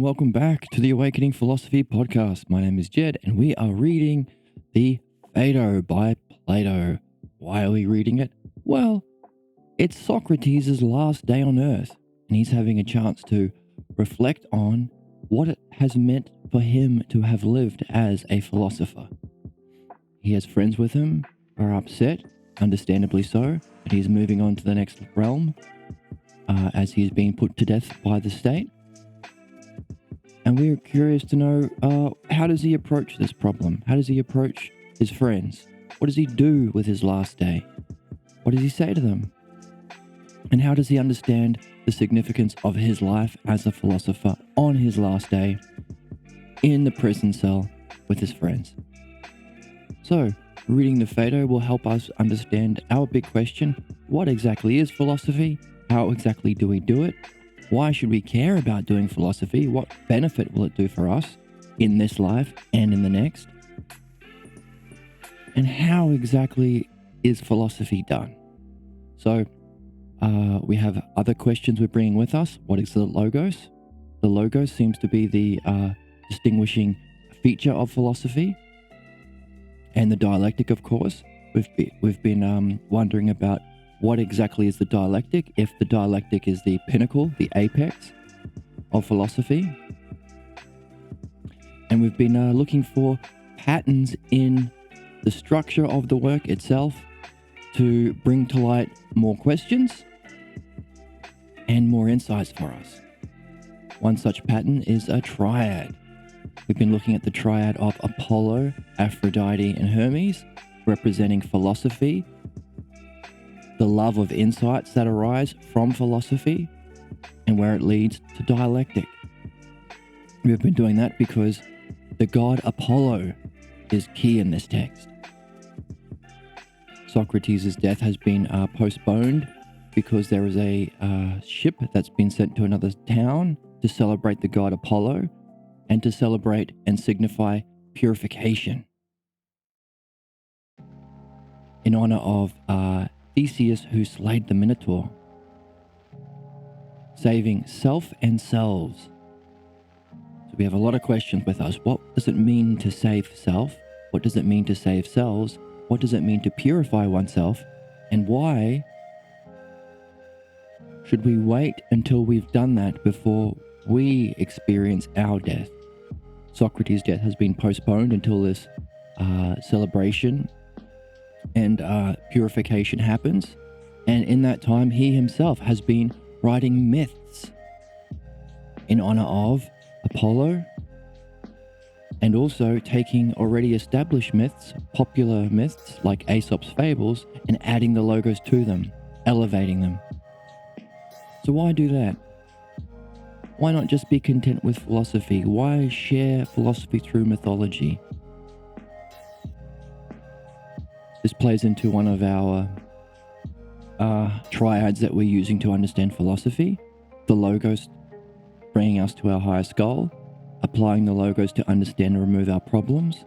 welcome back to the Awakening Philosophy podcast. My name is Jed, and we are reading the Phaedo by Plato. Why are we reading it? Well, it's Socrates' last day on Earth, and he's having a chance to reflect on what it has meant for him to have lived as a philosopher. He has friends with him who are upset, understandably so, that he's moving on to the next realm as he is being put to death by the state. And we're curious to know, how does he approach this problem? How does he approach his friends? What does he do with his last day? What does he say to them? And how does he understand the significance of his life as a philosopher on his last day in the prison cell with his friends? So, reading the Phaedo will help us understand our big question: what exactly is philosophy? How exactly do we do it? Why should we care about doing philosophy? What benefit will it do for us in this life and in the next? And how exactly is philosophy done? So we have other questions we're bringing with us. What is the logos? The logos seems to be the distinguishing feature of philosophy. And the dialectic, of course. We've been wondering about what exactly is the dialectic, if the dialectic is the pinnacle, the apex of philosophy. And we've been looking for patterns in the structure of the work itself to bring to light more questions and more insights for us. One such pattern is a triad. We've been looking at the triad of Apollo, Aphrodite, and Hermes, representing philosophy, the love of insights that arise from philosophy, and where it leads to dialectic. We've been doing that because the god Apollo is key in this text. Socrates' death has been postponed because there is a ship that's been sent to another town to celebrate the god Apollo and to celebrate and signify purification in honor of Theseus, who slayed the Minotaur, saving self and selves. So we have a lot of questions with us. What does it mean to save self? What does it mean to save selves? What does it mean to purify oneself? And why should we wait until we've done that before we experience our death? Socrates' death has been postponed until this celebration and purification happens. And in that time, he himself has been writing myths in honor of Apollo, and also taking already established myths, popular myths like Aesop's fables, and adding the logos to them, elevating them. So why do that? Why not just be content with philosophy? Why share philosophy through mythology? This plays into one of our triads that we're using to understand philosophy. The logos bringing us to our highest goal, applying the logos to understand and remove our problems,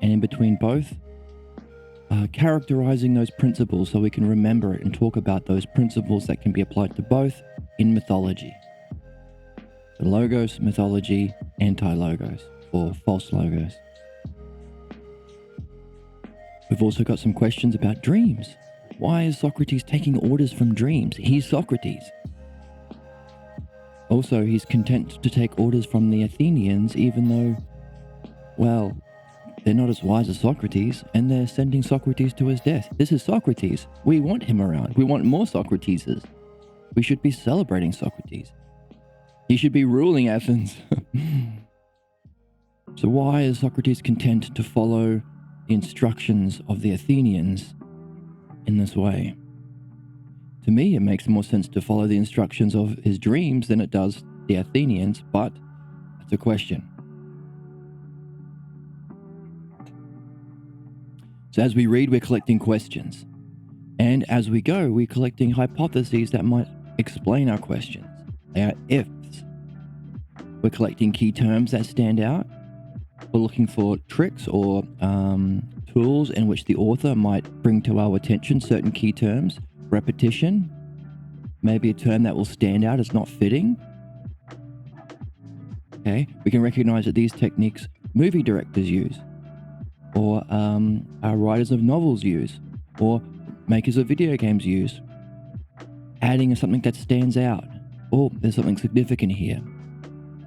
and in between both, characterizing those principles so we can remember it and talk about those principles that can be applied to both in mythology. The logos, mythology, anti-logos, or false logos. We've also got some questions about dreams. Why is Socrates taking orders from dreams? He's Socrates. Also, he's content to take orders from the Athenians, even though, well, they're not as wise as Socrates, and they're sending Socrates to his death. This is Socrates. We want him around. We want more Socrateses. We should be celebrating Socrates. He should be ruling Athens. So why is Socrates content to follow the instructions of the Athenians in this way? To me, it makes more sense to follow the instructions of his dreams than it does the Athenians, but that's a question. So as we read, we're collecting questions. And as we go, we're collecting hypotheses that might explain our questions. They are ifs. We're collecting key terms that stand out. We're looking for tricks or tools in which the author might bring to our attention certain key terms. Repetition, maybe a term that will stand out as not fitting. Okay, we can recognize that these techniques movie directors use, or writers of novels use, or makers of video games use. Adding something that stands out. Oh, there's something significant here.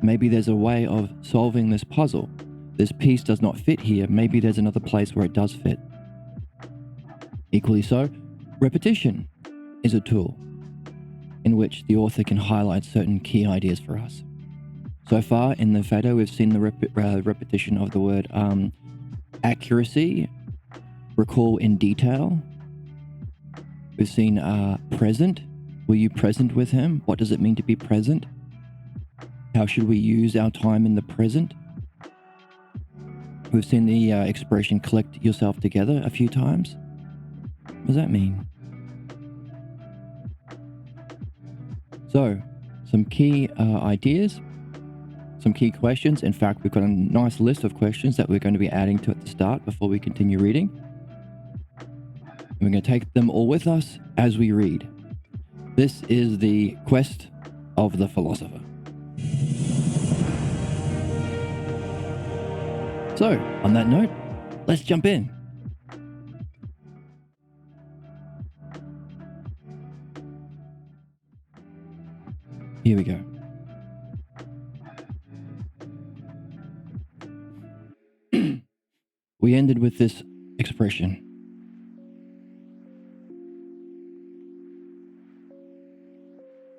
Maybe there's a way of solving this puzzle. This piece does not fit here. Maybe there's another place where it does fit. Equally so, repetition is a tool in which the author can highlight certain key ideas for us. So far in the Phaedo, we've seen the repetition of the word accuracy, recall in detail. We've seen present. Were you present with him? What does it mean to be present? How should we use our time in the present? We've seen the expression collect yourself together a few times. What does that mean? So, some key ideas, some key questions. In fact, we've got a nice list of questions that we're going to be adding to at the start before we continue reading. And we're going to take them all with us as we read. This is the quest of the philosopher. So, on that note, let's jump in. Here we go. We ended with this expression.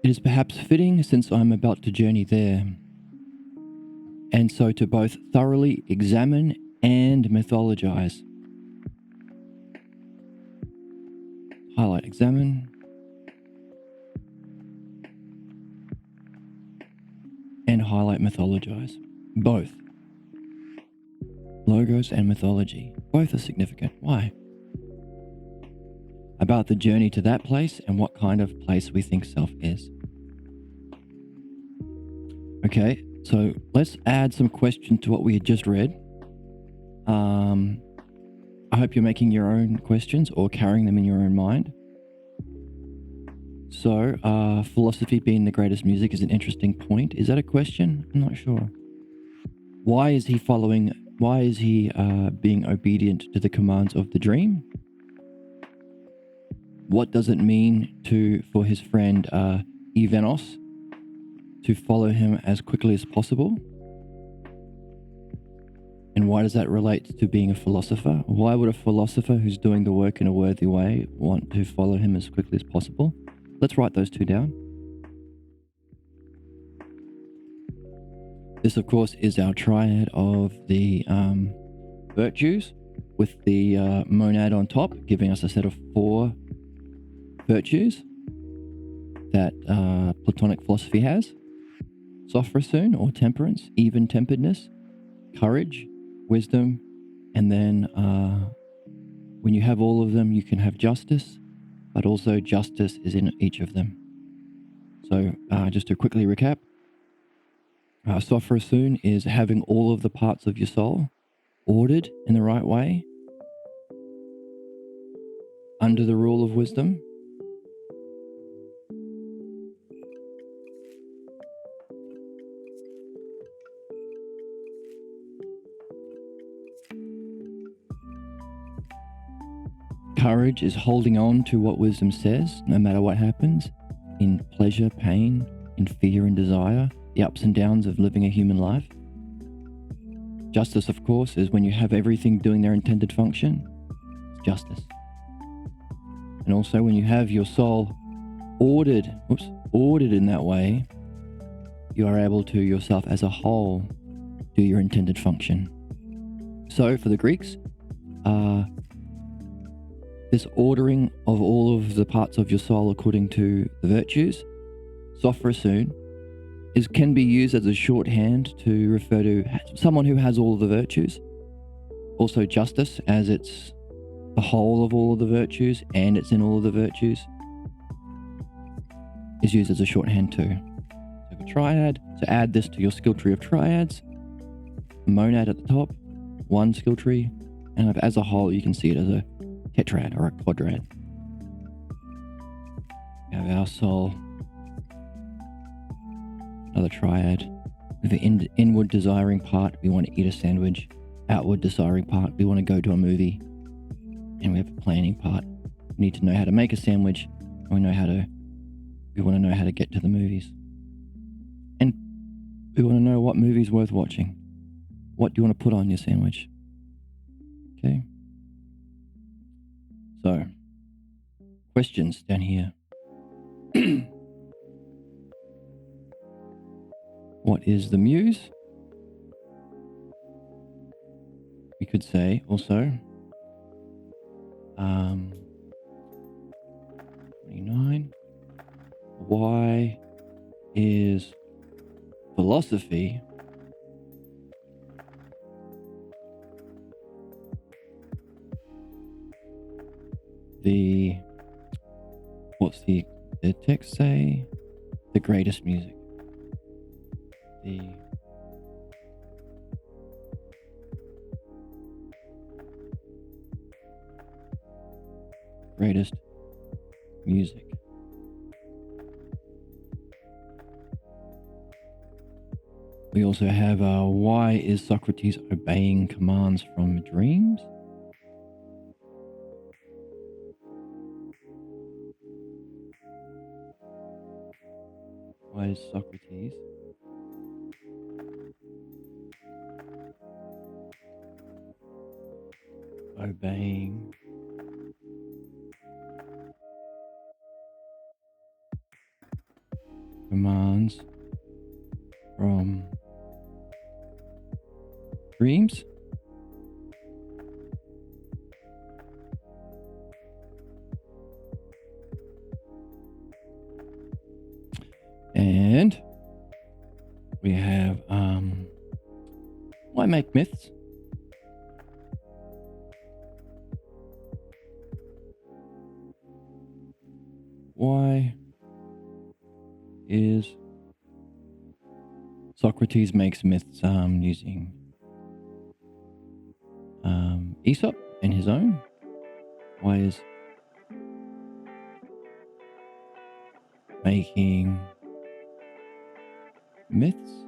It is perhaps fitting, since I am about to journey there, and so to both thoroughly examine and mythologize. Highlight examine and highlight mythologize. Both. Logos and mythology. Both are significant. Why? About the journey to that place and what kind of place we think self is. Okay, so let's add some questions to what we had just read. I hope you're making your own questions or carrying them in your own mind. So, philosophy being the greatest music is an interesting point. Is that a question? I'm not sure. Why is he being obedient to the commands of the dream? What does it mean for his friend Ivanos to follow him as quickly as possible? And why does that relate to being a philosopher? Why would a philosopher who's doing the work in a worthy way want to follow him as quickly as possible? Let's write those two down. This, of course, is our triad of the virtues, with the monad on top, giving us a set of 4 virtues that Platonic philosophy has. Sophrosyne, or temperance, even-temperedness, courage, wisdom, and then when you have all of them, you can have justice, but also justice is in each of them. So just to quickly recap, Sophrosyne is having all of the parts of your soul ordered in the right way, under the rule of wisdom. Courage is holding on to what wisdom says, no matter what happens, in pleasure, pain, in fear and desire, the ups and downs of living a human life. Justice, of course, is when you have everything doing their intended function. It's justice. And also when you have your soul ordered in that way, you are able to yourself as a whole do your intended function. So for the Greeks, this ordering of all of the parts of your soul according to the virtues, Sophrosyne, can be used as a shorthand to refer to someone who has all of the virtues. Also justice, as it's the whole of all of the virtues and it's in all of the virtues, is used as a shorthand too. So for triad, to add this to your skill tree of triads, monad at the top, 1 skill tree, and as a whole you can see it as a tetrad or a quadrad. We have our soul, another triad, With the inward desiring part, we want to eat a sandwich. Outward desiring part, we want to go to a movie. And we have a planning part. We need to know how to make a sandwich. And we want to know how to get to the movies. And we want to know what movie's worth watching. What do you want to put on your sandwich? Okay. So, questions down here. What is the muse? We could say also 29. Why is philosophy what's the text say? The greatest music. The greatest music. We also have why is Socrates obeying commands from dreams? Why is Socrates obeying commands from dreams? And we have why make myths? Why is Socrates makes myths using Aesop and his own? Why is making myths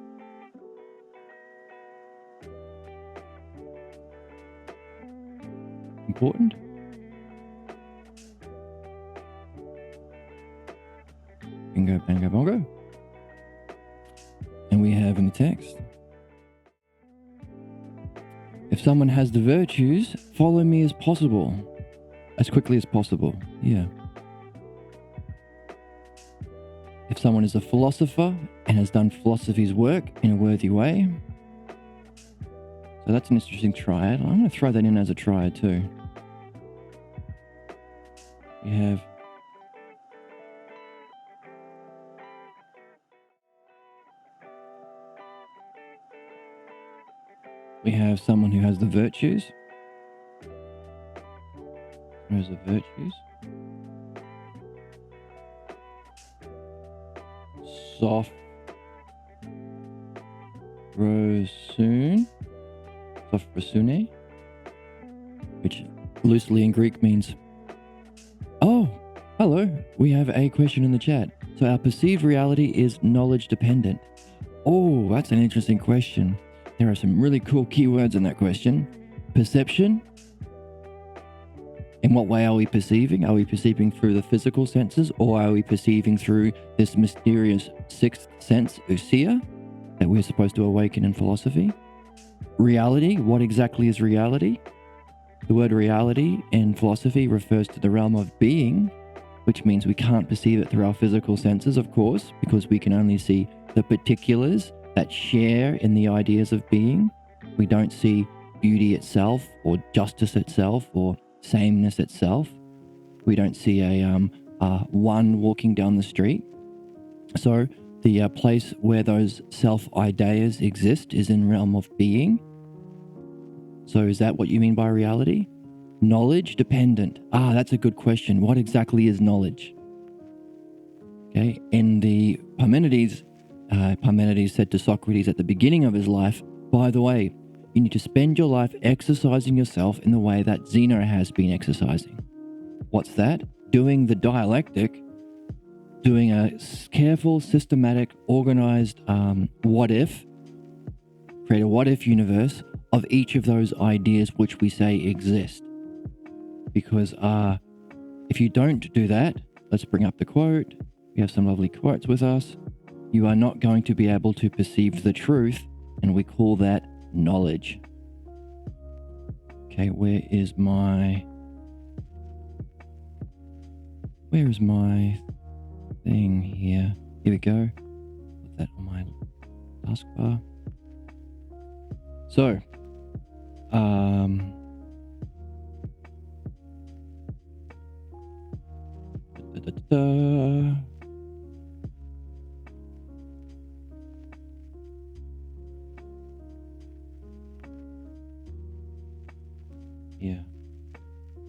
important? Bingo, bango, bongo. And we have in the text, if someone has the virtues, follow me as possible, as quickly as possible. Yeah. If someone is a philosopher and has done philosophy's work in a worthy way. So that's an interesting triad. I'm going to throw that in as a triad too. We have someone who has the virtues. Who has the virtues? Sophrosune, which loosely in Greek means, oh, hello, we have a question in the chat. So our perceived reality is knowledge dependent. Oh, that's an interesting question. There are some really cool keywords in that question. Perception. In what way are we perceiving? Are we perceiving through the physical senses, or are we perceiving through this mysterious sixth sense, ousia, that we're supposed to awaken in philosophy? Reality. What exactly is reality? The word reality in philosophy refers to the realm of being, which means we can't perceive it through our physical senses, of course, because we can only see the particulars that share in the ideas of being. We don't see beauty itself, or justice itself, or sameness itself. We don't see a one walking down the street. So the place where those self-ideas exist is in realm of being. So is that what you mean by reality? Knowledge dependent. That's a good question. What exactly is knowledge? Okay, in the Parmenides said to Socrates at the beginning of his life, by the way, you need to spend your life exercising yourself in the way that Zeno has been exercising. What's that? Doing the dialectic, doing a careful, systematic, organized what if create a what-if universe of each of those ideas which we say exist. Because if you don't do that, let's bring up the quote. We have some lovely quotes with us. You are not going to be able to perceive the truth, and we call that knowledge. Okay, where is my thing here? Here we go. Put that on my taskbar. So, yeah.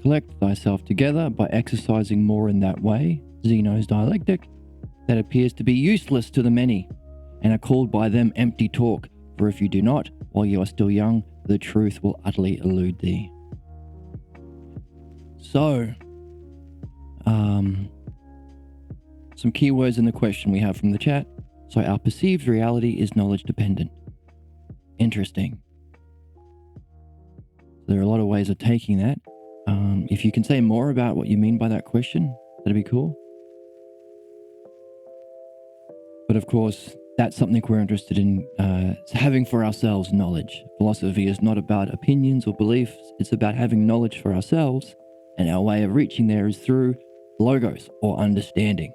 Collect thyself together by exercising more in that way, Zeno's dialectic, that appears to be useless to the many, and are called by them empty talk. For if you do not, while you are still young, the truth will utterly elude thee. So, some keywords in the question we have from the chat. So our perceived reality is knowledge dependent. Interesting. There are a lot of ways of taking that. If you can say more about what you mean by that question, that'd be cool. But of course, that's something we're interested in having for ourselves knowledge. Philosophy is not about opinions or beliefs. It's about having knowledge for ourselves. And our way of reaching there is through logos or understanding.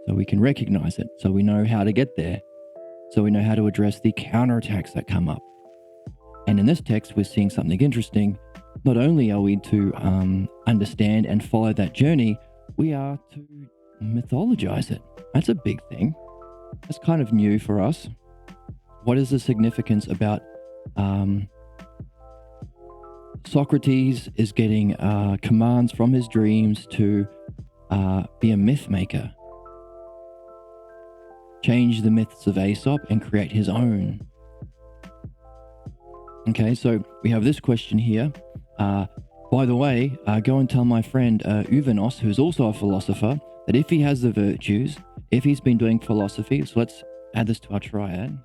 So we can recognize it. So we know how to get there. So we know how to address the counterattacks that come up. And in this text, we're seeing something interesting. Not only are we to understand and follow that journey, we are to mythologize it. That's a big thing. That's kind of new for us. What is the significance about Socrates is getting commands from his dreams to be a myth maker? Change the myths of Aesop and create his own. Okay, so we have this question here. By the way, go and tell my friend Uvenos, who's also a philosopher, that if he has the virtues, if he's been doing philosophy, so let's add this to our triad.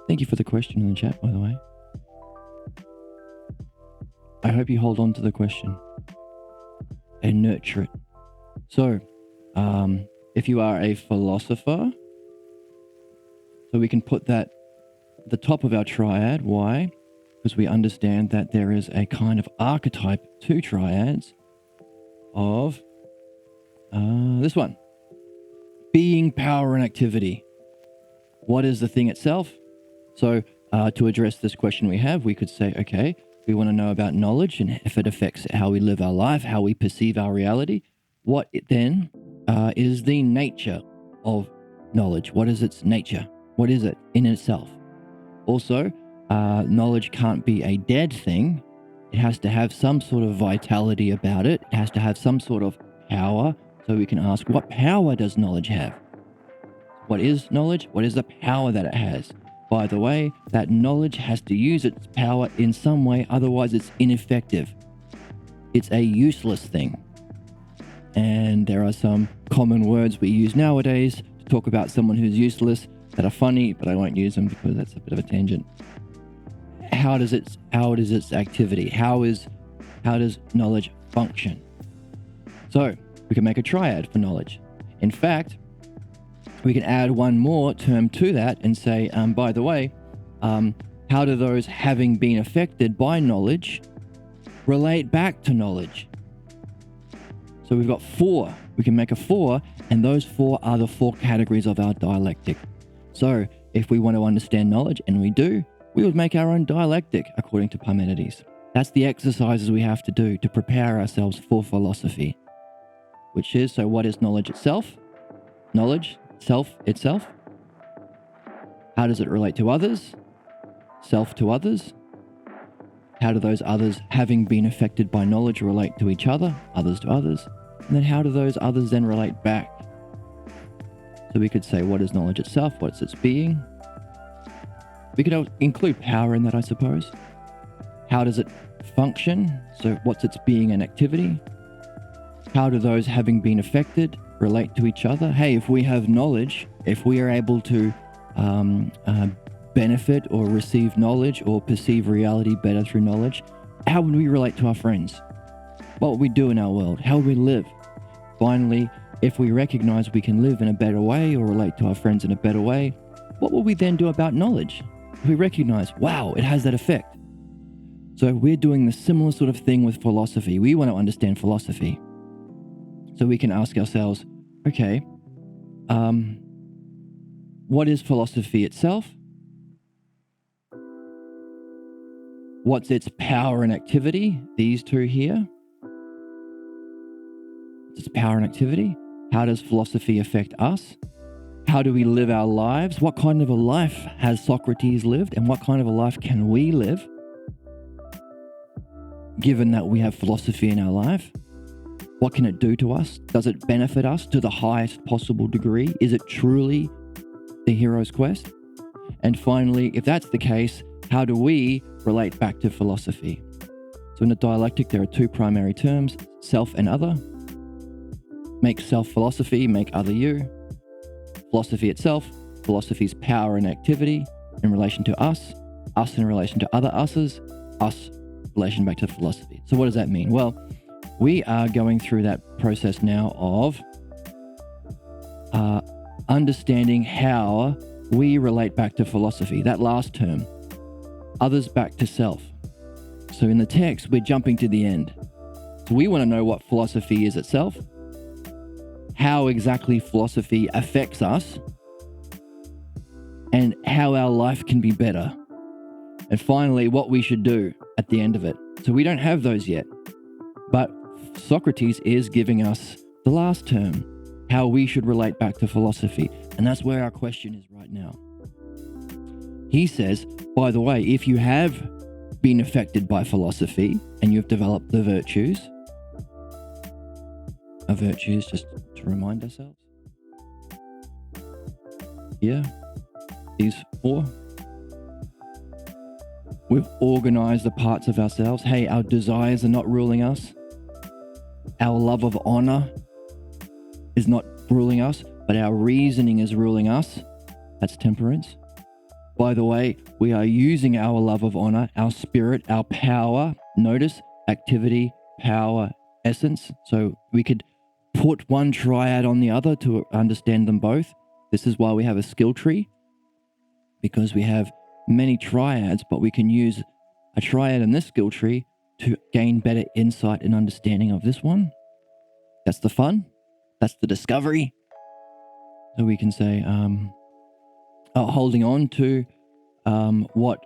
Thank you for the question in the chat, by the way. I hope you hold on to the question and nurture it. So, if you are a philosopher, so we can put that at the top of our triad. Why? Because we understand that there is a kind of archetype to triads of this one. Being, power, and activity. What is the thing itself? So to address this question we could say, okay, we want to know about knowledge and if it affects how we live our life, how we perceive our reality. What then is the nature of knowledge? What is its nature? What is it in itself? Also, knowledge can't be a dead thing. It has to have some sort of vitality about it. It has to have some sort of power. So we can ask, what power does knowledge have? What is knowledge? What is the power that it has? By the way, that knowledge has to use its power in some way, otherwise it's ineffective. It's a useless thing. And there are some common words we use nowadays to talk about someone who's useless that are funny, but I won't use them because that's a bit of a tangent. How does its activity? How does knowledge function? So we can make a triad for knowledge. In fact, we can add one more term to that and say, by the way, how do those having been affected by knowledge relate back to knowledge? So we've got 4. We can make a 4, and those 4 are the 4 categories of our dialectic. So if we want to understand knowledge, and we do, we would make our own dialectic according to Parmenides. That's the exercises we have to do to prepare ourselves for philosophy. Which is, so what is knowledge itself? Knowledge, self itself. How does it relate to others? Self to others. How do those others, having been affected by knowledge, relate to each other? Others to others. And then how do those others then relate back? So we could say, what is knowledge itself? What's its being? We could include power in that, I suppose. How does it function? So what's its being and activity? How do those having been affected relate to each other? Hey, if we have knowledge, if we are able to benefit or receive knowledge or perceive reality better through knowledge, how would we relate to our friends? What would we do in our world? How would we live? Finally, if we recognize we can live in a better way or relate to our friends in a better way, what will we then do about knowledge? If we recognize, wow, it has that effect. So we're doing the similar sort of thing with philosophy. We want to understand philosophy. So we can ask ourselves, okay, what is philosophy itself? What's its power and activity? These two here. Its power and activity. How does philosophy affect us? How do we live our lives? What kind of a life has Socrates lived, and what kind of a life can we live, given that we have philosophy in our life? What can it do to us? Does it benefit us to the highest possible degree? Is it truly the hero's quest? And finally, if that's the case, how do we relate back to philosophy? So in the dialectic, there are two primary terms, self and other. Make self philosophy, make other you. Philosophy itself, philosophy's power and activity in relation to us in relation to other us's, us in relation back to philosophy. So what does that mean? Well, we are going through that process now of understanding how we relate back to philosophy. That last term, others back to self. So in the text, we're jumping to the end. So we want to know what philosophy is itself, how exactly philosophy affects us, and how our life can be better. And finally, what we should do at the end of it. So we don't have those yet. But Socrates is giving us the last term, how we should relate back to philosophy. And that's where our question is right now. He says, by the way, if you have been affected by philosophy and you've developed the virtues, just to remind ourselves. Yeah, these four. We've organized the parts of ourselves. Hey, our desires are not ruling us. Our love of honor is not ruling us, but our reasoning is ruling us. That's temperance. By the way, we are using our love of honor, our spirit, our power. Notice activity, power, essence. So we could put one triad on the other to understand them both. This is why we have a skill tree, because we have many triads, but we can use a triad in this skill tree to gain better insight and understanding of this one. That's the fun. That's the discovery. So we can say, holding on to what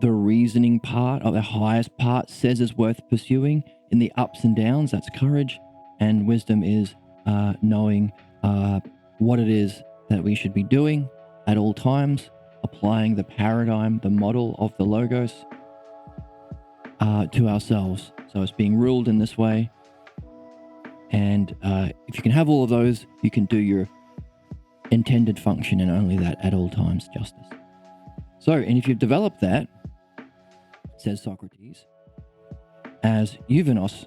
the reasoning part of the highest part says is worth pursuing. In the ups and downs, that's courage. And wisdom is knowing what it is that we should be doing at all times, applying the paradigm, the model of the Logos to ourselves. So it's being ruled in this way. And if you can have all of those, you can do your intended function and only that at all times, justice. So, and if you've developed that, says Socrates, as Euvenos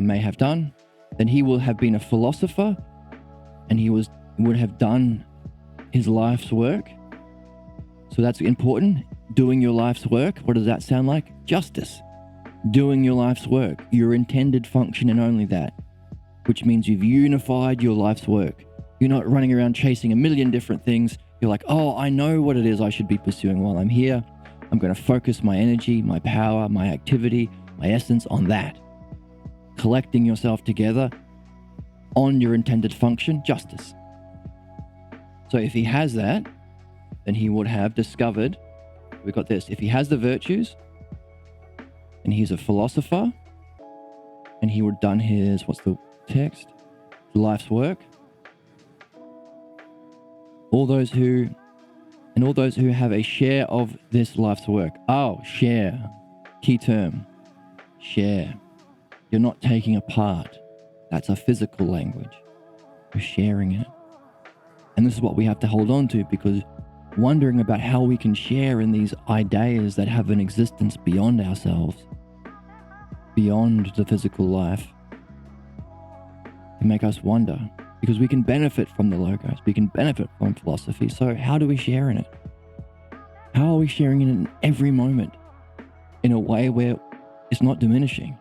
may have done, then he will have been a philosopher and he would have done his life's work. So that's important. Doing your life's work. What does that sound like? Justice. Doing your life's work. Your intended function and only that. Which means you've unified your life's work. You're not running around chasing a million different things. You're like, oh, I know what it is I should be pursuing while I'm here. I'm going to focus my energy, my power, my activity, my essence on that. Collecting yourself together on your intended function, justice. So if he has that, then he would have discovered, we've got this, if he has the virtues, and he's a philosopher, and he would have done his, what's the text? Life's work. All those who have a share of this life's work. Oh, share. Key term. Share. You're not taking a part. That's a physical language. You're sharing it. And this is what we have to hold on to, because wondering about how we can share in these ideas that have an existence beyond ourselves, beyond the physical life, can make us wonder, because we can benefit from the Logos, we can benefit from philosophy. So how do we share in it? How are we sharing it in every moment in a way where it's not diminishing?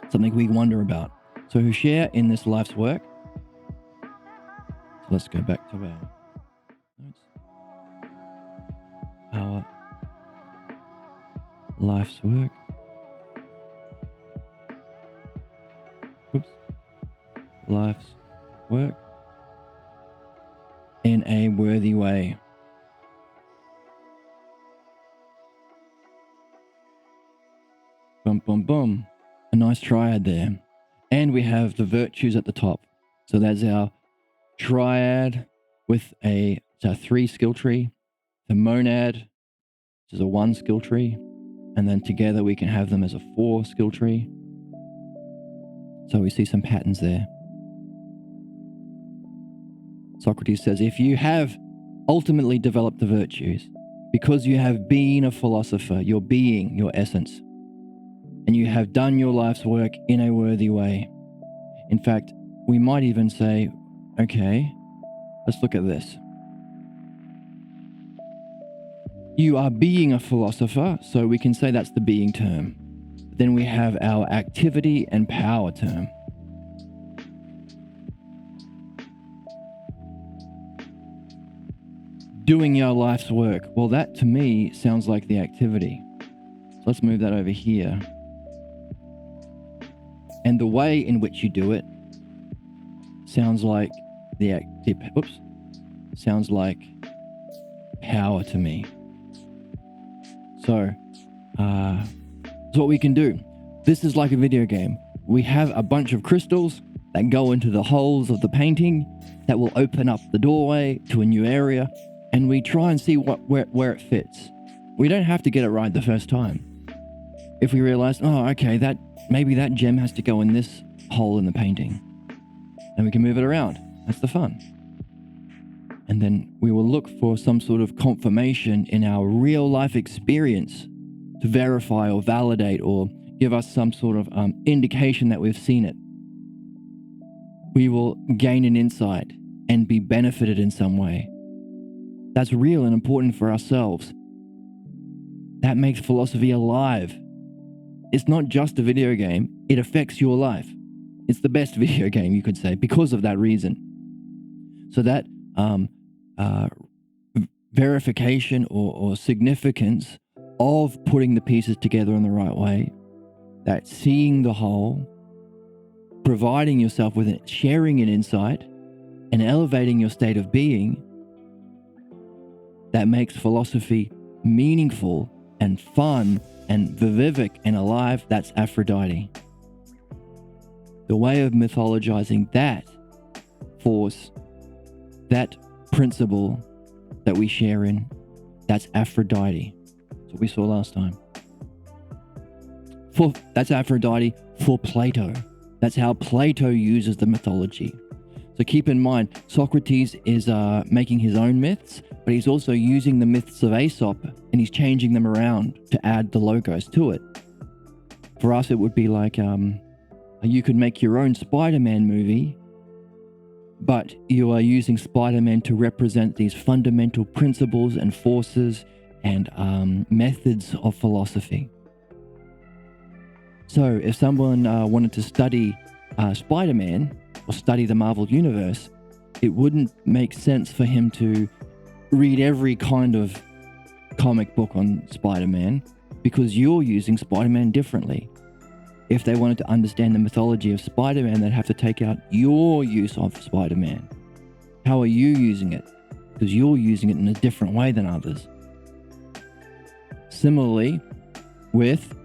Something we wonder about. So who share in this life's work. So let's go back to our notes. Our life's work. Oops. Life's work in a worthy way. Boom, boom, boom. A nice triad there. And we have the virtues at the top. So that's our triad with a 3 skill tree, the monad, which is a 1 skill tree, and then together we can have them as a 4 skill tree. So we see some patterns there. Socrates says, if you have ultimately developed the virtues, because you have been a philosopher, your being, your essence, and you have done your life's work in a worthy way. In fact, we might even say, okay, let's look at this. You are being a philosopher, so we can say that's the being term. Then we have our activity and power term. Doing your life's work. Well, that to me sounds like the activity. So let's move that over here. And the way in which you do it sounds like sounds like power to me. So, that's what we can do. This is like a video game. We have a bunch of crystals that go into the holes of the painting that will open up the doorway to a new area, and we try and see where it fits. We don't have to get it right the first time. If we realize, oh, okay, maybe that gem has to go in this hole in the painting, and we can move it around. That's the fun. And then we will look for some sort of confirmation in our real life experience to verify or validate or give us some sort of indication that we've seen it. We will gain an insight and be benefited in some way. That's real and important for ourselves. That makes philosophy alive. It's not just a video game, it affects your life. It's the best video game, you could say, because of that reason. So that verification or significance of putting the pieces together in the right way, that seeing the whole, providing yourself with it, sharing an insight, and elevating your state of being, that makes philosophy meaningful and fun and vivific and alive. That's Aphrodite. The way of mythologizing that force, that principle that we share in, that's Aphrodite. That's what we saw last time. That's Aphrodite for Plato. That's how Plato uses the mythology. So keep in mind, Socrates is making his own myths, but he's also using the myths of Aesop and he's changing them around to add the logos to it. For us, it would be like you could make your own Spider-Man movie, but you are using Spider-Man to represent these fundamental principles and forces and methods of philosophy. So if someone wanted to study Spider-Man or study the Marvel Universe, it wouldn't make sense for him to read every kind of comic book on Spider-Man because you're using Spider-Man differently. If they wanted to understand the mythology of Spider-Man, they'd have to take out your use of Spider-Man. How are you using it? Because you're using it in a different way than others. Similarly, with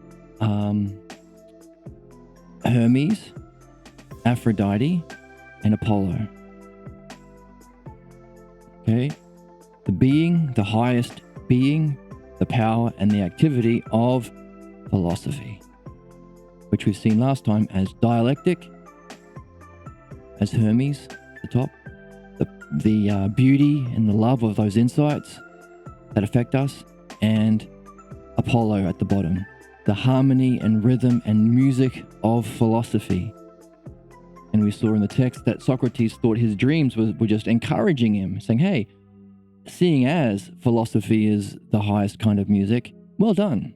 Hermes, Aphrodite, and Apollo. Okay? The being, the highest being, the power, and the activity of philosophy, which we've seen last time as dialectic, as Hermes at the top, the beauty and the love of those insights that affect us, and Apollo at the bottom, the harmony and rhythm and music of philosophy. And we saw in the text that Socrates thought his dreams were just encouraging him, saying, hey, seeing as philosophy is the highest kind of music, well done.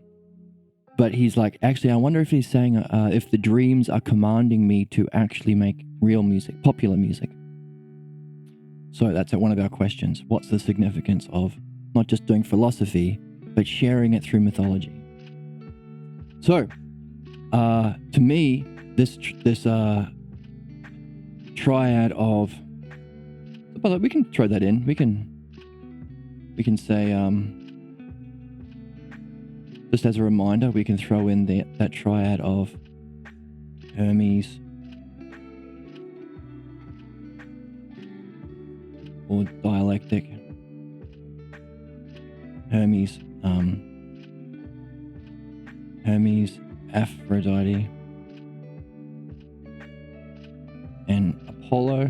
But he's like, actually, I wonder if he's saying if the dreams are commanding me to actually make real music, popular music. So that's one of our questions. What's the significance of not just doing philosophy, but sharing it through mythology? So, to me, this triad of, well, we can throw that in. We can say, just as a reminder, we can throw in that triad of Hermes or dialectic. Hermes, Aphrodite, and Apollo.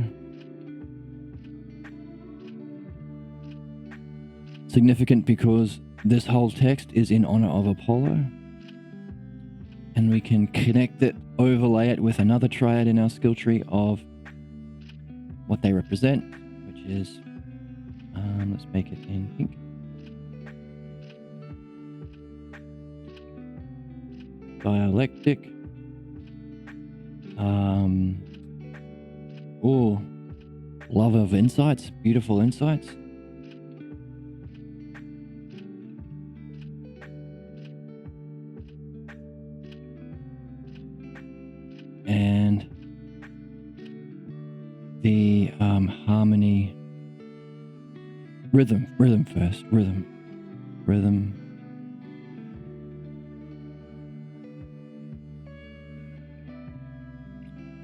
Significant because this whole text is in honor of Apollo, and we can connect it, overlay it with another triad in our skill tree of what they represent, which is, let's make it in pink. Dialectic. Love of insights, beautiful insights. And the harmony, rhythm first, rhythm,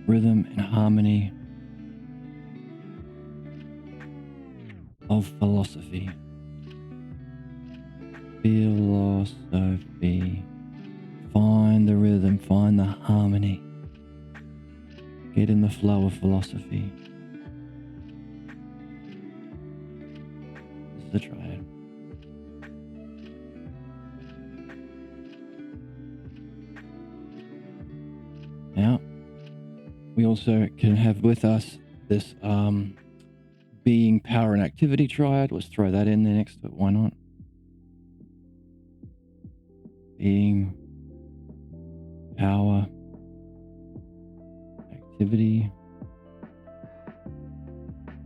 and harmony of philosophy. Find the rhythm, find the harmony. Get in the flow of philosophy. This is the triad. Now, we also can have with us this being, power, and activity triad. Let's throw that in there next to it. Why not? Being, power, activity.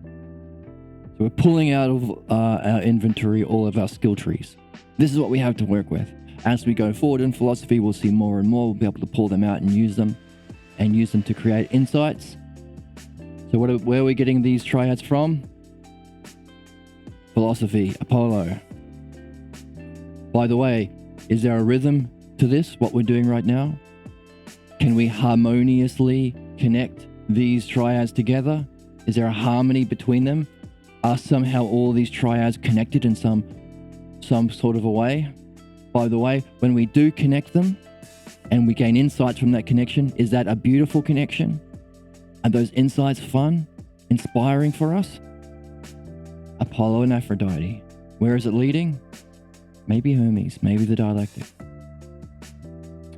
So we're pulling out of our inventory all of our skill trees. This is what we have to work with. As we go forward in philosophy, we'll see more and more. We'll be able to pull them out and use them to create insights. So where are we getting these triads from? Philosophy, Apollo. By the way, is there a rhythm to this, what we're doing right now? Can we harmoniously connect these triads together? Is there a harmony between them? Are somehow all these triads connected in some sort of a way? By the way, when we do connect them and we gain insights from that connection, is that a beautiful connection? Are those insights fun, inspiring for us? Apollo and Aphrodite. Where is it leading? Maybe Hermes, maybe the dialectic.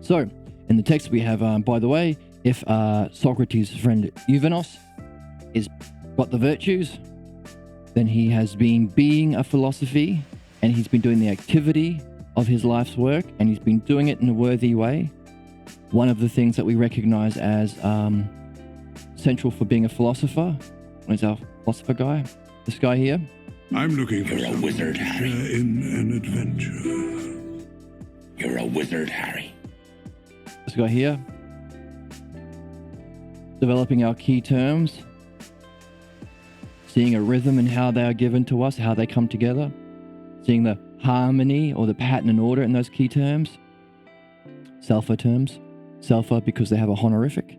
So, in the text we have, by the way, if Socrates' friend Euvenos is got the virtues, then he has been being a philosophy, and he's been doing the activity of his life's work, and he's been doing it in a worthy way. One of the things that we recognize as central for being a philosopher, is our philosopher guy, this guy here. I'm looking for You're a wizard, Harry. in an adventure. You're a wizard, Harry. This guy here. Developing our key terms. Seeing a rhythm in how they are given to us, how they come together. Seeing the harmony or the pattern and order in those key terms. Selfa terms. Selfa because they have a honorific.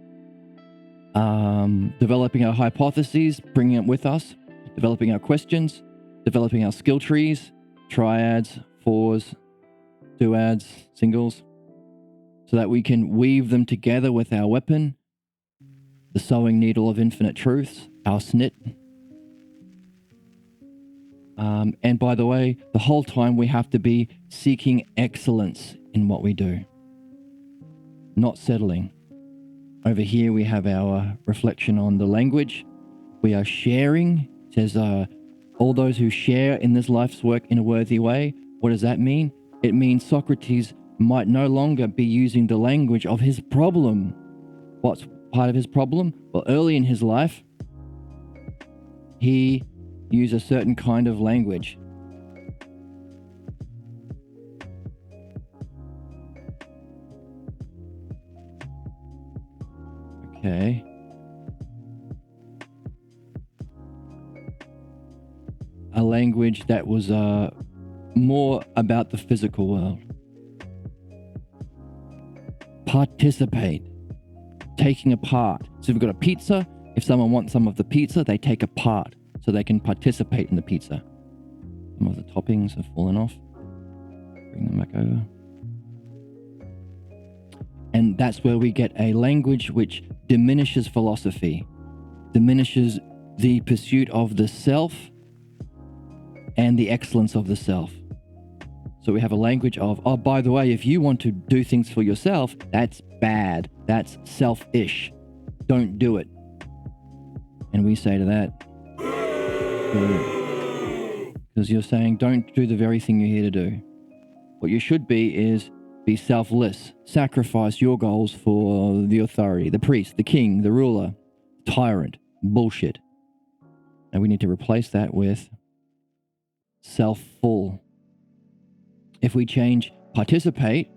Developing our hypotheses, bringing it with us. Developing our questions. Developing our skill trees. Triads, fours, duads, singles. So that we can weave them together with our weapon. The sewing needle of infinite truths, our snit. And by the way, the whole time we have to be seeking excellence in what we do. Not settling. Over here we have our reflection on the language. We are sharing. It says, all those who share in this life's work in a worthy way. What does that mean? It means Socrates might no longer be using the language of his problem. What's part of his problem? Well, early in his life, he used a certain kind of language. Okay. A language that was more about the physical world. Participate. Taking a part. So if we've got a pizza, if someone wants some of the pizza, they take a part so they can participate in the pizza. Some of the toppings have fallen off. Bring them back over. And that's where we get a language which diminishes philosophy, diminishes the pursuit of the self and the excellence of the self. So we have a language of, oh, by the way, if you want to do things for yourself, that's bad. That's selfish. Don't do it. And we say to that, because you're saying don't do the very thing you're here to do. What you should be is be selfless. Sacrifice your goals for the authority, the priest, the king, the ruler, tyrant, bullshit. And we need to replace that with self-full. If we change participate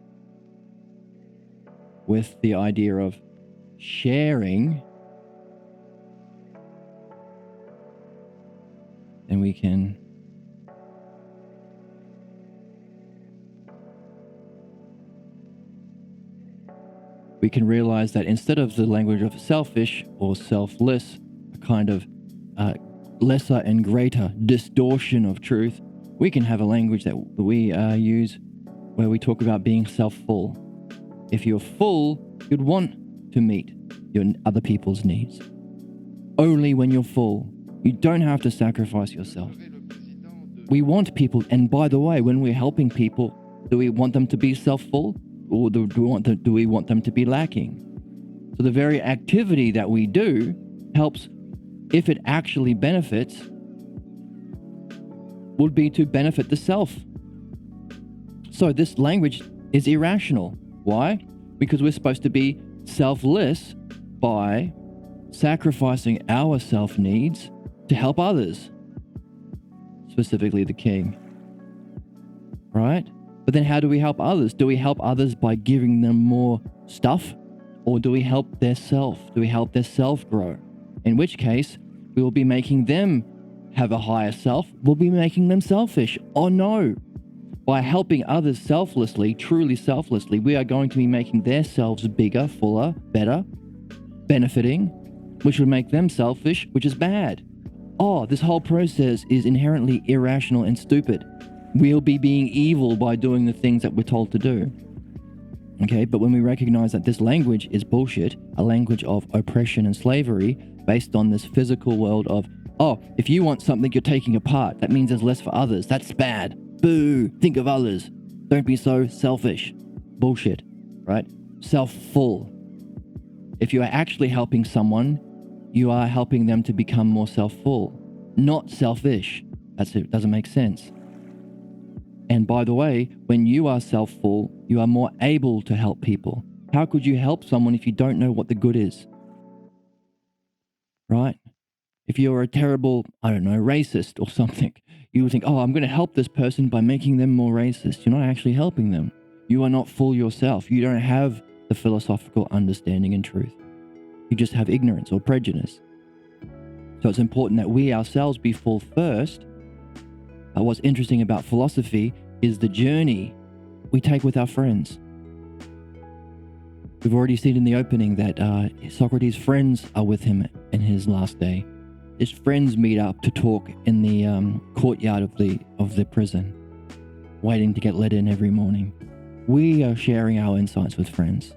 with the idea of sharing, then we can realize that instead of the language of selfish or selfless, a kind of lesser and greater distortion of truth, we can have a language that we use where we talk about being self-full. If you're full, you'd want to meet your other people's needs. Only when you're full. You don't have to sacrifice yourself. We want people, and by the way, when we're helping people, do we want them to be self-full? Or do we want them to be lacking? So the very activity that we do helps, if it actually benefits, would be to benefit the self. So this language is irrational. Why? Because we're supposed to be selfless by sacrificing our self-needs to help others, specifically the king. Right? But then how do we help others? Do we help others by giving them more stuff? Or do we help their self? Do we help their self grow? In which case, we will be making them have a higher self. We'll be making them selfish. Oh no. By helping others selflessly, truly selflessly, we are going to be making their selves bigger, fuller, better, benefiting, which would make them selfish, which is bad. Oh, this whole process is inherently irrational and stupid. We'll be being evil by doing the things that we're told to do. Okay, but when we recognize that this language is bullshit, a language of oppression and slavery based on this physical world of, oh, if you want something, you're taking apart. That means there's less for others. That's bad. Boo. Think of others. Don't be so selfish. Bullshit, right? Self-full. If you are actually helping someone, you are helping them to become more self-full, not selfish. That's it. Doesn't make sense. And by the way, when you are self-full, you are more able to help people. How could you help someone if you don't know what the good is? Right? If you're a terrible, racist or something, you would think, oh, I'm going to help this person by making them more racist. You're not actually helping them. You are not full yourself. You don't have the philosophical understanding and truth. You just have ignorance or prejudice. So it's important that we ourselves be full first. What's interesting about philosophy is the journey we take with our friends. We've already seen in the opening that Socrates' friends are with him in his last day. His friends meet up to talk in the courtyard of the prison, waiting to get let in every morning. We are sharing our insights with friends.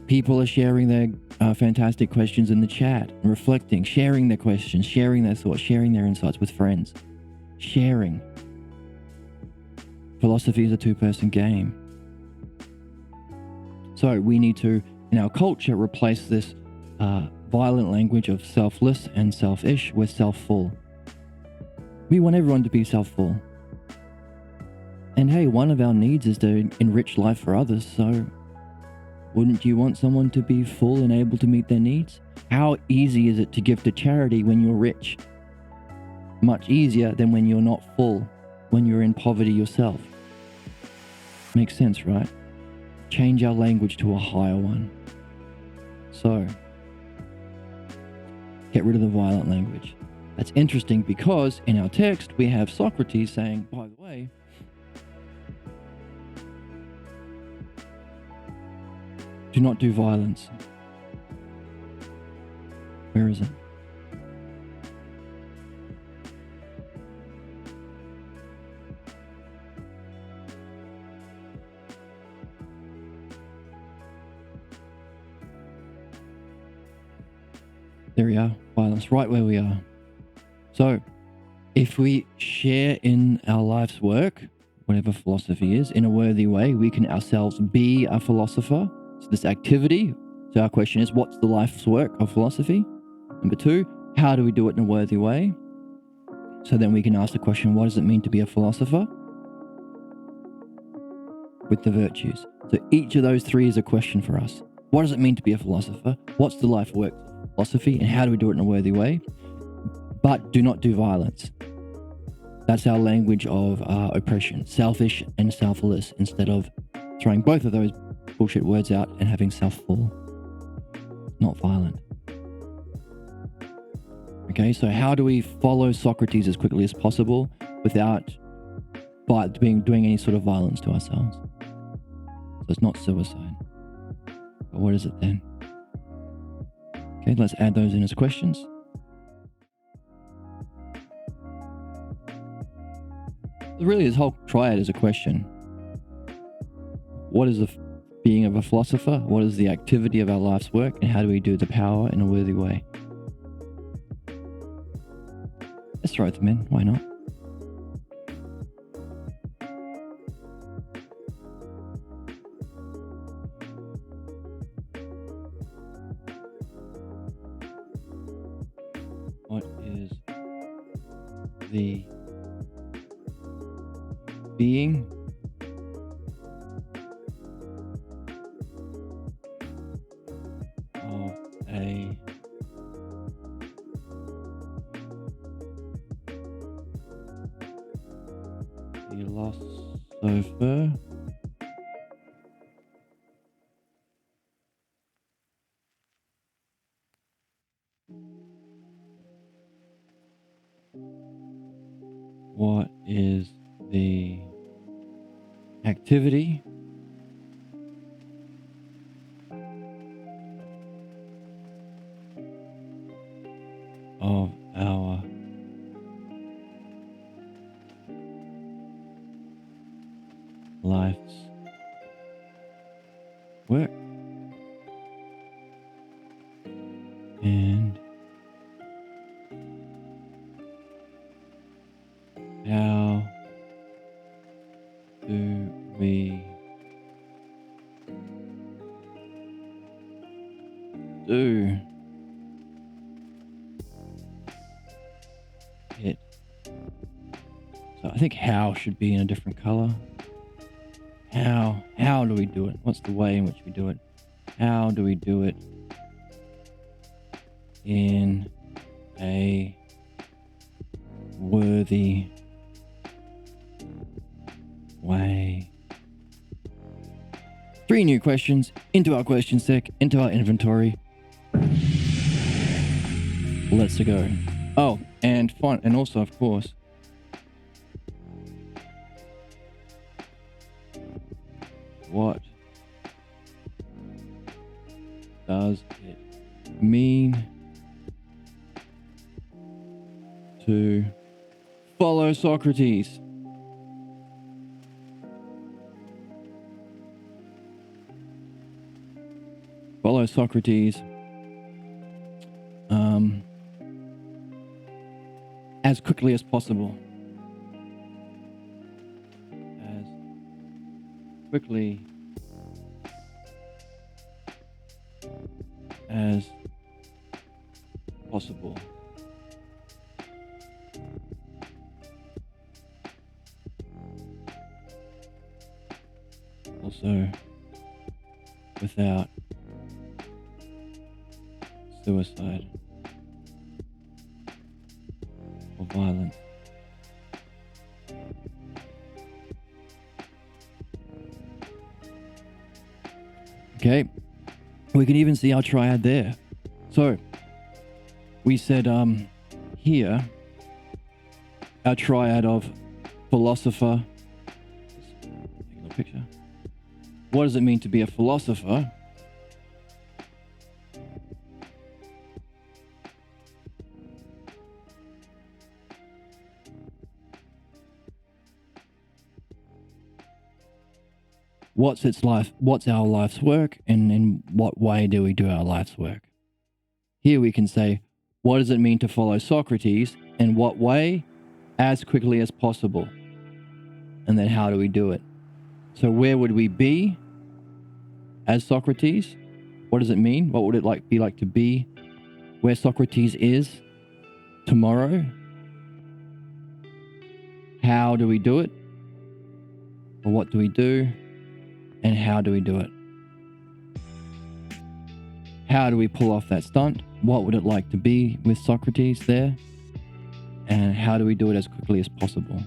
People are sharing their fantastic questions in the chat, reflecting, sharing their questions, sharing their thoughts, sharing their insights with friends. Sharing. Philosophy is a two-person game. So we need to, in our culture, replace this violent language of selfless and selfish with self-full. We want everyone to be self-full. And hey, one of our needs is to enrich life for others, so wouldn't you want someone to be full and able to meet their needs? How easy is it to give to charity when you're rich? Much easier than when you're not full, when you're in poverty yourself. Makes sense, right? Change our language to a higher one. So, get rid of the violent language. That's interesting because in our text we have Socrates saying, by the way, do not do violence. Where is it? There we are. Violence, right where we are. So, if we share in our life's work, whatever philosophy is, in a worthy way, we can ourselves be a philosopher. So this activity, so our question is, what's the life's work of philosophy? Number 2, how do we do it in a worthy way? So then we can ask the question, what does it mean to be a philosopher? With the virtues. So each of those 3 is a question for us. What does it mean to be a philosopher? What's the life work of philosophy? And how do we do it in a worthy way? But do not do violence. That's our language of oppression, selfish and selfless, instead of throwing both of those bullshit words out and having self-full, not violent. Okay, so how do we follow Socrates as quickly as possible without doing any sort of violence to ourselves? So it's not suicide. But what is it then? Okay, let's add those in as questions. Really, this whole triad is a question. What is the being of a philosopher? What is the activity of our life's work? And how do we do the power in a worthy way? Let's throw them in. Why not? What is the being of a philosopher? What is the activity of our life's work? And how do we do it? So I think how should be in a different color. How do we do it? What's the way in which we do it? How do we do it in a worthy way? 3 new questions into our question stack, into our inventory. Let's go. Oh, and fun, and also, of course, what does it mean to follow Socrates? Follow Socrates as quickly as possible. As quickly as possible. so without suicide or violence. Okay, we can even see our triad there. So we said here our triad of philosopher. Take a little picture. What does it mean to be a philosopher? What's its life? What's our life's work, and in what way do we do our life's work? Here we can say, what does it mean to follow Socrates? In what way? As quickly as possible. And then how do we do it? So where would we be as Socrates? What does it mean? What would it be like to be where Socrates is tomorrow? How do we do it? Or what do we do? And how do we do it? How do we pull off that stunt? What would it like to be with Socrates there? And how do we do it as quickly as possible?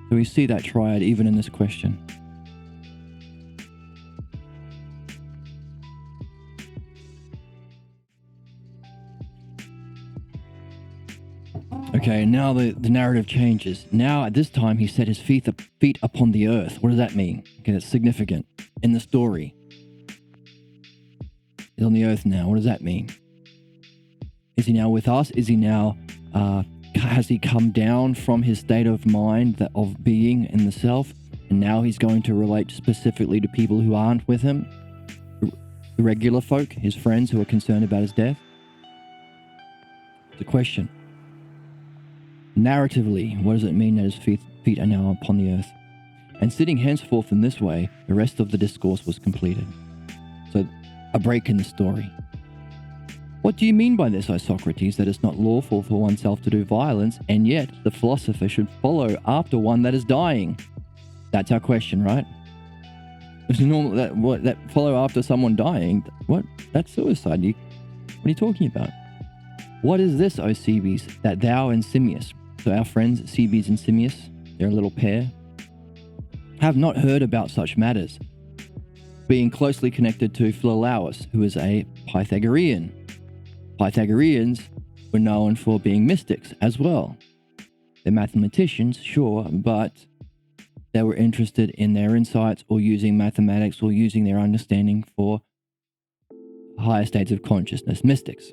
So we see that triad even in this question. Okay, now the narrative changes. Now at this time he set his feet upon the earth. What does that mean? Okay, that's significant in the story. He's on the earth now. What does that mean? Is he now with us? Is he now, has he come down from his state of mind of being in the self? And now he's going to relate specifically to people who aren't with him? The regular folk, his friends who are concerned about his death? It's a question. Narratively, what does it mean that his feet are now upon the earth? And sitting henceforth in this way, the rest of the discourse was completed. So, a break in the story. What do you mean by this, O Socrates, that it's not lawful for oneself to do violence, and yet the philosopher should follow after one that is dying? That's our question, right? It's normal that follow after someone dying. What? That's suicide. What are you talking about? What is this, O Cebes, that thou and Simmias, so our friends Cebes and Simmias, they're a little pair, have not heard about such matters, being closely connected to Philolaus, who is a Pythagorean. Pythagoreans were known for being mystics as well. They're mathematicians, sure, but they were interested in their insights or using mathematics or using their understanding for higher states of consciousness, mystics.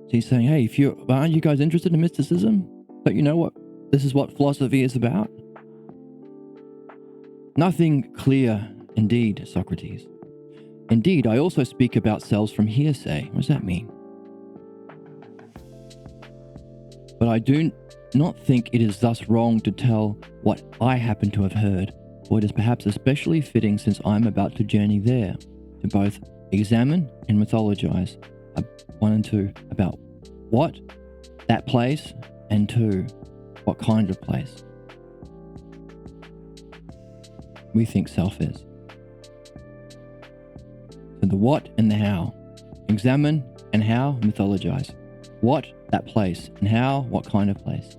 So he's saying, hey, aren't you guys interested in mysticism? But you know what? This is what philosophy is about. Nothing clear indeed, Socrates. Indeed, I also speak about selves from hearsay. What does that mean? But I do not think it is thus wrong to tell what I happen to have heard, for it is perhaps especially fitting since I am about to journey there, to both examine and mythologize. 1 and 2, about what that place, and 2, what kind of place we think self is. So the what and the how. Examine and how, mythologize. What, that place, and how, what kind of place.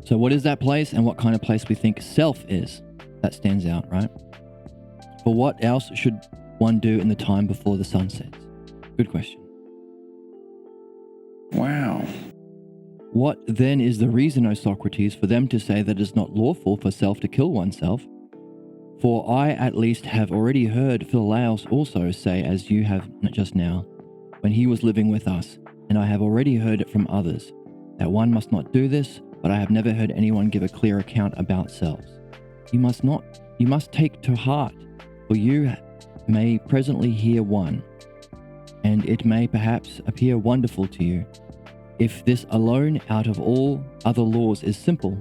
So what is that place and what kind of place we think self is? That stands out, right? For what else should one do in the time before the sun sets? Good question. Wow. What then is the reason, O Socrates, for them to say that it is not lawful for self to kill oneself? For I at least have already heard Philolaus also say, as you have just now, when he was living with us, and I have already heard it from others, that one must not do this, but I have never heard anyone give a clear account about selves. You must take to heart, for you may presently hear one, and it may perhaps appear wonderful to you, if this alone out of all other laws is simple,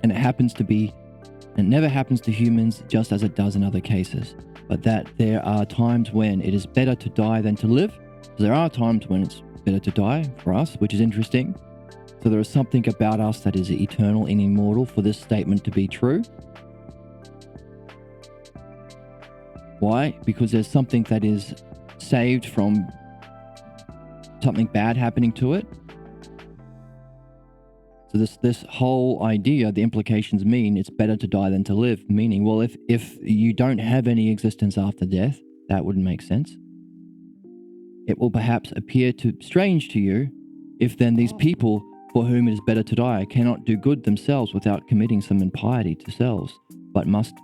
and it never happens to humans just as it does in other cases, but that there are times when it is better to die than to live. There are times when it's better to die for us, which is interesting. So there is something about us that is eternal and immortal for this statement to be true. Why? Because there's something that is saved from something bad happening to it. So this whole idea, the implications mean it's better to die than to live. Meaning, well, if you don't have any existence after death, that wouldn't make sense. It will perhaps appear strange to you if then these people for whom it is better to die cannot do good themselves without committing some impiety to selves, but must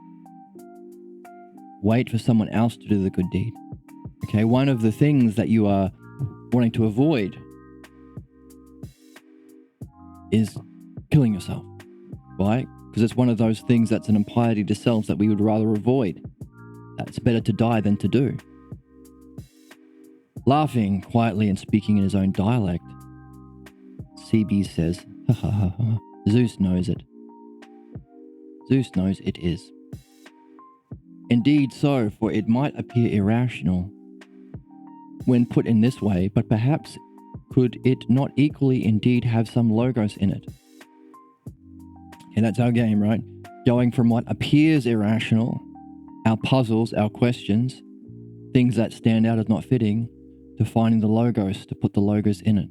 wait for someone else to do the good deed. Okay, one of the things that you are wanting to avoid is killing yourself. Why? Because it's one of those things that's an impiety to selves that we would rather avoid. That it's better to die than to do. Laughing quietly and speaking in his own dialect, Cebes says, ha ha ha ha, Zeus knows it. Zeus knows it is. Indeed so, for it might appear irrational when put in this way, but perhaps could it not equally indeed have some logos in it? And that's our game, right? Going from what appears irrational, our puzzles, our questions, things that stand out as not fitting, to finding the logos, to put the logos in it.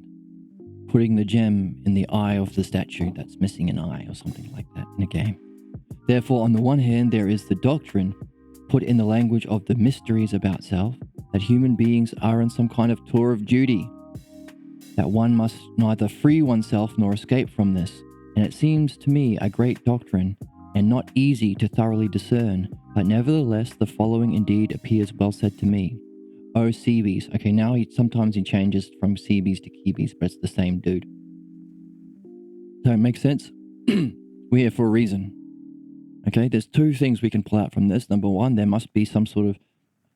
Putting the gem in the eye of the statue that's missing an eye or something like that in a game. Therefore, on the one hand, there is the doctrine put in the language of the mysteries about self, that human beings are in some kind of tour of duty, that one must neither free oneself nor escape from this. And it seems to me a great doctrine, and not easy to thoroughly discern, but nevertheless the following indeed appears well said to me. O Cebes. Okay, now sometimes he changes from Cebes to Kebes, but it's the same dude. So it makes sense? We're here for a reason. Okay, there's two things we can pull out from this. Number one, there must be some sort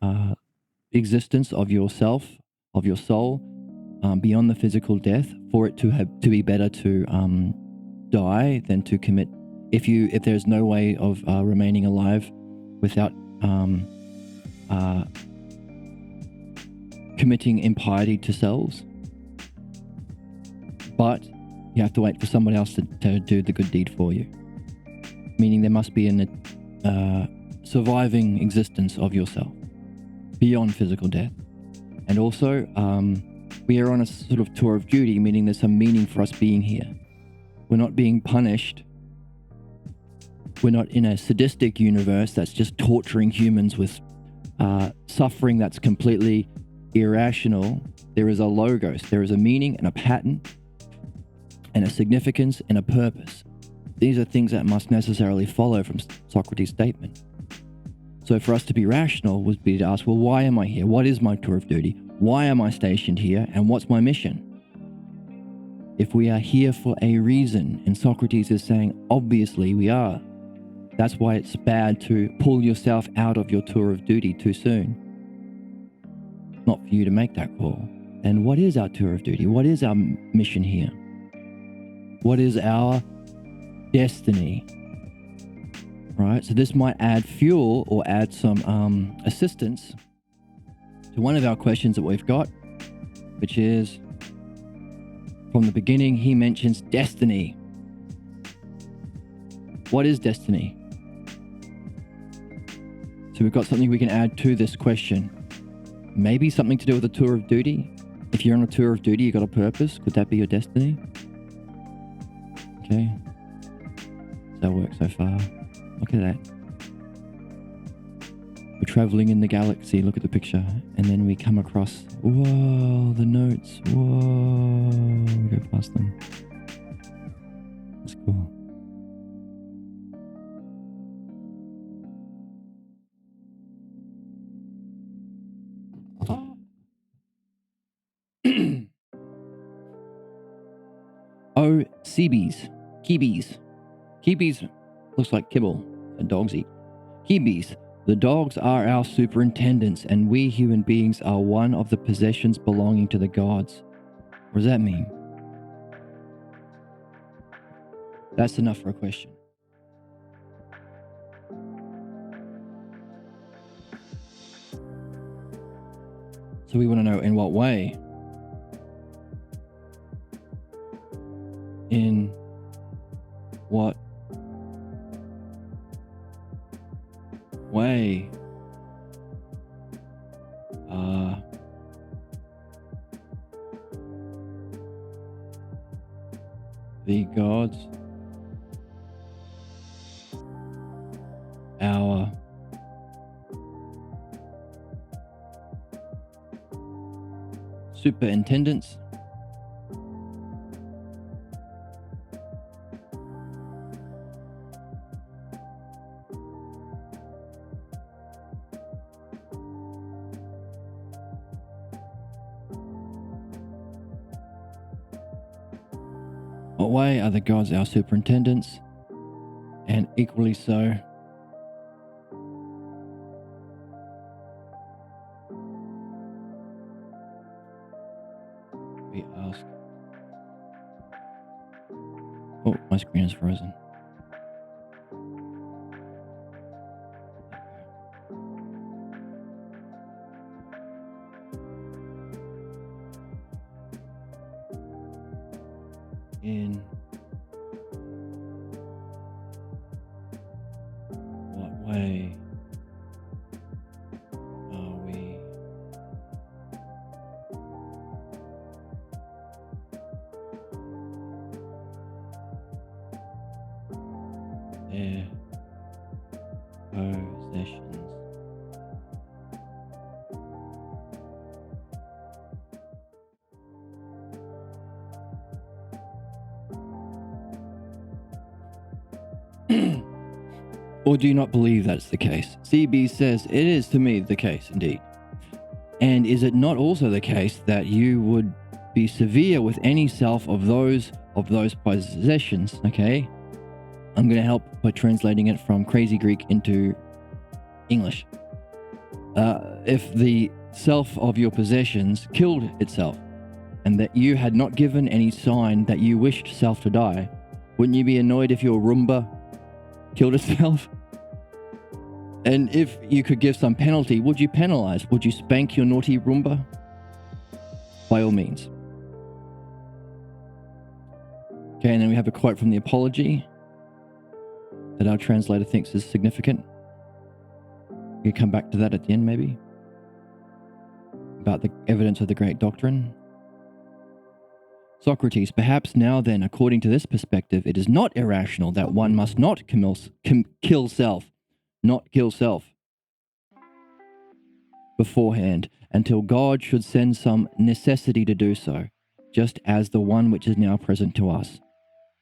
of existence of yourself, of your soul, beyond the physical death, for it to be better to die than to commit. If there's no way of remaining alive without committing impiety to selves, but you have to wait for somebody else to do the good deed for you. Meaning there must be a surviving existence of yourself beyond physical death. And also, we are on a sort of tour of duty, meaning there's some meaning for us being here. We're not being punished. We're not in a sadistic universe that's just torturing humans with suffering that's completely irrational. There is a logos, there is a meaning and a pattern and a significance and a purpose. These are things that must necessarily follow from Socrates' statement. So for us to be rational would be to ask, well, why am I here? What is my tour of duty? Why am I stationed here? And what's my mission? If we are here for a reason, and Socrates is saying, obviously we are. That's why it's bad to pull yourself out of your tour of duty too soon. Not for you to make that call. And what is our tour of duty? What is our mission here? What is our destiny? Right? So this might add fuel or add some assistance to one of our questions that we've got, which is, from the beginning, he mentions destiny. What is destiny? So we've got something we can add to this question. Maybe something to do with a tour of duty. If you're on a tour of duty, you got a purpose. Could that be your destiny? Okay. Does that work so far? Look at that. We're traveling in the galaxy. Look at the picture. And then we come across, whoa, the notes. Whoa. We go past them. That's cool. Oh, Cebes. Kebes. Kebes looks like kibble that dogs eat. Kebes. The dogs are our superintendents, and we human beings are one of the possessions belonging to the gods. What does that mean? That's enough for a question. So we want to know in what way. way are the gods our superintendents? What way are the gods our superintendents? And equally so, we ask. Oh, my screen is frozen. In what way are we their possessions? Or do you not believe that's the case? CB says, it is to me the case indeed. And is it not also the case that you would be severe with any self of those possessions? Okay, I'm going to help by translating it from crazy Greek into English. If the self of your possessions killed itself, and that you had not given any sign that you wished self to die, wouldn't you be annoyed if your Roomba killed itself? And if you could give some penalty, would you penalize? Would you spank your naughty Roomba? By all means. Okay, and then we have a quote from the Apology that our translator thinks is significant. We can come back to that at the end, maybe. About the evidence of the great doctrine. Socrates, perhaps now then, according to this perspective, it is not irrational that one must not kill self, not kill self beforehand, until God should send some necessity to do so, just as the one which is now present to us.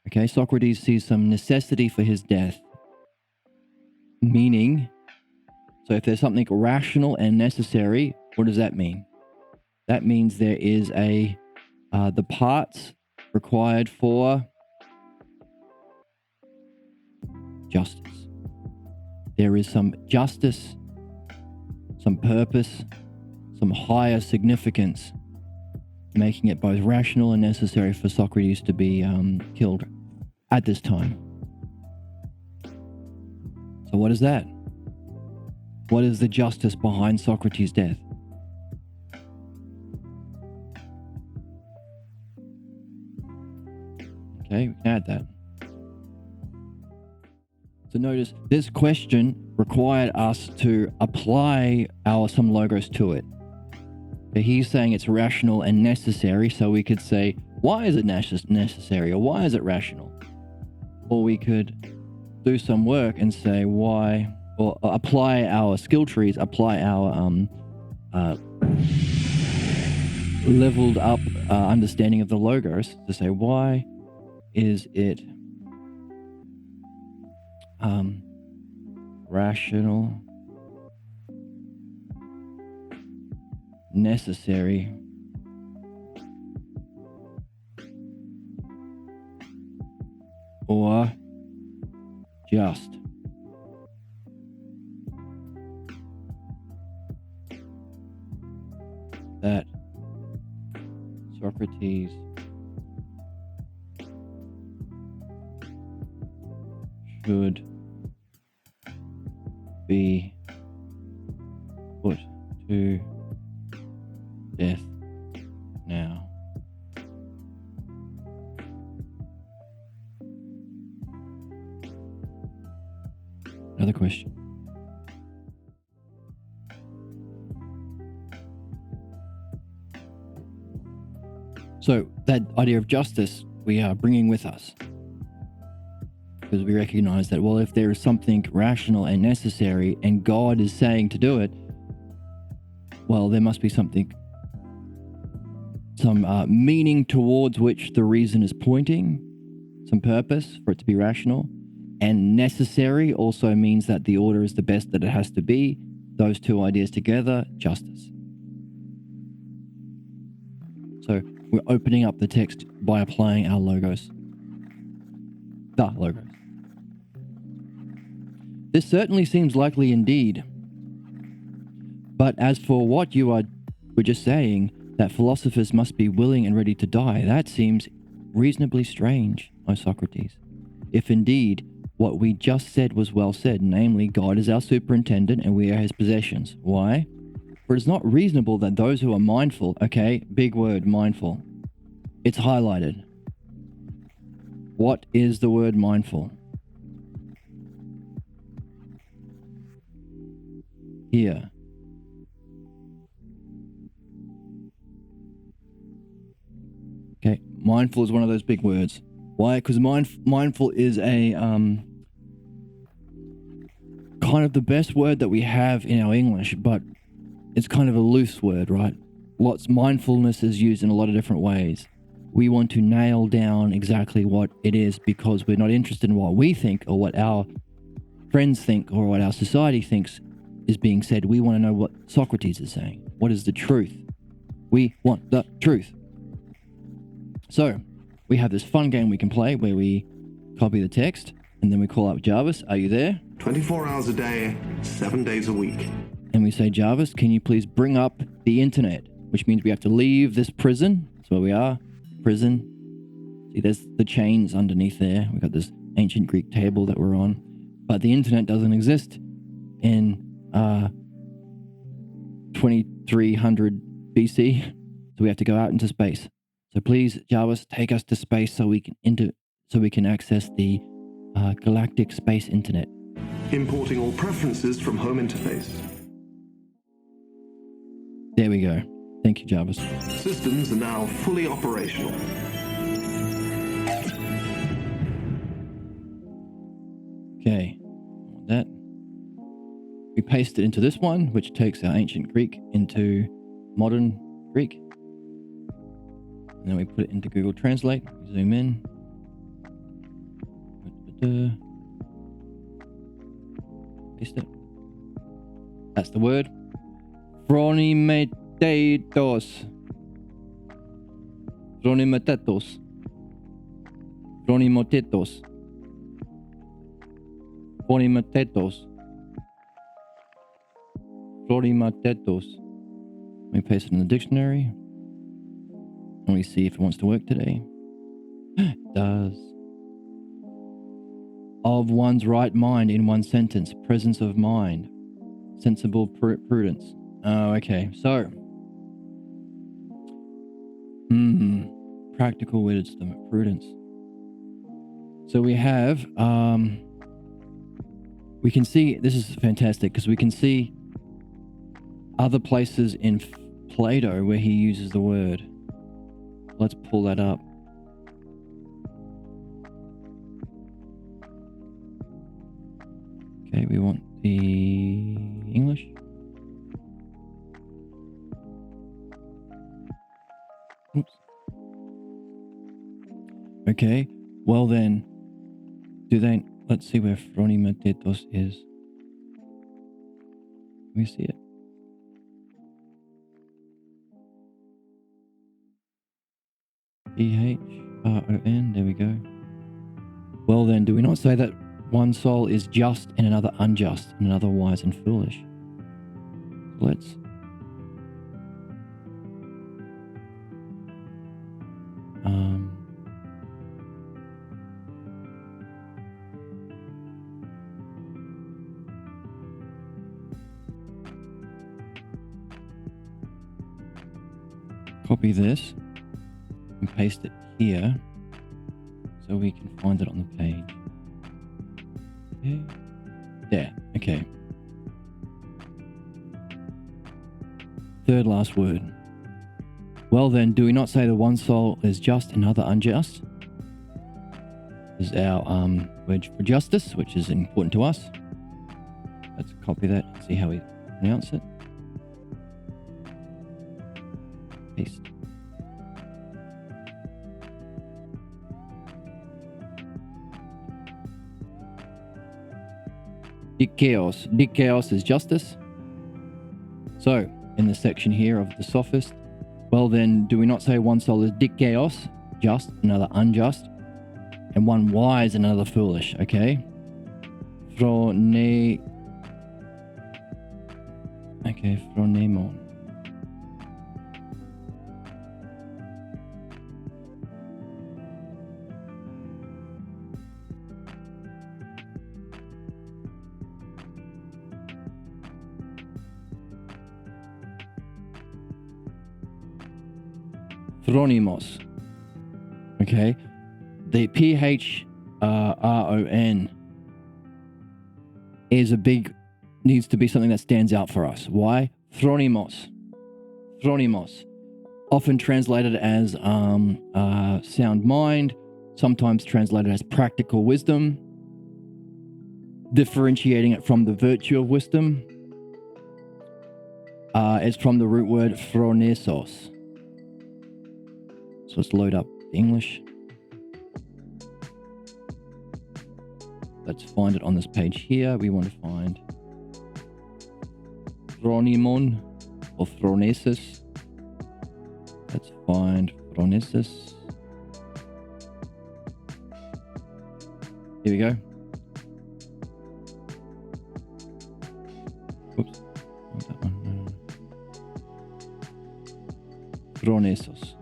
Okay, Socrates sees some necessity for his death. Meaning, so if there's something rational and necessary, what does that mean? That means there is the parts required for justice. There is some justice, some purpose, some higher significance, making it both rational and necessary for Socrates to be killed at this time. So what is that? What is the justice behind Socrates' death? Okay, we can add that. So notice this question required us to apply some logos to it. Okay, he's saying it's rational and necessary, so we could say, why is it necessary, or why is it rational? Or we could do some work and say why, or apply our skill trees, apply our leveled up understanding of the logos to say, why is it rational, necessary, or just? That Socrates should be put to death now. Another question. So that idea of justice we are bringing with us, because we recognize that, well, if there is something rational and necessary and God is saying to do it, well, there must be some meaning towards which the reason is pointing, some purpose for it to be rational. And necessary also means that the order is the best that it has to be. Those two ideas together, justice. So we're opening up the text by applying our logos. The logos. This certainly seems likely indeed. But as for what you were just saying, that philosophers must be willing and ready to die, that seems reasonably strange, O Socrates. If indeed what we just said was well said, namely, God is our superintendent and we are his possessions. Why? For it's not reasonable that those who are mindful, okay, big word, mindful. It's highlighted. What is the word mindful? Here. Okay, mindful is one of those big words. Why? Because mindful is a kind of the best word that we have in our English, but it's kind of a loose word, right? Mindfulness is used in a lot of different ways. We want to nail down exactly what it is because we're not interested in what we think or what our friends think or what our society thinks is being said. We want to know what Socrates is saying. What is the truth? We want the truth. So we have this fun game we can play where we copy the text and then we call up Jarvis. Are you there? 24 hours a day, 7 days a week. And we say, Jarvis, can you please bring up the internet? Which means we have to leave this prison. That's where we are. Prison. See, there's the chains underneath there. We've got this ancient Greek table that we're on. But the internet doesn't exist in 2300 BC. So we have to go out into space. So please, Jarvis, take us to space so we can access the galactic space internet. Importing all preferences from home interface. There we go. Thank you, Jarvis. Systems are now fully operational. Okay, that. We paste it into this one, which takes our ancient Greek into modern Greek. And then we put it into Google Translate. Zoom in. Paste it. That's the word. Phronimetatos. Phronimetatos. Phronimotetos. Phronimetatos. Phronimetatos. We paste it in the dictionary. And we see if it wants to work today. It does. Of one's right mind in one sentence. Presence of mind. Sensible prudence. Oh, okay. So. Practical wisdom. Prudence. So we have, we can see, this is fantastic because we can see other places in Plato where he uses the word. Let's pull that up. Okay, we want the English. Oops. Okay, well then, let's see where Phronimetatos is. Let me see it. Ehron, there we go. Well then, do we not say that one soul is just and another unjust, and another wise and foolish? Let's copy this and paste it here so we can find it on the page. Okay. There, okay. Third last word. Well then, do we not say that one soul is just, another unjust? Is our word for justice, which is important to us. Let's copy that and see how we pronounce it. Paste. Dikaios. Dikaios is justice. So, in the section here of the sophist, well then, do we not say one soul is dikaios, just, another unjust, and one wise and another foolish, okay? Phronemon. Phronimos. Okay. The PHRON is needs to be something that stands out for us. Why? Phronimos. Phronimos. Often translated as sound mind, sometimes translated as practical wisdom, differentiating it from the virtue of wisdom. It's from the root word phronesos. So let's load up the English. Let's find it on this page here. We want to find phronimon or phronesis. Let's find phronesis. Here we go. Oops. Not that one. No. Phronesos.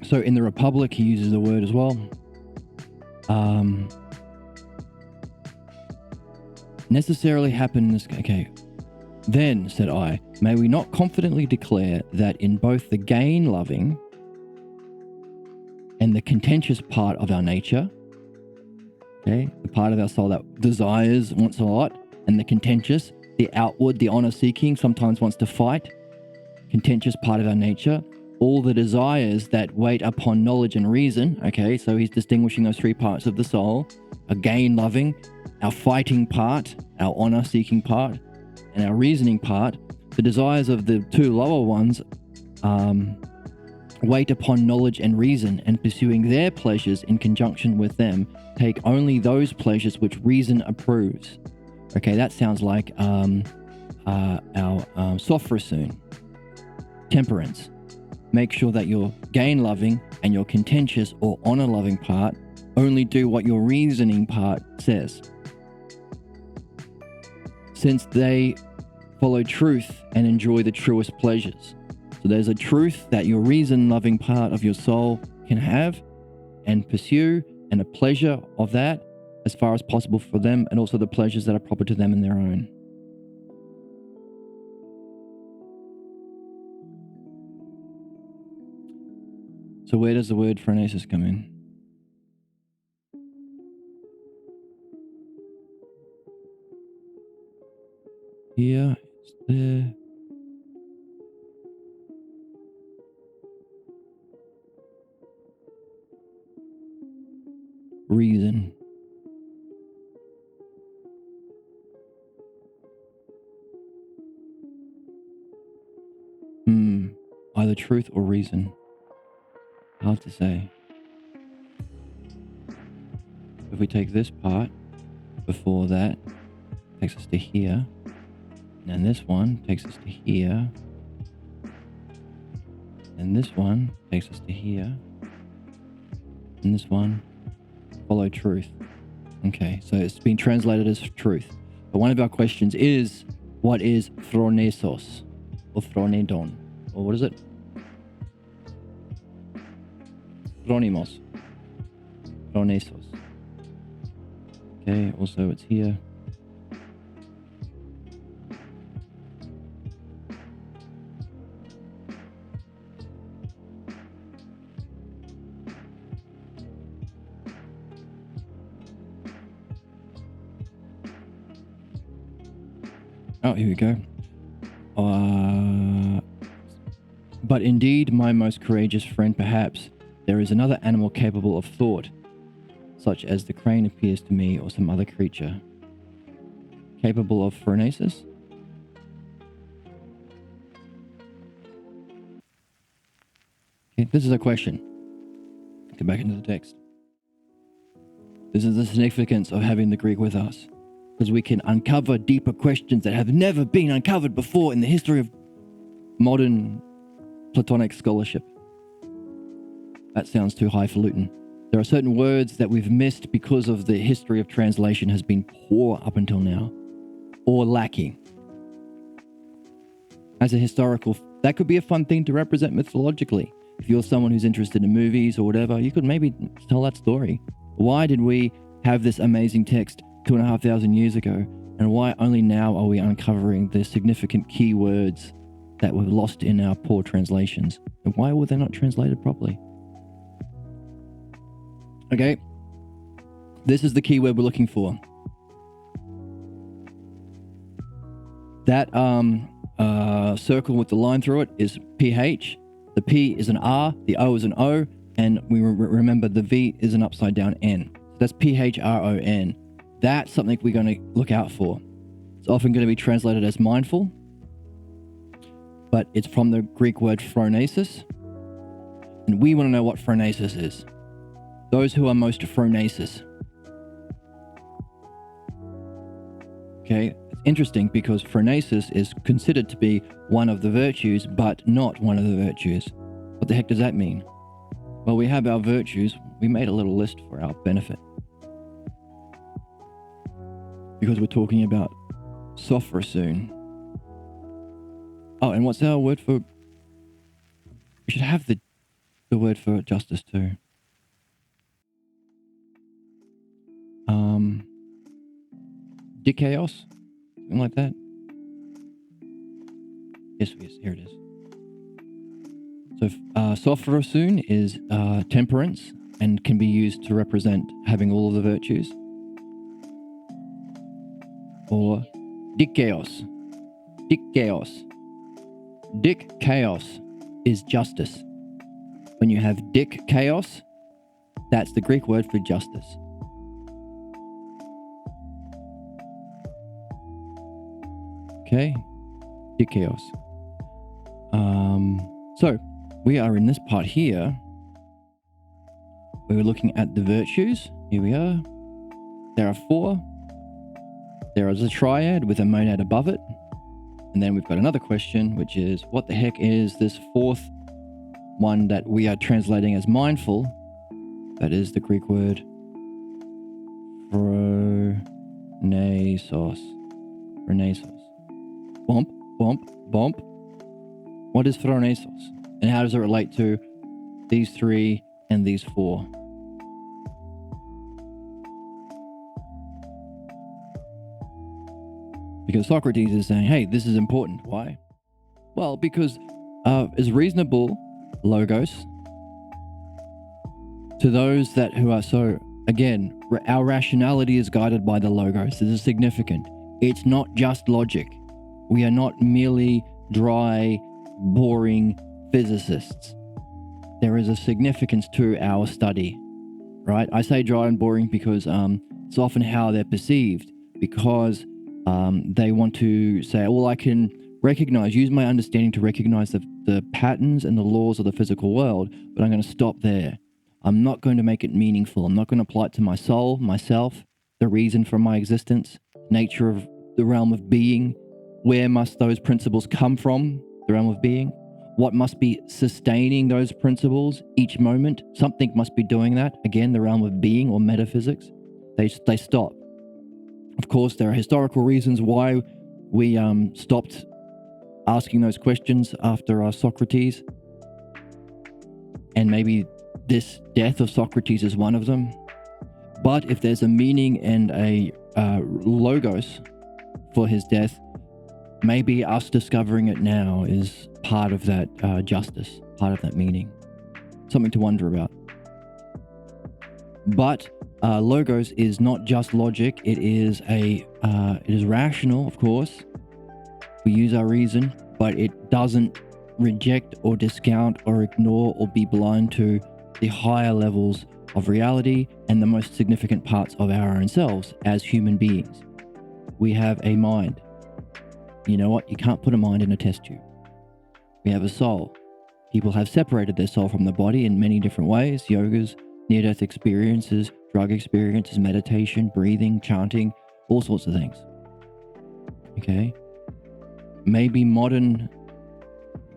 So in the Republic, he uses the word as well. Necessarily happen in this. Okay. Then, said I, may we not confidently declare that in both the gain-loving and the contentious part of our nature, okay, the part of our soul that desires, wants a lot, and the contentious, the outward, the honor-seeking, sometimes wants to fight, contentious part of our nature, all the desires that wait upon knowledge and reason, okay, so he's distinguishing those three parts of the soul, a gain-loving, our fighting part, our honor-seeking part, and our reasoning part. The desires of the two lower ones wait upon knowledge and reason, and pursuing their pleasures in conjunction with them, take only those pleasures which reason approves. Okay, that sounds like our sophrosyne, temperance. Make sure that your gain-loving and your contentious or honor-loving part only do what your reasoning part says, since they follow truth and enjoy the truest pleasures. So there's a truth that your reason-loving part of your soul can have and pursue, and a pleasure of that as far as possible for them, and also the pleasures that are proper to them in their own. So where does the word phronesis come in? Here, it's there. Reason. Either truth or reason. Hard to say. If we take this part before that, takes us to here, and then this one takes us to here, and this one takes us to here, and this one follow truth. Okay, so it's been translated as truth. But one of our questions is, what is phronesos or phronedon? Or what is it? Phronimos. Phronesos. Okay, also it's here. Oh, here we go. But indeed, my most courageous friend, perhaps there is another animal capable of thought, such as the crane appears to me, or some other creature. Capable of phronesis? Okay, this is a question. Go back into the text. This is the significance of having the Greek with us, because we can uncover deeper questions that have never been uncovered before in the history of modern Platonic scholarship. That sounds too highfalutin. There are certain words that we've missed because of the history of translation has been poor up until now, or lacking. As a historical, that could be a fun thing to represent mythologically. If you're someone who's interested in movies or whatever, you could maybe tell that story. Why did we have this amazing text 2,500 years ago? And why only now are we uncovering the significant key words that were lost in our poor translations? And why were they not translated properly? Okay, this is the key word we're looking for. That circle with the line through it is PH. The P is an R, the O is an O, and we remember the V is an upside down N. So that's PHRON. That's something we're going to look out for. It's often going to be translated as mindful, but it's from the Greek word phronesis. And we want to know what phronesis is. Those who are most phronesis. Okay, it's interesting because phronesis is considered to be one of the virtues, but not one of the virtues. What the heck does that mean? Well, we have our virtues. We made a little list for our benefit, because we're talking about sophra soon. Oh, and what's our word for... We should have the word for justice too. Dikaios? Something like that? Yes, here it is. So, sophrosun is temperance and can be used to represent having all of the virtues. Or dikaios. Dikaios. Dikaios is justice. When you have dikaios, that's the Greek word for justice. Okay, dikaios. So we are in this part here. We were looking at the virtues. Here we are. There are 4. There is a triad with a monad above it. And then we've got another question, which is, what the heck is this 4th one that we are translating as mindful? That is the Greek word phronesos. Phronesos. Bump, bump, bump. What is phronesos? And how does it relate to these 3 and these 4? Because Socrates is saying, hey, this is important. Why? Well, because is reasonable logos to those that who are so, again, our rationality is guided by the logos. This is significant. It's not just logic. We are not merely dry, boring physicists. There is a significance to our study, right? I say dry and boring because it's often how they're perceived, because they want to say, well, I can use my understanding to recognize the patterns and the laws of the physical world, but I'm going to stop there. I'm not going to make it meaningful. I'm not going to apply it to my soul, myself, the reason for my existence, nature of the realm of being. Where must those principles come from, the realm of being? What must be sustaining those principles each moment? Something must be doing that. Again, the realm of being or metaphysics. They stop. Of course, there are historical reasons why we stopped asking those questions after Socrates. And maybe this death of Socrates is one of them. But if there's a meaning and a logos for his death, maybe us discovering it now is part of that justice, part of that meaning. Something to wonder about. But logos is not just logic. It is rational, of course. We use our reason, but it doesn't reject or discount or ignore or be blind to the higher levels of reality and the most significant parts of our own selves as human beings. We have a mind. You know what? You can't put a mind in a test tube. We have a soul. People have separated their soul from the body in many different ways: yogas, near-death experiences, drug experiences, meditation, breathing, chanting, all sorts of things. Okay? Maybe modern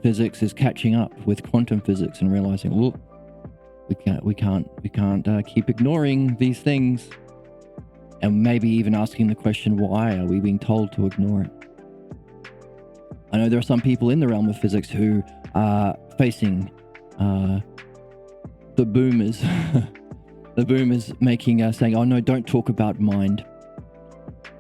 physics is catching up with quantum physics and realizing, well, we can't keep ignoring these things, and maybe even asking the question, why are we being told to ignore it? I know there are some people in the realm of physics who are facing the boomers, the boomers saying, oh no, don't talk about mind.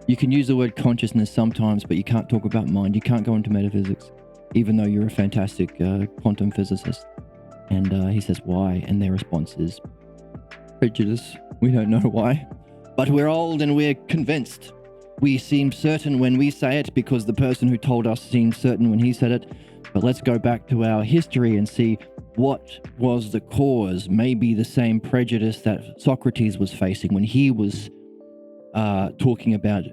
You can use the word consciousness sometimes, but you can't talk about mind. You can't go into metaphysics, even though you're a fantastic quantum physicist. And he says, why? And their response is prejudice. We don't know why, but we're old and we're convinced. We seem certain when we say it because the person who told us seemed certain when he said it. But let's go back to our history and see what was the cause. Maybe the same prejudice that Socrates was facing when he was talking about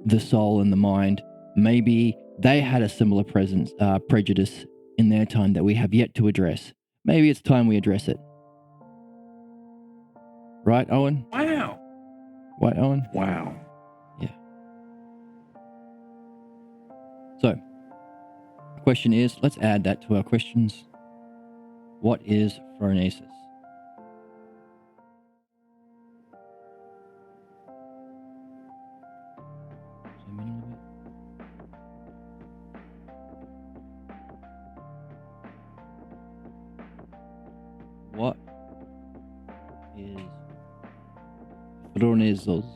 the soul and the mind. Maybe they had a similar prejudice in their time that we have yet to address. Maybe it's time we address it. Right, Owen? Wow. What, Owen? Wow. Yeah. So, the question is, let's add that to our questions. What is phronesis? Zoom in a little bit. What is phronesis?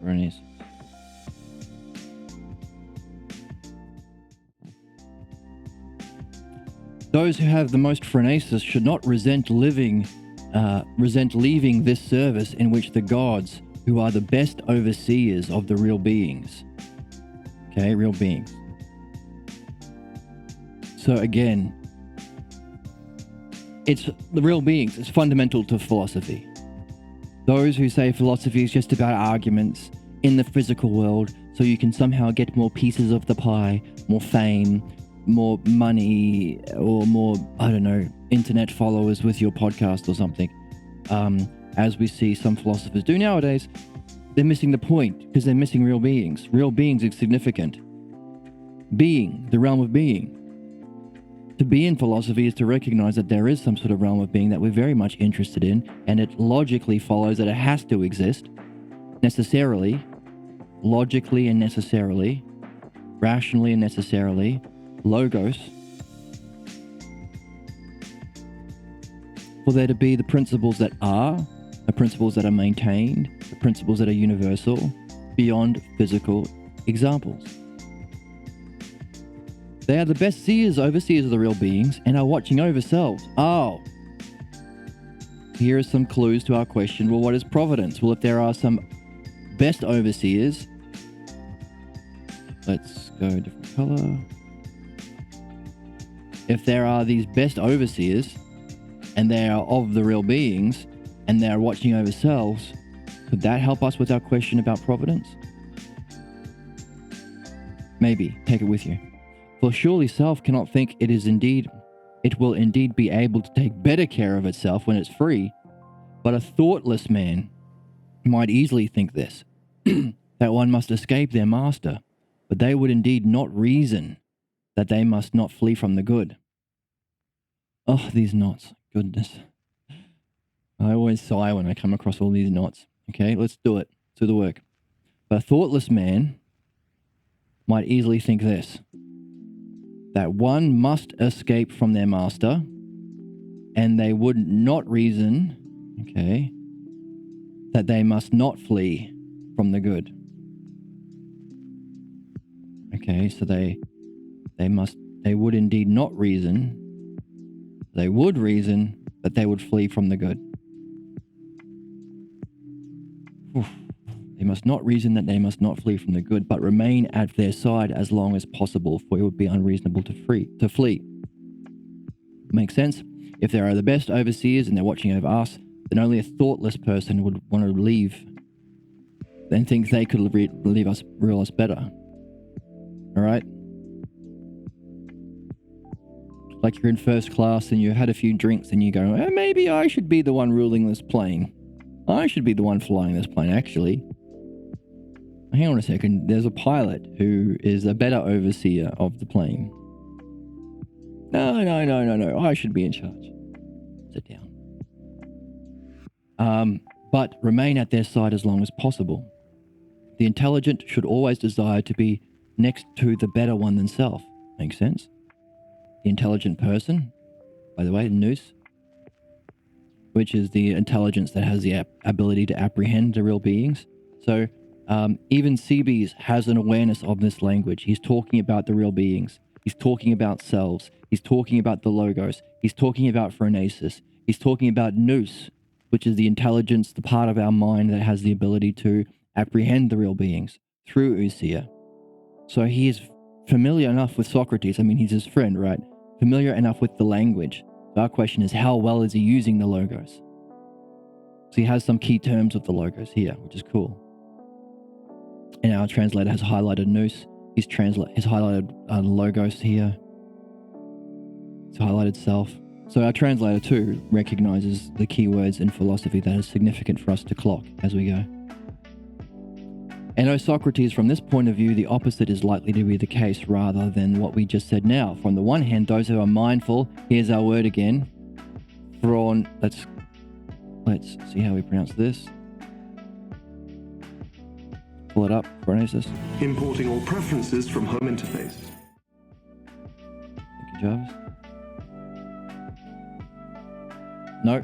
Phronesis. Those who have the most phronesis should not resent leaving this service in which the gods, who are the best overseers of the real beings. Okay, real beings. So again, it's the real beings. It's fundamental to philosophy. Those who say philosophy is just about arguments in the physical world so you can somehow get more pieces of the pie, more fame, more money, or more, I don't know, internet followers with your podcast or something. As we see some philosophers do nowadays, they're missing the point because they're missing real beings. Real beings is significant. Being, the realm of being. To be in philosophy is to recognize that there is some sort of realm of being that we're very much interested in, and it logically follows that it has to exist, necessarily, logically and necessarily, rationally and necessarily, logos, for there to be the principles that are, the principles that are maintained, the principles that are universal, beyond physical examples. They are the best overseers of the real beings, and are watching over selves. Oh. Here are some clues to our question. Well, what is providence? Well, if there are some best overseers, let's go a different color. If there are these best overseers, and they are of the real beings, and they are watching over selves, could that help us with our question about providence? Maybe. Take it with you. For surely self cannot think it will indeed be able to take better care of itself when it's free, but a thoughtless man might easily think this, that one must escape their master, but they would indeed not reason that they must not flee from the good. Oh, these knots, goodness. I always sigh when I come across all these knots. Okay, let's do it. Let's do the work. But a thoughtless man might easily think this, that one must escape from their master, and they would not reason, okay, that they must not flee from the good. Okay, so they would indeed not reason, they would reason that they would flee from the good. Oof. They must not reason that they must not flee from the good, but remain at their side as long as possible, for it would be unreasonable to flee. Makes sense? If they are the best overseers and they're watching over us, then only a thoughtless person would want to leave and think they could rule us better. Alright? Like you're in first class and you had a few drinks and you go, maybe I should be the one ruling this plane. I should be the one flying this plane, actually. Hang on a second, there's a pilot who is a better overseer of the plane. No, I should be in charge. Sit down. But remain at their side as long as possible. The intelligent should always desire to be next to the better one themselves. Makes sense? The intelligent person, by the way, nous, which is the intelligence that has the ability to apprehend the real beings. So even Cebes has an awareness of this language. He's talking about the real beings. He's talking about selves. He's talking about the logos. He's talking about phronesis. He's talking about nous, which is the intelligence, the part of our mind that has the ability to apprehend the real beings through ousia. So he is familiar enough with Socrates. I mean, he's his friend, right? Familiar enough with the language. So our question is, how well is he using the logos? So he has some key terms of the logos here, which is cool. And our translator has highlighted nous. He's highlighted logos here. He's highlighted self. So our translator too recognizes the keywords in philosophy that is significant for us to clock as we go. And O Socrates, from this point of view, the opposite is likely to be the case rather than what we just said now. From the one hand, those who are mindful, here's our word again, let's see how we pronounce this. Pull it up, phronesis. Importing all preferences from home interface. Thank you, Jarvis. No,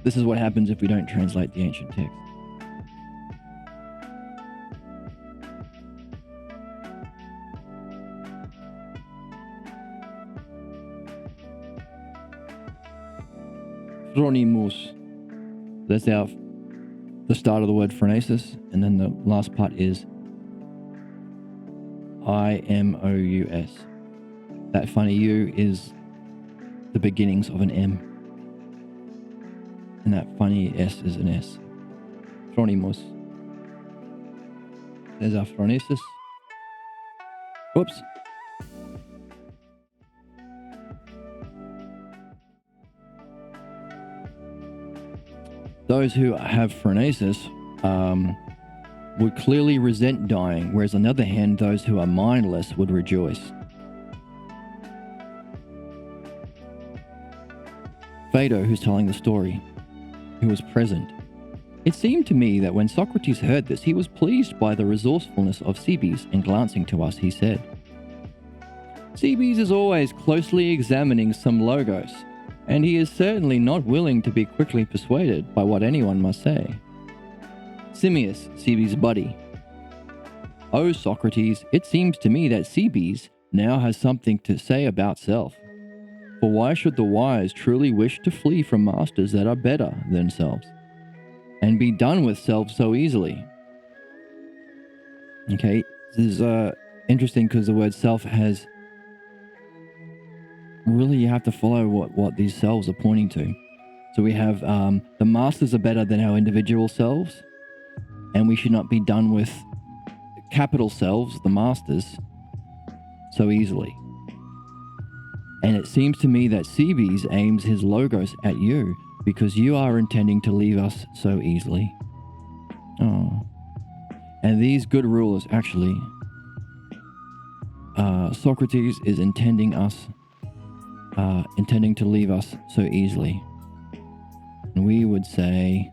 this is what happens if we don't translate the ancient text. Phronimus. That's the start of the word phronesis, and then the last part is IMOUS. That funny U is the beginnings of an M, and that funny S is an S. Phronimus. There's our phronesis. Whoops. Those who have phronesis would clearly resent dying, whereas on the other hand, those who are mindless would rejoice. Phaedo, who's telling the story, who was present. It seemed to me that when Socrates heard this, he was pleased by the resourcefulness of Cebes, and glancing to us, he said, Cebes is always closely examining some logos, and he is certainly not willing to be quickly persuaded by what anyone must say. Simmias, Cebes' buddy. O Socrates, it seems to me that Cebes now has something to say about self. For why should the wise truly wish to flee from masters that are better than themselves, and be done with self so easily? Okay, this is interesting because the word self has... Really, you have to follow what these selves are pointing to. So we have the masters are better than our individual selves, and we should not be done with capital selves, the masters, so easily. And it seems to me that Cebes aims his logos at you because you are intending to leave us so easily. Oh. And these good rulers, actually, Socrates is intending to leave us so easily. And we would say,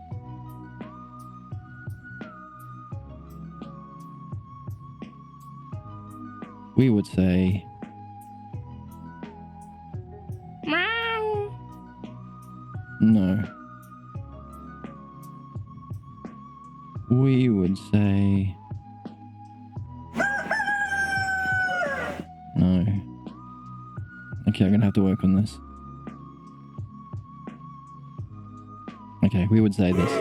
meow. No. We would say, no. Okay, I'm gonna have to work on this. Okay, we would say this.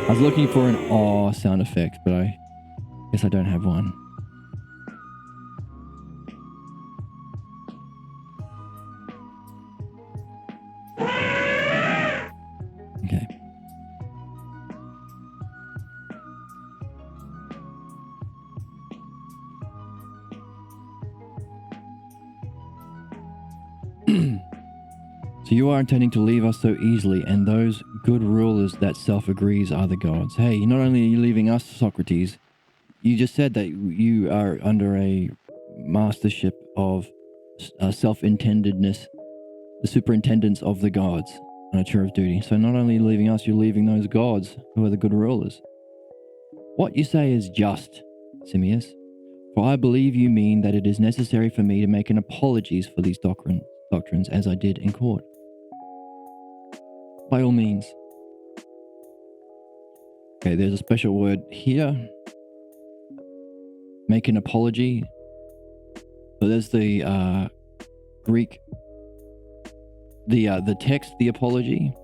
I was looking for an aw sound effect, but I guess I don't have one. Okay. So you are intending to leave us so easily, and those good rulers that self-agrees are the gods. Hey, not only are you leaving us, Socrates, you just said that you are under a mastership of self-intendedness, the superintendence of the gods on a tour of duty. So not only are you leaving us, you're leaving those gods who are the good rulers. What you say is just, Simmias, for I believe you mean that it is necessary for me to make an apologies for these doctrines as I did in court. By all means. Okay, there's a special word here. Make an apology. So there's the Greek, the text, the apology.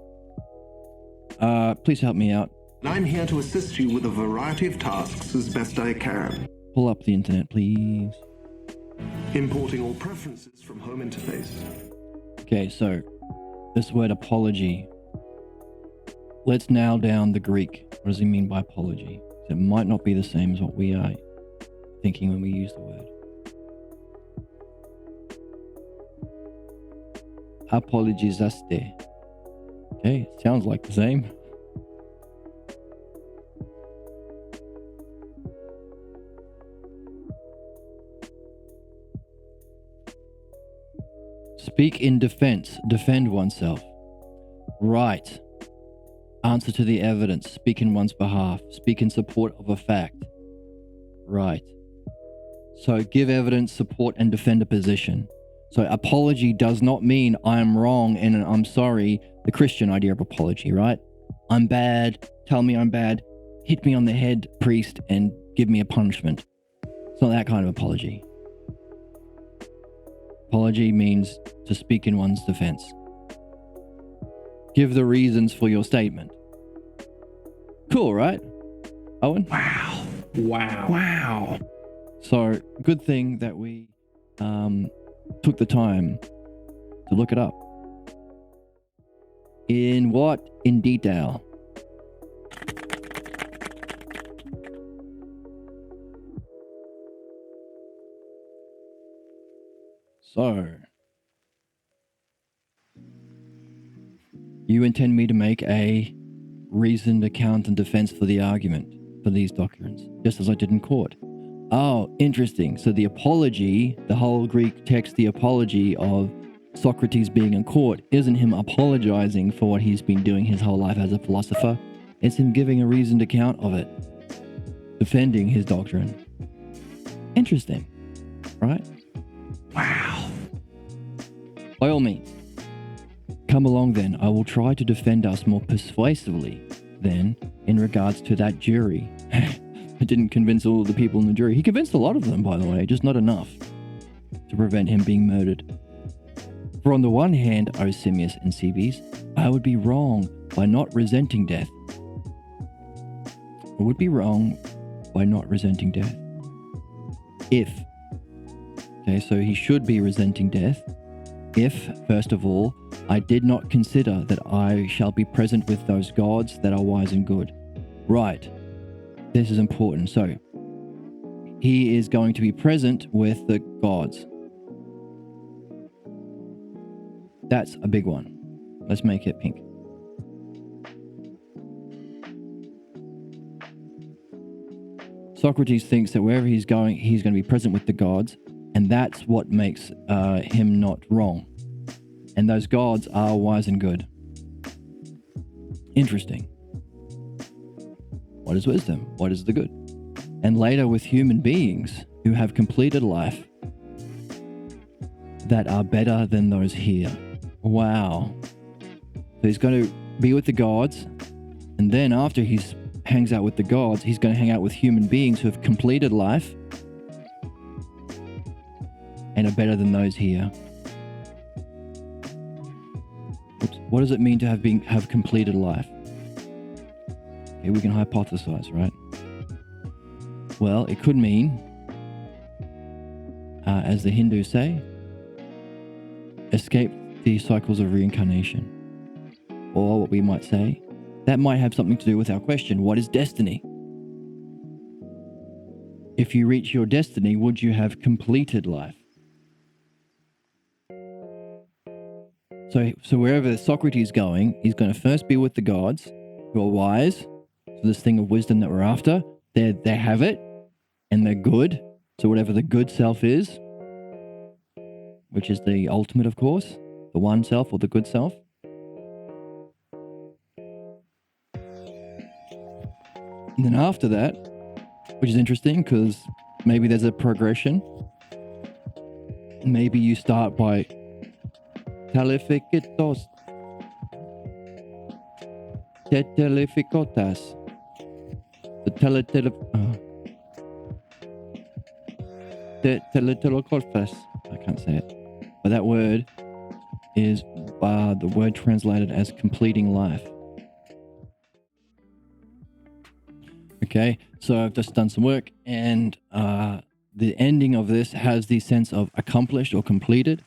Please help me out. I'm here to assist you with a variety of tasks as best I can. Pull up the internet, please. Importing all preferences from home interface. Okay, so this word apology. Let's nail down the Greek. What does he mean by apology? It might not be the same as what we are thinking when we use the word. Apologizaste. Okay, sounds like the same. Speak in defense, defend oneself. Right. Answer to the evidence, speak in one's behalf, speak in support of a fact. Right. So give evidence, support, and defend a position. So apology does not mean I'm wrong and I'm sorry, the Christian idea of apology, right? I'm bad, tell me I'm bad, hit me on the head, priest, and give me a punishment. It's not that kind of apology. Apology means to speak in one's defense. Give the reasons for your statement. Cool, right, Owen? Wow. Wow. Wow. So, good thing that we took the time to look it up. In what? In detail. So, you intend me to make a reasoned account and defense for the argument for these doctrines, just as I did in court. Oh, interesting. So the apology, the whole Greek text, the apology of Socrates being in court, isn't him apologizing for what he's been doing his whole life as a philosopher. It's him giving a reasoned account of it, defending his doctrine. Interesting, right? Wow. By all means, come along then. I will try to defend us more persuasively then in regards to that jury. I didn't convince all the people in the jury. He convinced a lot of them, by the way, just not enough to prevent him being murdered. For on the one hand, O Simmias and Cebes, I would be wrong by not resenting death. I would be wrong by not resenting death. So he should be resenting death. If, first of all, I did not consider that I shall be present with those gods that are wise and good. Right. This is important. So, he is going to be present with the gods. That's a big one. Let's make it pink. Socrates thinks that wherever he's going to be present with the gods, and that's what makes him not wrong. And those gods are wise and good. Interesting. What is wisdom? What is the good? And later with human beings who have completed life that are better than those here. Wow. So he's going to be with the gods, and then after he hangs out with the gods, he's going to hang out with human beings who have completed life and are better than those here. Oops. What does it mean to have completed life? Okay, we can hypothesize, right? Well, it could mean, as the Hindus say, escape the cycles of reincarnation. Or what we might say, that might have something to do with our question, what is destiny? If you reach your destiny, would you have completed life? So wherever Socrates is going, he's going to first be with the gods, who are wise. So this thing of wisdom that we're after, they have it, and they're good. So whatever the good self is, which is the ultimate, of course, the one self or the good self. And then after that, which is interesting because maybe there's a progression. Maybe you start by Telefikitos. Telefikotas. The telekolfas. I can't say it. But that word is the word translated as completing life. Okay, so I've just done some work, and the ending of this has the sense of accomplished or completed.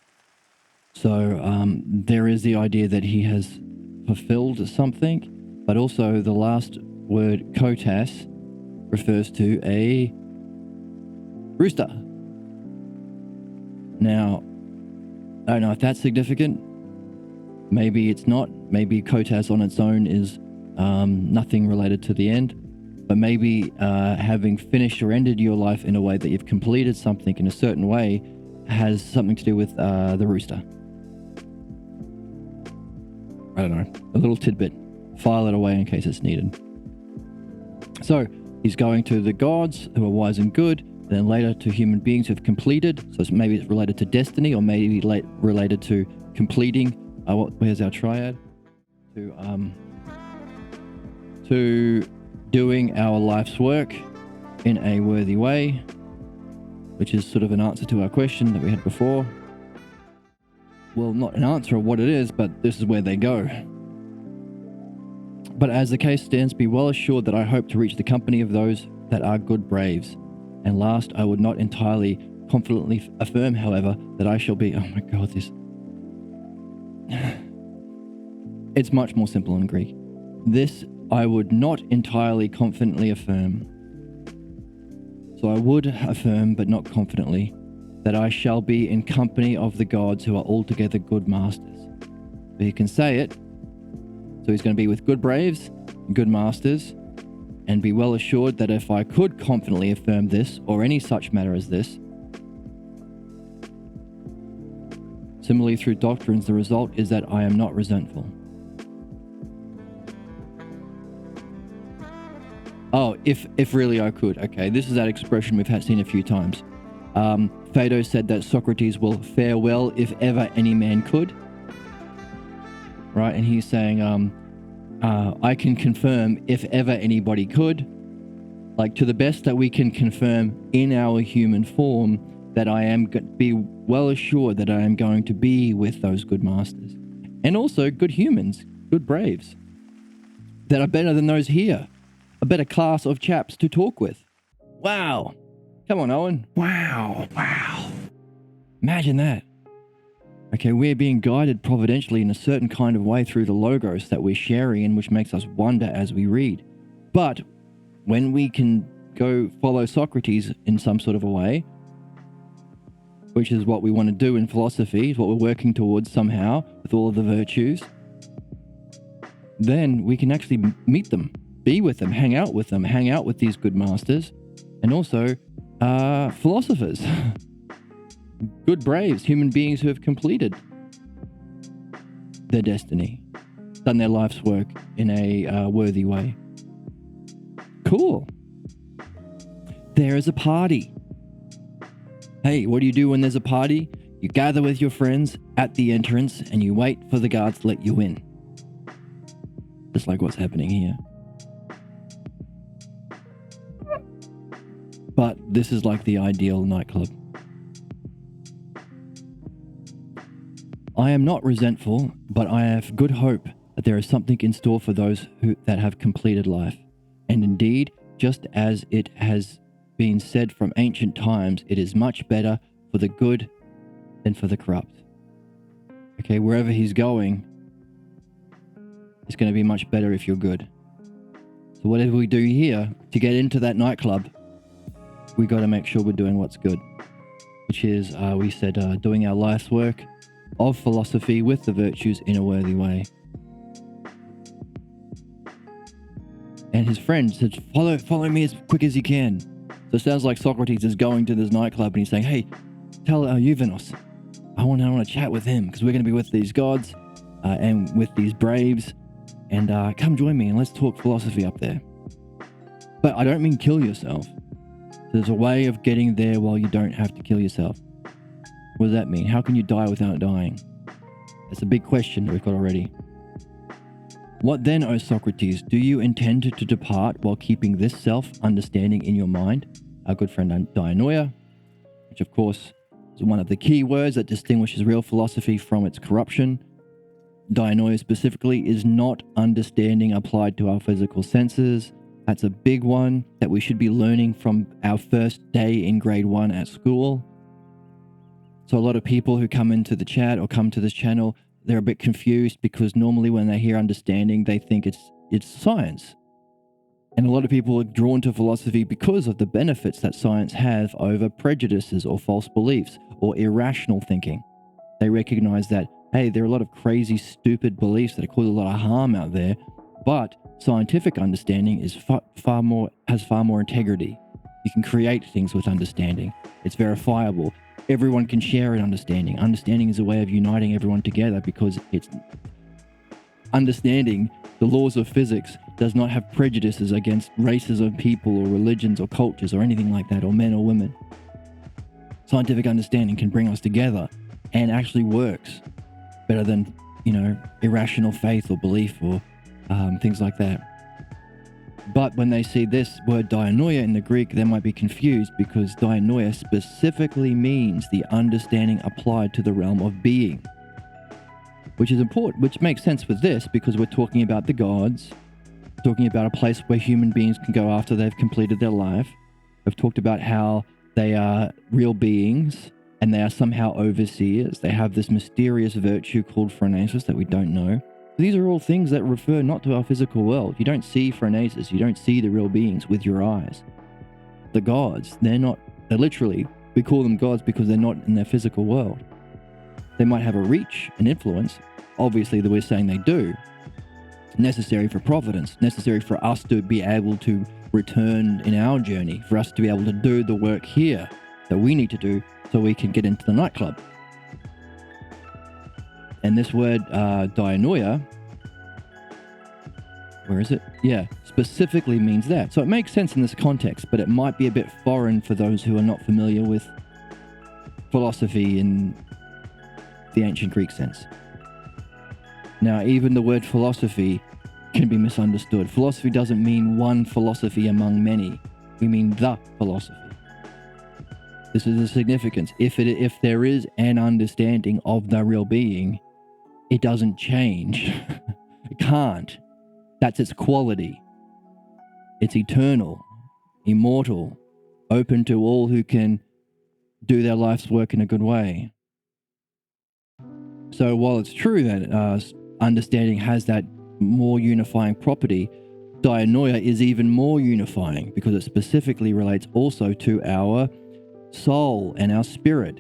So there is the idea that he has fulfilled something, but also the last word, kotas, refers to a rooster. Now, I don't know if that's significant. Maybe it's not. Maybe kotas on its own is nothing related to the end. But maybe having finished or ended your life in a way that you've completed something in a certain way has something to do with the rooster. I don't know. A little tidbit. File it away in case it's needed. So he's going to the gods who are wise and good, and then later to human beings who have completed. So maybe it's related to destiny, or maybe related to completing. Where's our triad? To doing our life's work in a worthy way, which is sort of an answer to our question that we had before. Well, not an answer of what it is, but this is where they go. But as the case stands, be well assured that I hope to reach the company of those that are good braves. And last, I would not entirely confidently affirm, however, that I shall be... Oh my God, this... It's much more simple in Greek. This I would not entirely confidently affirm. So I would affirm, but not confidently, that I shall be in company of the gods who are altogether good masters. But he can say it. So he's going to be with good braves, good masters, and be well assured that if I could confidently affirm this, or any such matter as this, similarly through doctrines, the result is that I am not resentful. Oh, if really I could. Okay, this is that expression we've seen a few times. Phaedo said that Socrates will fare well if ever any man could. Right, and he's saying, I can confirm if ever anybody could, like to the best that we can confirm in our human form, that I am be well assured that I am going to be with those good masters. And also good humans, good braves, that are better than those here. A better class of chaps to talk with. Wow. Come on, Owen. Wow. Wow. Imagine that. Okay, we're being guided providentially in a certain kind of way through the logos that we're sharing, and which makes us wonder as we read. But when we can go follow Socrates in some sort of a way, which is what we want to do in philosophy, is what we're working towards somehow with all of the virtues, then we can actually meet them. Be with them, hang out with these good masters, and also philosophers, good braves, human beings who have completed their destiny, done their life's work in a worthy way. Cool. There is a party. Hey, what do you do when there's a party? You gather with your friends at the entrance and you wait for the guards to let you in. Just like what's happening here. But this is like the ideal nightclub. I am not resentful, but I have good hope that there is something in store for those that have completed life. And indeed, just as it has been said from ancient times, it is much better for the good than for the corrupt. Okay, wherever he's going, it's going to be much better if you're good. So whatever we do here to get into that nightclub, we got to make sure we're doing what's good, which is, we said, doing our life's work of philosophy with the virtues in a worthy way. And his friend said, follow me as quick as you can. So it sounds like Socrates is going to this nightclub and he's saying, hey, tell Euvenos, I want to chat with him because we're going to be with these gods and with these braves, and come join me and let's talk philosophy up there. But I don't mean kill yourself. There's a way of getting there while you don't have to kill yourself. What does that mean? How can you die without dying? That's a big question that we've got already. What then, O Socrates, do you intend to depart while keeping this self-understanding in your mind? Our good friend Dianoia, which of course is one of the key words that distinguishes real philosophy from its corruption. Dianoia specifically is not understanding applied to our physical senses. That's a big one that we should be learning from our first day in grade 1 at school. So a lot of people who come into the chat or come to this channel, they're a bit confused because normally when they hear understanding, they think it's science. And a lot of people are drawn to philosophy because of the benefits that science has over prejudices or false beliefs or irrational thinking. They recognize that, hey, there are a lot of crazy, stupid beliefs that cause a lot of harm out there, but scientific understanding is far more integrity. You can create things with understanding. It's verifiable. Everyone can share an understanding. Understanding is a way of uniting everyone together because it's understanding the laws of physics does not have prejudices against races of people or religions or cultures or anything like that, or men or women. Scientific understanding can bring us together and actually works better than, irrational faith or belief or things like that. But when they see this word dianoia in the Greek, they might be confused because dianoia specifically means the understanding applied to the realm of being, which is important, which makes sense with this because we're talking about the gods, talking about a place where human beings can go after they've completed their life. We've talked about how they are real beings and they are somehow overseers. They have this mysterious virtue called phronesis that we don't know. These are all things that refer not to our physical world. You don't see phronesis. You don't see the real beings with your eyes. The gods, they're literally, we call them gods because they're not in their physical world. They might have a reach, an influence. Obviously, that we're saying they do. Necessary for providence, necessary for us to be able to return in our journey, for us to be able to do the work here that we need to do so we can get into the nightclub. And this word, dianoia, where is it? Yeah, specifically means that. So it makes sense in this context, but it might be a bit foreign for those who are not familiar with philosophy in the ancient Greek sense. Now, even the word philosophy can be misunderstood. Philosophy doesn't mean one philosophy among many. We mean the philosophy. This is the significance. If there is an understanding of the real being, it doesn't change. It can't. That's its quality. It's eternal, immortal, open to all who can do their life's work in a good way. So while it's true that understanding has that more unifying property, dianoia is even more unifying because it specifically relates also to our soul and our spirit,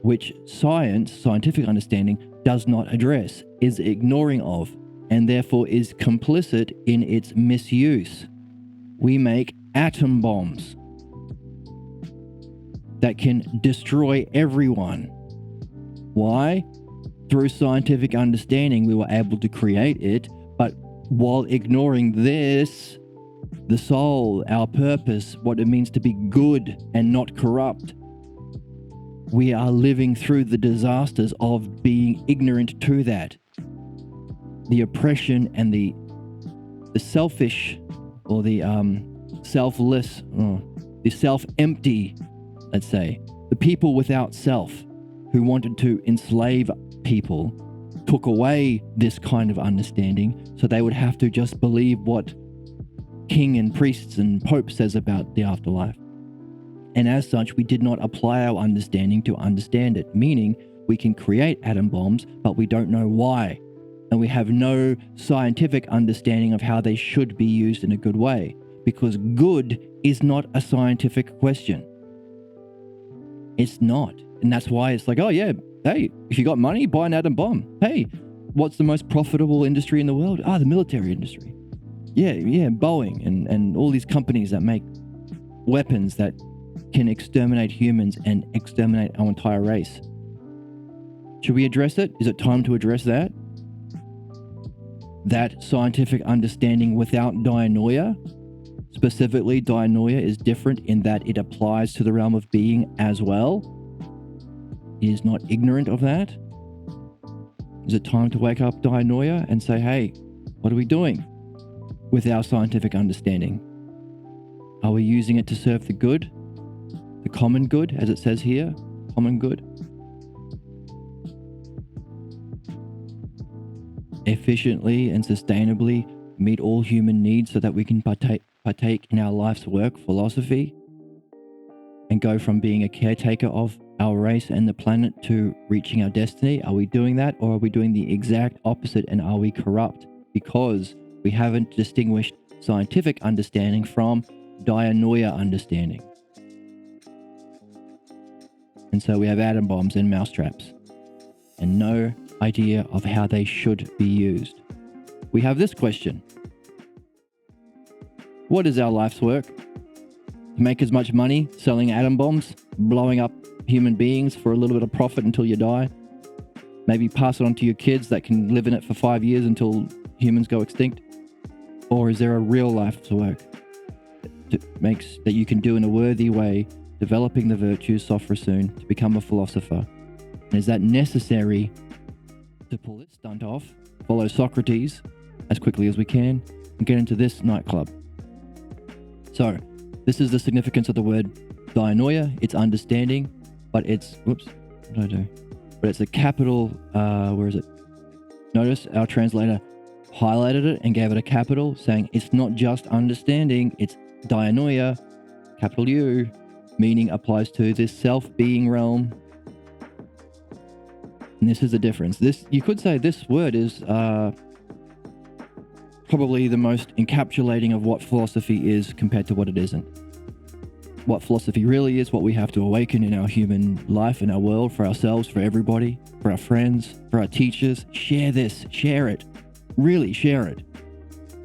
which scientific understanding, does not address, is ignoring of, and therefore is complicit in its misuse. We make atom bombs that can destroy everyone. Why? Through scientific understanding, we were able to create it, but while ignoring this, the soul, our purpose, what it means to be good and not corrupt, we are living through the disasters of being ignorant to that. The oppression and the selfish, or the selfless, the self-empty, let's say, the people without self who wanted to enslave people took away this kind of understanding, so they would have to just believe what king and priests and pope says about the afterlife. And as such, we did not apply our understanding to understand it, meaning we can create atom bombs, but we don't know why. And we have no scientific understanding of how they should be used in a good way, because good is not a scientific question. It's not. And that's why it's like, oh yeah, hey, if you got money, buy an atom bomb. Hey, what's the most profitable industry in the world? The military industry. Yeah, Boeing and all these companies that make weapons that can exterminate humans and exterminate our entire race. Should we address it? Is it time to address that? That scientific understanding without dianoia, specifically dianoia is different in that it applies to the realm of being as well. It is not ignorant of that. Is it time to wake up dianoia and say, hey, what are we doing with our scientific understanding? Are we using it to serve the good? The common good, as it says here, common good. Efficiently and sustainably meet all human needs so that we can partake in our life's work, philosophy, and go from being a caretaker of our race and the planet to reaching our destiny? Are we doing that, or are we doing the exact opposite, and are we corrupt because we haven't distinguished scientific understanding from dianoia understanding? And so we have atom bombs and mousetraps and no idea of how they should be used. We have this question. What is our life's work? To make as much money selling atom bombs, blowing up human beings for a little bit of profit until you die? Maybe pass it on to your kids that can live in it for 5 years until humans go extinct? Or is there a real life's work that you can do in a worthy way, developing the virtues, sophrosoon, to become a philosopher? And is that necessary to pull this stunt off, follow Socrates as quickly as we can, and get into this nightclub? So, this is the significance of the word dianoia. It's understanding, but it's, whoops, what did I do? But it's a capital, where is it? Notice our translator highlighted it and gave it a capital, saying it's not just understanding, it's dianoia, capital U, meaning applies to this self-being realm. And this is the difference. This, you could say this word is probably the most encapsulating of what philosophy is compared to what it isn't. What philosophy really is, what we have to awaken in our human life, in our world, for ourselves, for everybody, for our friends, for our teachers. Share this, share it, really share it.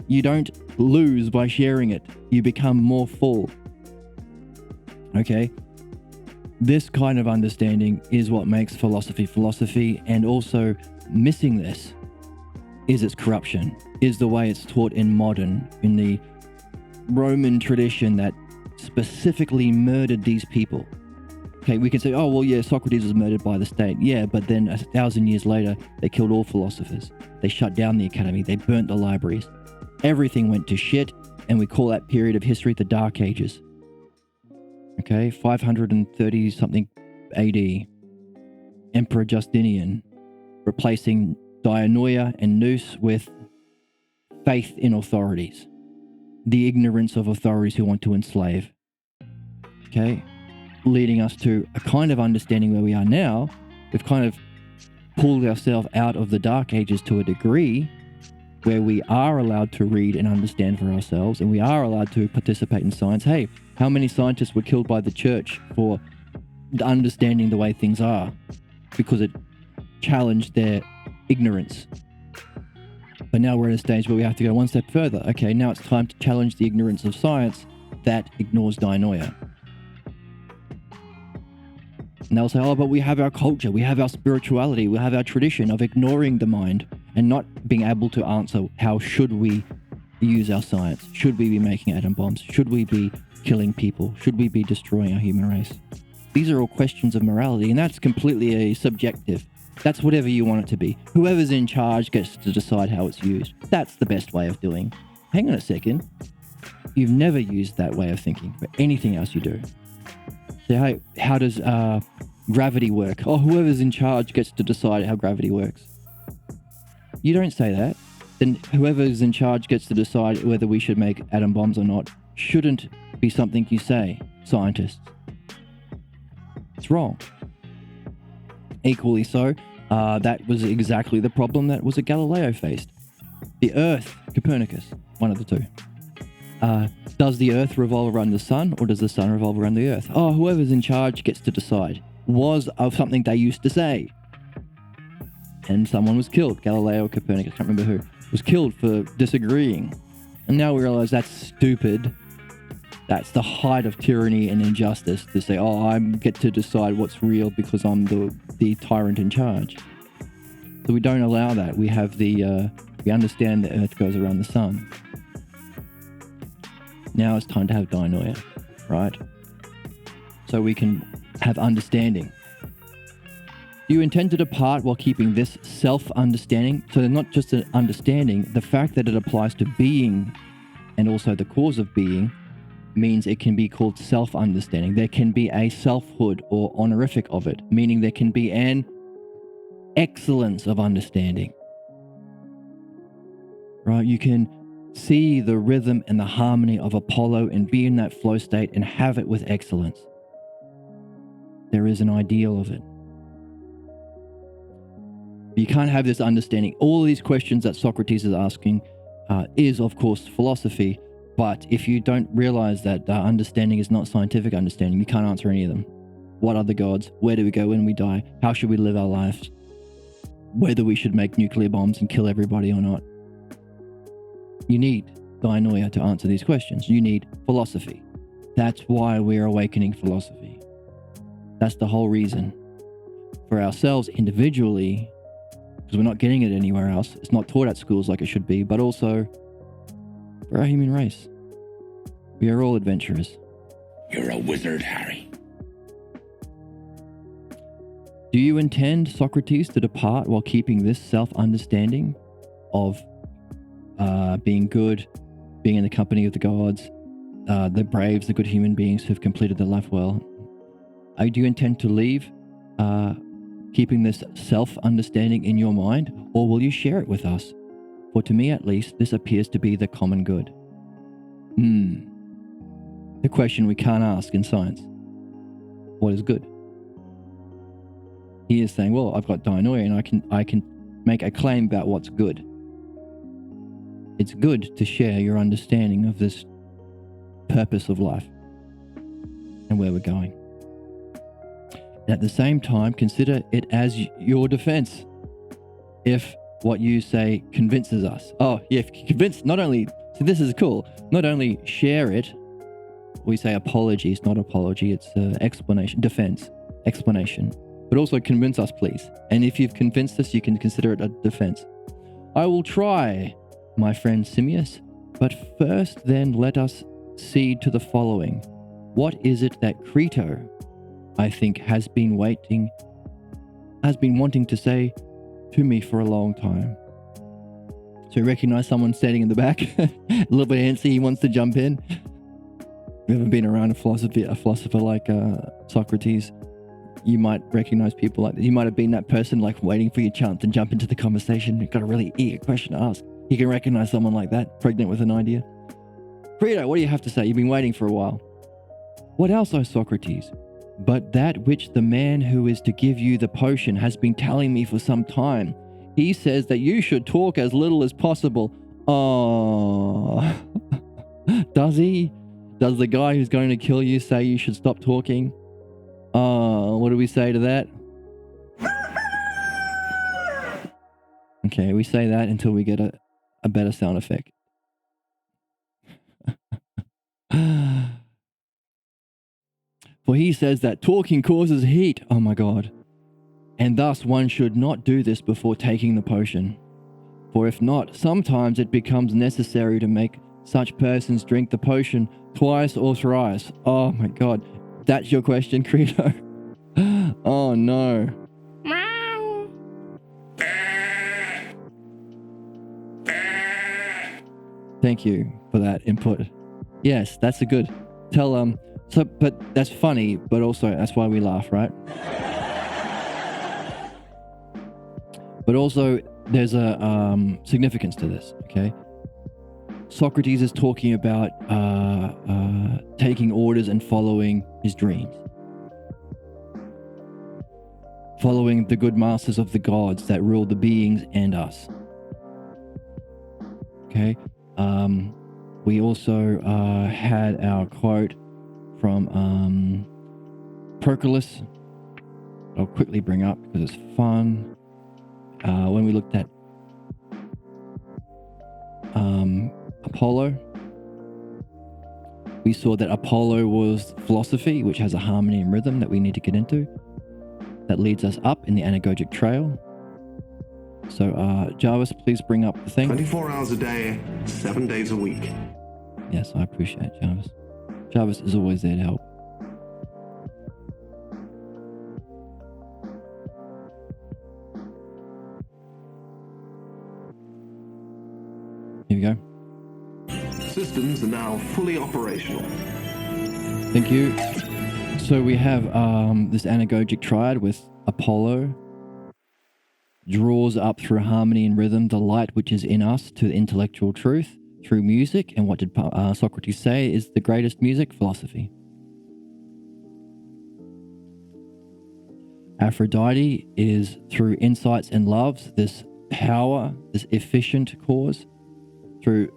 You don't lose by sharing it. You become more full. Okay? This kind of understanding is what makes philosophy, and also missing this is its corruption, is the way it's taught in the Roman tradition that specifically murdered these people. Okay, we can say, oh, well, yeah, Socrates was murdered by the state. Yeah, but then 1,000 years later, they killed all philosophers. They shut down the academy. They burnt the libraries. Everything went to shit, and we call that period of history the Dark Ages. Okay, 530 something AD. Emperor Justinian replacing dianoia and nous with faith in authorities. The ignorance of authorities who want to enslave. Okay, leading us to a kind of understanding where we are now. We've kind of pulled ourselves out of the Dark Ages to a degree where we are allowed to read and understand for ourselves, and we are allowed to participate in science. Hey, how many scientists were killed by the church for understanding the way things are because it challenged their ignorance? But now we're at a stage where we have to go one step further. Okay, now it's time to challenge the ignorance of science that ignores dianoia. And they'll say, oh, but we have our culture, we have our spirituality, we have our tradition of ignoring the mind and not being able to answer how should we use our science? Should we be making atom bombs? Should we be killing people? Should we be destroying our human race? These are all questions of morality, and that's completely subjective. That's whatever you want it to be. Whoever's in charge gets to decide how it's used. That's the best way of doing. Hang on a second. You've never used that way of thinking for anything else you do. So hey, how does gravity work? Oh, whoever's in charge gets to decide how gravity works. You don't say that. then whoever's in charge gets to decide whether we should make atom bombs or not. Shouldn't be something you say, scientists. It's wrong. Equally so, that was exactly the problem that was Galileo faced. The Earth, Copernicus, one of the two. Does the Earth revolve around the sun, or does the sun revolve around the Earth? Oh, whoever's in charge gets to decide. Was of something they used to say. And someone was killed. Galileo or Copernicus, I can't remember who, was killed for disagreeing. And now we realize that's stupid. That's the height of tyranny and injustice to say, oh, I get to decide what's real because I'm the tyrant in charge. So we don't allow that. We have we understand that Earth goes around the sun. Now it's time to have dianoia, right? So we can have understanding. You intend to depart while keeping this self-understanding. So not just an understanding, the fact that it applies to being and also the cause of being means it can be called self-understanding. There can be a selfhood or honorific of it, meaning there can be an excellence of understanding. Right? You can see the rhythm and the harmony of Apollo and be in that flow state and have it with excellence. There is an ideal of it. You can't have this understanding. All these questions that Socrates is asking is, of course, philosophy. But if you don't realize that understanding is not scientific understanding, you can't answer any of them. What are the gods? Where do we go when we die? How should we live our lives? Whether we should make nuclear bombs and kill everybody or not. You need dianoia to answer these questions. You need philosophy. That's why we're awakening philosophy. That's the whole reason. For ourselves individually, because we're not getting it anywhere else. It's not taught at schools like it should be, but also for our human race. We are all adventurers. You're a wizard, Harry. Do you intend, Socrates, to depart while keeping this self-understanding of being good, being in the company of the gods, the braves, the good human beings who've completed their life well? Do you intend to leave keeping this self-understanding in your mind, or will you share it with us? For to me, at least, this appears to be the common good. The question we can't ask in science. What is good? He is saying, well, I've got dianoia and I can make a claim about what's good. It's good to share your understanding of this purpose of life and where we're going. And at the same time, consider it as your defense. If what you say convinces us. Oh, yeah, if you convince, not only, so this is cool, not only share it, we say apology, it's not apology, it's explanation, defense, explanation, but also convince us, please. And if you've convinced us, you can consider it a defense. I will try, my friend Simmias, but first then let us see to the following. What is it that Crito, I think, has been wanting to say to me for a long time? So you recognize someone standing in the back, a little bit antsy, he wants to jump in. If you haven't been around a philosopher like Socrates, you might recognize people like that. You might have been that person like waiting for your chance to jump into the conversation. You've got a really eager question to ask. You can recognize someone like that, pregnant with an idea. Crito, what do you have to say? You've been waiting for a while. What else, O Socrates? But that which the man who is to give you the potion has been telling me for some time. He says that you should talk as little as possible. Oh, does he? Does the guy who's going to kill you say you should stop talking? Oh, what do we say to that? Okay, we say that until we get a better sound effect. For he says that talking causes heat. Oh my God. And thus one should not do this before taking the potion. For if not, sometimes it becomes necessary to make such persons drink the potion twice or thrice. Oh my God. That's your question, Crito? Oh no. Thank you for that input. Yes, that's a good. But that's funny, but also that's why we laugh, right? But also, there's a significance to this, okay? Socrates is talking about taking orders and following his dreams. Following the good masters of the gods that rule the beings and us. Okay? We also had our quote from Proclus. I'll quickly bring up because it's fun. When we looked at Apollo, we saw that Apollo was philosophy, which has a harmony and rhythm that we need to get into. That leads us up in the anagogic trail. So, Jarvis, please bring up the thing. 24 hours a day, 7 days a week. Yes, I appreciate Jarvis. Jarvis is always there to help. Here we go. Systems are now fully operational. Thank you. So we have this anagogic triad with Apollo draws up through harmony and rhythm the light which is in us to the intellectual truth through music. And what did Socrates say is the greatest music? Philosophy. Aphrodite is through insights and loves, this power, this efficient cause, through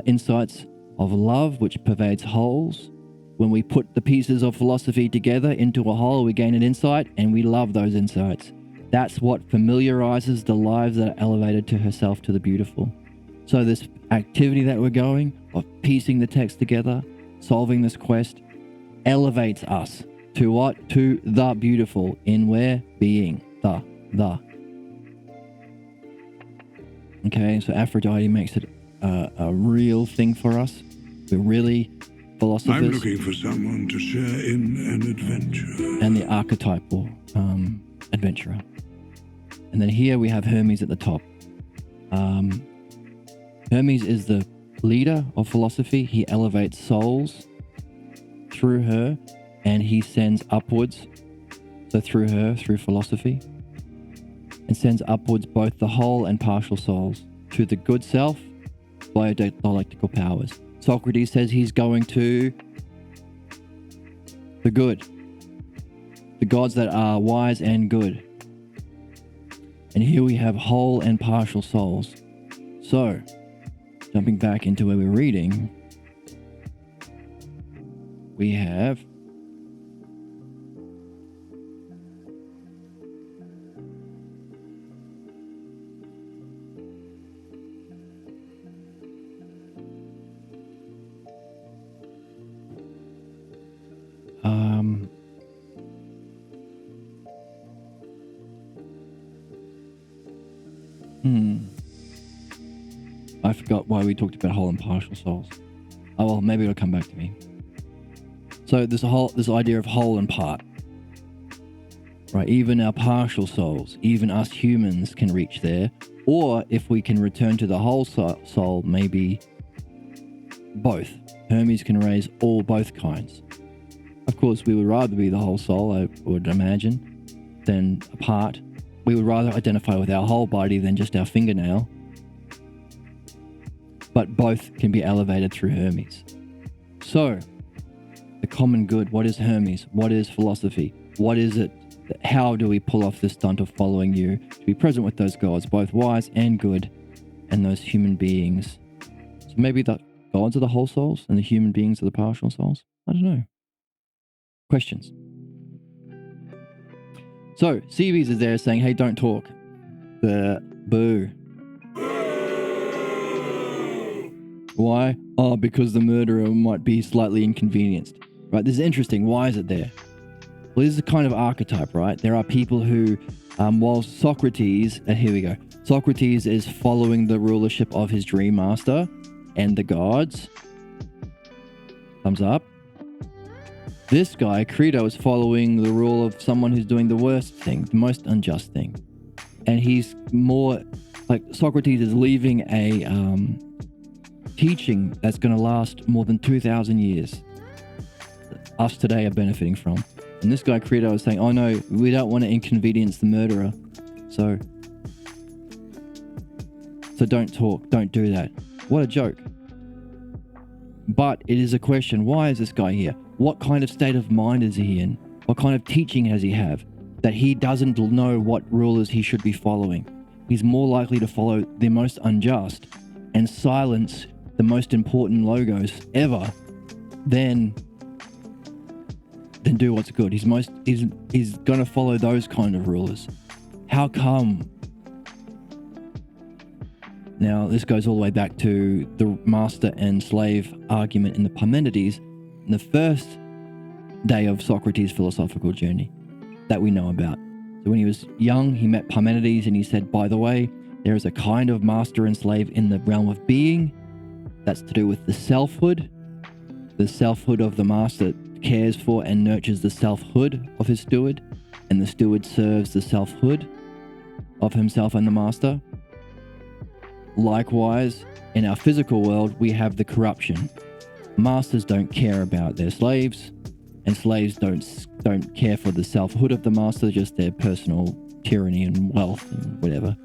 insights of love which pervades wholes. When we put the pieces of philosophy together into a whole, we gain an insight, and we love those insights. That's what familiarizes the lives that are elevated to herself to the beautiful. So this activity that we're going of piecing the text together, solving this quest, elevates us to what? To the beautiful in where? Being. The. Okay, so Aphrodite makes it a real thing for us. We're really philosophers. I'm looking for someone to share in an adventure. And the archetypal adventurer. And then here we have Hermes at the top. Hermes is the leader of philosophy. He elevates souls through her, and he sends upwards, so through her, through philosophy, and sends upwards both the whole and partial souls to the good self via dialectical powers. Socrates says he's going to the good, the gods that are wise and good. And here we have whole and partial souls. So, jumping back into where we're reading, we have I forgot why we talked about whole and partial souls. Oh well, maybe it'll come back to me. So this idea of whole and part, right? Even our partial souls, even us humans can reach there. Or if we can return to the whole soul, maybe both. Hermes can raise both kinds. Of course, we would rather be the whole soul, I would imagine, than a part. We would rather identify with our whole body than just our fingernail. But both can be elevated through Hermes. So, the common good, what is Hermes? What is philosophy? What is it? How do we pull off this stunt of following you to be present with those gods, both wise and good, and those human beings? So maybe the gods are the whole souls and the human beings are the partial souls? I don't know. Questions? So, Cebes is there saying, hey, don't talk. Boo. Why? Oh, because the murderer might be slightly inconvenienced. Right, this is interesting. Why is it there? Well, this is a kind of archetype, right? There are people who, while Socrates, here we go. Socrates is following the rulership of his dream master and the gods. Thumbs up. This guy, Credo, is following the rule of someone who's doing the worst thing, the most unjust thing. And he's more, like Socrates is leaving a teaching that's going to last more than 2,000 years. Us today are benefiting from. And this guy, Credo, is saying, oh no, we don't want to inconvenience the murderer. So, So don't talk. Don't do that. What a joke. But it is a question. Why is this guy here? What kind of state of mind is he in? What kind of teaching has he have that he doesn't know what rulers he should be following? He's more likely to follow the most unjust and silence the most important logos ever than do what's good. He's going to follow those kind of rulers. How come? Now, this goes all the way back to the master and slave argument in the Parmenides, in the first day of Socrates' philosophical journey that we know about. So when he was young, he met Parmenides and he said, by the way, there is a kind of master and slave in the realm of being that's to do with the selfhood of the master cares for and nurtures the selfhood of his steward, and the steward serves the selfhood of himself and the master. Likewise, in our physical world, we have the corruption. Masters don't care about their slaves, and slaves don't care for the selfhood of the master, just their personal tyranny and wealth and whatever.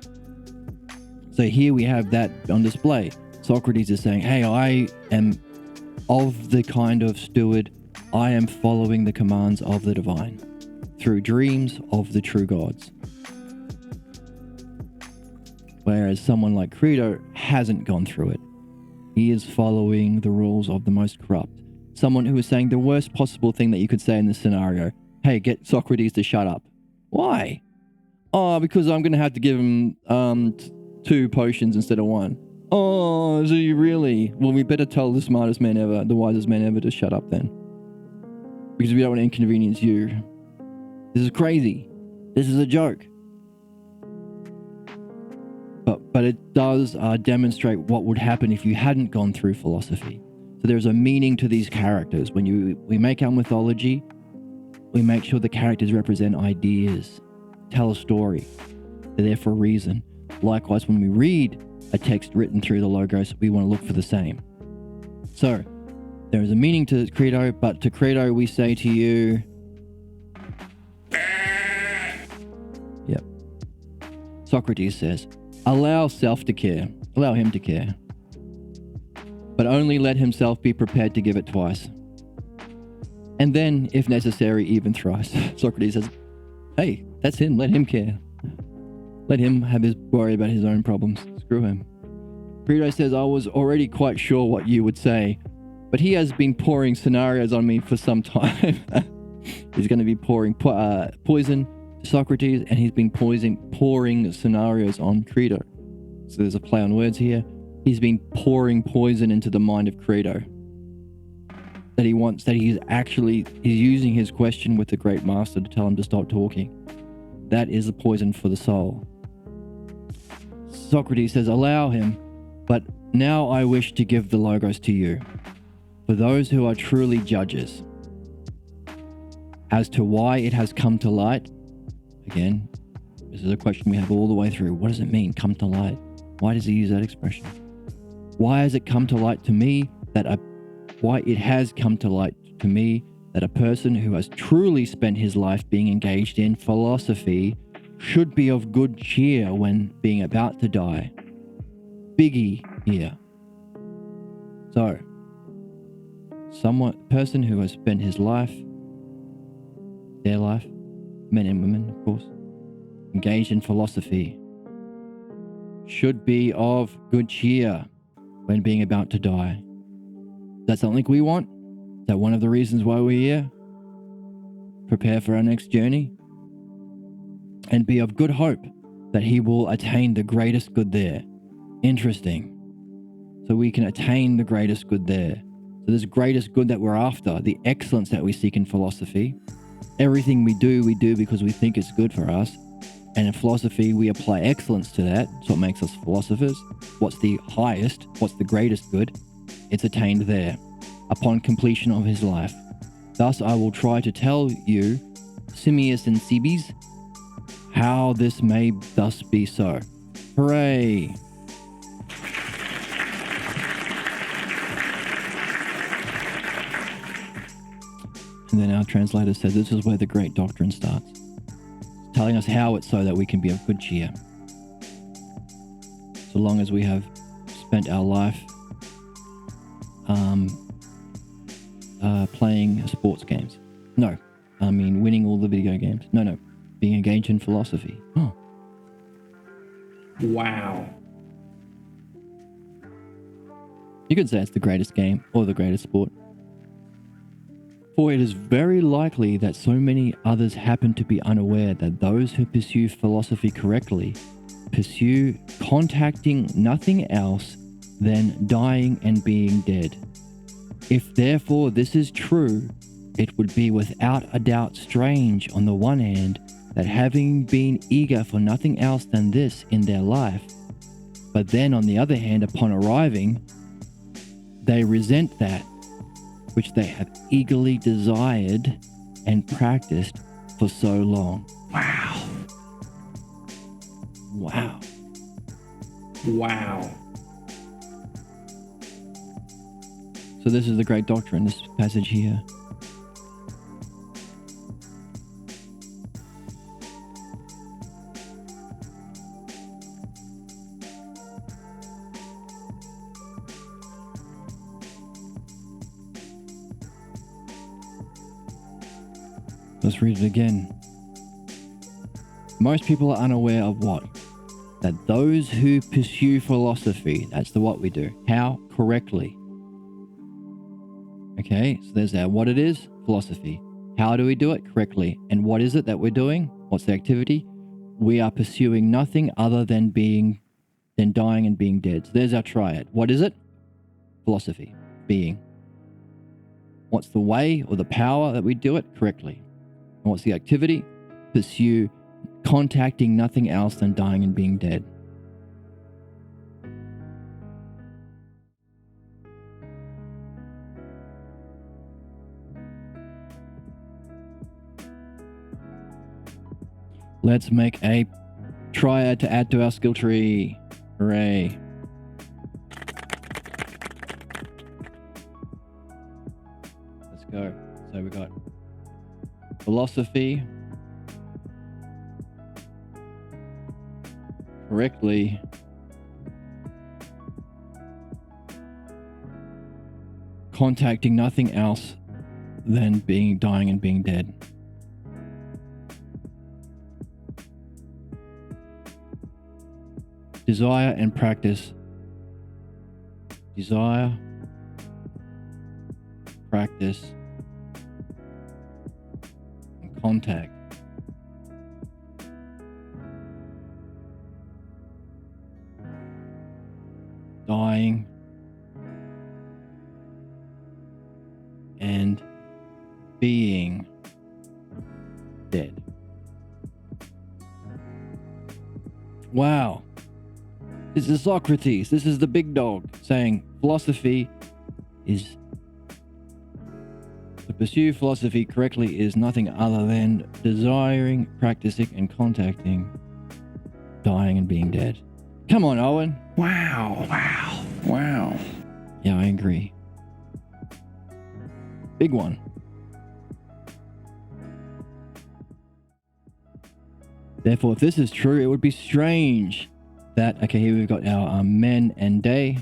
So here we have that on display. Socrates is saying, hey, I am of the kind of steward, I am following the commands of the divine through dreams of the true gods. Whereas someone like Phaedo hasn't gone through it. He is following the rules of the most corrupt. Someone who is saying the worst possible thing that you could say in this scenario. Hey, get Socrates to shut up. Why? Oh, because I'm going to have to give him 2 potions instead of 1. Oh, so you really? Well, we better tell the smartest man ever, the wisest man ever to shut up then. Because we don't want to inconvenience you. This is crazy. This is a joke. But it does demonstrate what would happen if you hadn't gone through philosophy. So there's a meaning to these characters. When we make our mythology, we make sure the characters represent ideas, tell a story. They're there for a reason. Likewise, when we read a text written through the logos, we want to look for the same. So there is a meaning to Credo, but to Credo we say to you, yep. Socrates says, allow self to care, allow him to care, but only let himself be prepared to give it twice. And then, if necessary, even thrice. Socrates says, hey, that's him, let him care. Let him have his worry about his own problems. Screw him. Phaedo says, I was already quite sure what you would say, but he has been pouring scenarios on me for some time. He's going to be pouring poison to Socrates, and he's been pouring scenarios on Credo. So there's a play on words here. He's been pouring poison into the mind of Credo. He's using his question with the great master to tell him to stop talking. That is a poison for the soul. Socrates says, allow him, but now I wish to give the logos to you, for those who are truly judges. As to why it has come to light, again, this is a question we have all the way through. What does it mean, come to light? Why does he use that expression? Why has it come to light to me that a person who has truly spent his life being engaged in philosophy should be of good cheer when being about to die. Biggie here. So, person who has spent his life, their life, men and women, of course, engaged in philosophy, should be of good cheer when being about to die. Is that something we want? Is that one of the reasons why we're here? Prepare for our next journey? And be of good hope that he will attain the greatest good there. Interesting. So we can attain the greatest good there. So this greatest good that we're after, the excellence that we seek in philosophy, everything we do because we think it's good for us. And in philosophy, we apply excellence to that. That's what makes us philosophers. What's the highest? What's the greatest good? It's attained there, upon completion of his life. Thus, I will try to tell you, Simius and Cebes, how this may thus be so. Hooray! And then our translator says this is where the great doctrine starts, telling us how it's so that we can be of good cheer. so long as we have spent our life playing sports games. No, I mean winning all the video games. No, being engaged in philosophy. Oh. Wow. You could say it's the greatest game or the greatest sport. For it is very likely that so many others happen to be unaware that those who pursue philosophy correctly pursue contacting nothing else than dying and being dead. If therefore this is true, it would be without a doubt strange on the one hand that having been eager for nothing else than this in their life, but then on the other hand upon arriving, they resent that which they have eagerly desired and practiced for so long. Wow. Wow. Wow. So this is the great doctrine, this passage here. Let's read it again. Most people are unaware of what? That those who pursue philosophy, that's the what we do. How? Correctly. Okay, so there's our what it is, philosophy. How do we do it? Correctly. And what is it that we're doing? What's the activity? We are pursuing nothing other than dying and being dead. So there's our triad. What is it? Philosophy. Being. What's the way or the power that we do it? Correctly. And what's the activity? Pursue contacting nothing else than dying and being dead. Let's make a triad to add to our skill tree. Hooray. Let's go. So we got philosophy, correctly, contacting nothing else than dying and being dead. Desire and practice. Desire, practice, and contact. Dying and being dead. Wow. This is Socrates. This is the big dog saying philosophy is... To pursue philosophy correctly is nothing other than desiring, practicing, and contacting, dying and being dead. Come on, Owen. Wow. Wow. Wow. Yeah, I agree. Big one. Therefore, if this is true, it would be strange that, okay, here we've got our men and day.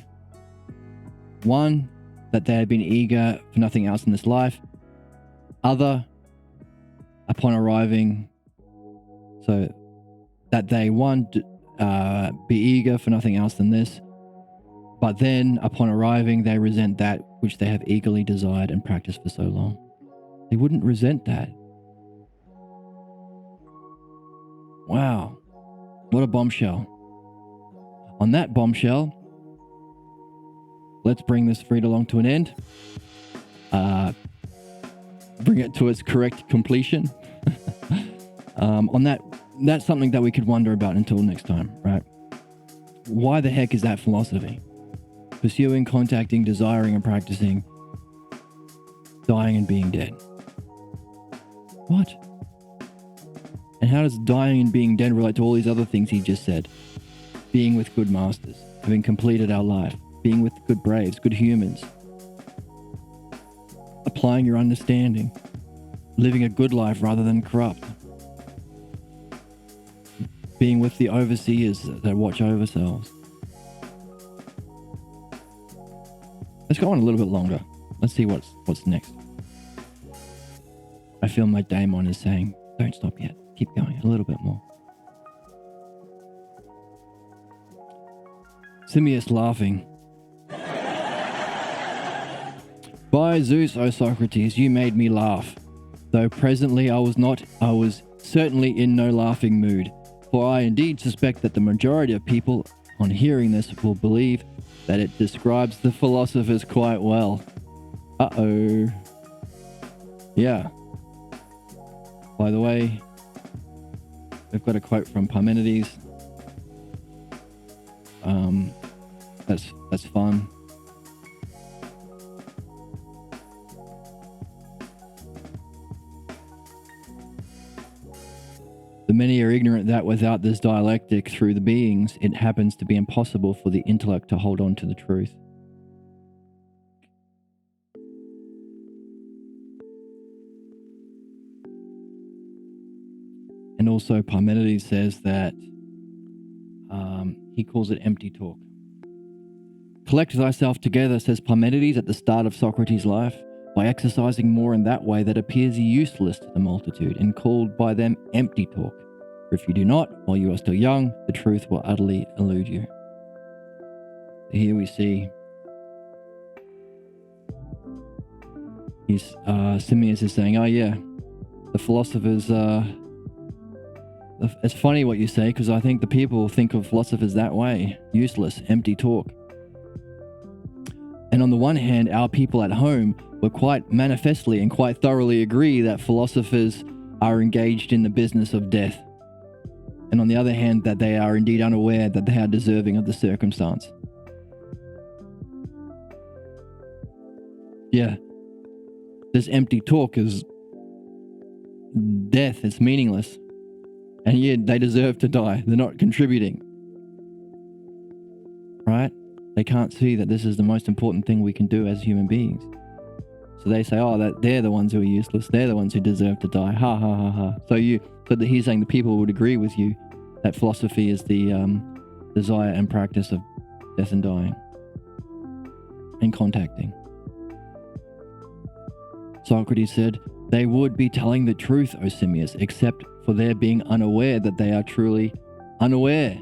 One, that they had been eager for nothing else in this life. Other, upon arriving, so that they, one, be eager for nothing else than this. But then, upon arriving, they resent that which they have eagerly desired and practiced for so long. They wouldn't resent that. Wow. What a bombshell. On that bombshell, let's bring this read along to an end. Bring it to its correct completion. On that, that's something that we could wonder about until next time, right? Why the heck is that philosophy? Pursuing, contacting, desiring, and practicing, dying and being dead. What? And how does dying and being dead relate to all these other things he just said? Being with good masters, having completed our life, being with good braves, good humans, applying your understanding, living a good life rather than corrupt, being with the overseers that watch over ourselves, Let's go on a little bit longer. Let's see what's next. I feel my daemon is saying, don't stop yet. Keep going a little bit more. Simmias laughing. By Zeus, O Socrates, you made me laugh. Though presently I was certainly in no laughing mood. For I indeed suspect that the majority of people, on hearing this, will believe that it describes the philosophers quite well. Uh-oh. Yeah. By the way, we've got a quote from Parmenides. That's fun. The many are ignorant that without this dialectic through the beings, it happens to be impossible for the intellect to hold on to the truth. And also Parmenides says that he calls it empty talk. Collect thyself together, says Parmenides at the start of Socrates' life, by exercising more in that way that appears useless to the multitude and called by them empty talk. For if you do not, while you are still young, the truth will utterly elude you. Here we see Simmias is saying, oh yeah, the philosophers, it's funny what you say, because I think the people think of philosophers that way. Useless, empty talk. And on the one hand, our people at home will quite manifestly and quite thoroughly agree that philosophers are engaged in the business of death. And on the other hand, that they are indeed unaware that they are deserving of the circumstance. Yeah. This empty talk is death. It's meaningless. And yet they deserve to die. They're not contributing. Right? They can't see that this is the most important thing we can do as human beings. So they say, oh, that they're the ones who are useless. They're the ones who deserve to die. Ha, ha, ha, ha. So he's saying the people would agree with you that philosophy is the desire and practice of death and dying and contacting. Socrates said, they would be telling the truth, O Simmias, except for their being unaware that they are truly unaware.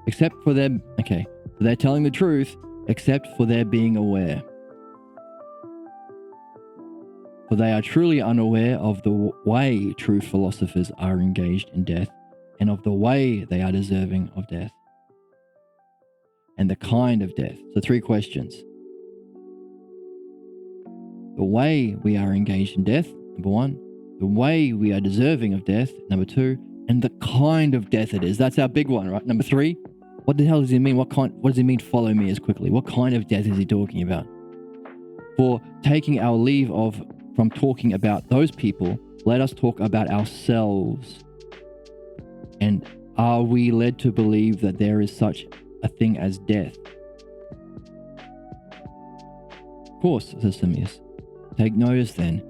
Except for them, okay, so they're telling the truth, except for their being aware. For they are truly unaware of the way true philosophers are engaged in death, and of the way they are deserving of death, and the kind of death. So 3 questions. The way we are engaged in death, number 1. The way we are deserving of death, number 2. And the kind of death it is. That's our big one, right? Number 3. What the hell does he mean? What does he mean, follow me as quickly? What kind of death is he talking about? For taking our leave from talking about those people, let us talk about ourselves. And are we led to believe that there is such a thing as death? Of course, says Simmias. Take notice then,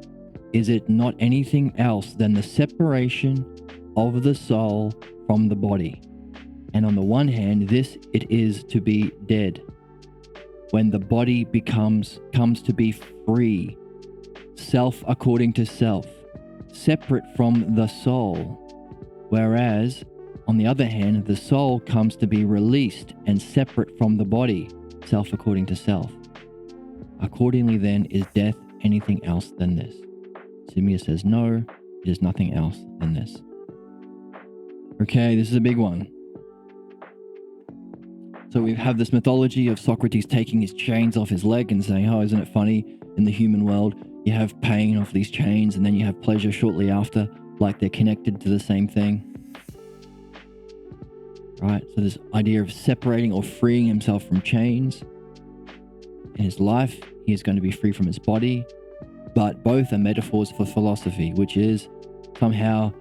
is it not anything else than the separation of the soul from the body? And on the one hand, this it is to be dead, when the body comes to be free, self according to self, separate from the soul. Whereas, on the other hand, the soul comes to be released and separate from the body, self according to self. Accordingly then, is death anything else than this? Simmias says no, it is nothing else than this. Okay, this is a big one. So we have this mythology of Socrates taking his chains off his leg and saying, oh, isn't it funny, in the human world, you have pain off these chains and then you have pleasure shortly after, like they're connected to the same thing. Right, so this idea of separating or freeing himself from chains. In his life, he is going to be free from his body, but both are metaphors for philosophy, which is somehow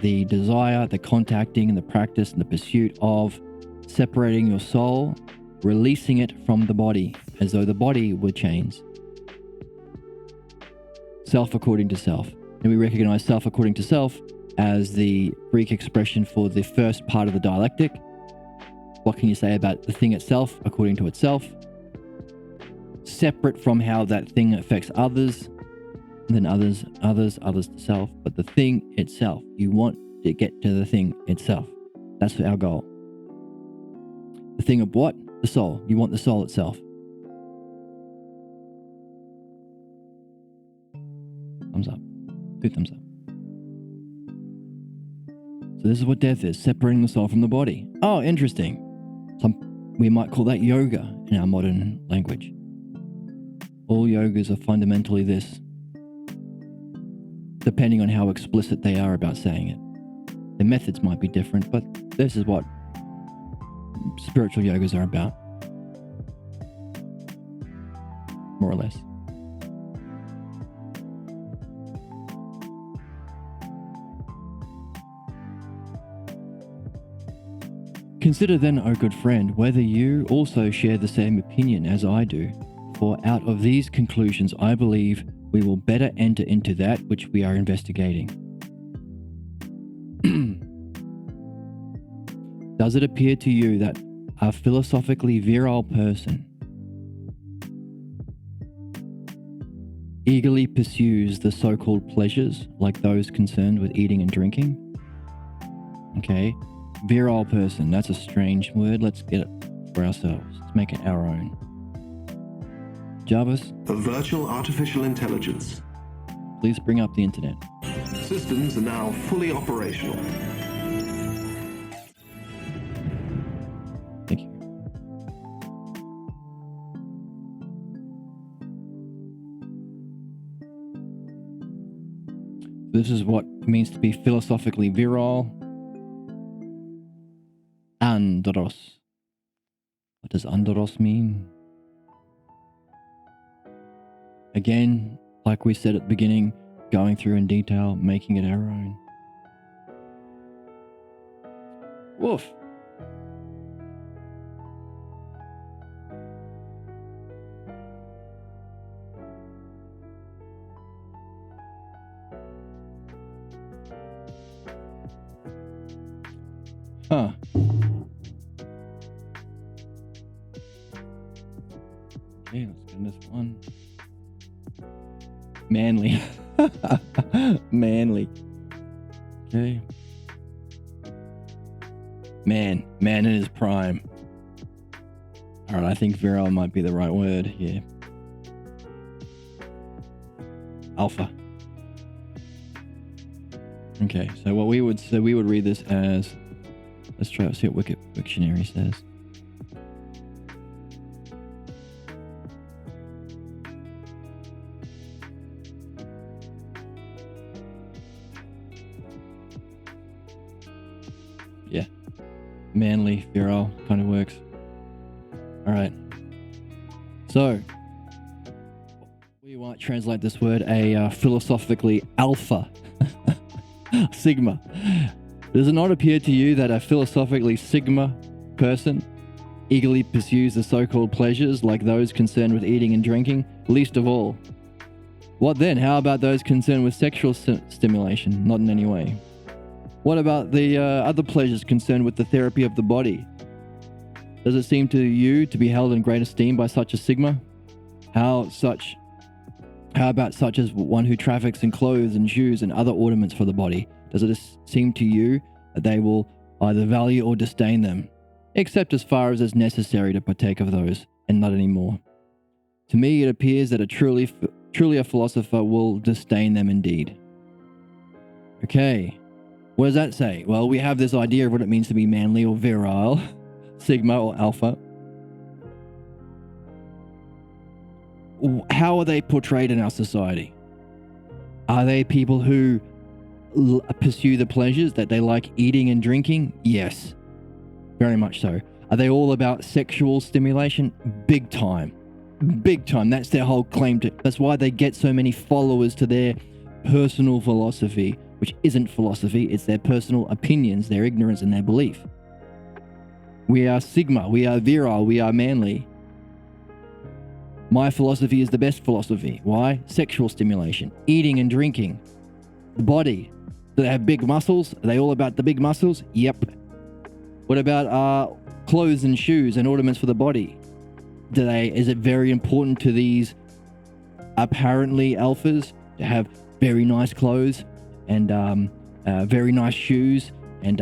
the desire, the contacting and the practice and the pursuit of separating your soul, releasing it from the body, as though the body were chains. Self according to self. And we recognize self according to self as the Greek expression for the first part of the dialectic. What can you say about the thing itself according to itself? separate from how that thing affects others, then others to self. But the thing itself, you want to get to the thing itself. That's our goal. The thing of what? The soul. You want the soul itself. Thumbs up. 2 thumbs up. So this is what death is, separating the soul from the body. Oh, interesting. We might call that yoga in our modern language. All yogas are fundamentally this, depending on how explicit they are about saying it. The methods might be different, but this is what spiritual yogas are about. More or less. Consider then, O good friend, whether you also share the same opinion as I do, for out of these conclusions I believe we will better enter into that which we are investigating. Does it appear to you that a philosophically virile person eagerly pursues the so-called pleasures like those concerned with eating and drinking? Okay. Virile person, that's a strange word. Let's get it for ourselves. Let's make it our own. Jarvis, A virtual artificial intelligence. please bring up the internet. Systems are now fully operational. Thank you. This is what it means to be philosophically virile. Andros. What does andros mean? Again, like we said at the beginning, going through in detail, making it our own. Woof. Huh. Okay, let's get this one. Manly. Manly. Okay. Man in his prime. Alright, I think virile might be the right word here. Alpha. Okay, so what we would read this as, let's try to see what Wiktionary says. Yeah, manly, virile kind of works. All right. So we might translate this word a philosophically alpha, sigma. Does it not appear to you that a philosophically sigma person eagerly pursues the so-called pleasures like those concerned with eating and drinking, least of all? What then? How about those concerned with sexual stimulation? Not in any way. What about the other pleasures concerned with the therapy of the body? Does it seem to you to be held in great esteem by such a sigma? How about such as one who traffics in clothes and shoes and other ornaments for the body? Does it seem to you that they will either value or disdain them, except as far as is necessary to partake of those, and not any more? To me, it appears that truly a philosopher will disdain them indeed. Okay. What does that say? Well, we have this idea of what it means to be manly or virile, sigma or alpha. How are they portrayed in our society? Are they people who pursue the pleasures that they like eating and drinking? Yes, very much so. Are they all about sexual stimulation? Big time. Big time. That's their whole claim to. That's why they get so many followers to their personal philosophy, which isn't philosophy, it's their personal opinions, their ignorance, and their belief. We are sigma, we are virile, we are manly. My philosophy is the best philosophy. Why? Sexual stimulation, eating and drinking. The body. Do they have big muscles? Are they all about the big muscles? Yep. What about clothes and shoes and ornaments for the body? Is it very important to these apparently alphas to have very nice clothes and very nice shoes and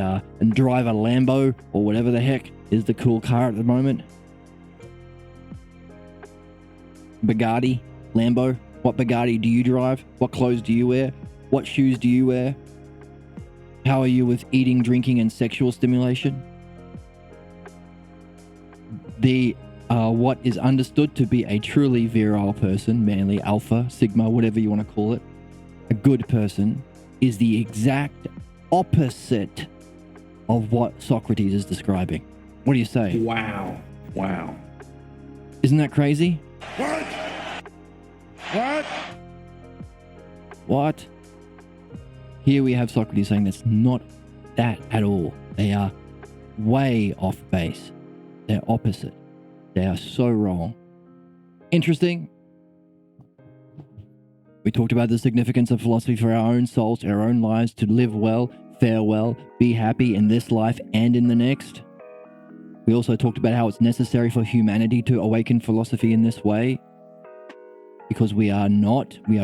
drive a Lambo or whatever the heck is the cool car at the moment? Bugatti, Lambo. What Bugatti do you drive? What clothes do you wear? What shoes do you wear? How are you with eating, drinking, and sexual stimulation? What is understood to be a truly virile person, manly, alpha, sigma, whatever you want to call it, a good person, is the exact opposite of what Socrates is describing. What do you say? Wow. Wow. Isn't that crazy? What? What? What? Here we have Socrates saying that's not that at all. They are way off base. They're opposite. They are so wrong. Interesting. We talked about the significance of philosophy for our own souls, our own lives, to live well, fare well, be happy in this life and in the next. We also talked about how it's necessary for humanity to awaken philosophy in this way, because we are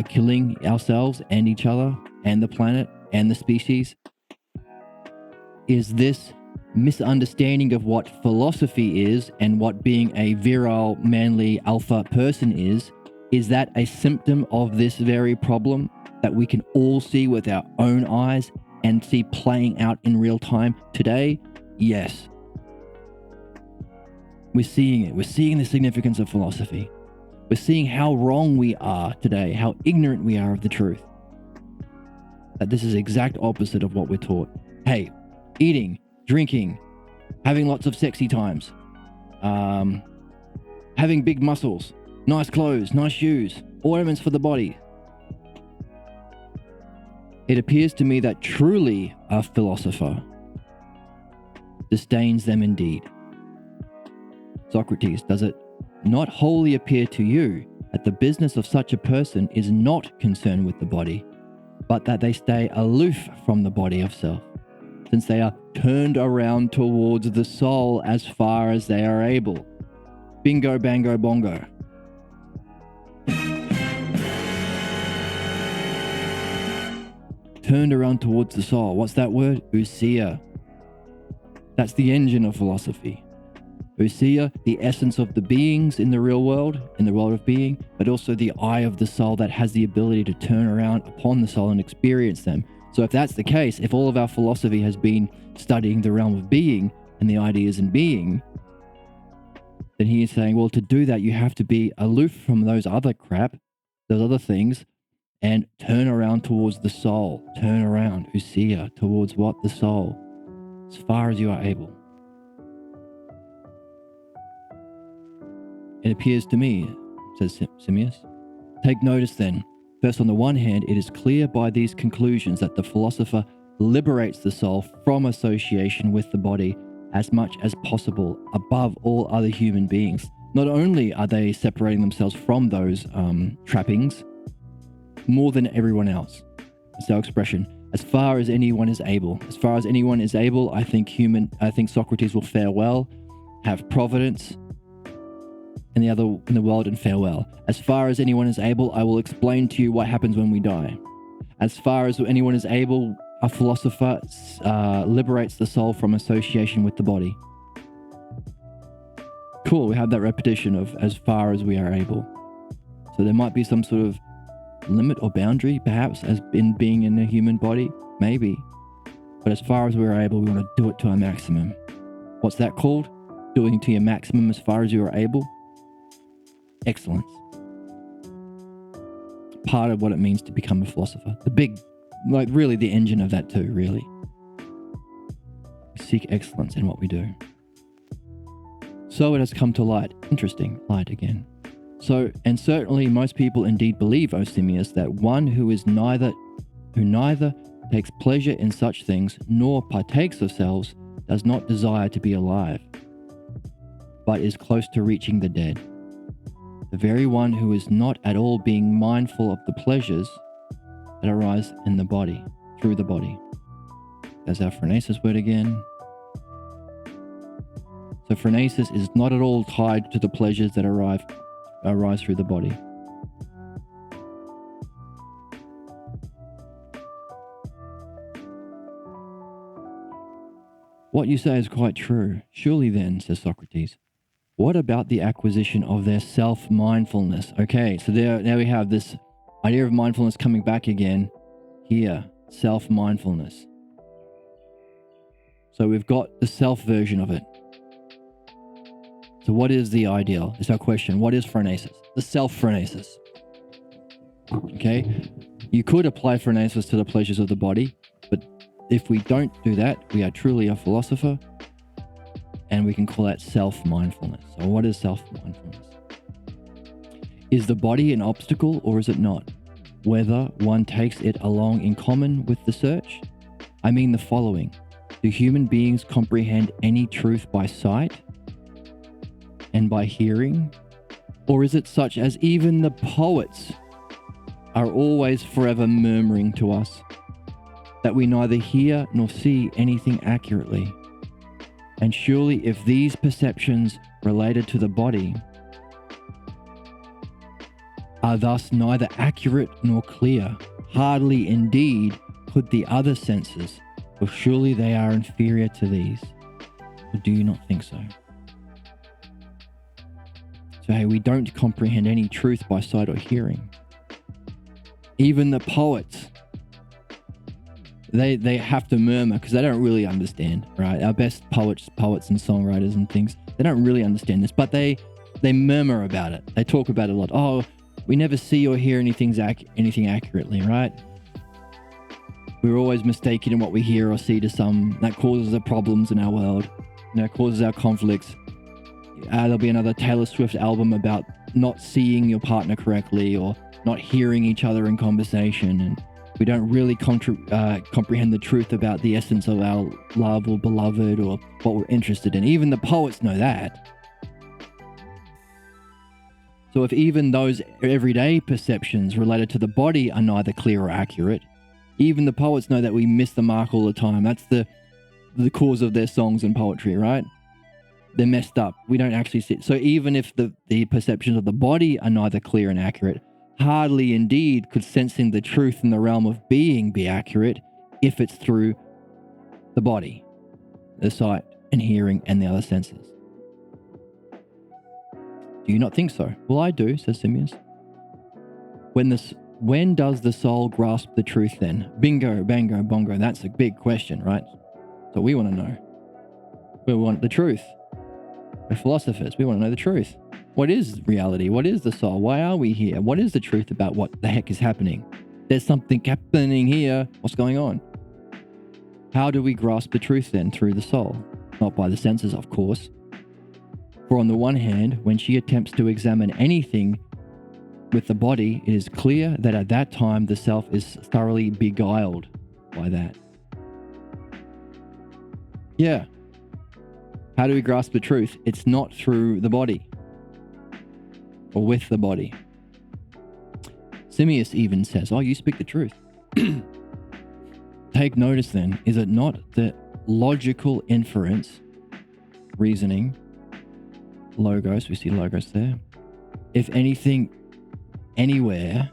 killing ourselves and each other and the planet and the species. Is this misunderstanding of what philosophy is and what being a virile, manly, alpha person is that a symptom of this very problem that we can all see with our own eyes and see playing out in real time today? Yes. We're seeing it. We're seeing the significance of philosophy. We're seeing how wrong we are today, how ignorant we are of the truth. That this is exact opposite of what we're taught. Hey, eating, drinking, having lots of sexy times, having big muscles, nice clothes, nice shoes, ornaments for the body. It appears to me that truly a philosopher disdains them indeed. Socrates, does it not wholly appear to you that the business of such a person is not concerned with the body, but that they stay aloof from the body of self, since they are turned around towards the soul as far as they are able? Bingo, bango, bongo. Turned around towards the soul. What's that word? Ousia. That's the engine of philosophy. Ousia, the essence of the beings in the real world, in the world of being, but also the eye of the soul that has the ability to turn around upon the soul and experience them. So if that's the case, if all of our philosophy has been studying the realm of being and the ideas in being, then he is saying, well, to do that, you have to be aloof from those other crap, those other things, and turn around towards the soul. Turn around, ousia, towards what? The soul, as far as you are able. It appears to me, says Simmias. Take notice then. First, on the one hand, it is clear by these conclusions that the philosopher liberates the soul from association with the body as much as possible above all other human beings. Not only are they separating themselves from those trappings more than everyone else. It's our expression. As far as anyone is able. As far as anyone is able, I think Socrates will fare well, have providence in the world and fare well. As far as anyone is able, I will explain to you what happens when we die. As far as anyone is able, a philosopher liberates the soul from association with the body. Cool, we have that repetition of as far as we are able. So there might be some sort of limit or boundary, perhaps, as in being in a human body, maybe. But as far as we're able, we want to do it to our maximum. What's that called? Doing it to your maximum as far as you are able? Excellence. Part of what it means to become a philosopher. The big, really the engine of that too, really. We seek excellence in what we do. So it has come to light. Interesting, light again. So, and certainly most people indeed believe, O Simmias, that one who neither takes pleasure in such things nor partakes of selves does not desire to be alive, but is close to reaching the dead. The very one who is not at all being mindful of the pleasures that arise in the body, through the body. There's our phronesis word again. So phronesis is not at all tied to the pleasures that arise through the body. What you say is quite true. Surely then, says Socrates, what about the acquisition of their self-mindfulness? Okay, so now we have this idea of mindfulness coming back again here, self-mindfulness. So we've got the self version of it. So what is the ideal? It's our question. What is phronesis? The self-phronesis. Okay, you could apply phronesis to the pleasures of the body, but if we don't do that, we are truly a philosopher, and we can call that self-mindfulness. So what is self-mindfulness? Is the body an obstacle or is it not? Whether one takes it along in common with the search? I mean the following. Do human beings comprehend any truth by sight and by hearing? Or is it such as even the poets are always forever murmuring to us that we neither hear nor see anything accurately? And surely if these perceptions related to the body are thus neither accurate nor clear, hardly indeed could the other senses, for surely they are inferior to these. Or do you not think so? So hey, we don't comprehend any truth by sight or hearing. Even the poets, they have to murmur because they don't really understand, right? Our best poets and songwriters and things, they don't really understand this, but they murmur about it. They talk about it a lot. Oh, we never see or hear anything accurately, right? We're always mistaken in what we hear or see to some. That causes the problems in our world. Causes our conflicts. There'll be another Taylor Swift album about not seeing your partner correctly or not hearing each other in conversation, and we don't really comprehend the truth about the essence of our love or beloved or what we're interested in. Even the poets know that. So if even those everyday perceptions related to the body are neither clear or accurate, even the poets know that we miss the mark all the time. That's the cause of their songs and poetry, right? They're messed up. We don't actually see it. So even if the perceptions of the body are neither clear and accurate, hardly indeed could sensing the truth in the realm of being be accurate if it's through the body, the sight and hearing and the other senses. Do you not think so? Well, I do, says Simmias. When does the soul grasp the truth then? Bingo, bango, bongo. That's a big question, right? So we want to know. We want the truth. We're philosophers. We want to know the truth. What is reality? What is the soul? Why are we here? What is the truth about what the heck is happening? There's something happening here. What's going on? How do we grasp the truth then? Through the soul. Not by the senses, of course. For on the one hand, when she attempts to examine anything with the body, it is clear that at that time the self is thoroughly beguiled by that. Yeah. How do we grasp the truth? It's not through the body or with the body. Simmias even says, oh, you speak the truth. Take notice then, is it not the logical inference, reasoning, logos, we see logos there, if anything, anywhere,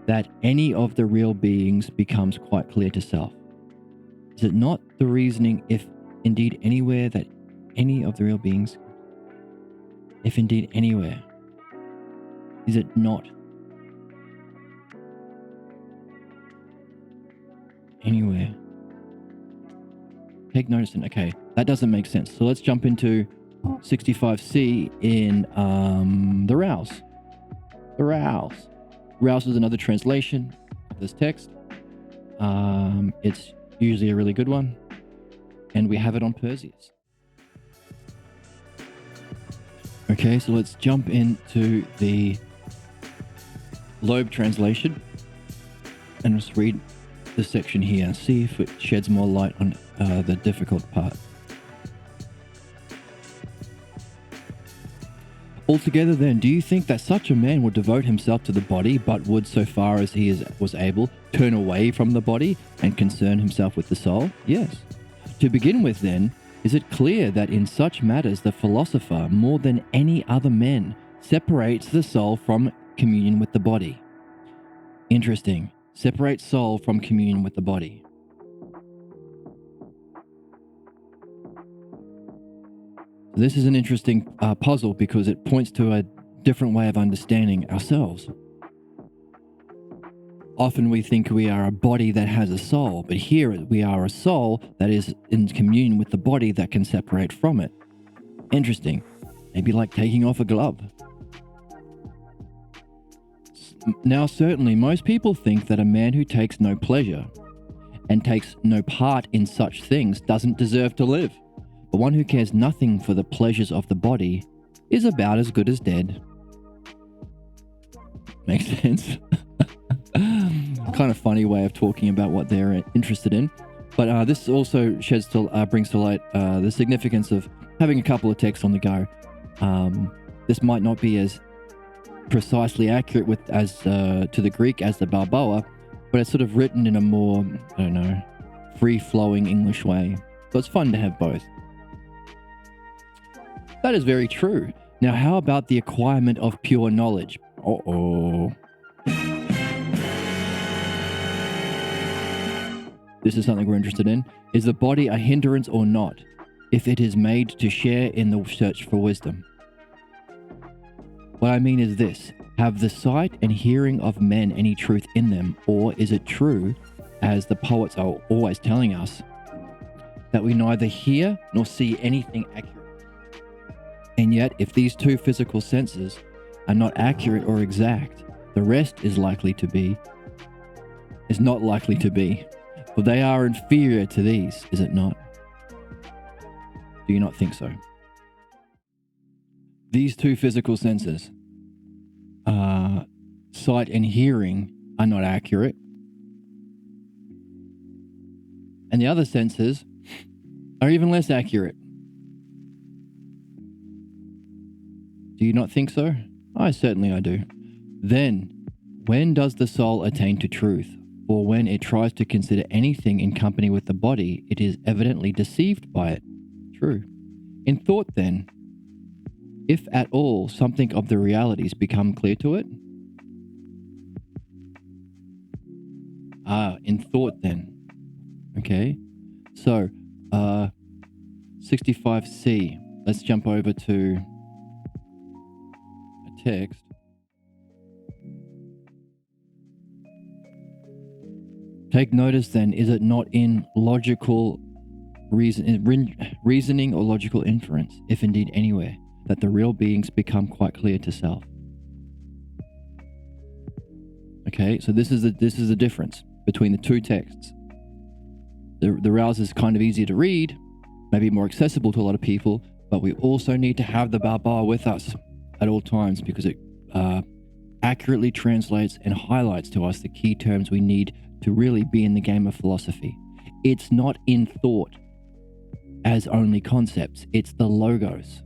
that any of the real beings becomes quite clear to self? Is it not the reasoning, if indeed anywhere, that any of the real beings, if indeed anywhere, is it not anywhere? Take notice then. Okay, that doesn't make sense. So let's jump into 65C in the Rouse. The Rouse. Rouse is another translation of this text. It's usually a really good one, and we have it on Perseus. Okay, so let's jump into the Loeb translation and just read the section here. See if it sheds more light on the difficult part. Altogether then, do you think that such a man would devote himself to the body, but would, so far as he was able, turn away from the body and concern himself with the soul? Yes. To begin with then, is it clear that in such matters the philosopher, more than any other men, separates the soul from communion with the body? Interesting. Separates soul from communion with the body. This is an interesting puzzle because it points to a different way of understanding ourselves. Often we think we are a body that has a soul, but here we are a soul that is in communion with the body that can separate from it. Interesting. Maybe like taking off a glove. Now, certainly, most people think that a man who takes no pleasure and takes no part in such things doesn't deserve to live. But one who cares nothing for the pleasures of the body is about as good as dead. Makes sense. Kind of funny way of talking about what they're interested in. But this also brings to light the significance of having a couple of texts on the go. This might not be as precisely accurate to the Greek as the Balboa, but it's sort of written in a more, free-flowing English way. So it's fun to have both. That is very true. Now, how about the acquirement of pure knowledge? This is something we're interested in. Is the body a hindrance or not, if it is made to share in the search for wisdom? What I mean is this: have the sight and hearing of men any truth in them, or is it true, as the poets are always telling us, that we neither hear nor see anything accurate? And yet, if these two physical senses are not accurate or exact, the rest is not likely to be, for they are inferior to these, is it not? Do you not think so? These two physical senses, sight and hearing, are not accurate. And the other senses are even less accurate. Do you not think so? I do. Then, when does the soul attain to truth? For when it tries to consider anything in company with the body, it is evidently deceived by it. True. In thought, then, if at all something of the realities become clear to it? In thought, then. Okay. So, 65C. Let's jump over to a text. Take notice then, is it not in logical reasoning or logical inference, if indeed anywhere, that the real beings become quite clear to self? Okay, so this is the difference between the two texts. The Rouse is kind of easier to read, maybe more accessible to a lot of people, but we also need to have the Balboa with us at all times because it accurately translates and highlights to us the key terms we need to really be in the game of philosophy. It's not in thought as only concepts, it's the logos,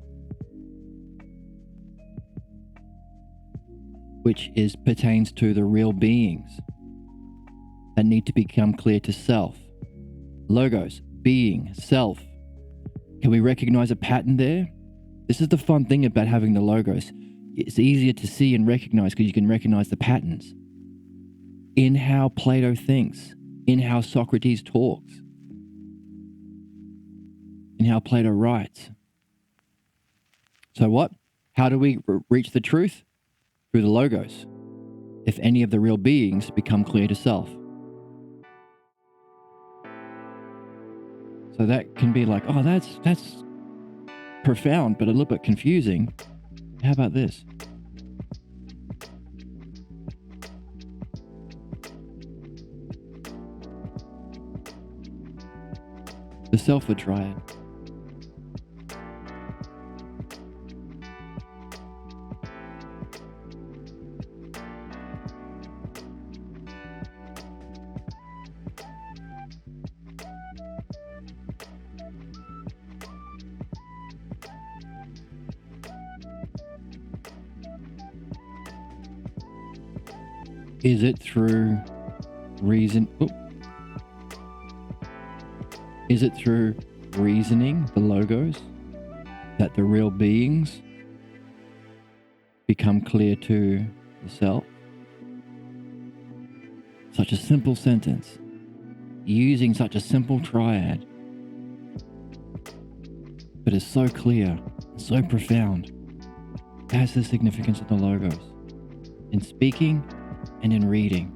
which pertains to the real beings that need to become clear to self. Logos, being, self. Can we recognize a pattern there? This is the fun thing about having the logos. It's easier to see and recognize because you can recognize the patterns in how Plato thinks, in how Socrates talks, in how Plato writes. So what? How do we reach the truth? Through the logos, if any of the real beings become clear to self. So that can be like, oh, that's profound, but a little bit confusing. How about this? The Selfhood Triad. Is it through reason? Is it through reasoning, the logos, that the real beings become clear to the self. Such a simple sentence, using such a simple triad, but is so clear, so profound. It has the significance of the logos in speaking and in reading.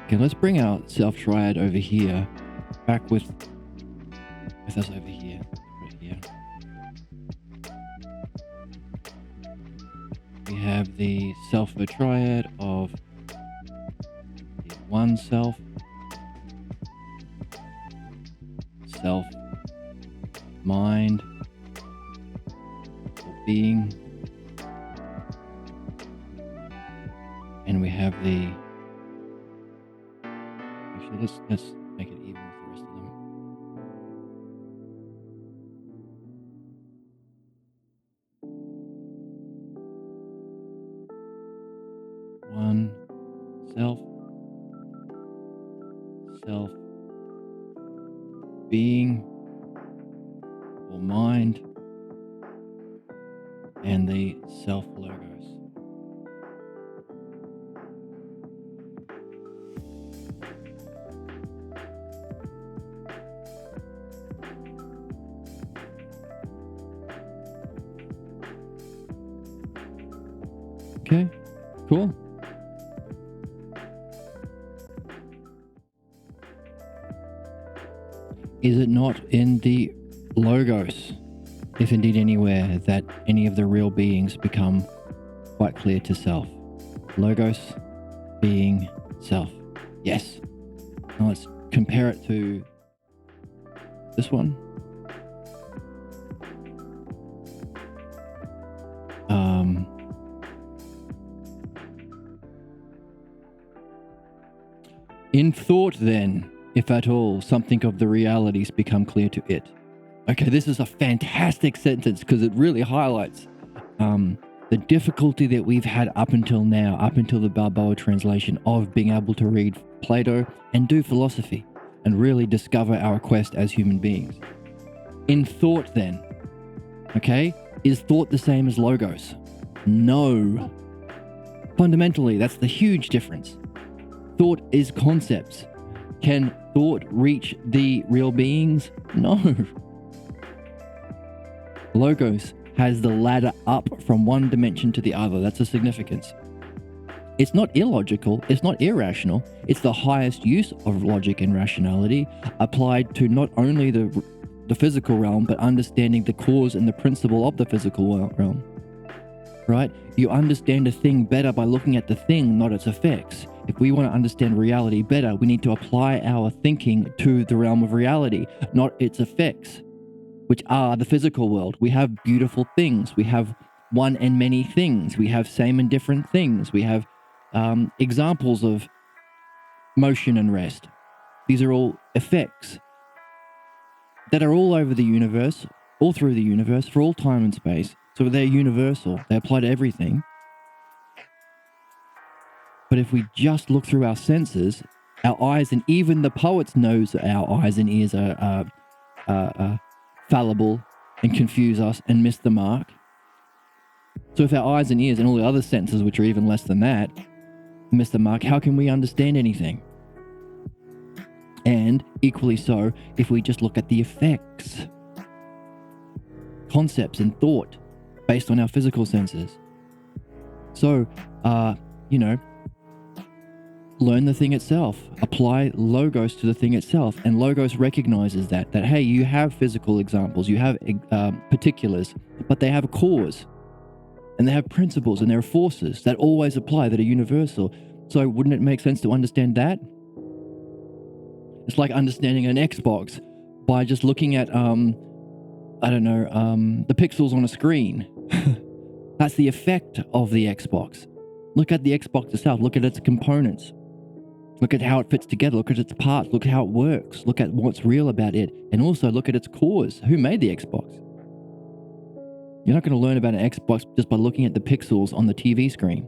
Okay, let's bring our self triad over here, back with us over here, right here. We have the self triad of the one self, self, mind, or being, and we have the. Actually, let's make it even with the rest of them. One self, self, being or mind, and the self logos. Okay, cool. Is it not in the logos, if indeed anywhere, that any of the real beings become quite clear to self? Logos, being, self. Yes. Now let's compare it to this one. In thought, then, if at all, something of the realities become clear to it. Okay, this is a fantastic sentence because it really highlights the difficulty that we've had up until now, up until the Balboa translation, of being able to read Plato and do philosophy and really discover our quest as human beings. In thought, then, okay, is thought the same as logos? No. Fundamentally, that's the huge difference. Thought is concepts. Can thought reach the real beings? No. Logos has the ladder up from one dimension to the other. That's the significance. It's not illogical. It's not irrational. It's the highest use of logic and rationality applied to not only the physical realm, but understanding the cause and the principle of the physical realm. Right? You understand a thing better by looking at the thing, not its effects. If we want to understand reality better, we need to apply our thinking to the realm of reality, not its effects, which are the physical world. We have beautiful things. We have one and many things. We have same and different things. We have examples of motion and rest. These are all effects that are all over the universe, all through the universe, for all time and space. So they're universal. They apply to everything. But if we just look through our senses, our eyes, and even the poets knows our eyes and ears are fallible and confuse us and miss the mark. So if our eyes and ears and all the other senses, which are even less than that, miss the mark, how can we understand anything? And equally so, if we just look at the effects, concepts and thought based on our physical senses. So, learn the thing itself, apply logos to the thing itself, and logos recognizes that hey, you have physical examples, you have particulars, but they have a cause, and they have principles, and there are forces that always apply, that are universal. So wouldn't it make sense to understand that? It's like understanding an Xbox by just looking at the pixels on a screen. That's the effect of the Xbox. Look at the Xbox itself, look at its components. Look at how it fits together. Look at its parts. Look how it works. Look at what's real about it. And also look at its cause. Who made the Xbox? You're not going to learn about an Xbox just by looking at the pixels on the TV screen.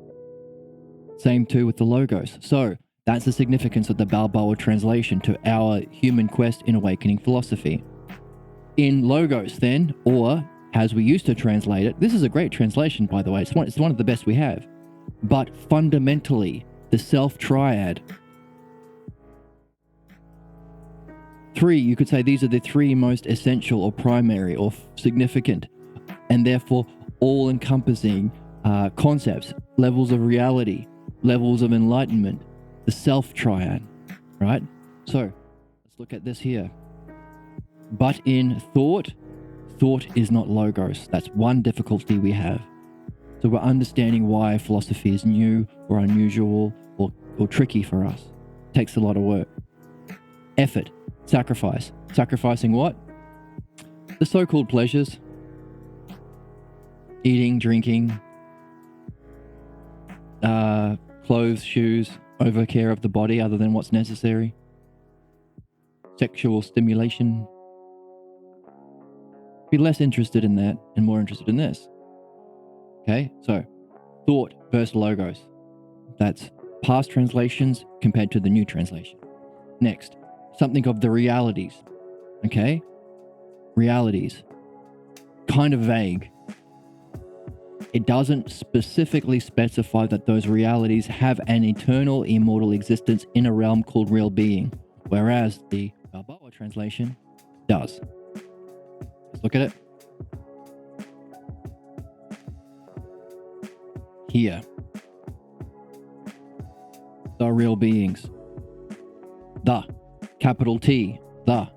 Same too with the logos. So that's the significance of the Balboa translation to our human quest in awakening philosophy. In logos then, or as we used to translate it, this is a great translation, by the way. It's one of the best we have. But fundamentally, the self-triad. 3, you could say these are the 3 most essential or primary or significant and therefore all-encompassing concepts, levels of reality, levels of enlightenment, the self-triad, right? So let's look at this here. But in thought is not logos. That's one difficulty we have. So we're understanding why philosophy is new or unusual or tricky for us. It takes a lot of work. Effort, sacrifice. Sacrificing what? The so-called pleasures. Eating, drinking, clothes, shoes, overcare of the body other than what's necessary. Sexual stimulation. Be less interested in that and more interested in this. Okay, so thought versus logos. That's past translations compared to the new translation. Next, something of the realities. Okay, realities. Kind of vague. It doesn't specifically specify that those realities have an eternal, immortal existence in a realm called real being, whereas the Balboa translation does. Let's look at it. Here. The real beings. The, capital T, the.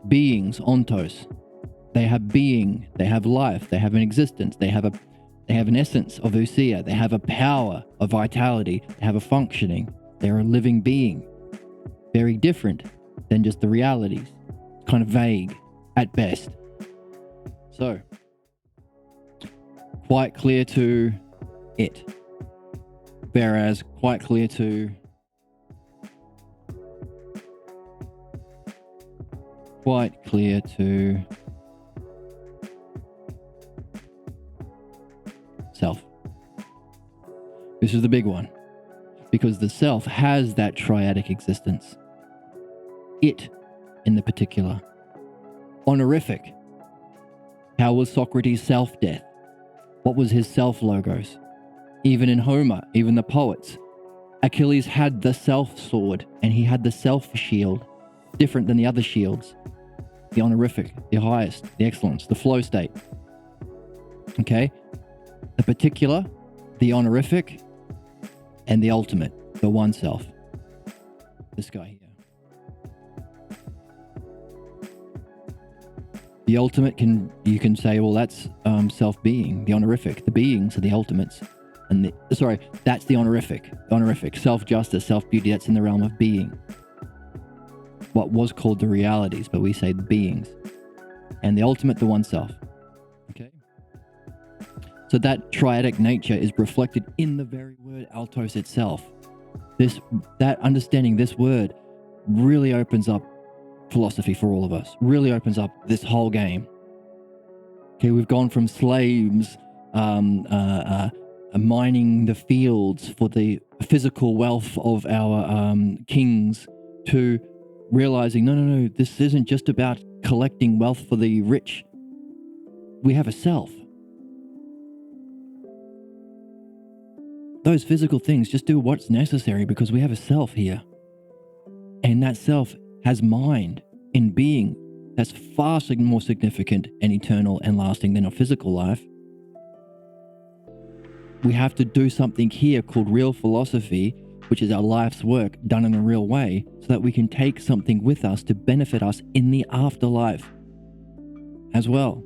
Beings, ontos. They have being, they have life, they have an existence, they have an essence of ousia, they have a power of vitality, they have a functioning, they're a living being. Very different than just the realities. Kind of vague at best. So, quite clear to it. Whereas quite clear to self. This is the big one, because the self has that triadic existence. It, in the particular. Honorific. How was Socrates' self-death? What was his self-logos? Even in Homer, even the poets, Achilles had the self-sword and he had the self-shield, different than the other shields. The honorific, the highest, the excellence, the flow state. Okay? The particular, the honorific, and the ultimate, the one self. This guy here. The ultimate you can say, well, that's self-being. The honorific, the beings are the ultimates. And that's the honorific. Honorific, self-justice, self-beauty, that's in the realm of being. What was called the realities, but we say the beings. And the ultimate, the one self. Okay? So that triadic nature is reflected in the very word altos itself. That understanding this word really opens up philosophy for all of us. Really opens up this whole game. Okay, we've gone from slaves mining the fields for the physical wealth of our kings to realizing, no, this isn't just about collecting wealth for the rich. We have a self. Those physical things just do what's necessary because we have a self here. And that self has mind in being that's far more significant and eternal and lasting than a physical life. We have to do something here called real philosophy, which is our life's work done in a real way, so that we can take something with us to benefit us in the afterlife as well.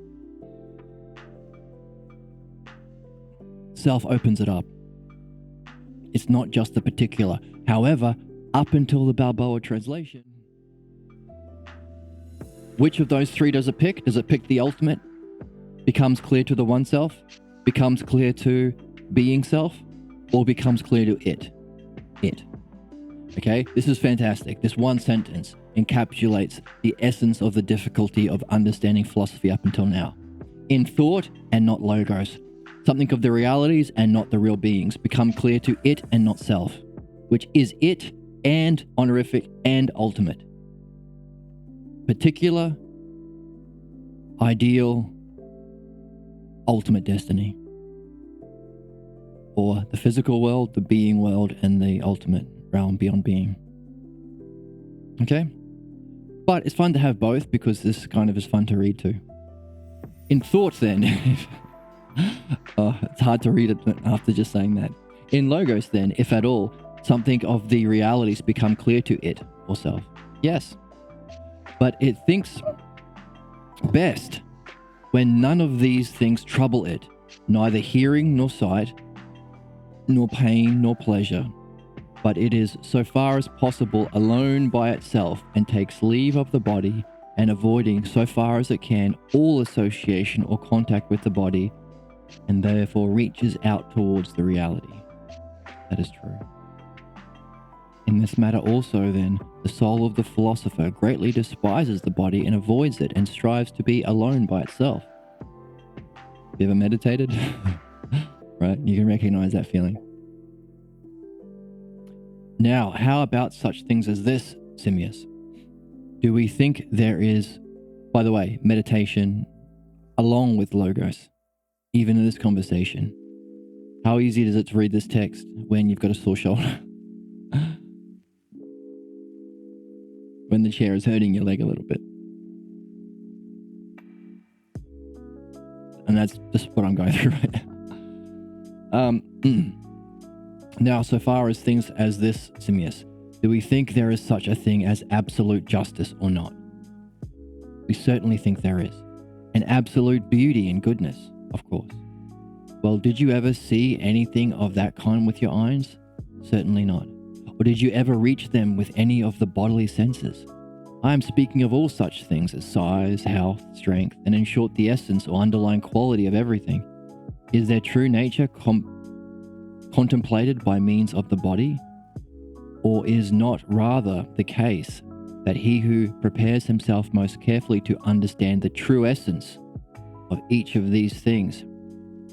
Self opens it up. It's not just the particular. However, up until the Balboa translation, which of those 3 does it pick? Does it pick the ultimate? Becomes clear to the one self? Becomes clear to being self? Or becomes clear to it? It. Okay? This is fantastic. This one sentence encapsulates the essence of the difficulty of understanding philosophy up until now. In thought and not logos. Something of the realities and not the real beings become clear to it and not self, which is it and honorific and ultimate. Particular, ideal, ultimate destiny. Or the physical world, the being world, and the ultimate realm beyond being. Okay? But it's fun to have both because this kind of is fun to read too. In thought then, it's hard to read it after just saying that. In logos then, if at all, something of the realities become clear to it or self. Yes. But it thinks best when none of these things trouble it, neither hearing nor sight, nor pain nor pleasure, but it is so far as possible alone by itself and takes leave of the body and avoiding so far as it can all association or contact with the body and therefore reaches out towards the reality. That is true. In this matter also then, the soul of the philosopher greatly despises the body and avoids it and strives to be alone by itself. Have you ever meditated? Right? You can recognize that feeling. Now, how about such things as this, Simmias? Do we think there is, by the way, meditation along with logos, even in this conversation? How easy is it to read this text when you've got a sore shoulder? When the chair is hurting your leg a little bit. And that's just what I'm going through right now. Now, so far as things as this, Simmias, do we think there is such a thing as absolute justice or not? We certainly think there is. And absolute beauty and goodness, of course. Well, did you ever see anything of that kind with your eyes? Certainly not. Or did you ever reach them with any of the bodily senses? I am speaking of all such things as size, health, strength, and in short the essence or underlying quality of everything. Is their true nature contemplated by means of the body? Or is not rather the case that he who prepares himself most carefully to understand the true essence of each of these things,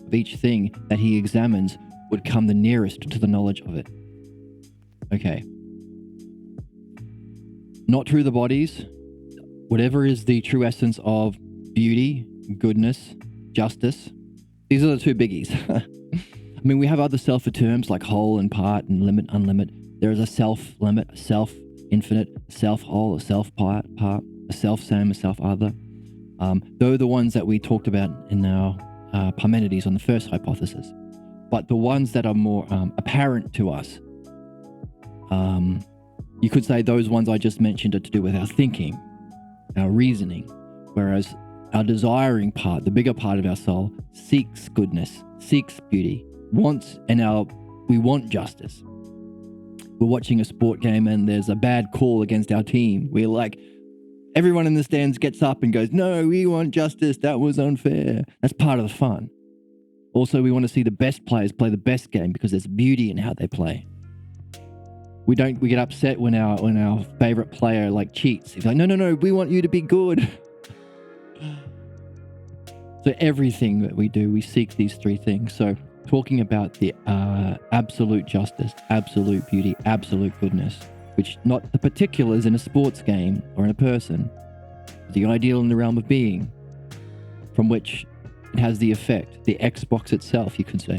of each thing that he examines, would come the nearest to the knowledge of it? Okay. Not true the bodies, whatever is the true essence of beauty, goodness, justice. These are the two biggies. I mean, we have other self terms like whole and part and limit, unlimit. There is a self-limit, a self-infinite, a self-whole, a self-part, a self-same, a self-other. Those are the ones that we talked about in our Parmenides on the first hypothesis. But the ones that are more apparent to us, you could say those ones I just mentioned are to do with our thinking, our reasoning, whereas our desiring part, the bigger part of our soul, seeks goodness, seeks beauty, we want justice. We're watching a sport game and there's a bad call against our team. We're like, everyone in the stands gets up and goes, no, we want justice. That was unfair. That's part of the fun. Also, we want to see the best players play the best game because there's beauty in how they play. We get upset when our favorite player cheats. He's like, no, we want you to be good. So everything that we do, we seek these three things. So talking about the absolute justice, absolute beauty, absolute goodness, which not the particulars in a sports game or in a person, the ideal in the realm of being, from which it has the effect, the Xbox itself, you could say.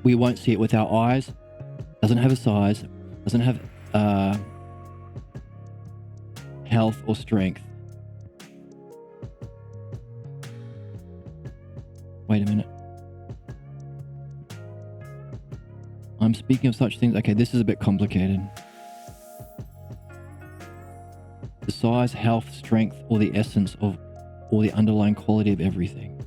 We won't see it with our eyes. Doesn't have a size, doesn't have health or strength. Wait a minute. I'm speaking of such things. Okay, this is a bit complicated. The size, health, strength, or the essence of, or the underlying quality of everything.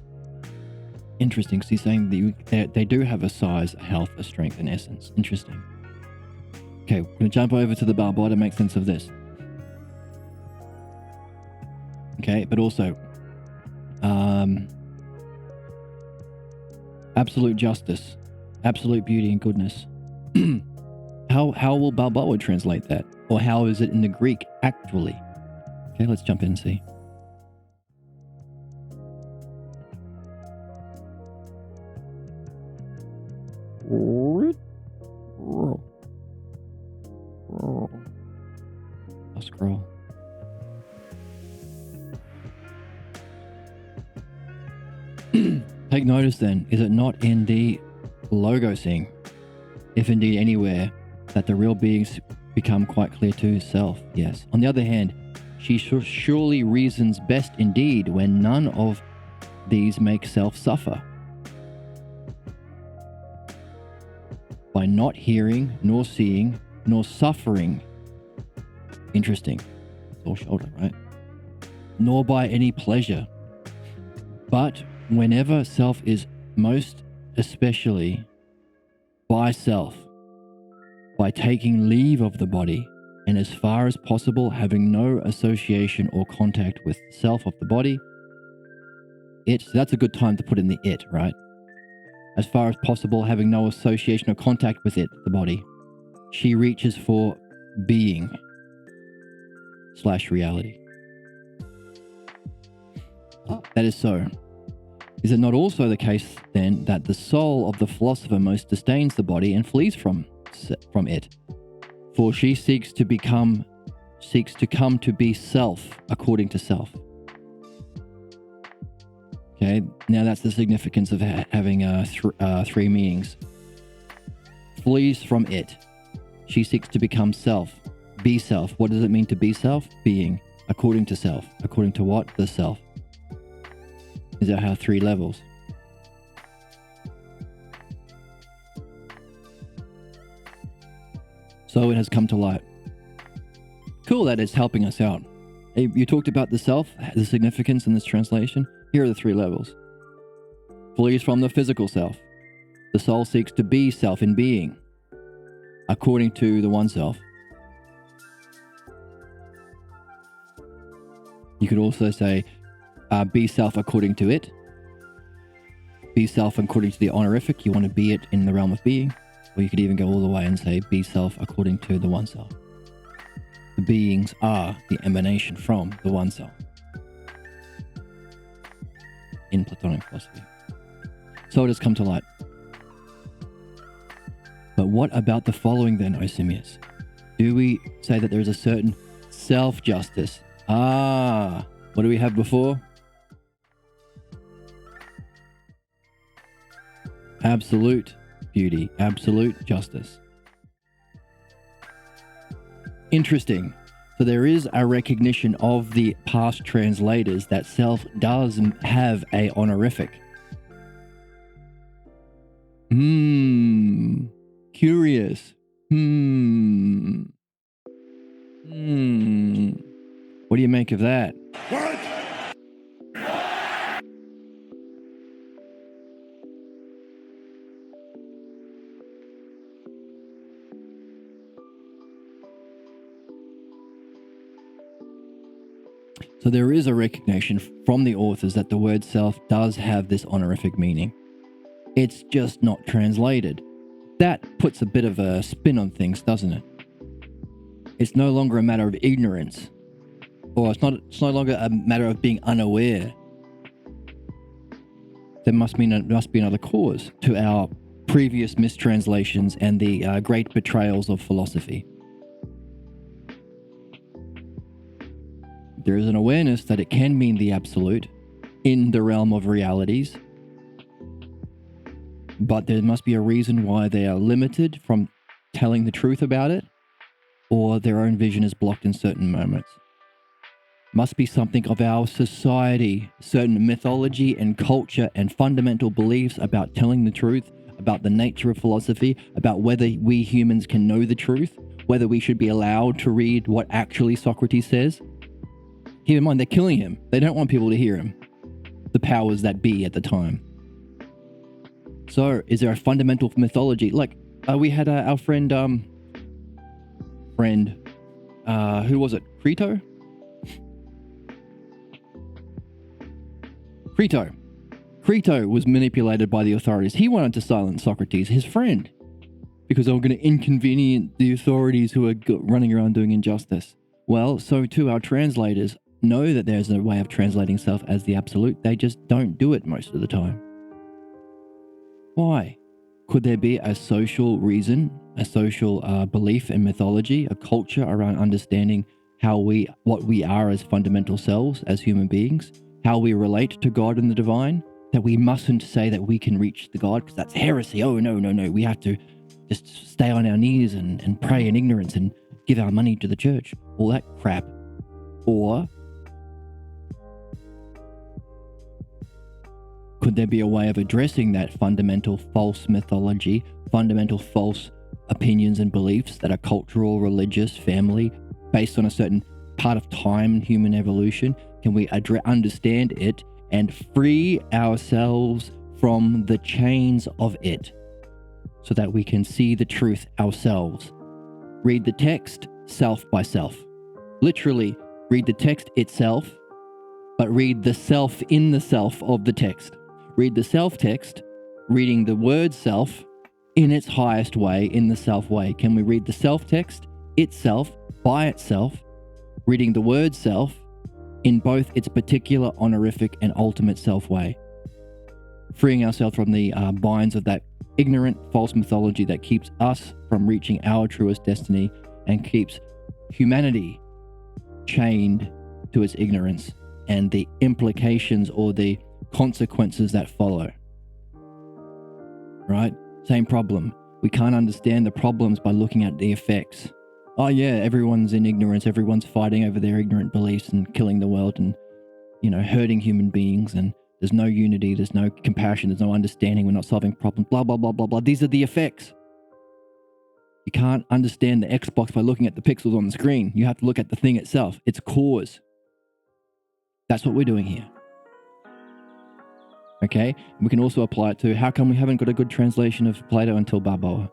Interesting, because he's saying they do have a size, a health, a strength, and essence. Interesting. Okay, we're going to jump over to the Barbour to make sense of this. Okay, but also, absolute justice, absolute beauty and goodness. How will Balboa translate that? Or how is it in the Greek actually? Okay, let's jump in and see. Take notice then, is it not in the logosing, if indeed anywhere, that the real beings become quite clear to self? Yes. On the other hand, she surely reasons best indeed when none of these make self suffer. By not hearing, nor seeing, nor suffering. Interesting. It's all shoulder, right? Nor by any pleasure. But whenever self is most especially by self, by taking leave of the body, and as far as possible having no association or contact with the self of the body, so that's a good time to put in the it, right? As far as possible having no association or contact with it, the body, she reaches for being / reality. That is so. Is it not also the case then that the soul of the philosopher most disdains the body and flees from it? For she seeks to come to be self according to self. Okay, now that's the significance of having three meanings. Flees from it. She seeks to become self, be self. What does it mean to be self? Being, according to self. According to what? The self. Is that how 3 levels? So it has come to light. Cool that it's helping us out. Hey, you talked about the self, the significance in this translation. Here are the 3 levels. Flees from the physical self. The soul seeks to be self in being, according to the one self. You could also say, be self according to it. Be self according to the honorific. You want to be it in the realm of being. Or you could even go all the way and say, be self according to the one self. The beings are the emanation from the one self. In Platonic philosophy. So it has come to light. But what about the following then, O Simius? Do we say that there is a certain self-justice? What do we have before? Absolute beauty, absolute justice. Interesting. So there is a recognition of the past translators that self does have a honorific. Curious. What do you make of that? What? So there is a recognition from the authors that the word self does have this honorific meaning. It's just not translated. That puts a bit of a spin on things, doesn't it? It's no longer a matter of ignorance, or it's no longer a matter of being unaware. There must be another cause to our previous mistranslations and the great betrayals of philosophy. There is an awareness that it can mean the absolute in the realm of realities, but there must be a reason why they are limited from telling the truth about it, or their own vision is blocked in certain moments. Must be something of our society, certain mythology and culture and fundamental beliefs about telling the truth, about the nature of philosophy, about whether we humans can know the truth, whether we should be allowed to read what actually Socrates says. Keep in mind, they're killing him. They don't want people to hear him. The powers that be at the time. So, is there a fundamental mythology? Like, we had our friend, who was it? Crito? Crito was manipulated by the authorities. He wanted to silence Socrates, his friend, because they were going to inconvenience the authorities who are running around doing injustice. Well, so too our translators know that there's a way of translating self as the absolute. They just don't do it most of the time. Why? Could there be a social reason, a social belief in mythology, a culture around understanding what we are as fundamental selves, as human beings, how we relate to God and the divine, that we mustn't say that we can reach the God because that's heresy. Oh, no, no, no. We have to just stay on our knees and pray in ignorance and give our money to the church. All that crap. Or could there be a way of addressing that fundamental false mythology, fundamental false opinions and beliefs that are cultural, religious, family, based on a certain part of time in human evolution? Can we understand it and free ourselves from the chains of it so that we can see the truth ourselves? Read the text self by self. Literally, read the text itself, but read the self in the self of the text. Read the self text, reading the word self in its highest way, in the self way. Can we read the self text itself by itself, reading the word self in both its particular, honorific, and ultimate self way? Freeing ourselves from the binds of that ignorant, false mythology that keeps us from reaching our truest destiny and keeps humanity chained to its ignorance and the implications or the consequences that follow. Right? Same problem. We can't understand the problems by looking at the effects. Oh yeah, everyone's in ignorance, everyone's fighting over their ignorant beliefs and killing the world and, hurting human beings, and there's no unity, there's no compassion, there's no understanding, we're not solving problems, blah, blah, blah, blah, blah. These are the effects. You can't understand the Xbox by looking at the pixels on the screen. You have to look at the thing itself, its cause. That's what we're doing here. Okay? We can also apply it to how come we haven't got a good translation of Plato until Balboa?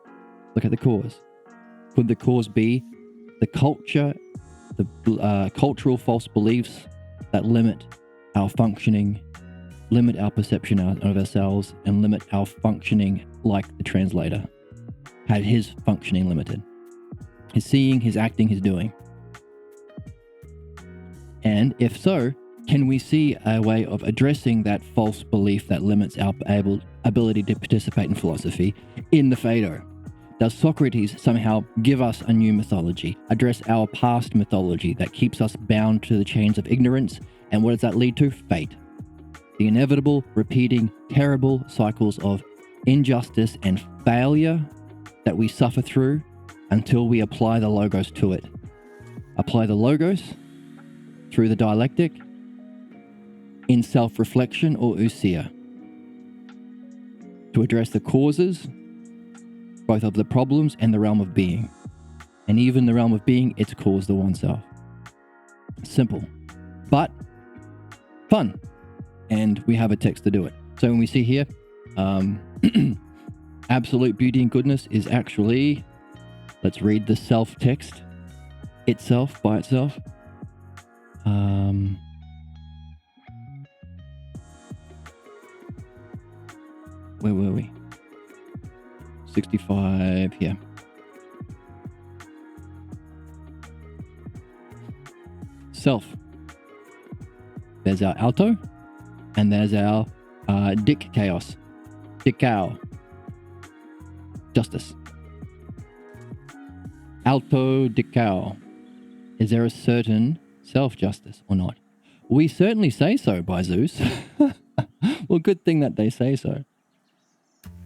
Look at the cause. Could the cause be the culture, the cultural false beliefs that limit our functioning, limit our perception of ourselves, and limit our functioning like the translator had his functioning limited? His seeing, his acting, his doing. And if so, can we see a way of addressing that false belief that limits our ability to participate in philosophy in the Phaedo? Does Socrates somehow give us a new mythology, address our past mythology that keeps us bound to the chains of ignorance? And what does that lead to? Fate. The inevitable, repeating, terrible cycles of injustice and failure that we suffer through until we apply the logos to it. Apply the logos through the dialectic in self-reflection or ousia to address the causes both of the problems and the realm of being, and even the realm of being, its cause, the one self. Simple, but fun, and we have a text to do it. So when we see here, absolute beauty and goodness is actually, let's read the self text itself by itself. Where were we? 65 here. Self. There's our alto, and there's our dick chaos. Dicao. Justice. Alto dicao. Is there a certain self-justice or not? We certainly say so, by Zeus. Well, good thing that they say so.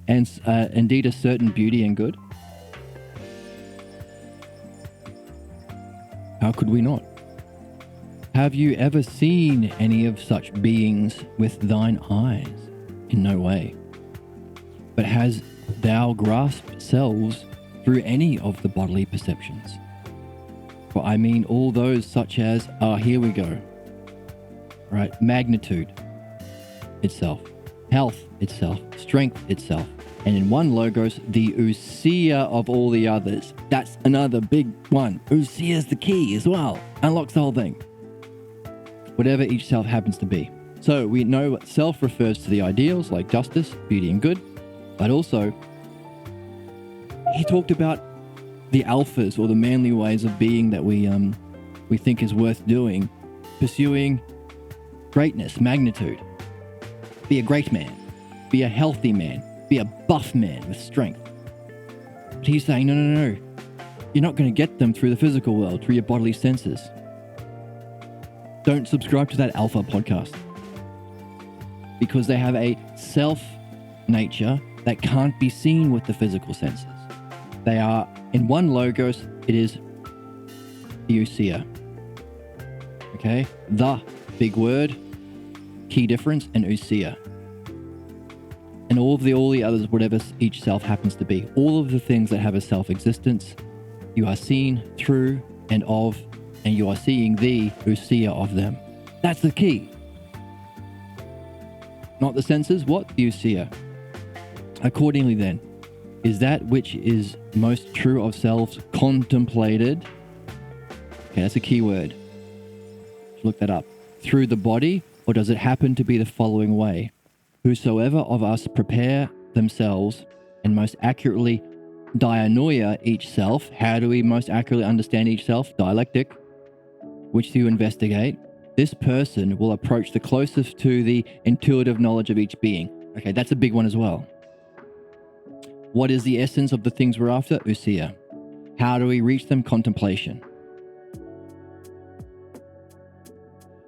And indeed a certain beauty and good. How could we not? Have you ever seen any of such beings with thine eyes? In no way. But has thou grasped selves through any of the bodily perceptions? For I mean all those such as, here we go. Right, magnitude itself, health itself, strength itself, and in one logos, the ousia of all the others. That's another big one. Ousia is the key as well. Unlocks the whole thing. Whatever each self happens to be. So we know what self refers to the ideals like justice, beauty, and good, but also he talked about the alphas or the manly ways of being that we think is worth doing, pursuing greatness, magnitude. Be a great man, be a healthy man, be a buff man with strength. But he's saying, no. You're not going to get them through the physical world, through your bodily senses. Don't subscribe to that alpha podcast. because they have a self nature that can't be seen with the physical senses. They are, in one logos, it is ousia. Okay? The, big word, key difference, and ousia. And all the others, whatever each self happens to be. All of the things that have a self-existence, you are seen through and of, and you are seeing the ousia of them. That's the key. Not the senses, what? The ousia. Accordingly then, is that which is most true of selves contemplated? Okay, that's a key word. Look that up. Through the body, or does it happen to be the following way? Whosoever of us prepare themselves and most accurately dianoia each self. How do we most accurately understand each self? Dialectic, which you investigate. This person will approach the closest to the intuitive knowledge of each being. Okay, that's a big one as well. What is the essence of the things we're after? Ousia. How do we reach them? Contemplation.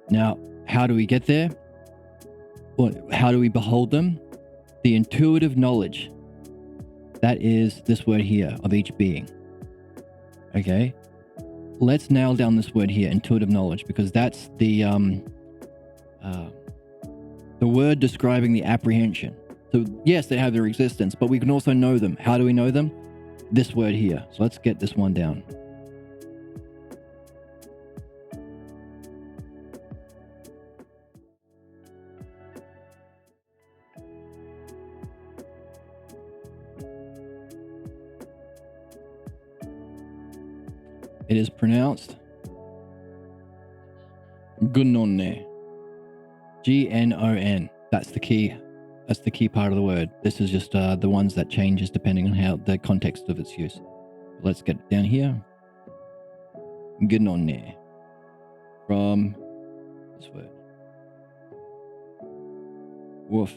Now, how do we get there? Well, how do we behold them? The intuitive knowledge. That is this word here of each being. Okay. Let's nail down this word here, intuitive knowledge, because that's the word describing the apprehension. So yes, they have their existence, but we can also know them. How do we know them? This word here. So let's get this one down. It is pronounced Gnon. Gnon. That's the key. That's the key part of the word. This is just the ones that changes depending on how the context of its use. Let's get it down here. Gnon. From this word. Woof.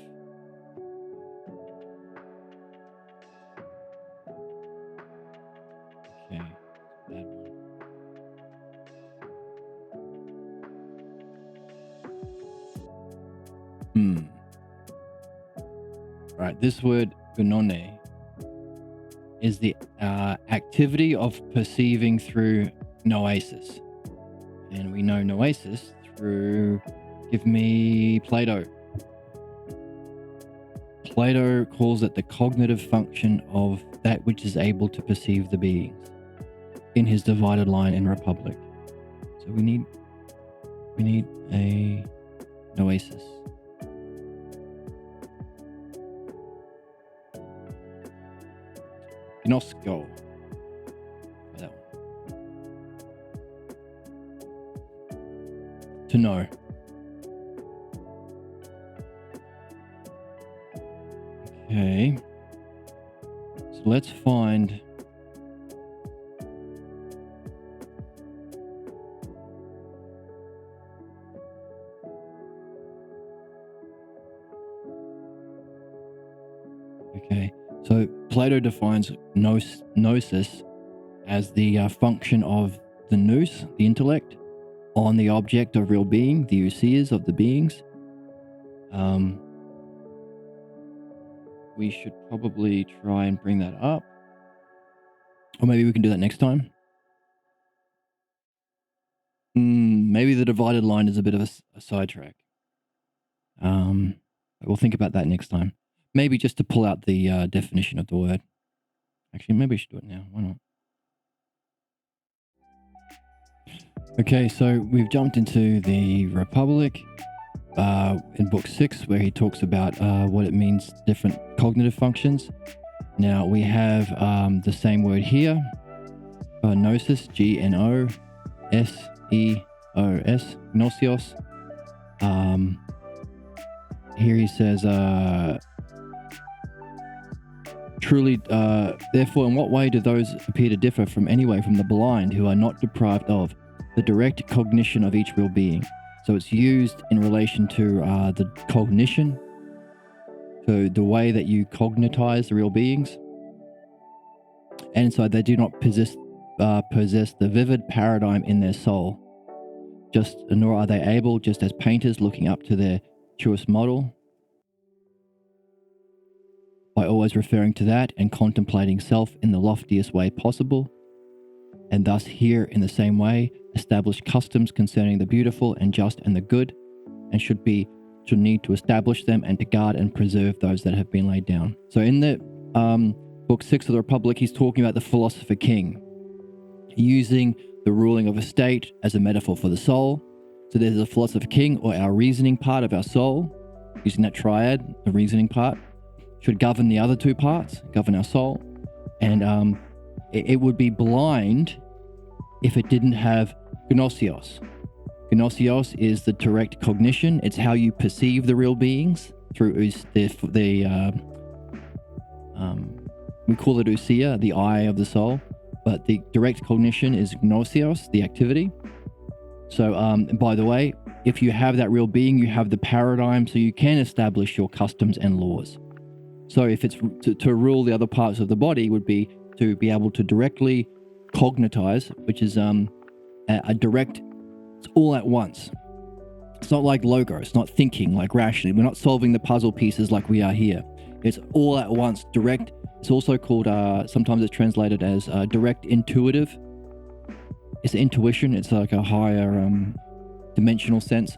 Okay. Bad one. Right, this word gnone is the activity of perceiving through noesis. And we know noesis through, give me Plato. Plato calls it the cognitive function of that which is able to perceive the beings in his divided line in Republic. So we need a noesis. Gnosko. That one. To know. Okay. So let's find okay. So Plato defines gnosis as the function of the nous, the intellect, on the object of real being, the ousias of the beings. We should probably try and bring that up. Or maybe we can do that next time. Maybe the divided line is a bit of a sidetrack. We'll think about that next time. Maybe just to pull out the definition of the word. Actually, maybe we should do it now. Why not? Okay, so we've jumped into the Republic in book 6, where he talks about what it means, different cognitive functions. Now we have the same word here, gnosis, Gnoseos, gnosios. Here he says, truly, therefore, in what way do those appear to differ from the blind who are not deprived of the direct cognition of each real being? So it's used in relation to the cognition, so the way that you cognitize the real beings. And so they do not possess the vivid paradigm in their soul, nor are they able, just as painters looking up to their truest model, by always referring to that and contemplating self in the loftiest way possible, and thus here in the same way establish customs concerning the beautiful and just and the good, and should need to establish them and to guard and preserve those that have been laid down. So in the book 6 of the Republic, he's talking about the philosopher king, using the ruling of a state as a metaphor for the soul. So there's a philosopher king, or our reasoning part of our soul, using that triad, the reasoning part, should govern the other two parts, govern our soul. And it would be blind if it didn't have gnoseos. Gnoseos is the direct cognition. It's how you perceive the real beings through we call it ousia, the eye of the soul, but the direct cognition is gnoseos, the activity. So, by the way, if you have that real being, you have the paradigm, so you can establish your customs and laws. So if it's to rule the other parts of the body, would be to be able to directly cognitize, which is a direct, it's all at once. It's not like logos, it's not thinking like rationally. We're not solving the puzzle pieces like we are here. It's all at once, direct. It's also called, sometimes it's translated as direct intuitive. It's intuition. It's like a higher dimensional sense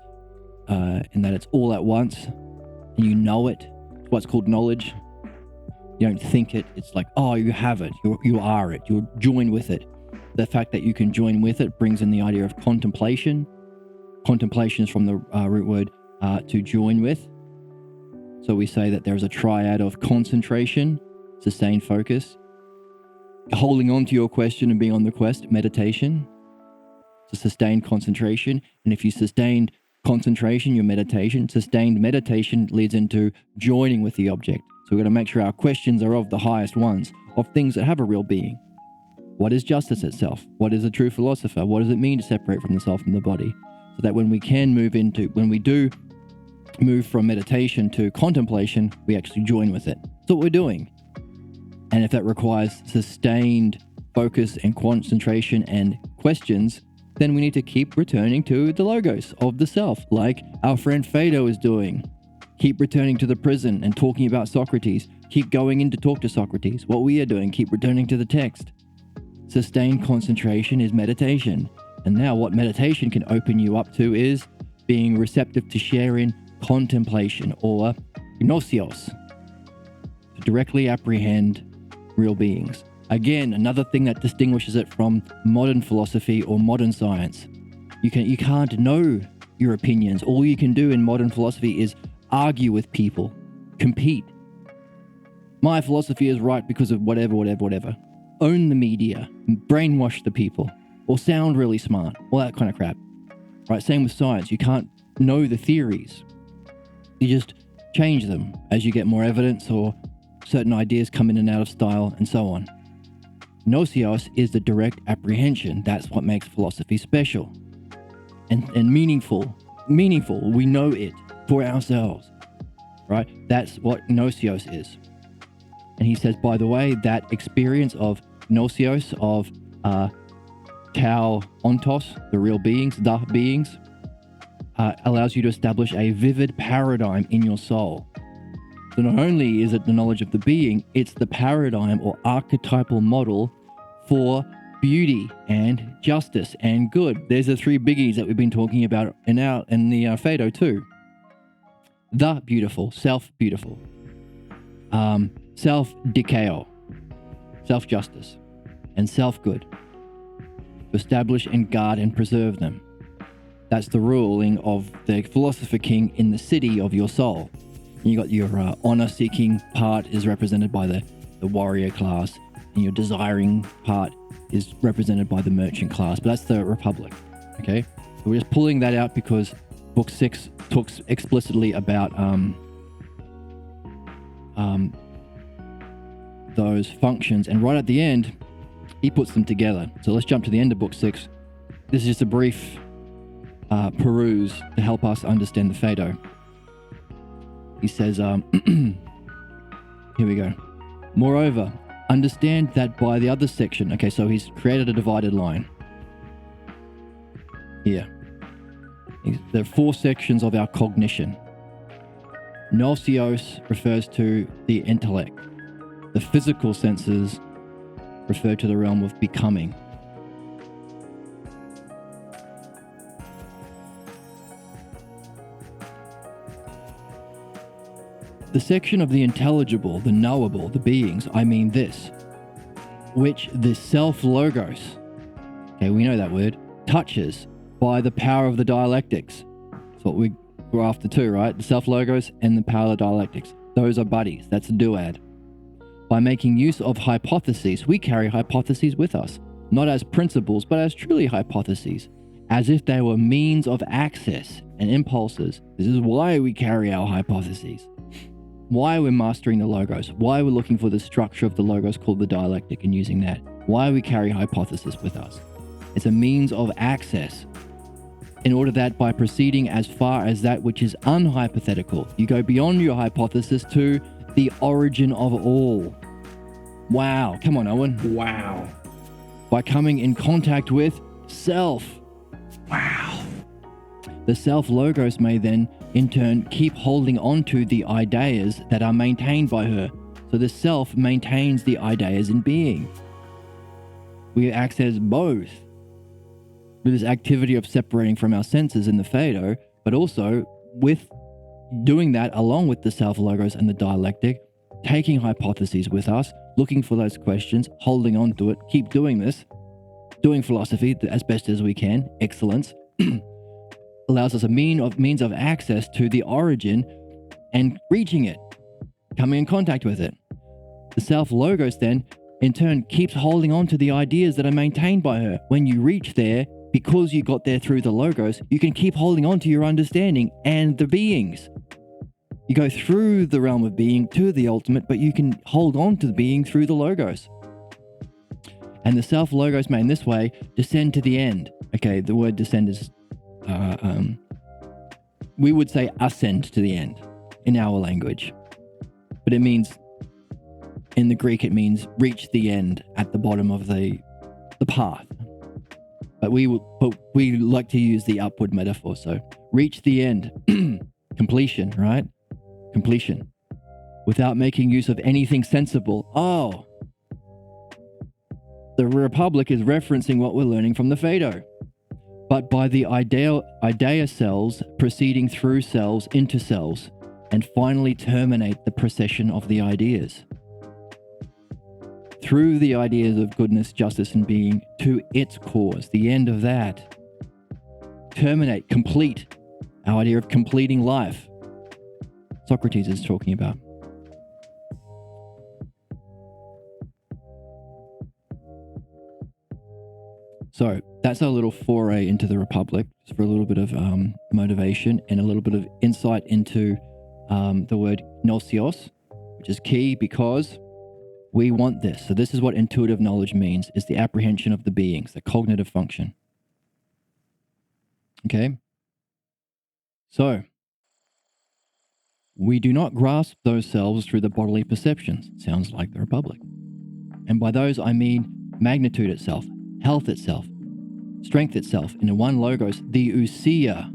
in that it's all at once and you know it. It's what's called knowledge. You don't think it. It's like, oh, you have it. You are it. You're joined with it. The fact that you can join with it brings in the idea of contemplation. Contemplation is from the root word to join with. So we say that there's a triad of concentration, sustained focus, holding on to your question and being on the quest, meditation. So sustained concentration. And if you sustained concentration, your meditation, sustained meditation leads into joining with the object. So we've got to make sure our questions are of the highest ones, of things that have a real being. What is justice itself? What is a true philosopher? What does it mean to separate from the self and the body? So that when we do move from meditation to contemplation, we actually join with it. That's what we're doing. And if that requires sustained focus and concentration and questions, then we need to keep returning to the logos of the self, like our friend Phaedo is doing. Keep returning to the prison and talking about Socrates. Keep going in to talk to Socrates. What we are doing, keep returning to the text. Sustained concentration is meditation. And now what meditation can open you up to is being receptive to share in contemplation, or gnoseos, to directly apprehend real beings. Again, another thing that distinguishes it from modern philosophy or modern science. You can't know your opinions. All you can do in modern philosophy is argue with people, compete. My philosophy is right because of whatever. Own the media, brainwash the people, or sound really smart, all that kind of crap. Right? Same with science. You can't know the theories. You just change them as you get more evidence or certain ideas come in and out of style and so on. Gnoseos is the direct apprehension. That's what makes philosophy special and meaningful. Meaningful. We know it for ourselves, right? That's what gnoseos is. And he says, by the way, that experience of gnoseos, of tau ontos, the real beings, the beings, allows you to establish a vivid paradigm in your soul. So not only is it the knowledge of the being, it's the paradigm or archetypal model for beauty and justice and good. There's the three biggies that we've been talking about in the Phaedo too. The beautiful, self-beautiful, self-dikao, self-justice, and self-good. To establish and guard and preserve them. That's the ruling of the philosopher king in the city of your soul. You got your honor-seeking part is represented by the warrior class, and your desiring part is represented by the merchant class. But that's the Republic. Okay, so we're just pulling that out because Book 6 talks explicitly about those functions, and right at the end, he puts them together. So let's jump to the end of Book 6. This is just a brief peruse to help us understand the Phaedo. He says, here we go. Moreover, understand that by the other section. Okay, so he's created a divided line. Here. There are 4 sections of our cognition. Gnoseos refers to the intellect. The physical senses refer to the realm of becoming. The section of the intelligible, the knowable, the beings, I mean this, which the self-logos, okay, we know that word, touches by the power of the dialectics. That's what we're after too, right? The self-logos and the power of the dialectics. Those are buddies. That's a duad. By making use of hypotheses, we carry hypotheses with us, not as principles, but as truly hypotheses, as if they were means of access and impulses. This is why we carry our hypotheses. Why we're mastering the logos, why we're looking for the structure of the logos called the dialectic and using that, why we carry hypothesis with us. It's a means of access, in order that by proceeding as far as that which is unhypothetical, you go beyond your hypothesis to the origin of all. Wow, come on, Owen. Wow. By coming in contact with self. Wow. The self-logos may then, in turn, keep holding on to the ideas that are maintained by her. So the self maintains the ideas in being. We access both with this activity of separating from our senses in the Phaedo, but also with doing that along with the self-logos and the dialectic, taking hypotheses with us, looking for those questions, holding on to it, keep doing this, doing philosophy as best as we can, excellence, allows us a means of access to the origin and reaching it, coming in contact with it. The self-logos then, in turn, keeps holding on to the ideas that are maintained by her. When you reach there, because you got there through the logos, you can keep holding on to your understanding and the beings. You go through the realm of being to the ultimate, but you can hold on to the being through the logos. And the self-logos may in this way descend to the end. Okay, the word descend is, we would say ascend to the end in our language. But it means, in the Greek, it means reach the end at the bottom of the path. But we like to use the upward metaphor. So reach the end, completion, right? Completion, without making use of anything sensible. Oh, the Republic is referencing what we're learning from the Phaedo. But by the idea cells proceeding through cells into cells, and finally terminate the procession of the ideas. Through the ideas of goodness, justice, and being to its cause, the end of that. Terminate, complete, our idea of completing life. Socrates is talking about. So that's our little foray into the Republic, just for a little bit of motivation and a little bit of insight into the word gnoseos, which is key because we want this. So this is what intuitive knowledge means, is the apprehension of the beings, the cognitive function. Okay? So, we do not grasp those selves through the bodily perceptions. Sounds like the Republic. And by those I mean magnitude itself, health itself, strength itself, in one logos, the ousia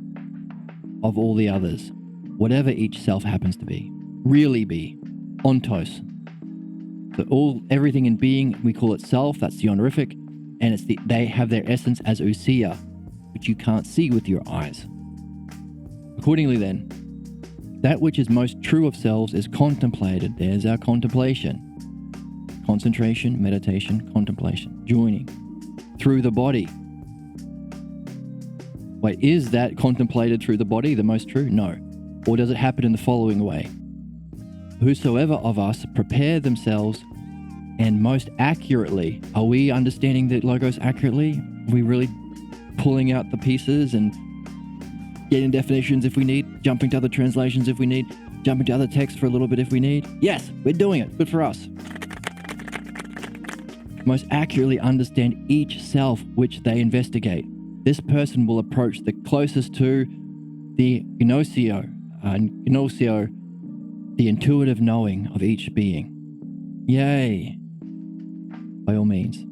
of all the others, whatever each self happens to be, really be, ontos. So everything in being, we call it self, that's the honorific, and they have their essence as ousia, which you can't see with your eyes. Accordingly then, that which is most true of selves is contemplated. There's our contemplation. Concentration, meditation, contemplation, joining through the body. Wait, is that contemplated through the body the most true? No. Or does it happen in the following way? Whosoever of us prepare themselves and most accurately, are we understanding the logos accurately? Are we really pulling out the pieces and getting definitions if we need, jumping to other translations if we need, jumping to other texts for a little bit if we need? Yes, we're doing it. Good for us. Most accurately understand each self which they investigate. This person will approach the closest to the gnosio, the intuitive knowing of each being. Yay! By all means.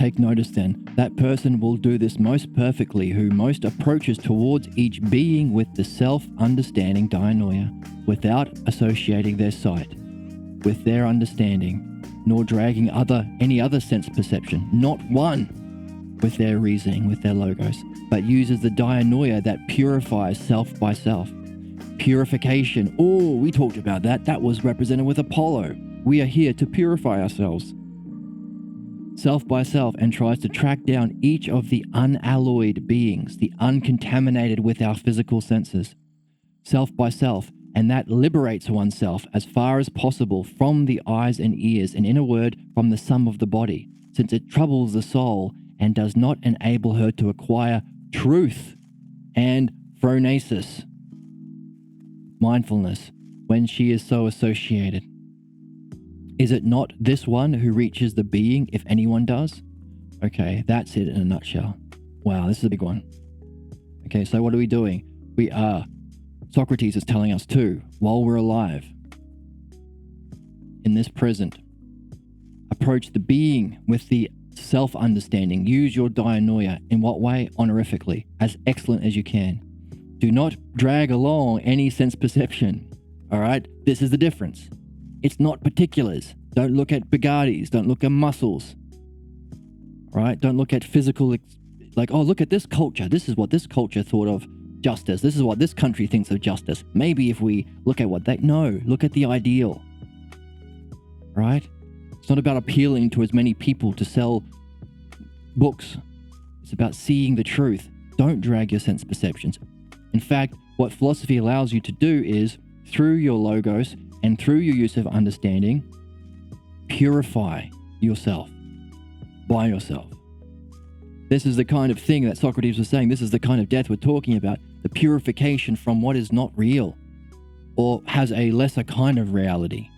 Take notice then, that person will do this most perfectly who most approaches towards each being with the self-understanding dianoia, without associating their sight with their understanding, nor dragging any other sense perception, not one, with their reasoning, with their logos, but uses the dianoia that purifies self by self. Purification, oh, we talked about that. That was represented with Apollo. We are here to purify ourselves. Self by self, and tries to track down each of the unalloyed beings, the uncontaminated with our physical senses. Self by self, and that liberates oneself as far as possible from the eyes and ears, and in a word, from the sum of the body, since it troubles the soul and does not enable her to acquire truth and phronesis, mindfulness, when she is so associated. Is it not this one who reaches the being, if anyone does? Okay, that's it in a nutshell. Wow, this is a big one. Okay, so what are we doing? Socrates is telling us too, while we're alive, in this present, approach the being with the self-understanding. Use your dianoia. In what way? Honorifically, as excellent as you can. Do not drag along any sense perception. All right? This is the difference. It's not particulars. Don't look at Bugattis. Don't look at muscles. All right? Don't look at physical, like, oh, look at this culture. This is what this culture thought of justice. This is what this country thinks of justice. Maybe if we look at what they... No, look at the ideal. Right? It's not about appealing to as many people to sell books. It's about seeing the truth. Don't drag your sense perceptions. In fact, what philosophy allows you to do is, through your logos and through your use of understanding, purify yourself by yourself. This is the kind of thing that Socrates was saying. This is the kind of death we're talking about. The purification from what is not real or has a lesser kind of reality.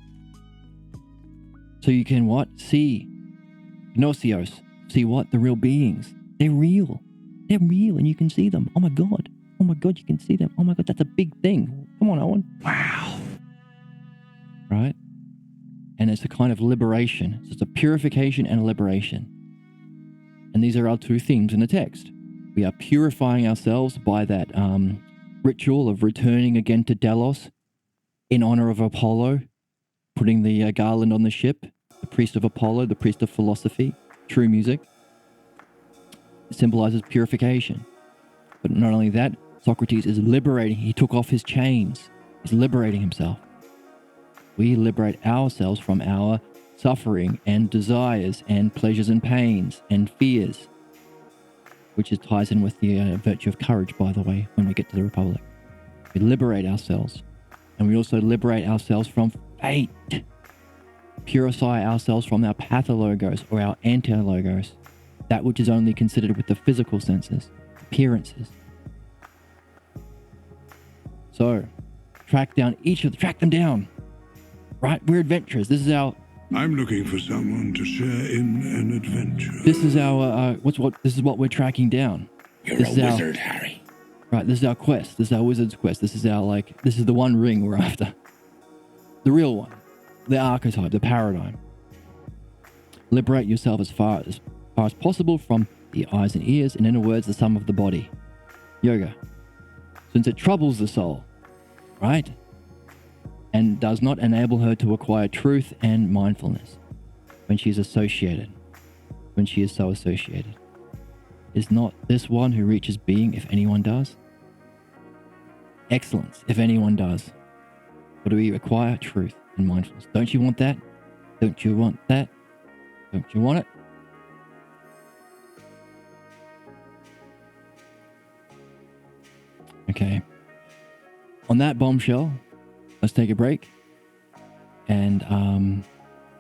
So you can what? See. Gnoseos. See what? The real beings. They're real. They're real and you can see them. Oh my God. Oh my God, you can see them. Oh my God, that's a big thing. Come on, Owen. Wow. Right? And it's a kind of liberation. So it's a purification and a liberation. And these are our two themes in the text. We are purifying ourselves by that ritual of returning again to Delos in honor of Apollo, putting the garland on the ship, the priest of Apollo, the priest of philosophy, true music. It symbolizes purification. But not only that, Socrates is liberating. He took off his chains. He's liberating himself. We liberate ourselves from our suffering and desires and pleasures and pains and fears, which ties in with the virtue of courage, by the way, when we get to the Republic. We liberate ourselves, and we also liberate ourselves from fate. Purify ourselves from our pathologos or our antilogos, that which is only considered with the physical senses, appearances. So, track them down. Right? We're adventurers. This is our... I'm looking for someone to share in an adventure. This is our, this is what we're tracking down. You're this a wizard, Harry. Right, this is our quest. This is our wizard's quest. This is our, this is the one ring we're after. The real one. The archetype, the paradigm. Liberate yourself as far as possible from the eyes and ears, and in other words, the sum of the body. Yoga. Since it troubles the soul, right? And does not enable her to acquire truth and mindfulness when she is associated, when she is so associated. Is not this one who reaches being, if anyone does? Excellence, if anyone does. What do we acquire? Truth and mindfulness. Don't you want that? Don't you want that? Don't you want it? Okay. On that bombshell, let's take a break. And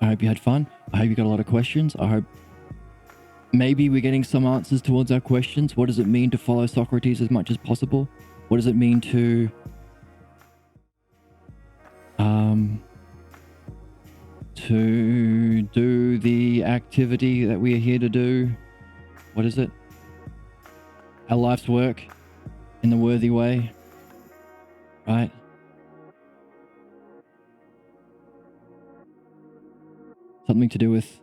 I hope you had fun. I hope you got a lot of questions. I hope maybe we're getting some answers towards our questions. What does it mean to follow Socrates as much as possible? What does it mean to do the activity that we are here to do? What is it? Our life's work in the worthy way, right? Something to do with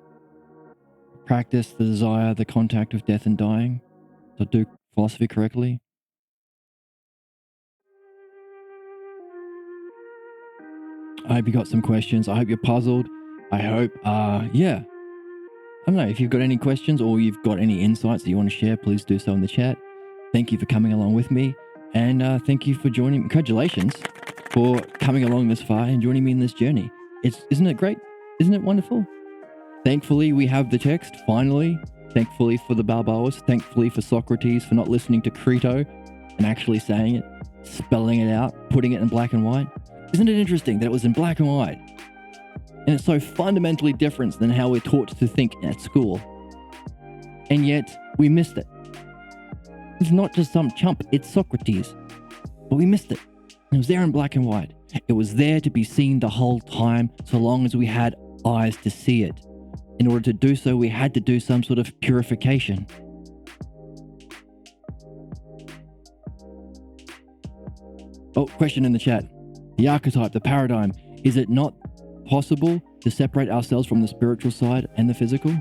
practice the desire, the contact of death and dying, to do philosophy correctly? I hope you got some questions. I hope you're puzzled. I hope, yeah. I don't know, if you've got any questions or you've got any insights that you want to share, please do so in the chat. Thank you for coming along with me. And thank you for joining. Congratulations for coming along this far and joining me in this journey. Isn't it great? Isn't it wonderful? Thankfully, we have the text, finally. Thankfully for the Balboas. Thankfully for Socrates for not listening to Crito and actually saying it, spelling it out, putting it in black and white. Isn't it interesting that it was in black and white? And it's so fundamentally different than how we're taught to think at school. And yet, we missed it. It's not just some chump, it's Socrates. But we missed it. It was there in black and white. It was there to be seen the whole time, so long as we had eyes to see it. In order to do so, we had to do some sort of purification. Oh, question in the chat. The archetype, the paradigm, is it not possible to separate ourselves from the spiritual side and the physical?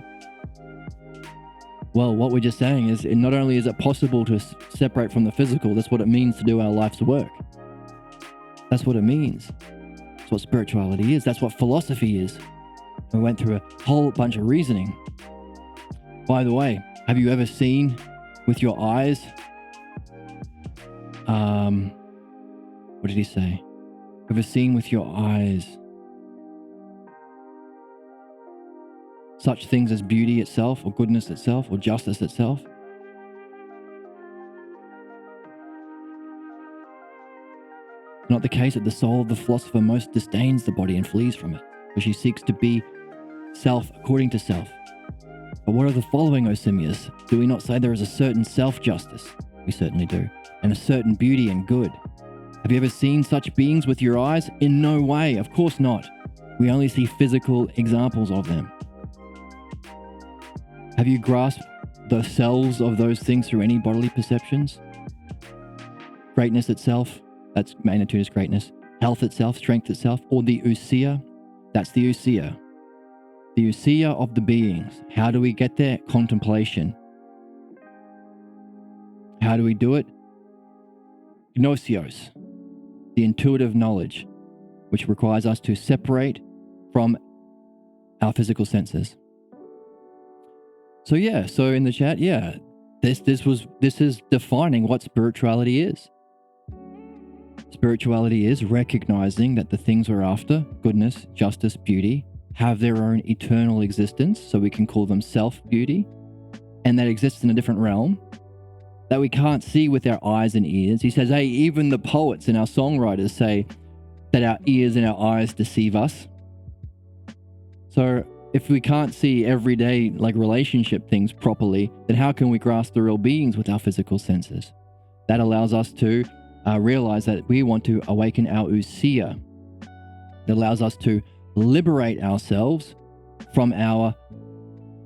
Well, what we're just saying is, not only is it possible to separate from the physical, that's what it means to do our life's work. That's what it means. That's what spirituality is. That's what philosophy is. We went through a whole bunch of reasoning. By the way, have you ever seen with your eyes? What did he say? Ever seen with your eyes such things as beauty itself, or goodness itself, or justice itself? Not the case that the soul of the philosopher most disdains the body and flees from it, for she seeks to be self according to self. But what are the following, O Simius? Do we not say there is a certain self-justice? We certainly do. And a certain beauty and good. Have you ever seen such beings with your eyes? In no way, of course not. We only see physical examples of them. Have you grasped the selves of those things through any bodily perceptions? Greatness itself, that's magnitude is greatness. Health itself, strength itself, or the ousia, that's the ousia. The ousia of the beings. How do we get there? Contemplation. How do we do it? Gnosios, the intuitive knowledge, which requires us to separate from our physical senses. So yeah, so in the chat, yeah, this is defining what spirituality is. Spirituality is recognizing that the things we're after, goodness, justice, beauty, have their own eternal existence, so we can call them self-beauty, and that exists in a different realm that we can't see with our eyes and ears. He says, hey, even the poets and our songwriters say that our ears and our eyes deceive us. So if we can't see everyday like relationship things properly, then how can we grasp the real beings with our physical senses? That allows us to realize that we want to awaken our ousia. That allows us to liberate ourselves from our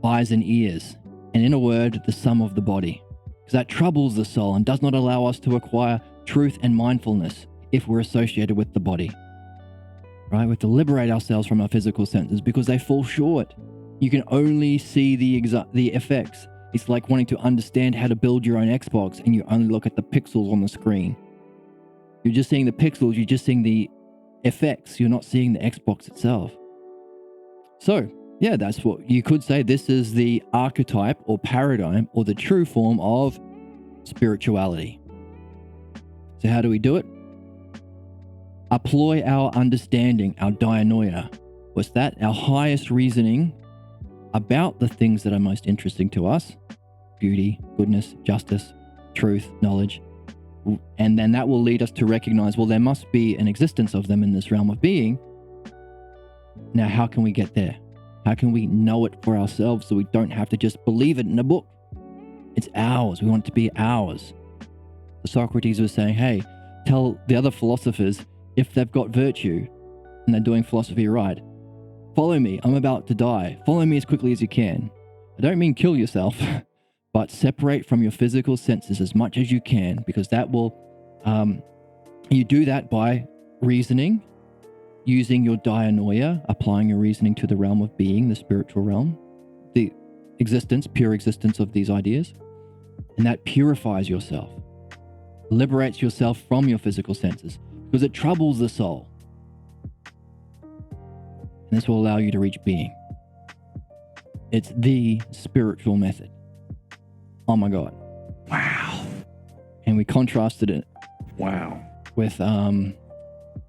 eyes and ears, and in a word, the sum of the body. Because that troubles the soul and does not allow us to acquire truth and mindfulness if we're associated with the body. Right? We have to liberate ourselves from our physical senses because they fall short. You can only see the effects. It's like wanting to understand how to build your own Xbox and you only look at the pixels on the screen. You're just seeing the pixels, you're just seeing the effects, you're not seeing the Xbox itself. So, yeah, that's what you could say. This is the archetype or paradigm or the true form of spirituality. So how do we do it? Employ our understanding, our dianoia. What's that? Our highest reasoning about the things that are most interesting to us. Beauty, goodness, justice, truth, knowledge. And then that will lead us to recognize, well, there must be an existence of them in this realm of being. Now, how can we get there? How can we know it for ourselves so we don't have to just believe it in a book? It's ours. We want it to be ours. So Socrates was saying, hey, tell the other philosophers if they've got virtue and they're doing philosophy right, follow me. I'm about to die. Follow me as quickly as you can. I don't mean kill yourself, but separate from your physical senses as much as you can, because that will, you do that by reasoning, using your dianoia, applying your reasoning to the realm of being, the spiritual realm. existence, pure existence of these ideas. And that purifies yourself, liberates yourself from your physical senses, because it troubles the soul. And this will allow you to reach being. It's the spiritual method. Oh my God. Wow. And we contrasted it Wow. with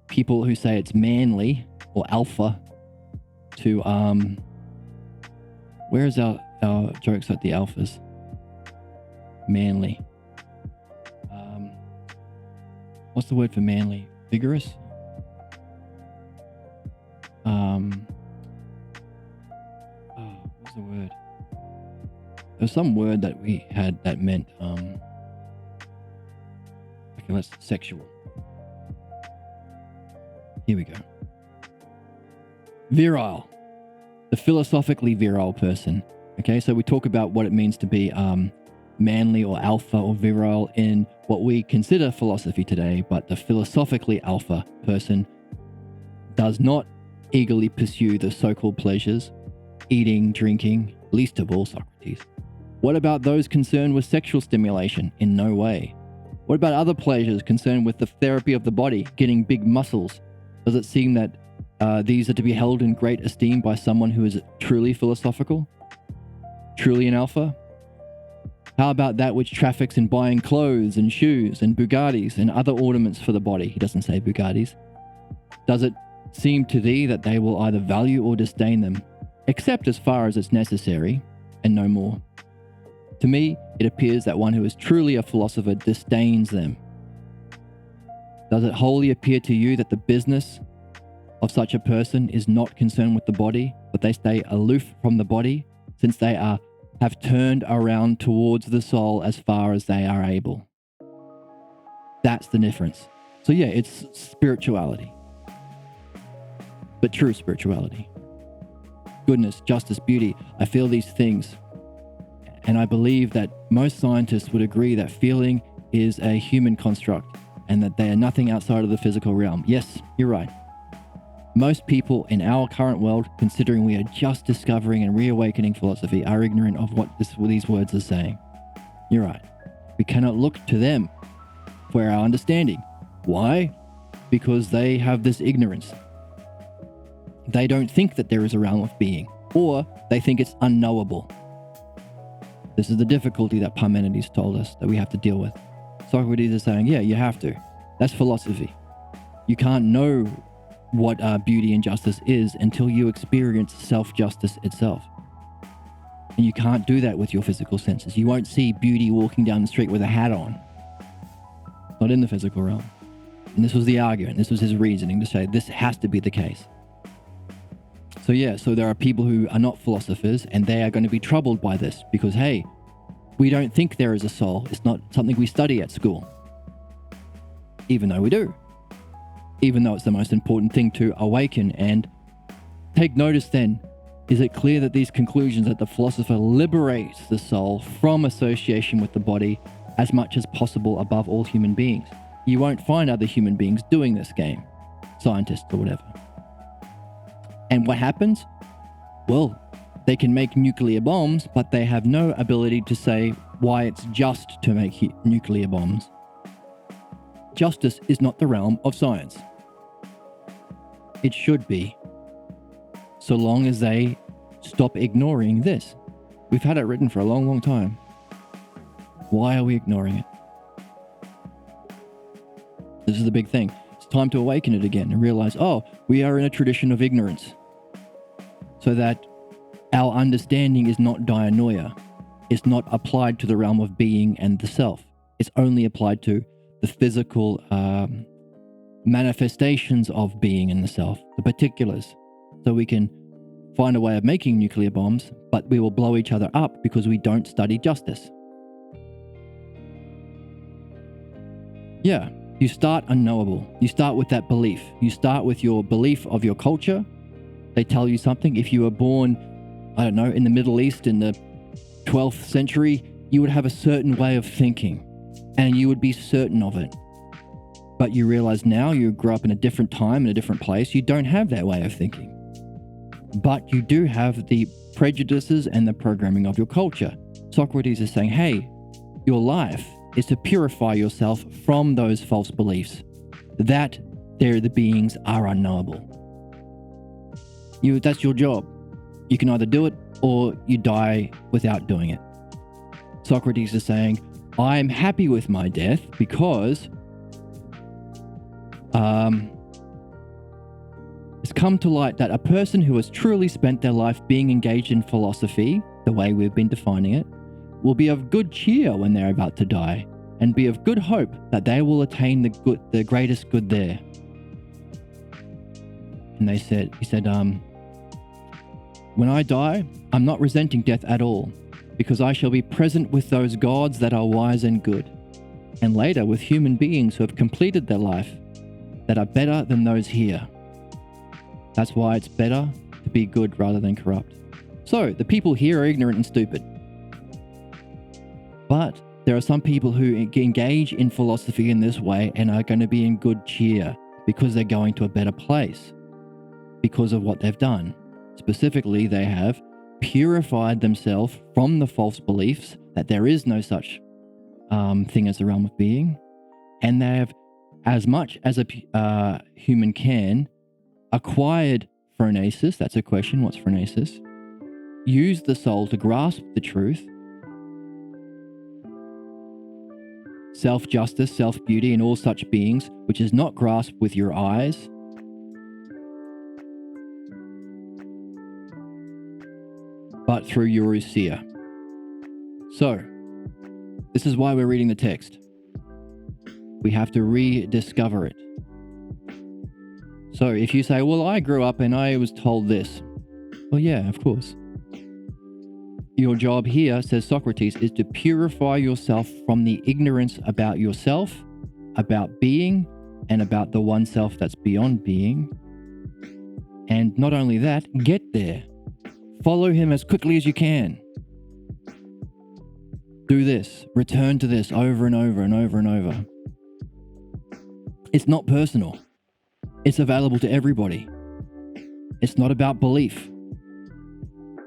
people who say it's manly or alpha to where is our jokes at the alphas? Manly. What's the word for manly? Vigorous? What's the word? There's some word that we had that meant okay, let's sexual. Here we go. Virile. The philosophically virile person. Okay, so we talk about what it means to be manly or alpha or virile in what we consider philosophy today, but the philosophically alpha person does not eagerly pursue the so-called pleasures, eating, drinking, least of all Socrates. What about those concerned with sexual stimulation? In no way. What about other pleasures concerned with the therapy of the body, getting big muscles? Does it seem that these are to be held in great esteem by someone who is truly philosophical? Truly an alpha? How about that which traffics in buying clothes and shoes and Bugattis and other ornaments for the body? He doesn't say Bugattis. Does it seem to thee that they will either value or disdain them, except as far as it's necessary, and no more? To me, it appears that one who is truly a philosopher disdains them. Does it wholly appear to you that the business of such a person is not concerned with the body, but they stay aloof from the body, since they have turned around towards the soul as far as they are able? That's the difference. So yeah, it's spirituality, but true spirituality. Goodness, justice, beauty. I feel these things. And I believe that most scientists would agree that feeling is a human construct and that they are nothing outside of the physical realm. Yes, you're right. Most people in our current world, considering we are just discovering and reawakening philosophy, are ignorant of what these words are saying. You're right. We cannot look to them for our understanding. Why? Because they have this ignorance. They don't think that there is a realm of being, or they think it's unknowable. This is the difficulty that Parmenides told us that we have to deal with. Socrates is saying, yeah, you have to. That's philosophy. You can't know what beauty and justice is until you experience self-justice itself. And you can't do that with your physical senses. You won't see beauty walking down the street with a hat on. Not in the physical realm. And this was the argument. This was his reasoning to say this has to be the case. So yeah, so there are people who are not philosophers and they are going to be troubled by this because, hey, we don't think there is a soul. It's not something we study at school. Even though we do. Even though it's the most important thing to awaken and take notice then. Is it clear that these conclusions that the philosopher liberates the soul from association with the body as much as possible above all human beings? You won't find other human beings doing this game. Scientists or whatever. And what happens? Well, they can make nuclear bombs, but they have no ability to say why it's just to make nuclear bombs. Justice is not the realm of science. It should be. So long as they stop ignoring this. We've had it written for a long, long time. Why are we ignoring it? This is the big thing. It's time to awaken it again and realize, oh, we are in a tradition of ignorance. So that our understanding is not dianoia. It's not applied to the realm of being and the self. It's only applied to the physical manifestations of being and the self, the particulars. So we can find a way of making nuclear bombs, but we will blow each other up because we don't study justice. Yeah, you start unknowable. You start with that belief. You start with your belief of your culture. They tell you something. If you were born, I don't know, in the Middle East in the 12th century, you would have a certain way of thinking and you would be certain of it. But you realize now you grew up in a different time, in a different place, you don't have that way of thinking. But you do have the prejudices and the programming of your culture. Socrates is saying, hey, your life is to purify yourself from those false beliefs that the beings are unknowable. That's your job. You can either do it or you die without doing it. Socrates is saying, I'm happy with my death because it's come to light that a person who has truly spent their life being engaged in philosophy, the way we've been defining it, will be of good cheer when they're about to die, and be of good hope that they will attain the greatest good there. And he said, when I die, I'm not resenting death at all, because I shall be present with those gods that are wise and good, and later with human beings who have completed their life, that are better than those here. That's why it's better to be good rather than corrupt. So, the people here are ignorant and stupid. But there are some people who engage in philosophy in this way and are going to be in good cheer because they're going to a better place because of what they've done. Specifically, they have purified themselves from the false beliefs that there is no such thing as the realm of being, and they have, as much as a human can, acquired phronesis. That's a question. What's phronesis? Use the soul to grasp the truth, self-justice, self-beauty, and all such beings, which is not grasped with your eyes, but through your ousia. So, this is why we're reading the text. We have to rediscover it. So if you say, well, I grew up and I was told this. Well, yeah, of course. Your job here, says Socrates, is to purify yourself from the ignorance about yourself, about being, and about the one self that's beyond being. And not only that, get there. Follow him as quickly as you can. Do this. Return to this over and over and over and over. It's not personal. It's available to everybody. It's not about belief.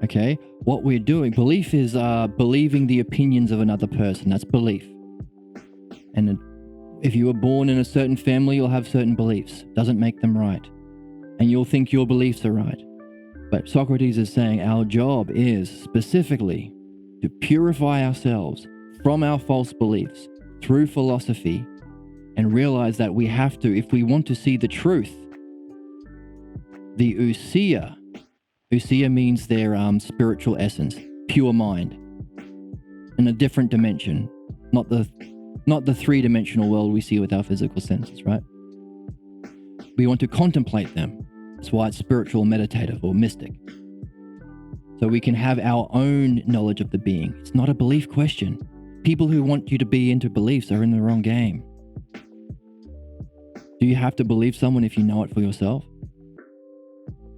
Okay? What we're doing, belief is believing the opinions of another person. That's belief. And if you were born in a certain family, you'll have certain beliefs. Doesn't make them right. And you'll think your beliefs are right. But Socrates is saying our job is specifically to purify ourselves from our false beliefs through philosophy and realize that we have to, if we want to see the truth, the ousia means their spiritual essence, pure mind, in a different dimension, not the three-dimensional world we see with our physical senses, right? We want to contemplate them. That's why it's spiritual, meditative, or mystic. So we can have our own knowledge of the being. It's not a belief question. People who want you to be into beliefs are in the wrong game. Do you have to believe someone if you know it for yourself?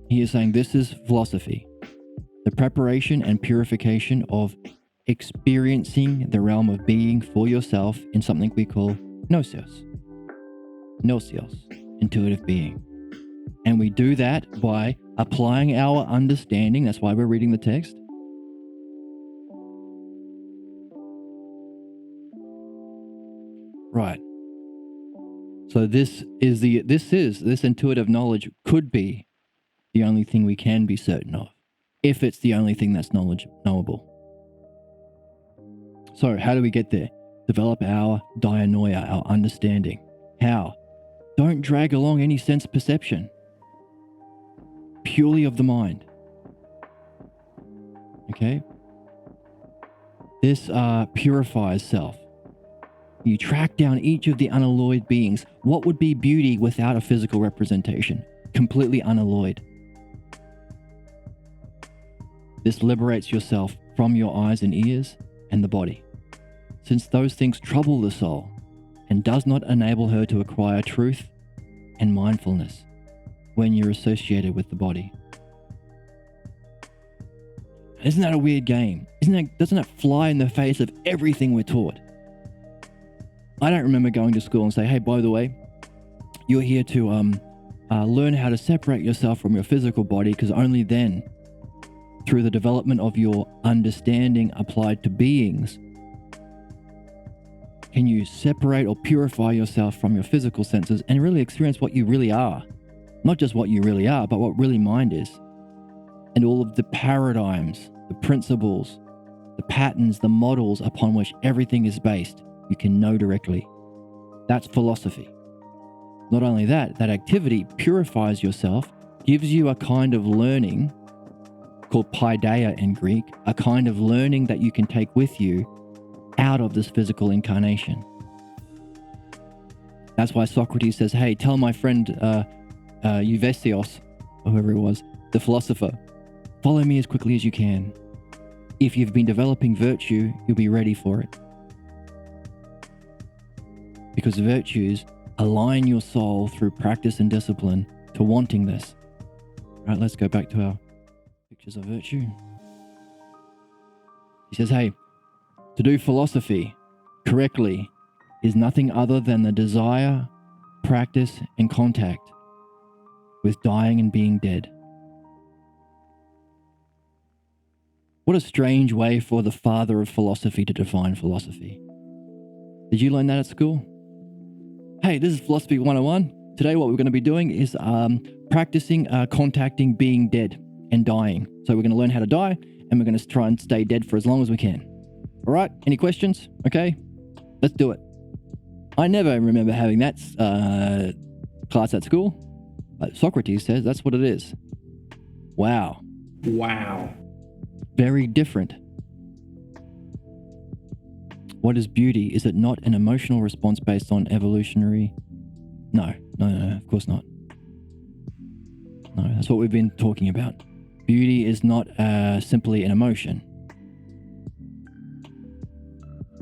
He is saying this is philosophy, the preparation and purification of experiencing the realm of being for yourself in something we call gnosis, intuitive being. And we do that by applying our understanding. That's why we're reading the text. Right. So this intuitive knowledge could be the only thing we can be certain of, if it's the only thing that's knowable. So how do we get there? Develop our dianoia, our understanding. How? Don't drag along any sense perception. Purely of the mind. Okay? This purifies self. You track down each of the unalloyed beings. What would be beauty without a physical representation? Completely unalloyed. This liberates yourself from your eyes and ears and the body, since those things trouble the soul and does not enable her to acquire truth and mindfulness when you're associated with the body. Isn't that a weird game? Doesn't that fly in the face of everything we're taught? I don't remember going to school and say, hey, by the way, you're here to learn how to separate yourself from your physical body, because only then through the development of your understanding applied to beings, can you separate or purify yourself from your physical senses and really experience what you really are. Not just what you really are, but what really mind is. And all of the paradigms, the principles, the patterns, the models upon which everything is based, you can know directly. That's philosophy. Not only that, that activity purifies yourself, gives you a kind of learning called paideia in Greek, a kind of learning that you can take with you out of this physical incarnation. That's why Socrates says, hey, tell my friend Euvesios, or whoever it was, the philosopher, follow me as quickly as you can. If you've been developing virtue, you'll be ready for it. Because virtues align your soul through practice and discipline to wanting this. Right, let's go back to our pictures of virtue. He says, hey, to do philosophy correctly is nothing other than the desire, practice, and contact with dying and being dead. What a strange way for the father of philosophy to define philosophy. Did you learn that at school? Hey, this is Philosophy 101. Today what we're going to be doing is practicing contacting being dead and dying. So we're going to learn how to die, and we're going to try and stay dead for as long as we can. All right, any questions? Okay, let's do it. I never remember having that class at school. Socrates says that's what it is. Wow. Wow. Very different. What is beauty? Is it not an emotional response based on evolutionary? No, of course not. No, that's what we've been talking about. Beauty is not simply an emotion.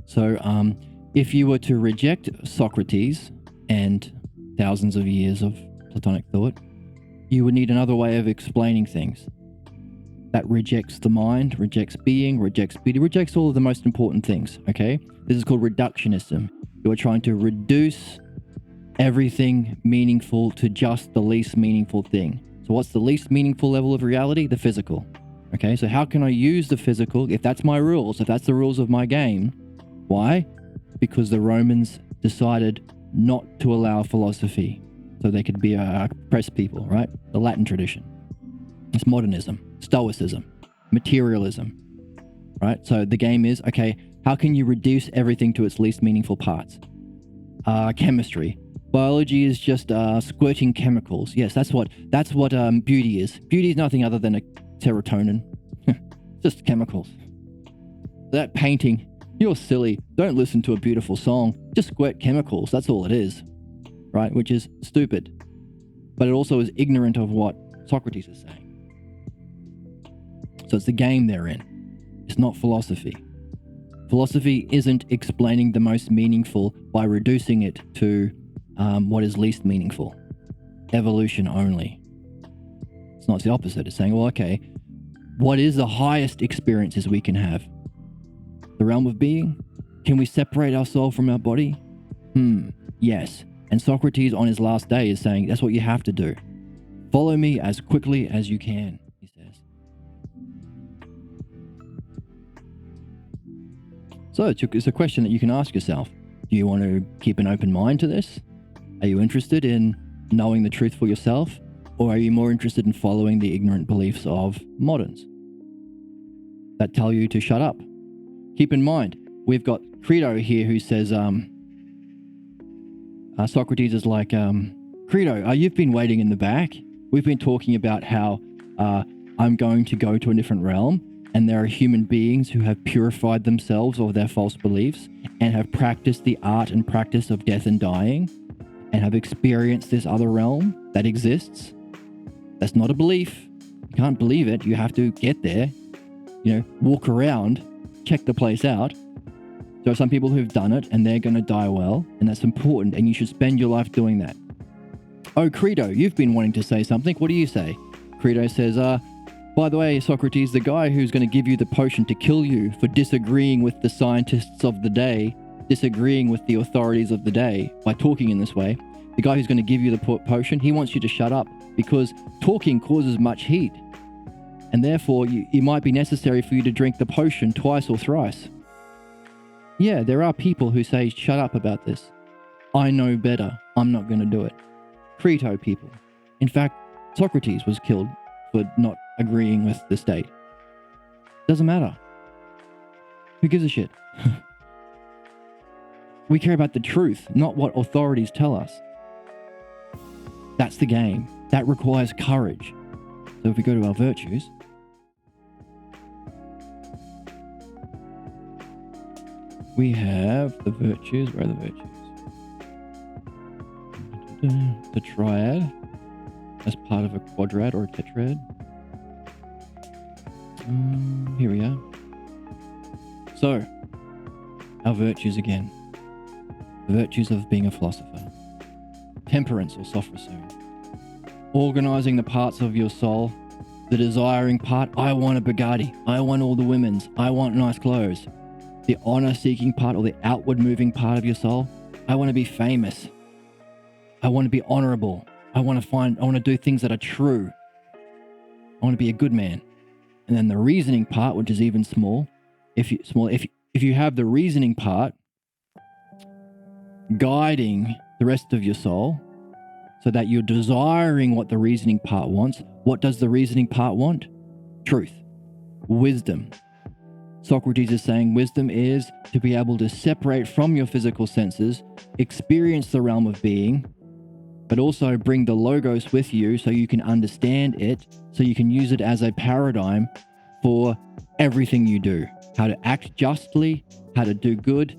So if you were to reject Socrates and thousands of years of Platonic thought, you would need another way of explaining things. That rejects the mind, rejects being, rejects beauty, rejects all of the most important things, okay? This is called reductionism. You are trying to reduce everything meaningful to just the least meaningful thing. So what's the least meaningful level of reality? The physical, okay? So how can I use the physical, if that's my rules, if that's the rules of my game? Why? Because the Romans decided not to allow philosophy so they could be oppressed people, right? The Latin tradition. It's modernism, stoicism, materialism, right? So the game is, okay, how can you reduce everything to its least meaningful parts? Chemistry. Biology is just squirting chemicals. Yes, that's what beauty is. Beauty is nothing other than a serotonin. Just chemicals. That painting, you're silly. Don't listen to a beautiful song. Just squirt chemicals. That's all it is, right? Which is stupid. But it also is ignorant of what Socrates is saying. So it's the game they're in. It's not philosophy. Philosophy isn't explaining the most meaningful by reducing it to what is least meaningful. Evolution only. It's not the opposite. It's saying, well, okay, what is the highest experiences we can have? The realm of being? Can we separate our soul from our body? Yes. And Socrates on his last day is saying, that's what you have to do. Follow me as quickly as you can, he says. So it's a question that you can ask yourself. Do you want to keep an open mind to this? Are you interested in knowing the truth for yourself? Or are you more interested in following the ignorant beliefs of moderns that tell you to shut up? Keep in mind, we've got Credo here who says, Socrates is like, Credo, you've been waiting in the back. We've been talking about how I'm going to go to a different realm, and there are human beings who have purified themselves of their false beliefs and have practiced the art and practice of death and dying and have experienced this other realm that exists. That's not a belief. You can't believe it. You have to get there, walk around, check the place out. There are some people who've done it and they're going to die well, and that's important, and you should spend your life doing that. Oh, Credo, you've been wanting to say something. What do you say? Credo says, by the way, Socrates, the guy who's going to give you the potion to kill you for disagreeing with the scientists of the day, disagreeing with the authorities of the day by talking in this way, the guy who's going to give you the potion, he wants you to shut up because talking causes much heat. and therefore it might be necessary for you to drink the potion twice or thrice. Yeah, there are people who say, shut up about this. I know better. I'm not going to do it. Creto people. In fact, Socrates was killed for not agreeing with the state. Doesn't matter. Who gives a shit? We care about the truth, not what authorities tell us. That's the game. That requires courage. So if we go to our virtues, we have the virtues. Where are the virtues? The triad as part of a quadrad or a tetrad. Here we are. So, our virtues again. The virtues of being a philosopher. Temperance or sophrosyne. Organizing the parts of your soul. The desiring part, I want a Bugatti. I want all the women's. I want nice clothes. The honor-seeking part or the outward-moving part of your soul, I want to be famous. I want to be honorable. I want to do things that are true. I want to be a good man. And then the reasoning part, which is even small, if you have the reasoning part guiding the rest of your soul, so that you're desiring what the reasoning part wants. What does the reasoning part want? Truth. Wisdom. Socrates is saying wisdom is to be able to separate from your physical senses, experience the realm of being, but also bring the logos with you so you can understand it, so you can use it as a paradigm for everything you do. How to act justly, how to do good,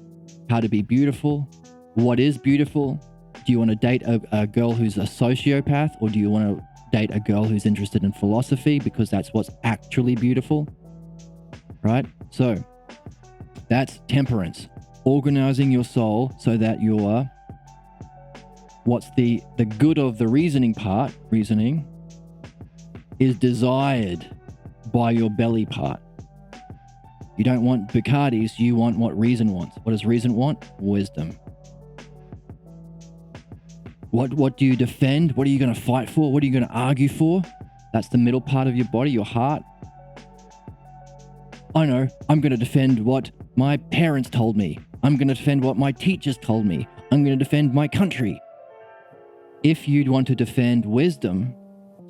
how to be beautiful, what is beautiful. Do you want to date a girl who's a sociopath, or do you want to date a girl who's interested in philosophy because that's what's actually beautiful? Right? So that's temperance. Organizing your soul so that you're what's the good of the reasoning part, reasoning, is desired by your belly part. You don't want Bugattis, you want what reason wants. What does reason want? Wisdom. What do you defend? What are you going to fight for? What are you going to argue for? That's the middle part of your body, your heart. I know, I'm going to defend what my parents told me. I'm going to defend what my teachers told me. I'm going to defend my country. If you'd want to defend wisdom,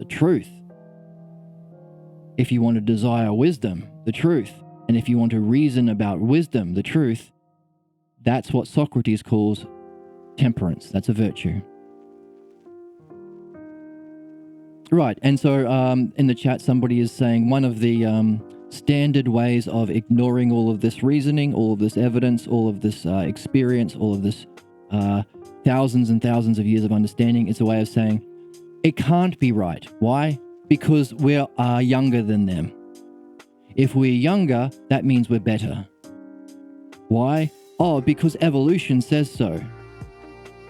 the truth. If you want to desire wisdom, the truth. And if you want to reason about wisdom, the truth, that's what Socrates calls temperance. That's a virtue. Right, and so in the chat, somebody is saying one of the standard ways of ignoring all of this reasoning, all of this evidence, all of this experience, all of this thousands and thousands of years of understanding is a way of saying, it can't be right. Why? Because we are younger than them. If we're younger, that means we're better. Why? Oh, because evolution says so.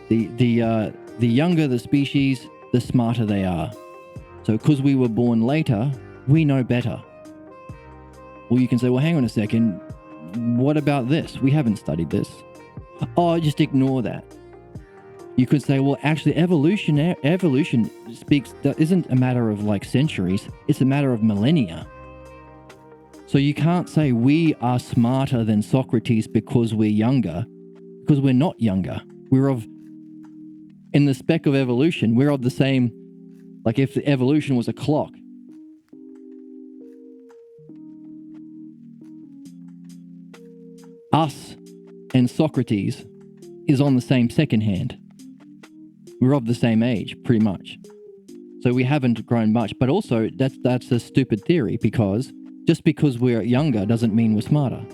The younger the species, the smarter they are. So because we were born later, we know better. Well, you can say, well, hang on a second. What about this? We haven't studied this. Oh, just ignore that. You could say, well, actually, evolution isn't a matter of like centuries. It's a matter of millennia. So you can't say we are smarter than Socrates because we're younger, because we're not younger. In the spec of evolution, we're of the same. Like if the evolution was a clock, us and Socrates is on the same second hand. We're of the same age, pretty much. So we haven't grown much, but also that's a stupid theory, because just because we're younger doesn't mean we're smarter.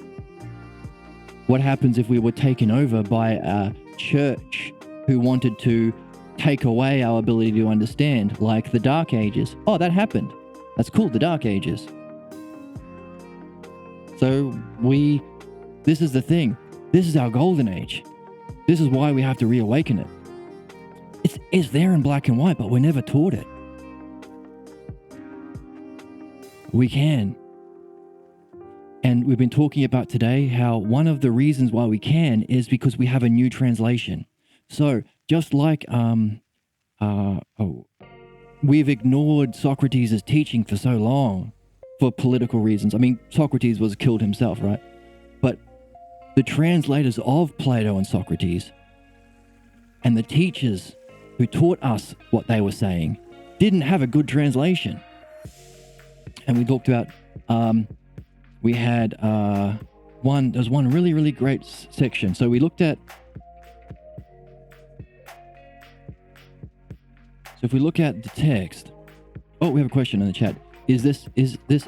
What happens if we were taken over by a church who wanted to take away our ability to understand, like the Dark Ages? Oh, that happened. That's cool, the Dark Ages. So this is the thing. This is our golden age. This is why we have to reawaken it. It's there in black and white, but we're never taught it. We can. And we've been talking about today how one of the reasons why we can is because we have a new translation. So just like we've ignored Socrates' teaching for so long, for political reasons. I mean, Socrates was killed himself, right? But the translators of Plato and Socrates and the teachers who taught us what they were saying didn't have a good translation. And we talked about, we had there's one really, really great section. So we looked at, so if we look at the text, oh, we have a question in the chat. Is this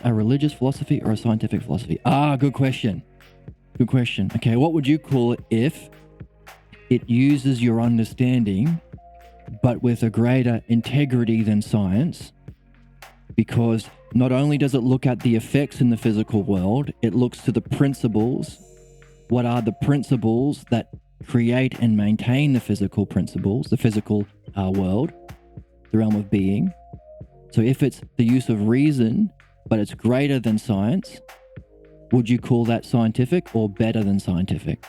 a religious philosophy or a scientific philosophy? Good question. Good question. Okay, what would you call it if it uses your understanding, but with a greater integrity than science? Because not only does it look at the effects in the physical world, it looks to the principles. What are the principles that create and maintain the physical principles, the physical world, the realm of being? So if it's the use of reason, but it's greater than science, would you call that scientific or better than scientific?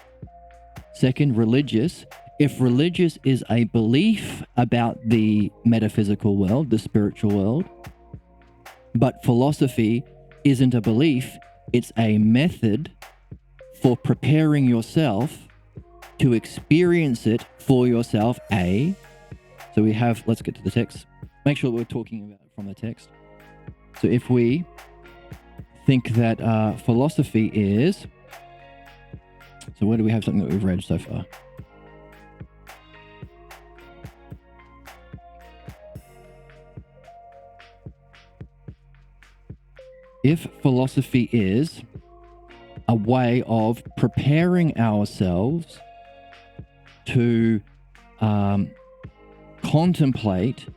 Second, religious. If religious is a belief about the metaphysical world, the spiritual world, but philosophy isn't a belief, it's a method for preparing yourself to experience it for yourself, So we have, let's get to the text. Make sure we're talking about it from the text. So if we think that philosophy is, so where do we have something that we've read so far? If philosophy is a way of preparing ourselves to contemplate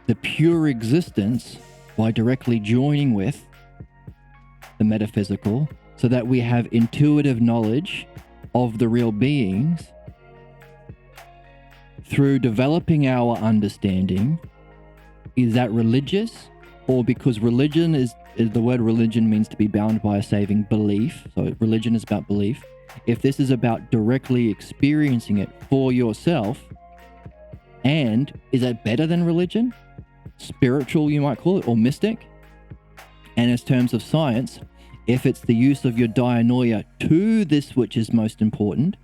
the pure existence by directly joining with the metaphysical, so that we have intuitive knowledge of the real beings through developing our understanding, is that religious? Or because religion is the word religion means to be bound by a saving belief. So religion is about belief. If this is about directly experiencing it for yourself, and is that better than religion? Spiritual, you might call it, or mystic? And in terms of science, if it's the use of your dianoia to this which is most important,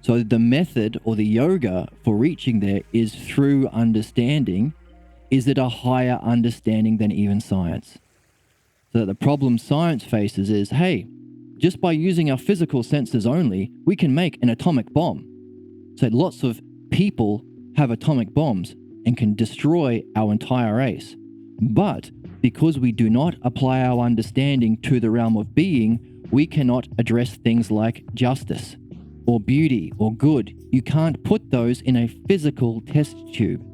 so the method or the yoga for reaching there is through understanding, is it a higher understanding than even science? So that the problem science faces is, hey, just by using our physical senses only, we can make an atomic bomb. So lots of people have atomic bombs and can destroy our entire race. But because we do not apply our understanding to the realm of being, we cannot address things like justice or beauty or good. You can't put those in a physical test tube.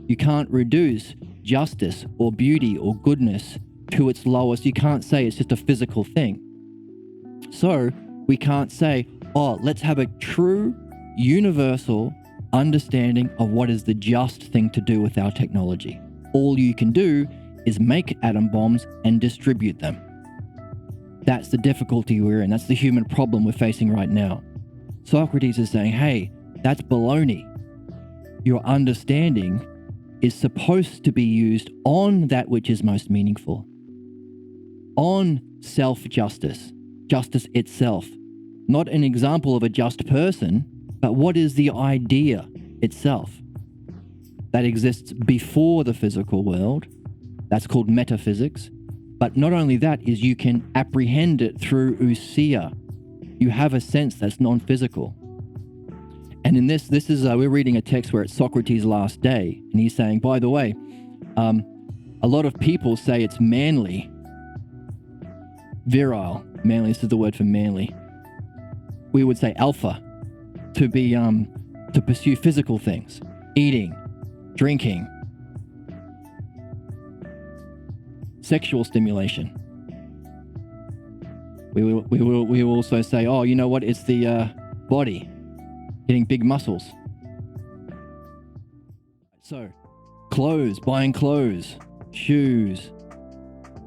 You can't reduce justice or beauty or goodness to its lowest. You can't say it's just a physical thing. So we can't say, oh, let's have a true universal understanding of what is the just thing to do with our technology. All you can do is make atom bombs and distribute them. That's the difficulty we're in. That's the human problem we're facing right now. Socrates is saying, hey, that's baloney. Your understanding is supposed to be used on that which is most meaningful, on self-justice, justice itself, not an example of a just person, but what is the idea itself that exists before the physical world. That's called metaphysics. But not only that, is you can apprehend it through ousia. You have a sense that's non-physical. And in this is, we're reading a text where it's Socrates' last day. And he's saying, by the way, a lot of people say it's manly, virile, manly, this is the word for manly. We would say alpha, to be, to pursue physical things, eating, drinking, sexual stimulation. We will also say, oh, you know what? It's the body getting big muscles. So, clothes, buying clothes, shoes.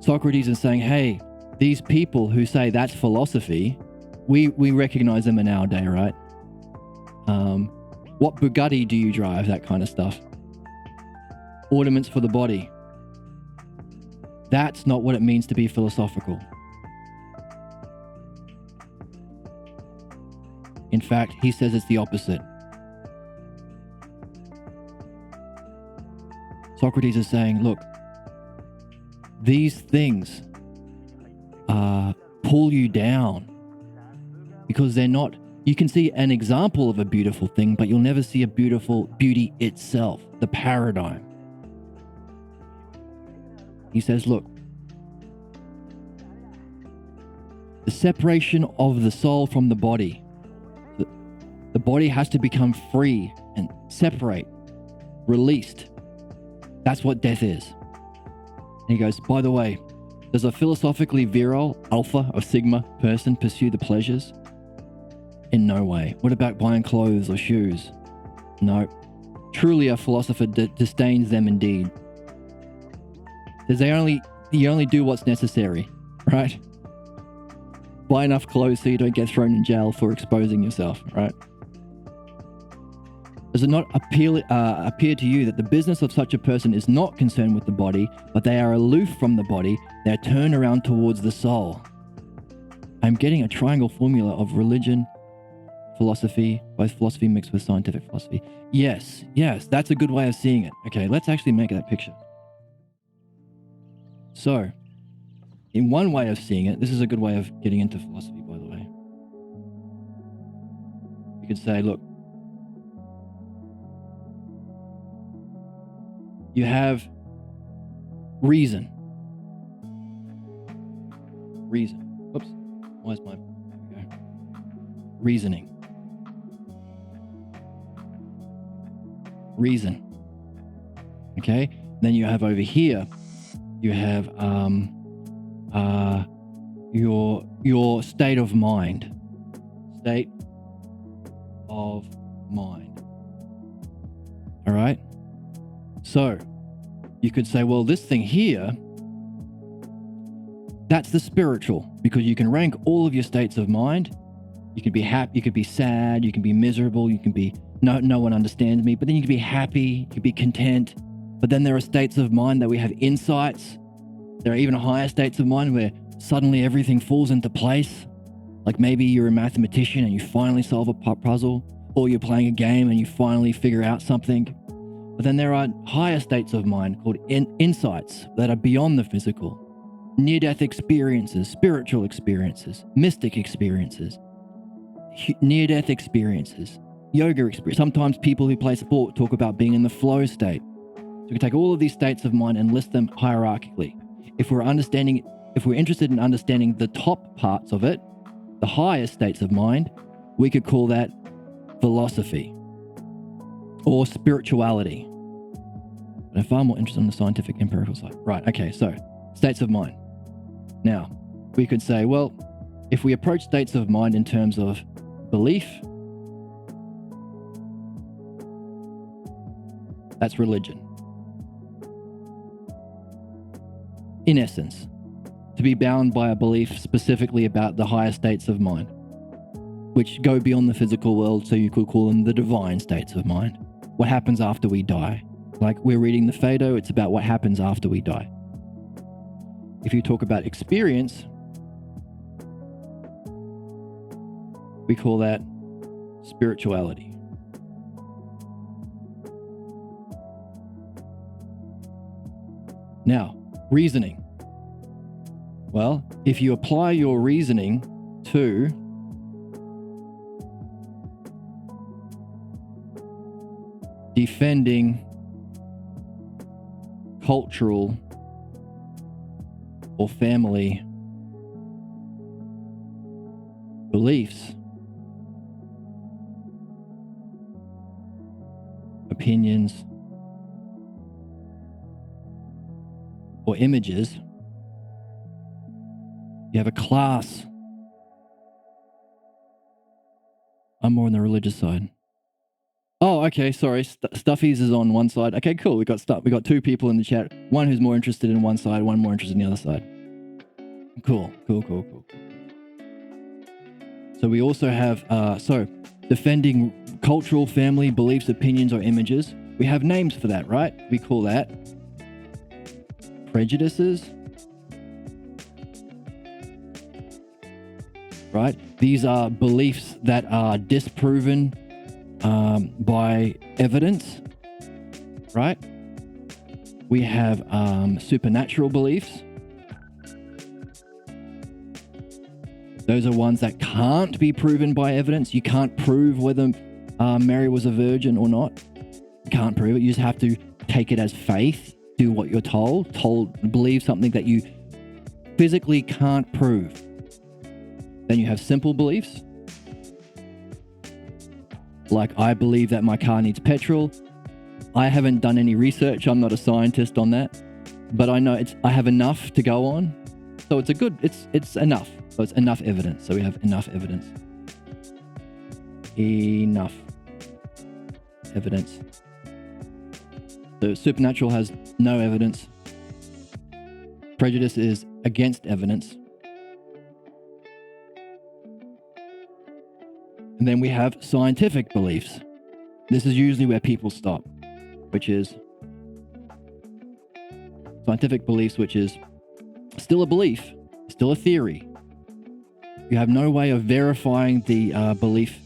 Socrates is saying, hey, these people who say that's philosophy, we recognize them in our day, right? What Bugatti do you drive? That kind of stuff. Ornaments for the body. That's not what it means to be philosophical. In fact, he says it's the opposite. Socrates is saying, look, these things pull you down because they're not, you can see an example of a beautiful thing, but you'll never see a beauty itself, the paradigm. He says, look, the separation of the soul from the body, the body has to become free and separate, released. That's what death is. And he goes, by the way, does a philosophically virile alpha or sigma person pursue the pleasures? In no way. What about buying clothes or shoes? No. Truly a philosopher disdains them indeed. Says you only do what's necessary, right? Buy enough clothes so you don't get thrown in jail for exposing yourself, right? Does it not appear to you that the business of such a person is not concerned with the body, but they are aloof from the body, they are turned around towards the soul? I'm getting a triangle formula of religion, philosophy, both philosophy mixed with scientific philosophy. Yes, that's a good way of seeing it. Okay, let's actually make that picture. So, in one way of seeing it, this is a good way of getting into philosophy, by the way. You could say, look, you have reason. Oops. Where's my... There we go. Reasoning. Reason. Okay? Then you have over here, you have your state of mind. State of mind. All right? So, you could say, well, this thing here, that's the spiritual, because you can rank all of your states of mind. You can be happy, you could be sad, you can be miserable, you can be, no one understands me, but then you can be happy, you can be content. But then there are states of mind that we have insights. There are even higher states of mind where suddenly everything falls into place. Like maybe you're a mathematician and you finally solve a puzzle, or you're playing a game and you finally figure out something. But then there are higher states of mind called insights that are beyond the physical. Near-death experiences, spiritual experiences, mystic experiences, near-death experiences, yoga experience. Sometimes people who play sport talk about being in the flow state. So we can take all of these states of mind and list them hierarchically. If we're interested in understanding the top parts of it, the highest states of mind, we could call that philosophy or spirituality. But I'm far more interested in the scientific empirical side. Right, okay, so states of mind. Now, we could say, well, if we approach states of mind in terms of belief, that's religion. In essence, to be bound by a belief specifically about the higher states of mind, which go beyond the physical world, so you could call them the divine states of mind. What happens after we die? Like we're reading the Phaedo, it's about what happens after we die. If you talk about experience, we call that spirituality. Now, reasoning. Well, if you apply your reasoning to defending cultural or family beliefs, opinions, or images, you have a class. I'm more on the religious side. Oh, okay, sorry. Stuffies is on one side. Okay, cool. We got two people in the chat. One who's more interested in one side, one more interested in the other side. Cool. So we also have, defending cultural, family, beliefs, opinions, or images. We have names for that, right? We call that prejudices, right? These are beliefs that are disproven by evidence, right? We have supernatural beliefs. Those are ones that can't be proven by evidence. You can't prove whether Mary was a virgin or not. You can't prove it. You just have to take it as faith, do what you're told, believe something that you physically can't prove. Then you have simple beliefs. Like, I believe that my car needs petrol. I haven't done any research. I'm not a scientist on that, but I know I have enough to go on. So it's enough. So it's enough evidence. So we have enough evidence. Enough evidence. So supernatural has no evidence. Prejudice is against evidence. And then we have scientific beliefs. This is usually where people stop, which is scientific beliefs, which is still a belief, still a theory. You have no way of verifying the belief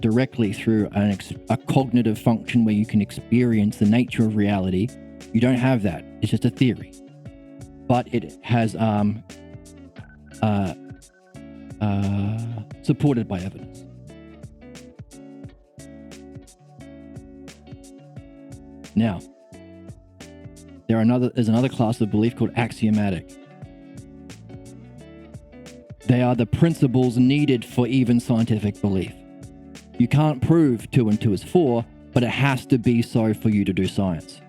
directly through a cognitive function where you can experience the nature of reality. You don't have that. It's just a theory. But it has supported by evidence. Now, there's another class of belief called axiomatic. They are the principles needed for even scientific belief. You can't prove 2 and 2 is 4, but it has to be so for you to do science.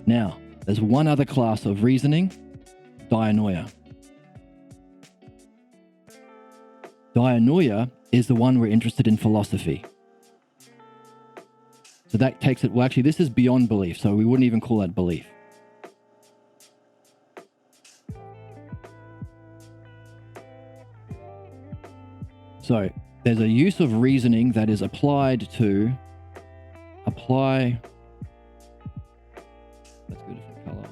Now, there's one other class of reasoning, dianoia. Dianoia is the one we're interested in philosophy. So that takes it, well, actually, this is beyond belief, so we wouldn't even call that belief. So there's a use of reasoning that is applied, let's go a different color.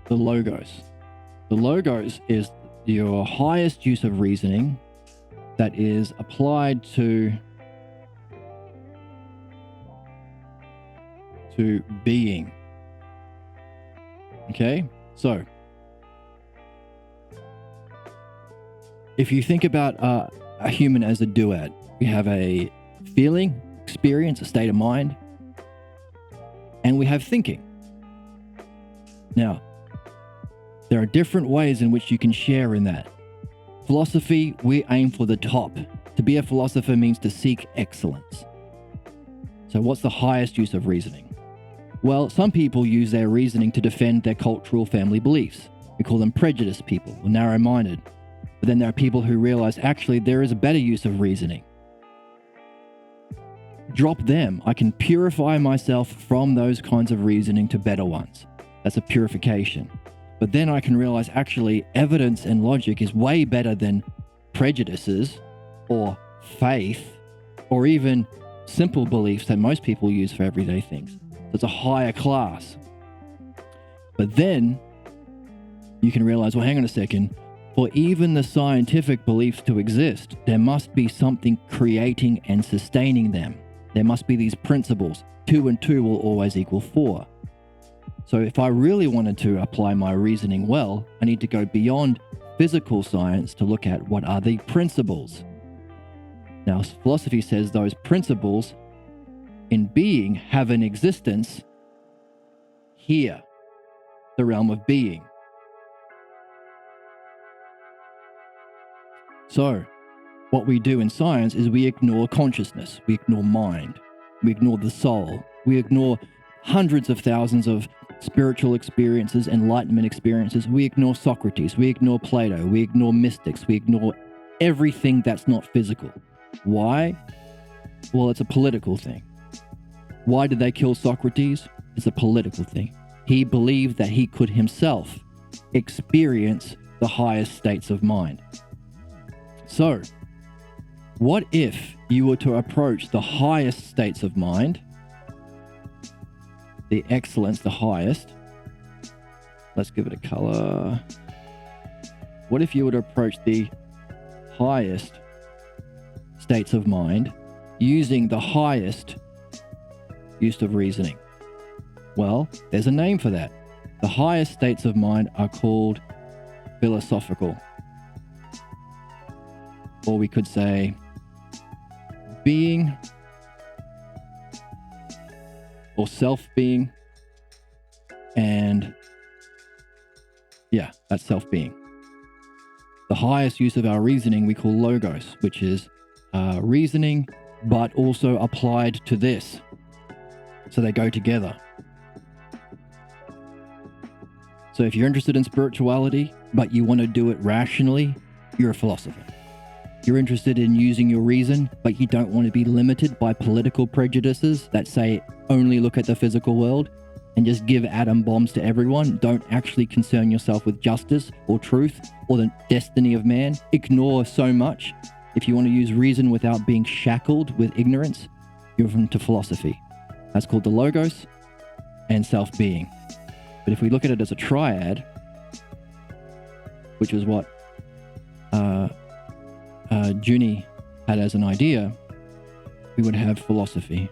The logos. The logos is your highest use of reasoning that is applied to being. Okay? So, if you think about a human as a duad, we have a feeling, experience, a state of mind, and we have thinking. Now, there are different ways in which you can share in that. Philosophy, we aim for the top. To be a philosopher means to seek excellence. So what's the highest use of reasoning? Well, some people use their reasoning to defend their cultural family beliefs. We call them prejudiced people or narrow-minded. But then there are people who realize actually there is a better use of reasoning. Drop them. I can purify myself from those kinds of reasoning to better ones. That's a purification. But then I can realize actually evidence and logic is way better than prejudices or faith or even simple beliefs that most people use for everyday things. So it's a higher class. But then you can realize, well, hang on a second. For even the scientific beliefs to exist, there must be something creating and sustaining them. There must be these principles. 2 and 2 will always equal 4. So if I really wanted to apply my reasoning well, I need to go beyond physical science to look at what are the principles. Now, philosophy says those principles in being have an existence here, the realm of being. So, what we do in science is we ignore consciousness, we ignore mind, we ignore the soul, we ignore hundreds of thousands of spiritual experiences, enlightenment experiences. We ignore Socrates, we ignore Plato, we ignore mystics, we ignore everything that's not physical. Why? Well, it's a political thing. Why did they kill Socrates? It's a political thing. He believed that he could himself experience the highest states of mind. So, what if you were to approach the highest states of mind, the excellence, the highest? let's give it a color. What if you were to approach the highest states of mind using the highest use of reasoning? Well, there's a name for that. The highest states of mind are called philosophical. Or we could say being or self-being. And yeah, that's self-being. The highest use of our reasoning we call logos, which is reasoning, but also applied to this. So they go together. So if you're interested in spirituality, but you want to do it rationally, you're a philosopher. You're interested in using your reason, but you don't want to be limited by political prejudices that say only look at the physical world and just give atom bombs to everyone. Don't actually concern yourself with justice or truth or the destiny of man. Ignore so much. If you want to use reason without being shackled with ignorance, you're into philosophy. That's called the logos and self-being. But if we look at it as a triad, which is what Juni had as an idea, we would have philosophy.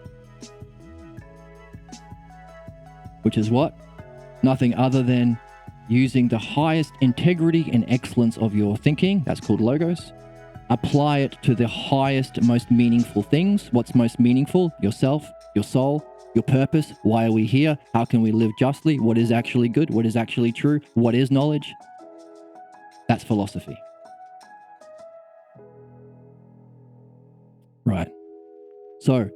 Which is what? Nothing other than using the highest integrity and excellence of your thinking, that's called logos. Apply it to the highest, most meaningful things. What's most meaningful? Yourself, your soul, your purpose. Why are we here? How can we live justly? What is actually good? What is actually true? What is knowledge? That's philosophy. Right. So,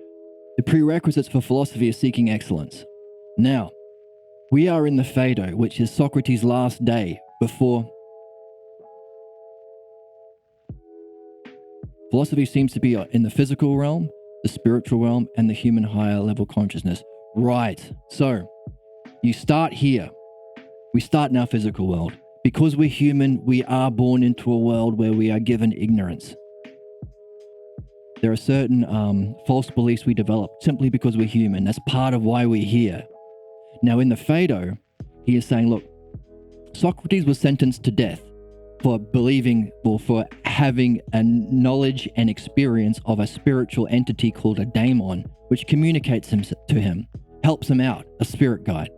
the prerequisites for philosophy is seeking excellence. Now, we are in the Phaedo, which is Socrates' last day before. Philosophy seems to be in the physical realm, the spiritual realm, and the human higher level consciousness. Right. So, you start here. We start in our physical world. Because we're human, we are born into a world where we are given ignorance. There are certain false beliefs we develop simply because we're human. That's part of why we're here. Now, in the Phaedo, he is saying, look, Socrates was sentenced to death for believing or for having a knowledge and experience of a spiritual entity called a daemon, which communicates to him, helps him out, a spirit guide.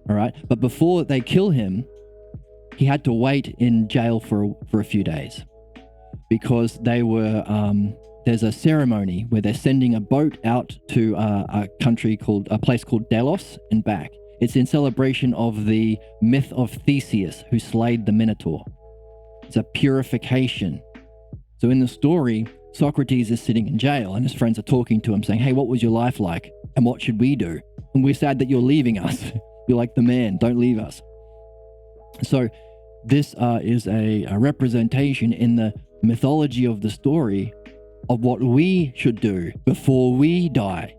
All right. But before they kill him, he had to wait in jail for a few days because they were, there's a ceremony where they're sending a boat out to a place called Delos and back. It's in celebration of the myth of Theseus, who slayed the Minotaur. It's a purification. So in the story, Socrates is sitting in jail and his friends are talking to him saying, hey, what was your life like? And what should we do? And we're sad that you're leaving us. You're like the man, don't leave us. So this is a representation in the mythology of the story of what we should do before we die.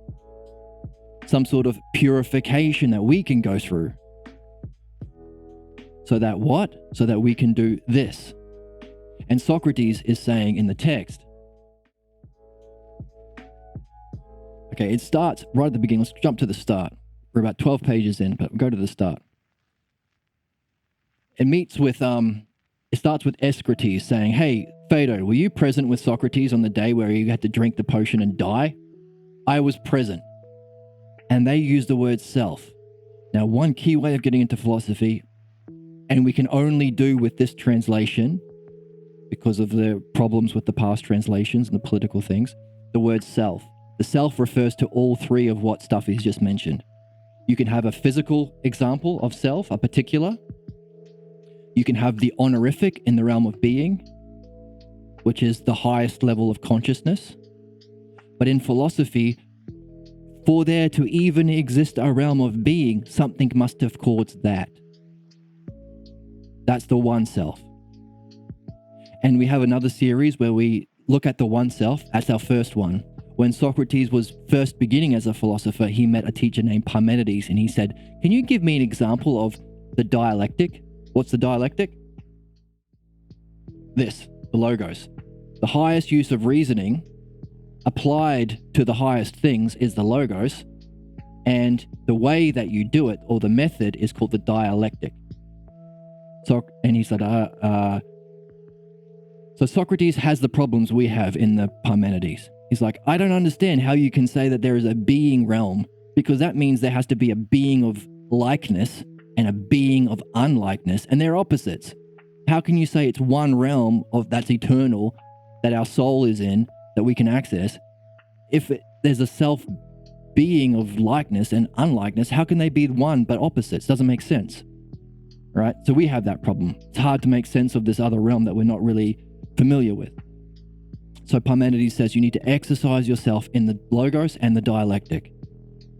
Some sort of purification that we can go through. So that what? So that we can do this. And Socrates is saying in the text, okay, it starts right at the beginning. Let's jump to the start. We're about 12 pages in, but go to the start. It starts with Socrates saying, hey, Phaedo, were you present with Socrates on the day where he had to drink the potion and die? I was present. And they use the word self. Now, one key way of getting into philosophy, and we can only do with this translation, because of the problems with the past translations and the political things, the word self. The self refers to all three of what stuff is just mentioned. You can have a physical example of self, a particular. You can have the honorific in the realm of being, which is the highest level of consciousness. But in philosophy, for there to even exist a realm of being, something must have caused that. That's the one self. And we have another series where we look at the one self. That's our first one. When Socrates was first beginning as a philosopher, he met a teacher named Parmenides, and he said, can you give me an example of the dialectic? What's the dialectic? This, the logos. The highest use of reasoning applied to the highest things is the logos, and the way that you do it, or the method, is called the dialectic. And he said, so Socrates has the problems we have in the Parmenides. He's like, I don't understand how you can say that there is a being realm, because that means there has to be a being of likeness and a being of unlikeness, and they're opposites. How can you say it's one realm of that's eternal, that our soul is in, that we can access? If there's a self being of likeness and unlikeness, how can they be one but opposites? Doesn't make sense, right? So we have that problem. It's hard to make sense of this other realm that we're not really familiar with. So Parmenides says you need to exercise yourself in the logos and the dialectic.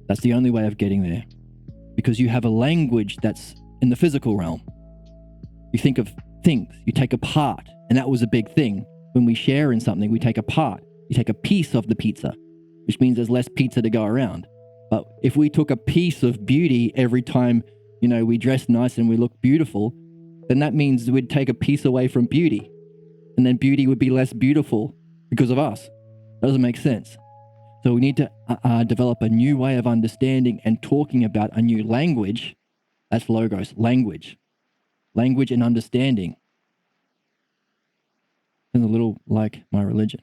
That's the only way of getting there, because you have a language that's in the physical realm. You think of things, you take a part, and that was a big thing. When we share in something, we take a part. You take a piece of the pizza, which means there's less pizza to go around. But if we took a piece of beauty every time, we dress nice and we look beautiful, then that means we'd take a piece away from beauty. And then beauty would be less beautiful because of us. Doesn't make sense. So we need to develop a new way of understanding and talking about a new language. That's logos, language. Language and understanding. It's a little like my religion.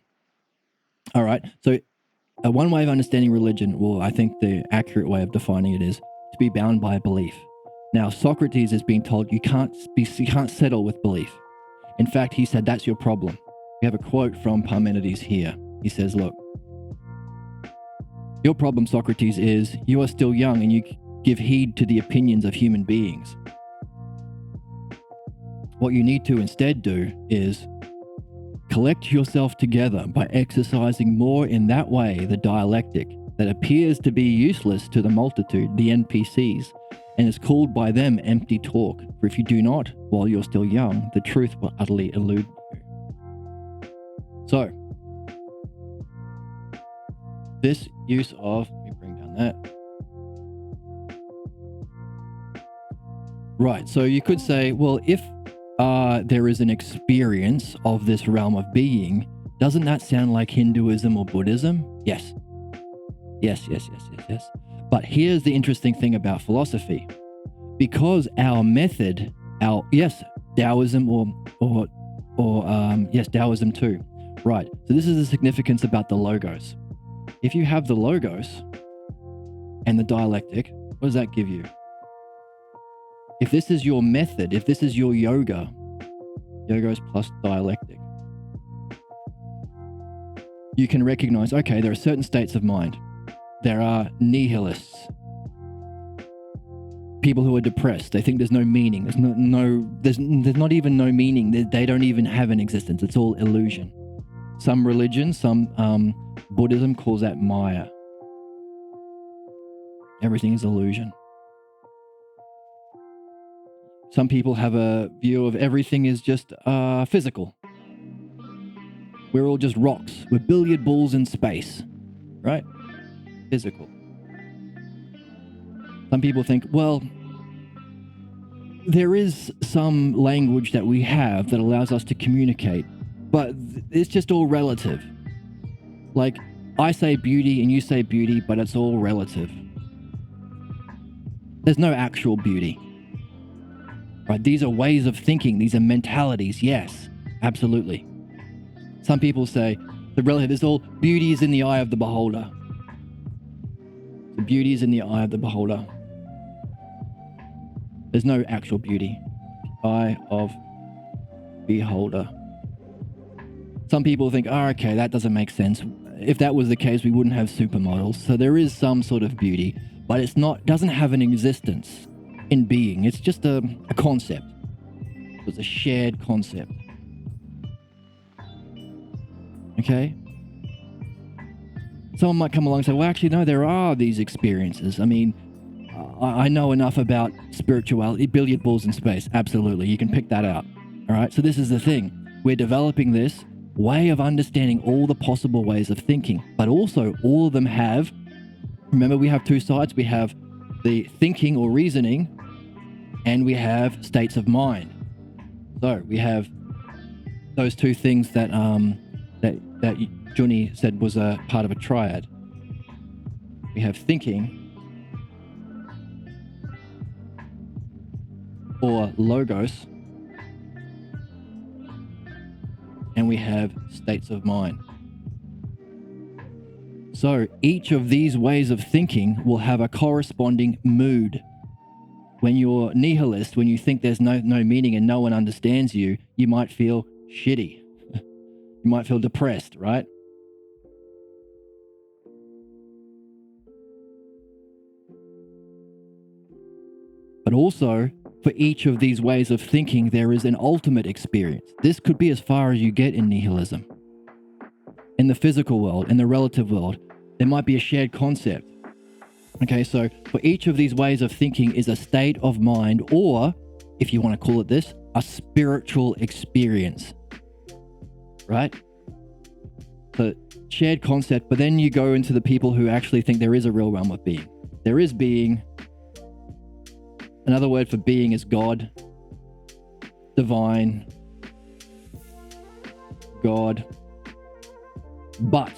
All right, so one way of understanding religion, well, I think the accurate way of defining it is to be bound by belief. Now, Socrates is being told you can't settle with belief. In fact, he said that's your problem. We have a quote from Parmenides here. He says, look, your problem, Socrates, is you are still young and you give heed to the opinions of human beings. What you need to instead do is collect yourself together by exercising more in that way the dialectic that appears to be useless to the multitude, the NPCs, and is called by them empty talk. For if you do not, while you're still young, the truth will utterly elude you. So, this use of, let me bring down that. Right, so you could say, well, if there is an experience of this realm of being, doesn't that sound like Hinduism or Buddhism? Yes. Yes. But here's the interesting thing about philosophy. Because our method, Taoism Taoism too. Right. So this is the significance about the logos. If you have the logos and the dialectic, what does that give you? If this is your method, if this is your yoga, yogos plus dialectic, you can recognize, okay, there are certain states of mind. There are nihilists, people who are depressed. They think there's no meaning. There's not even no meaning. They don't even have an existence. It's all illusion. Some religions, Buddhism calls that Maya. Everything is illusion. Some people have a view of everything is just physical. We're all just rocks. We're billiard balls in space, right? Physical. Some people think, well, there is some language that we have that allows us to communicate, but it's just all relative. Like, I say beauty and you say beauty, but it's all relative. There's no actual beauty. Right? These are ways of thinking. These are mentalities. Yes, absolutely. Some people say the relative is all beauty is in the eye of the beholder. The beauty is in the eye of the beholder. There's no actual beauty. Eye of beholder. Some people think, okay, that doesn't make sense. If that was the case, we wouldn't have supermodels. So there is some sort of beauty, but doesn't have an existence in being. It's just a concept. It's a shared concept. Okay? Someone might come along and say, well, actually, no, there are these experiences. I mean, I know enough about spirituality, billiard balls in space. Absolutely. You can pick that out. All right? So this is the thing. We're developing this way of understanding all the possible ways of thinking, but also all of them have, remember, we have two sides. We have the thinking or reasoning, and we have states of mind. So we have those two things that Juni said was a part of a triad. We have thinking, or logos, and we have states of mind. So each of these ways of thinking will have a corresponding mood. When you're nihilist, when you think there's no meaning and no one understands you, you might feel shitty. You might feel depressed, right? But also, for each of these ways of thinking, there is an ultimate experience. This could be as far as you get in nihilism. In the physical world, in the relative world, there might be a shared concept. Okay, so for each of these ways of thinking is a state of mind, or, if you want to call it this, a spiritual experience. Right? So, shared concept, but then you go into the people who actually think there is a real realm of being. There is being. Another word for being is God, divine, God, but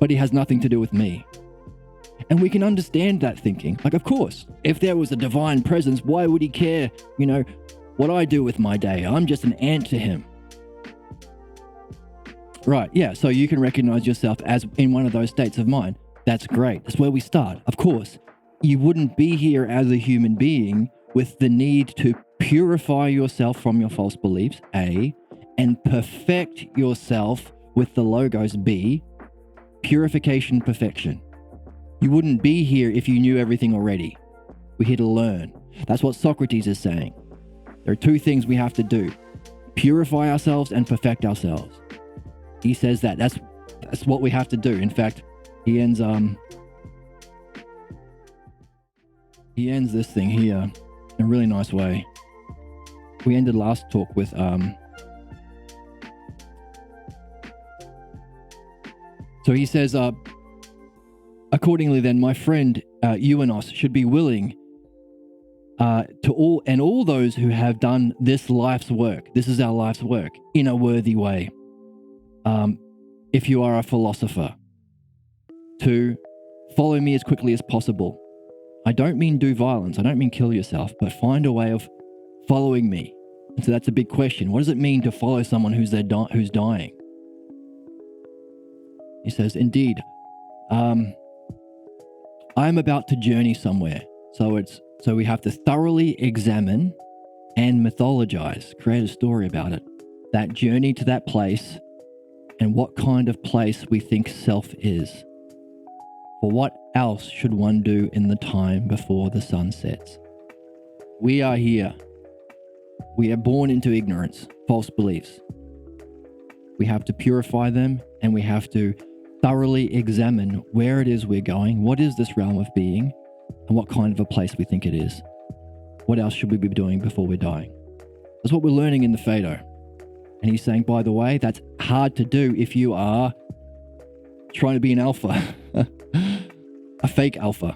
he has nothing to do with me. And we can understand that thinking. Like, of course, if there was a divine presence, why would he care, what I do with my day? I'm just an ant to him. Right, yeah, so you can recognize yourself as in one of those states of mind. That's great. That's where we start. Of course, you wouldn't be here as a human being with the need to purify yourself from your false beliefs, A, and perfect yourself with the logos, B, purification, perfection. You wouldn't be here if you knew everything already. We're here to learn. That's what Socrates is saying. There are two things we have to do: purify ourselves and perfect ourselves. He says that. That's what we have to do. In fact, he ends this thing here in a really nice way. We ended last talk with so he says, accordingly then, my friend Euenos should be willing to all those who have done this life's work. This is our life's work in a worthy way. If you are a philosopher, to follow me as quickly as possible. I don't mean do violence. I don't mean kill yourself, but find a way of following me. And so that's a big question. What does it mean to follow someone who's dying? He says, indeed, I'm about to journey somewhere. So we have to thoroughly examine and mythologize, create a story about it. That journey to that place and what kind of place we think self is. For what else should one do in the time before the sun sets? We are here. We are born into ignorance, false beliefs. We have to purify them, and we have to thoroughly examine where it is we're going, what is this realm of being, and what kind of a place we think it is. What else should we be doing before we're dying? That's what we're learning in the Phaedo. And he's saying, by the way, that's hard to do if you are trying to be an alpha, a fake alpha.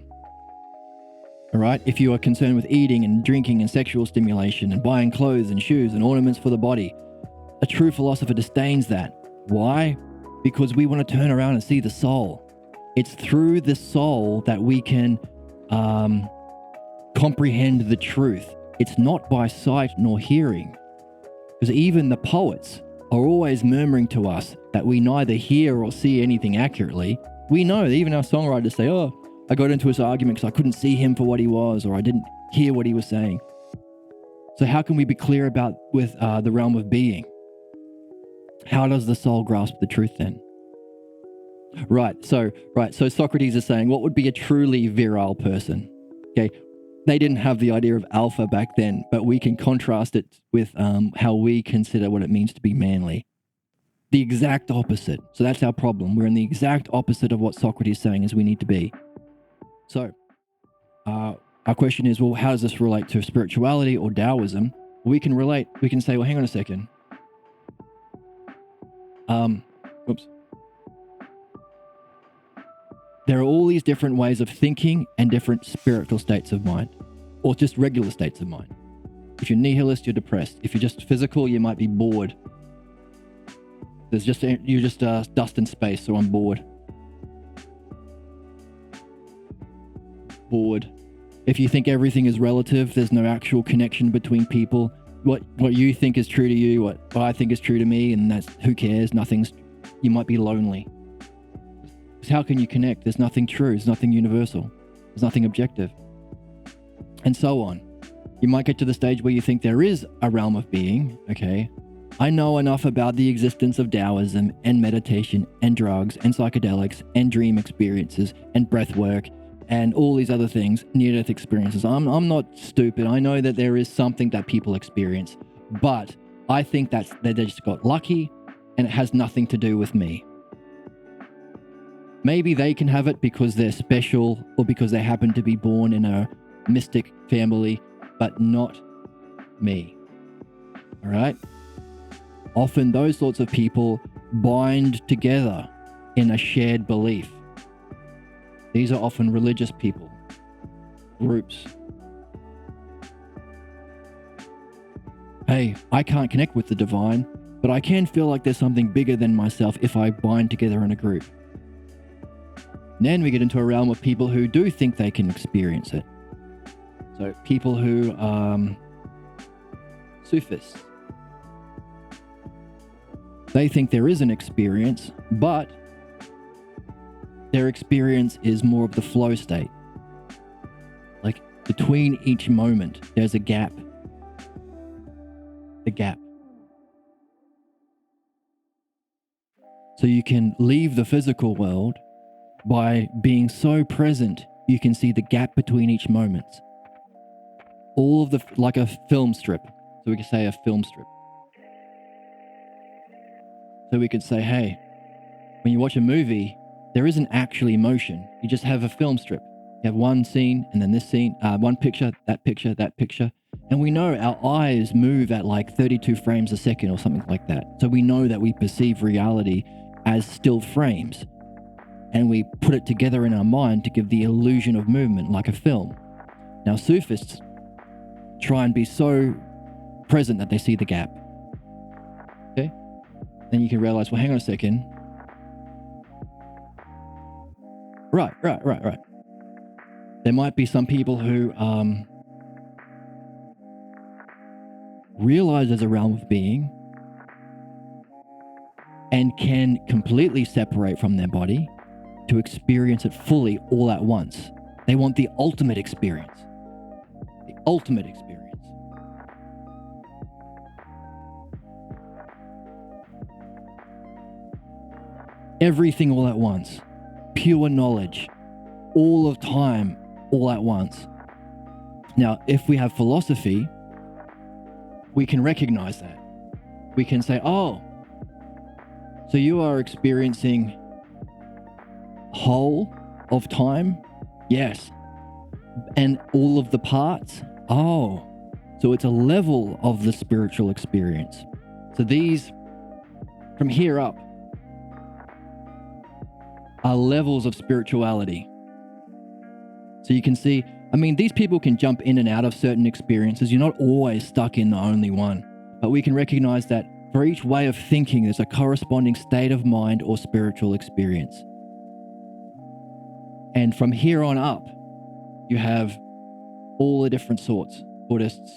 All right? If you are concerned with eating and drinking and sexual stimulation and buying clothes and shoes and ornaments for the body, a true philosopher disdains that. Why? Because we want to turn around and see the soul. It's through the soul that we can comprehend the truth. It's not by sight nor hearing. Because even the poets are always murmuring to us that we neither hear or see anything accurately. We know that even our songwriters say, oh, I got into this argument because I couldn't see him for what he was, or I didn't hear what he was saying. So how can we be clear about with the realm of being? How does the soul grasp the truth then? Right. So Socrates is saying, what would be a truly virile person? Okay. They didn't have the idea of alpha back then, but we can contrast it with how we consider what it means to be manly. The exact opposite. So that's our problem. We're in the exact opposite of what Socrates is saying is we need to be. So our question is, well, how does this relate to spirituality or Taoism? We can say, well, hang on a second. Oops. There are all these different ways of thinking and different spiritual states of mind, or just regular states of mind. If you're nihilist, you're depressed. If you're just physical, you might be bored. You're just dust in space, so I'm bored. Bored. If you think everything is relative, there's no actual connection between people, what you think is true to you, what I think is true to me, and that's who cares? You might be lonely. Because how can you connect? There's nothing true. There's nothing universal. There's nothing objective. And so on. You might get to the stage where you think there is a realm of being, okay? I know enough about the existence of Taoism and meditation and drugs and psychedelics and dream experiences and breath work and all these other things, near-death experiences. I'm not stupid. I know that there is something that people experience, but I think that they just got lucky and it has nothing to do with me. Maybe they can have it because they're special or because they happen to be born in a mystic family, but not me. All right? Often those sorts of people bind together in a shared belief. These are often religious people, groups. Hey, I can't connect with the divine, but I can feel like there's something bigger than myself if I bind together in a group. And then we get into a realm of people who do think they can experience it. So people who Sufis. They think there is an experience, but their experience is more of the flow state. Like between each moment, there's a gap. A gap. So you can leave the physical world by being so present, you can see the gap between each moment. All of like a film strip. So we could say a film strip. So we could say, hey, when you watch a movie, there isn't actually motion. You just have a film strip. You have one scene and then this scene, one picture, that picture, that picture. And we know our eyes move at like 32 frames a second or something like that. So we know that we perceive reality as still frames. And we put it together in our mind to give the illusion of movement like a film. Now, Sufis try and be so present that they see the gap. Okay? Then you can realize, well, hang on a second. Right. There might be some people who realize there's a realm of being and can completely separate from their body to experience it fully all at once. They want the ultimate experience. The ultimate experience. Everything all at once. Pure knowledge. All of time all at once. Now, if we have philosophy, we can recognize that. We can say, oh, so you are experiencing whole of time? Yes. And all of the parts? Oh, so it's a level of the spiritual experience. So these, from here up, are levels of spirituality. So you can see, I mean, these people can jump in and out of certain experiences. You're not always stuck in the only one. But we can recognize that for each way of thinking, there's a corresponding state of mind or spiritual experience. And from here on up, you have all the different sorts, Buddhists,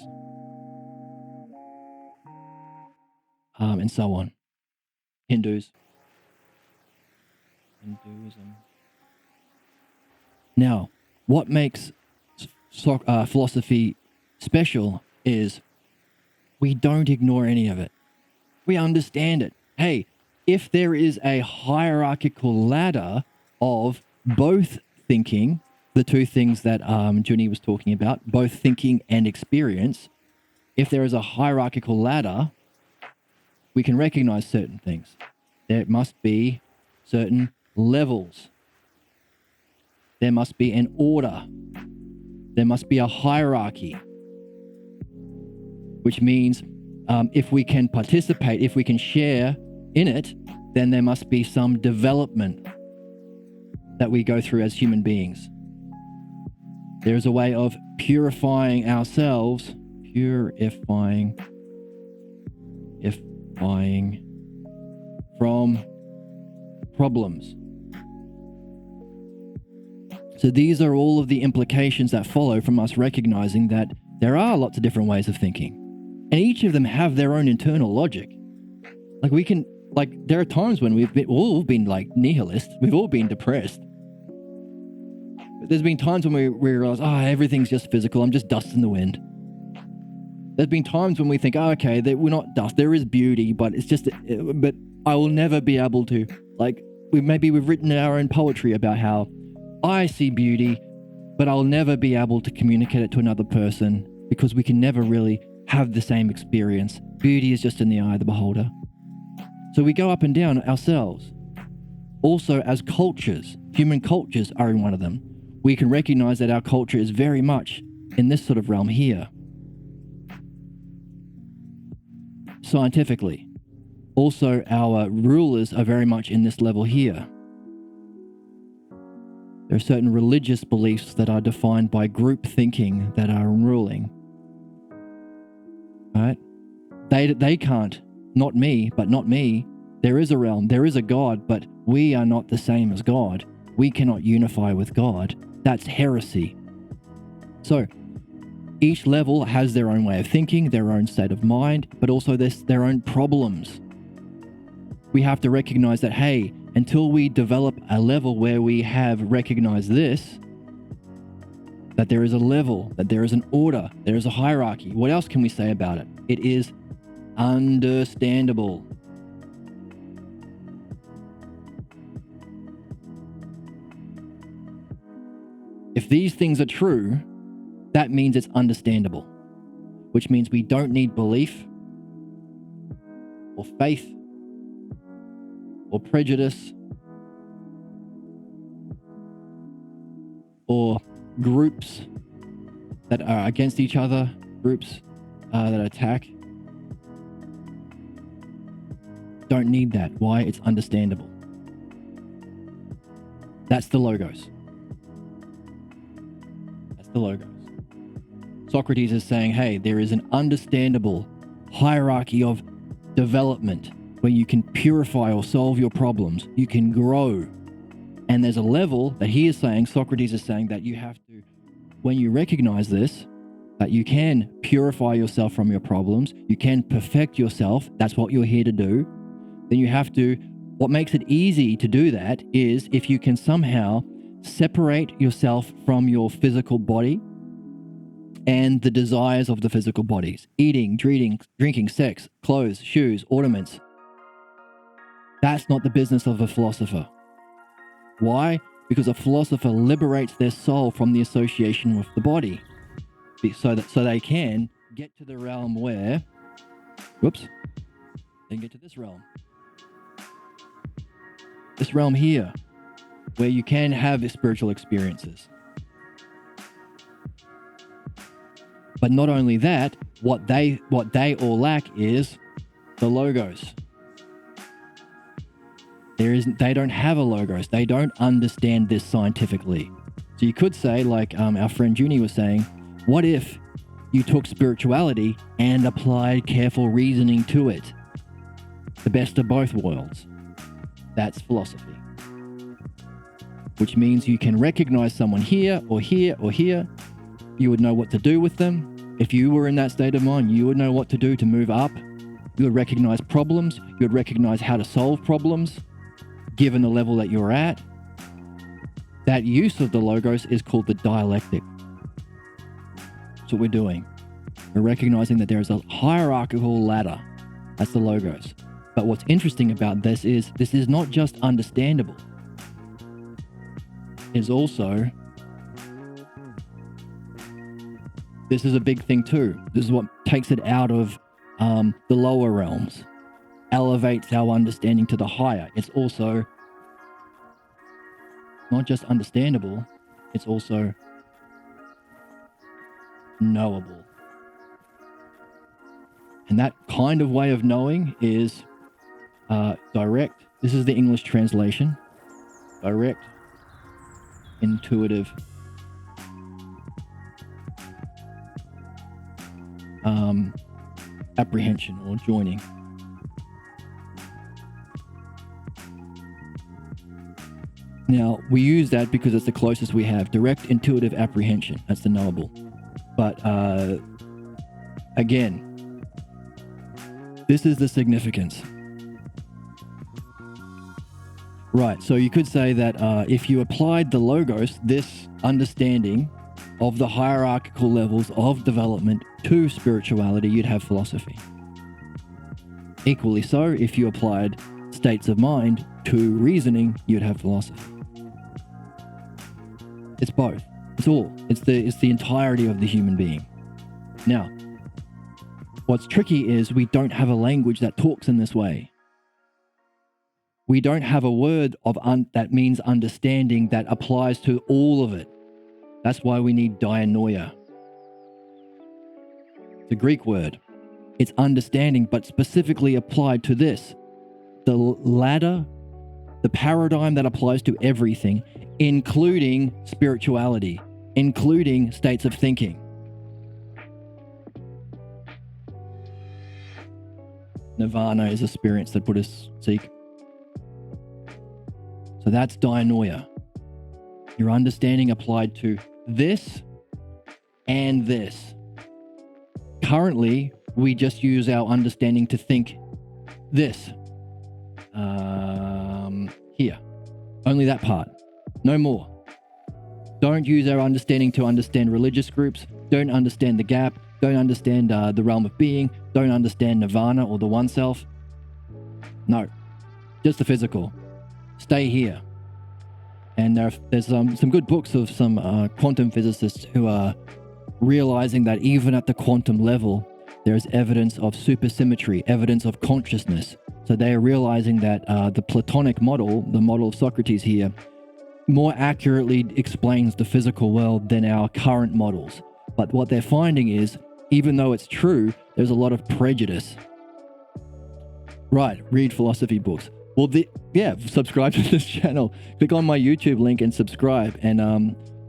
and so on. Hinduism. Now, what makes philosophy special is we don't ignore any of it. We understand it. Hey, if there is a hierarchical ladder of both thinking, the two things that Juni was talking about, both thinking and experience, if there is a hierarchical ladder, we can recognize certain things. There must be certain levels. There must be an order. There must be a hierarchy, which means if we can participate, if we can share in it, then there must be some development that we go through as human beings. There's a way of purifying ourselves, purifying from problems. So these are all of the implications that follow from us recognizing that there are lots of different ways of thinking. And each of them have their own internal logic. There are times when we've all been like nihilists. We've all been depressed. But there's been times when we realize, everything's just physical. I'm just dust in the wind. There's been times when we think, okay, that we're not dust. There is beauty, but but I will never be able to, we've written our own poetry about how I see beauty, but I'll never be able to communicate it to another person because we can never really have the same experience. Beauty is just in the eye of the beholder. So we go up and down ourselves. Also, as cultures, human cultures are in one of them. We can recognize that our culture is very much in this sort of realm here. Scientifically. Also, our rulers are very much in this level here. There are certain religious beliefs that are defined by group thinking that are ruling. Right? They can't, not me. There is a realm, there is a God, but we are not the same as God. We cannot unify with God. That's heresy. So, each level has their own way of thinking, their own state of mind, but also their own problems. We have to recognize that, hey, until we develop a level where we have recognized this, that there is a level, that there is an order, there is a hierarchy. What else can we say about it? It is understandable. If these things are true, that means it's understandable, which means we don't need belief or faith or prejudice or groups that are against each other, groups that attack. Don't need that. Why? It's understandable. That's the logos. That's the logos. Socrates is saying, hey, there is an understandable hierarchy of development where you can purify or solve your problems. You can grow. And there's a level that he is saying, Socrates is saying, that you have to, when you recognize this, that you can purify yourself from your problems, you can perfect yourself, that's what you're here to do, then you have to, what makes it easy to do that is if you can somehow separate yourself from your physical body and the desires of the physical bodies. Eating, drinking, sex, clothes, shoes, ornaments. That's not the business of a philosopher. Why? Because a philosopher liberates their soul from the association with the body. So they can get to the realm where, they get to this realm. This realm here, where you can have spiritual experiences. But not only that, what they all lack is the logos. They don't have a logos. They don't understand this scientifically. So you could say, like our friend Junie was saying, what if you took spirituality and applied careful reasoning to it? The best of both worlds. That's philosophy. Which means you can recognize someone here or here or here. You would know what to do with them. If you were in that state of mind, you would know what to do to move up. You would recognize problems. You would recognize how to solve problems, given the level that you're at. That use of the logos is called the dialectic. That's what we're doing. We're recognizing that there is a hierarchical ladder. That's the logos. But what's interesting about this is not just understandable. It's also, this is a big thing too. This is what takes it out of the lower realms, elevates our understanding to the higher. It's also not just understandable, it's also knowable. And that kind of way of knowing is direct. This is the English translation. Direct, intuitive, apprehension or joining. Now, we use that because it's the closest we have. Direct, intuitive apprehension. That's the knowable. But again, This is the significance. Right, so you could say that if you applied the logos, this understanding of the hierarchical levels of development to spirituality, you'd have philosophy. Equally so, if you applied states of mind to reasoning, you'd have philosophy. It's both. It's all. It's the entirety of the human being. Now, what's tricky is we don't have a language that talks in this way. We don't have a word that means understanding that applies to all of it. That's why we need dianoia. It's a Greek word. It's understanding, but specifically applied to this. The ladder, the paradigm that applies to everything, including spirituality, including states of thinking. Nirvana is a experience that Buddhists seek. So that's dianoia. Your understanding applied to this and this. Currently, we just use our understanding to think this. Here. Only that part. No more. Don't use our understanding to understand religious groups. Don't understand the gap. Don't understand the realm of being. Don't understand nirvana or the one self. No. Just the physical. Stay here. And there's some good books of some quantum physicists who are realizing that even at the quantum level, there's evidence of supersymmetry, evidence of consciousness. So they are realizing that the Platonic model, the model of Socrates here, more accurately explains the physical world than our current models. But what they're finding is, even though it's true, there's a lot of prejudice. Right, read philosophy books. Well, subscribe to this channel. Click on my YouTube link and subscribe, and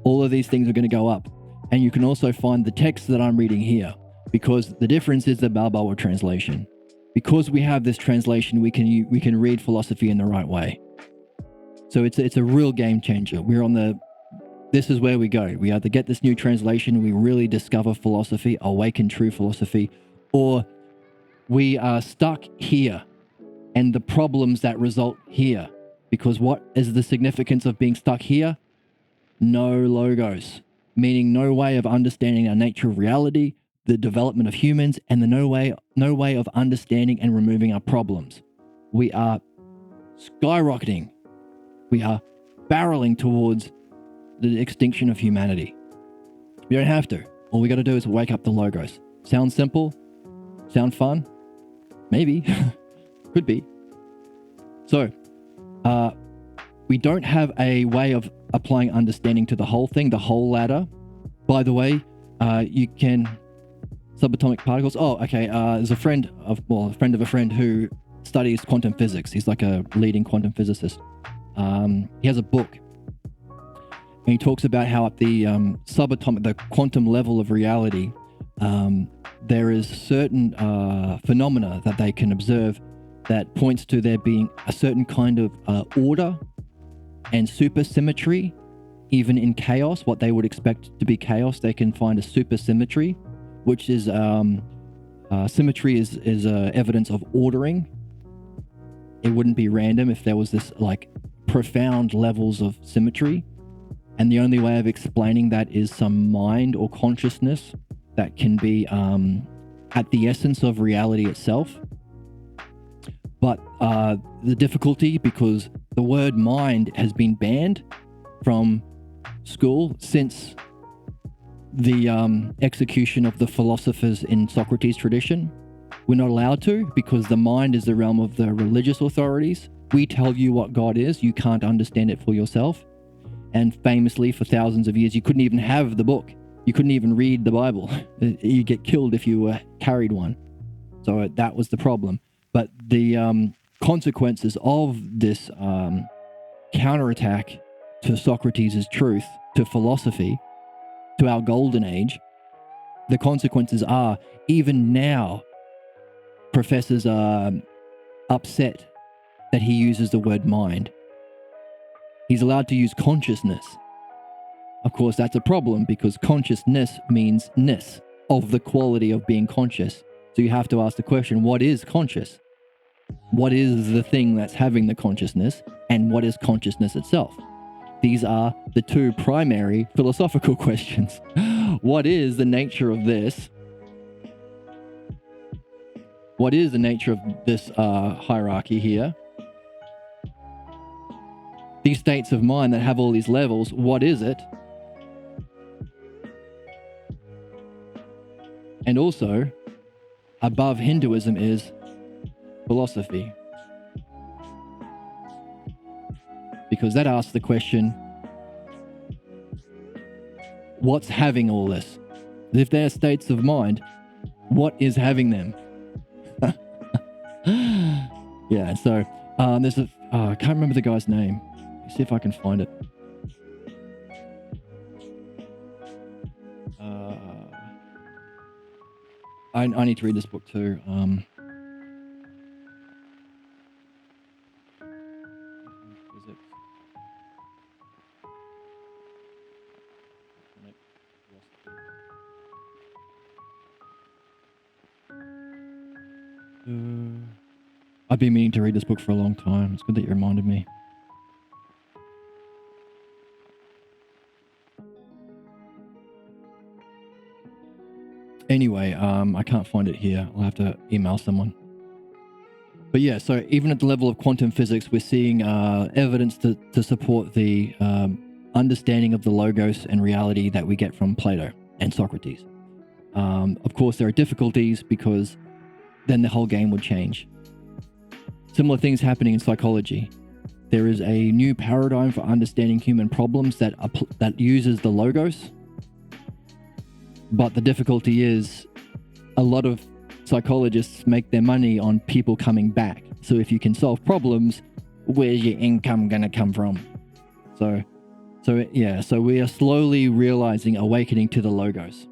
all of these things are going to go up. And you can also find the text that I'm reading here, because the difference is the Balboa translation. Because we have this translation, we can read philosophy in the right way. So it's a real game changer. This is where we go. We either get this new translation, we really discover philosophy, awaken true philosophy, or we are stuck here and the problems that result here. Because what is the significance of being stuck here? No logos, meaning no way of understanding our nature of reality, the development of humans, and the no way of understanding and removing our problems. We are skyrocketing. We are barreling towards the extinction of humanity. We don't have to. All we got to do is wake up the logos. Sound simple? Sound fun? Maybe. Could be. So, we don't have a way of applying understanding to the whole thing, the whole ladder. By the way, you can subatomic particles. Oh, okay. There's a friend of a friend who studies quantum physics. He's like a leading quantum physicist. He has a book, and he talks about how at the subatomic, the quantum level of reality, there is certain phenomena that they can observe that points to there being a certain kind of order and supersymmetry, even in chaos. What they would expect to be chaos, they can find a supersymmetry, which is symmetry is evidence of ordering. It wouldn't be random if there was this like profound levels of symmetry, and the only way of explaining that is some mind or consciousness that can be at the essence of reality itself. But the difficulty, because the word mind has been banned from school since the execution of the philosophers in Socrates' tradition. We're not allowed to, because the mind is the realm of the religious authorities. We tell you what God is, you can't understand it for yourself. And famously, for thousands of years, you couldn't even have the book. You couldn't even read the Bible. You get killed if you carried one. So that was the problem. But the consequences of this counterattack to Socrates' truth, to philosophy, to our golden age, the consequences are, even now, professors are upset that he uses the word mind. He's allowed to use consciousness. Of course, that's a problem, because consciousness means ness, of the quality of being conscious. So So you have to ask the question, what is conscious? What is the thing that's having the consciousness? And what is consciousness itself? These are the two primary philosophical questions. What is the nature of this? What is the nature of this hierarchy here? These states of mind that have all these levels, what is it? And also, above Hinduism is philosophy. Because that asks the question, what's having all this? If they're states of mind, what is having them? Yeah, so there's a, I can't remember the guy's name. Let's see if I can find it. I need to read this book too. I've been meaning to read this book for a long time. It's good that you reminded me. Anyway, I can't find it here. I'll have to email someone. But yeah, so even at the level of quantum physics, we're seeing evidence to support the understanding of the logos and reality that we get from Plato and Socrates. Of course, there are difficulties because then the whole game would change. Similar things happening in psychology. There is a new paradigm for understanding human problems that uses the logos. But the difficulty is a lot of psychologists make their money on people coming back. So if you can solve problems, where's your income going to come from? So we are slowly realizing awakening to the logos.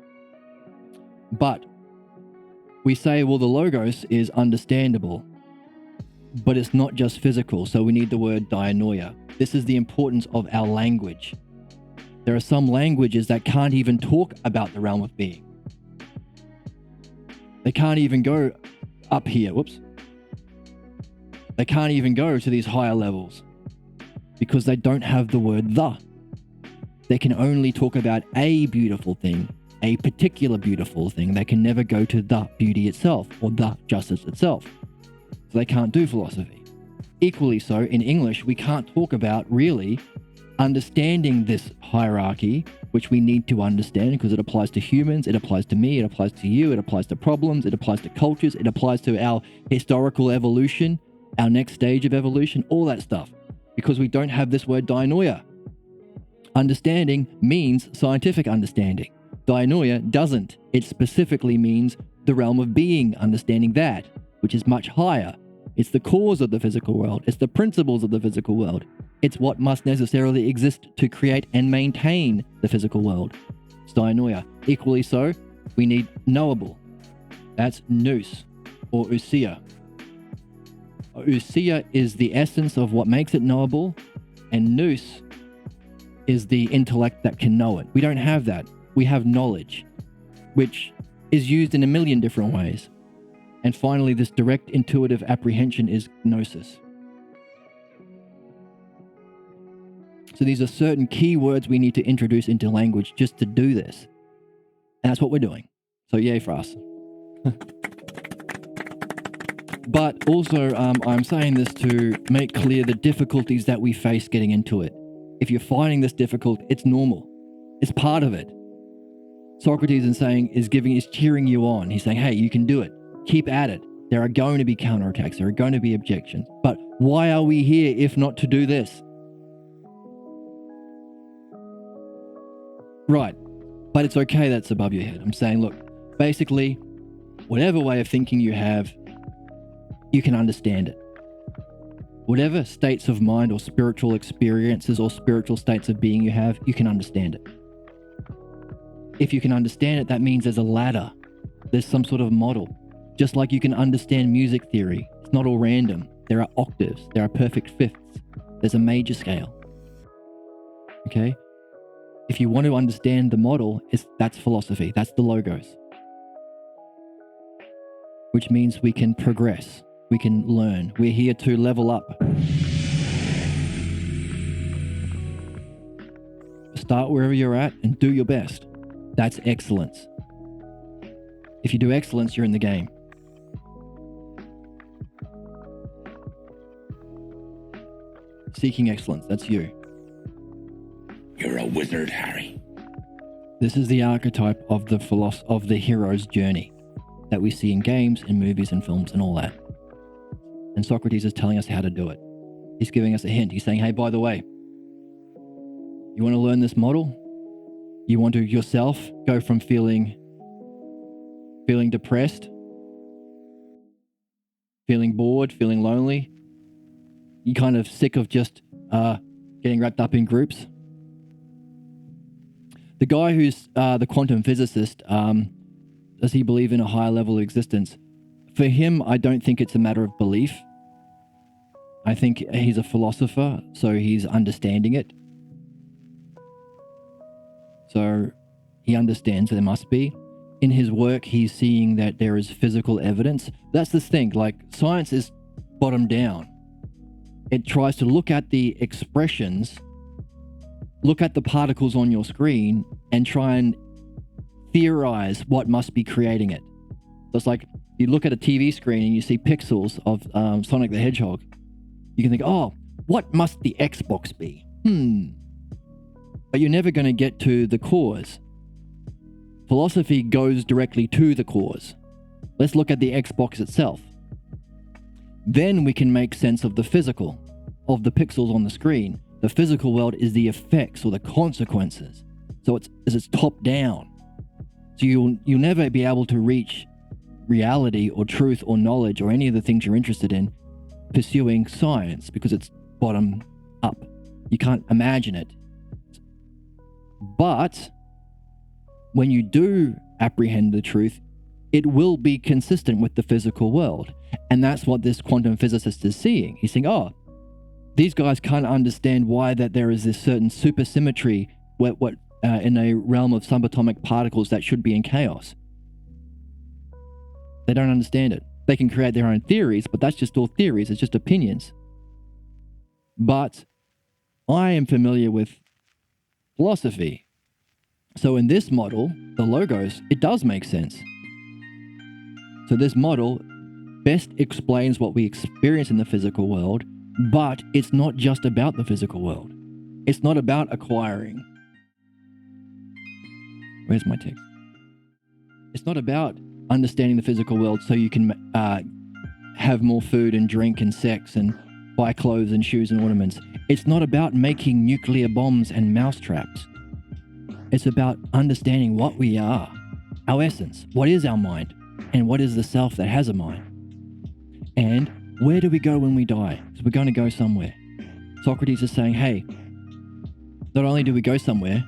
But we say, well, the logos is understandable, but it's not just physical. So we need the word dianoia. This is the importance of our language. There are some languages that can't even talk about the realm of being. They can't even go up here. Whoops. They can't even go to these higher levels because they don't have the word the. They can only talk about a beautiful thing, a particular beautiful thing. They can never go to the beauty itself or the justice itself. So they can't do philosophy. Equally so, in English, we can't talk about really understanding this hierarchy, which we need to understand because it applies to humans, it applies to me, it applies to you, it applies to problems, it applies to cultures, it applies to our historical evolution, our next stage of evolution, all that stuff, because we don't have this word dianoia. Understanding means scientific understanding. Dianoia doesn't. It specifically means the realm of being, understanding that, which is much higher. It's the cause of the physical world. It's the principles of the physical world. It's what must necessarily exist to create and maintain the physical world. It's dianoia. Equally so, we need knowable. That's nous or ousia. Ousia is the essence of what makes it knowable, and nous is the intellect that can know it. We don't have that. We have knowledge, which is used in a million different ways. And finally, this direct intuitive apprehension is gnosis. So these are certain key words we need to introduce into language just to do this. And that's what we're doing. So yay for us. But also, I'm saying this to make clear the difficulties that we face getting into it. If you're finding this difficult, it's normal. It's part of it. Socrates is cheering you on. He's saying, hey, you can do it. Keep at it. There are going to be counterattacks. There are going to be objections. But why are we here if not to do this? Right. But it's okay that's above your head. I'm saying, look, basically, whatever way of thinking you have, you can understand it. Whatever states of mind or spiritual experiences or spiritual states of being you have, you can understand it. If you can understand it, that means there's a ladder. There's some sort of model. Just like you can understand music theory. It's not all random. There are octaves. There are perfect fifths. There's a major scale. Okay? If you want to understand the model, that's philosophy. That's the logos. which means we can progress, we can learn. We're here to level up. Start wherever you're at and do your best. That's excellence. If you do excellence, you're in the game. Seeking excellence, that's you. You're a wizard, Harry. This is the archetype of the hero's journey that we see in games and movies and films and all that. And Socrates is telling us how to do it. He's giving us a hint. He's saying, hey, by the way, you want to learn this model? You want to yourself go from feeling depressed, feeling bored, feeling lonely? You kind of sick of just getting wrapped up in groups? The guy who's the quantum physicist, does he believe in a higher level of existence? For him, I don't think it's a matter of belief. I think he's a philosopher, so he's understanding it. So he understands there must be. In his work, he's seeing that there is physical evidence. That's the thing, like science is bottom down. It tries to look at the expressions, look at the particles on your screen and try and theorize what must be creating it. So it's like you look at a TV screen and you see pixels of Sonic the Hedgehog. You can think, oh, what must the Xbox be? But you're never going to get to the cause. Philosophy goes directly to the cause. Let's look at the Xbox itself. Then we can make sense of the physical, of the pixels on the screen. The physical world is the effects or the consequences. So it's top down. So you'll never be able to reach reality or truth or knowledge or any of the things you're interested in pursuing science because it's bottom up. You can't imagine it. But when you do apprehend the truth, it will be consistent with the physical world. And that's what this quantum physicist is seeing. He's saying, oh, these guys can't understand why that there is this certain supersymmetry in a realm of subatomic particles that should be in chaos. They don't understand it. They can create their own theories, but that's just all theories. It's just opinions. But I am familiar with philosophy. So in this model, the logos, it does make sense. So this model best explains what we experience in the physical world, but it's not just about the physical world. It's not about acquiring. Where's my text? It's not about understanding the physical world so you can have more food and drink and sex and buy clothes and shoes and ornaments. It's not about making nuclear bombs and mousetraps. It's about understanding what we are, our essence, what is our mind, and what is the self that has a mind. And where do we go when we die? Because we're going to go somewhere. Socrates is saying, hey, not only do we go somewhere,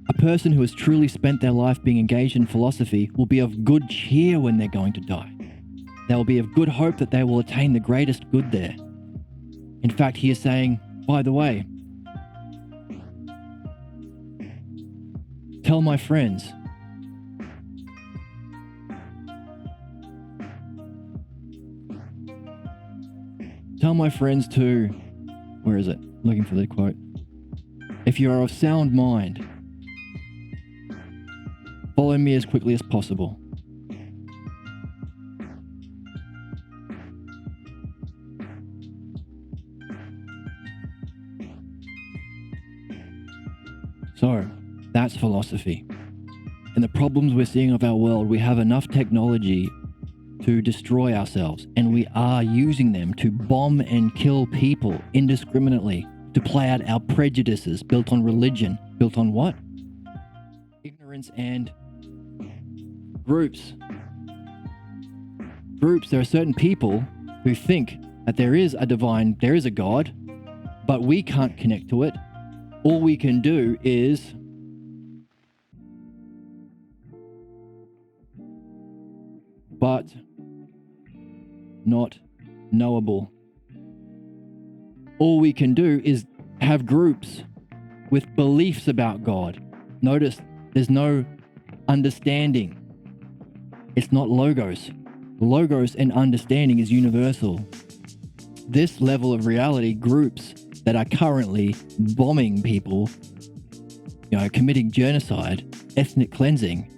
a person who has truly spent their life being engaged in philosophy will be of good cheer when they're going to die. They will be of good hope that they will attain the greatest good there. In fact, he is saying, by the way, tell my friends, to, where is it? Looking for the quote. If you are of sound mind, follow me as quickly as possible. So, that's philosophy. And the problems we're seeing of our world, we have enough technology to destroy ourselves, and we are using them to bomb and kill people indiscriminately, to play out our prejudices built on religion, built on what? Ignorance and groups. There are certain people who think that there is a divine, there is a God, but we can't connect to it. All we can do is but not knowable. All we can do is have groups with beliefs about God. Notice there's no understanding. It's not logos. Logos and understanding is universal. This level of reality, groups that are currently bombing people, committing genocide, ethnic cleansing,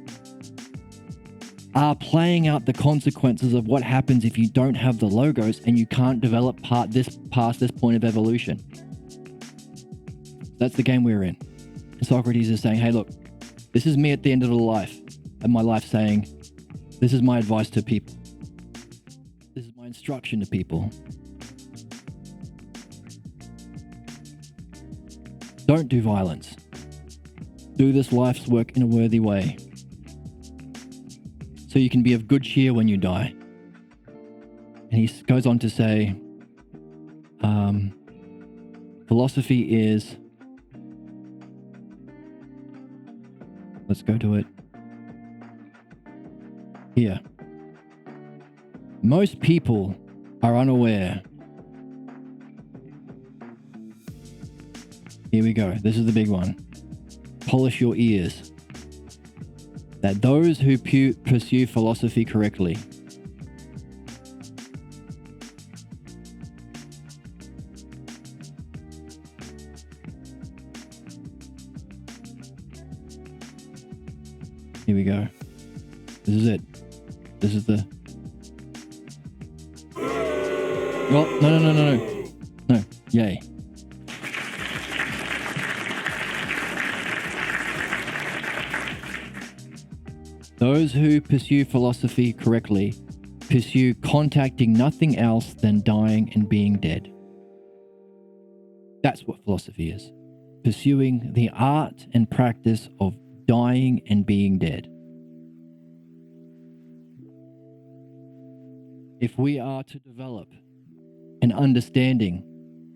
are playing out the consequences of what happens if you don't have the logos and you can't develop past this point of evolution. That's the game we're in. And Socrates is saying, hey, look, this is me at the end of my life saying, this is my advice to people. This is my instruction to people. Don't do violence. Do this life's work in a worthy way, so you can be of good cheer when you die. And he goes on to say, philosophy is, let's go to it here. Most people are unaware. Here we go. This is the big one. Polish your ears. That those who pursue philosophy correctly here we go. This is it. This is the... Oh, no. Yay. Those who pursue philosophy correctly pursue contacting nothing else than dying and being dead. That's what philosophy is. Pursuing the art and practice of dying and being dead. If we are to develop an understanding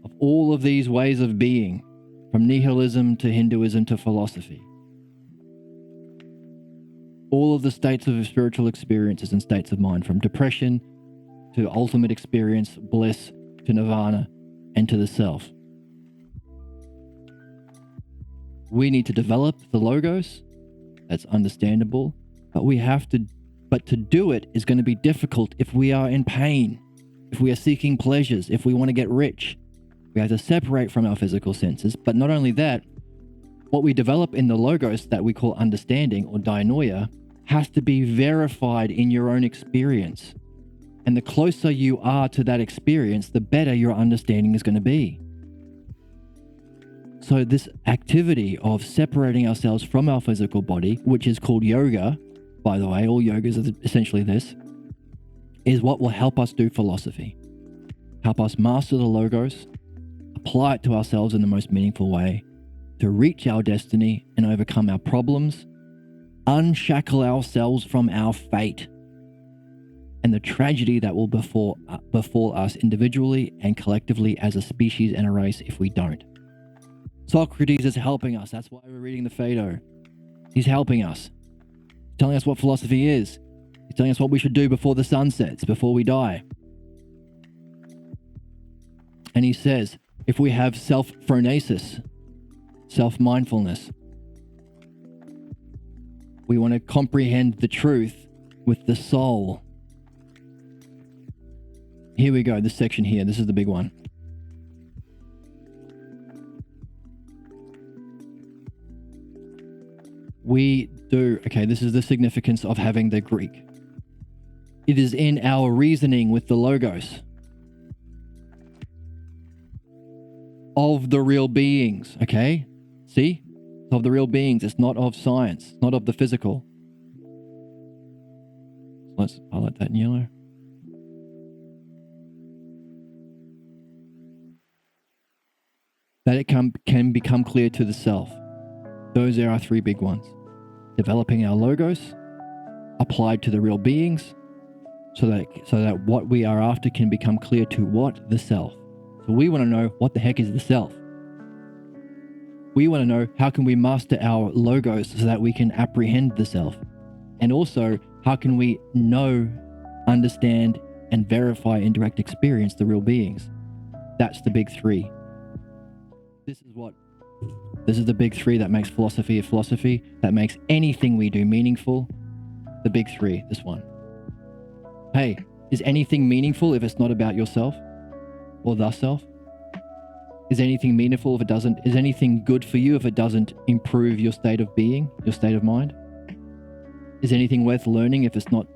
of all of these ways of being, from nihilism to Hinduism to philosophy, all of the states of spiritual experiences and states of mind, from depression to ultimate experience, bliss, to nirvana, and to the self. We need to develop the logos. That's understandable, but to do it is going to be difficult if we are in pain, if we are seeking pleasures, if we want to get rich. We have to separate from our physical senses. But not only that, what we develop in the logos that we call understanding or dianoia has to be verified in your own experience. And the closer you are to that experience, the better your understanding is going to be. So this activity of separating ourselves from our physical body, which is called yoga, by the way, all yogas are essentially this, is what will help us do philosophy. Help us master the logos, apply it to ourselves in the most meaningful way, to reach our destiny and overcome our problems, unshackle ourselves from our fate and the tragedy that will befall us individually and collectively as a species and a race if we don't. Socrates is helping us. That's why we're reading the Phaedo. He's helping us, telling us what philosophy is. He's telling us what we should do before the sun sets, before we die. And he says, if we have self-phronesis, self-mindfulness, we want to comprehend the truth with the soul. Here we go, this section here, this is the big one. This is the significance of having the Greek. It is in our reasoning with the logos of the real beings, okay? See? Of the real beings. It's not of science, not of the physical. Let's highlight that in yellow. That it can become clear to the self. Those are our three big ones. Developing our logos, applied to the real beings, so that what we are after can become clear to what? The self. So we want to know what the heck is the self. We want to know how can we master our logos so that we can apprehend the self. And also, how can we know, understand, and verify in direct experience the real beings? That's the big three. This is the big three that makes philosophy a philosophy, that makes anything we do meaningful. The big three, this one. Hey, is anything meaningful if it's not about yourself or the self? Is anything meaningful if it doesn't? Is anything good for you if it doesn't improve your state of being, your state of mind? Is anything worth learning if it's not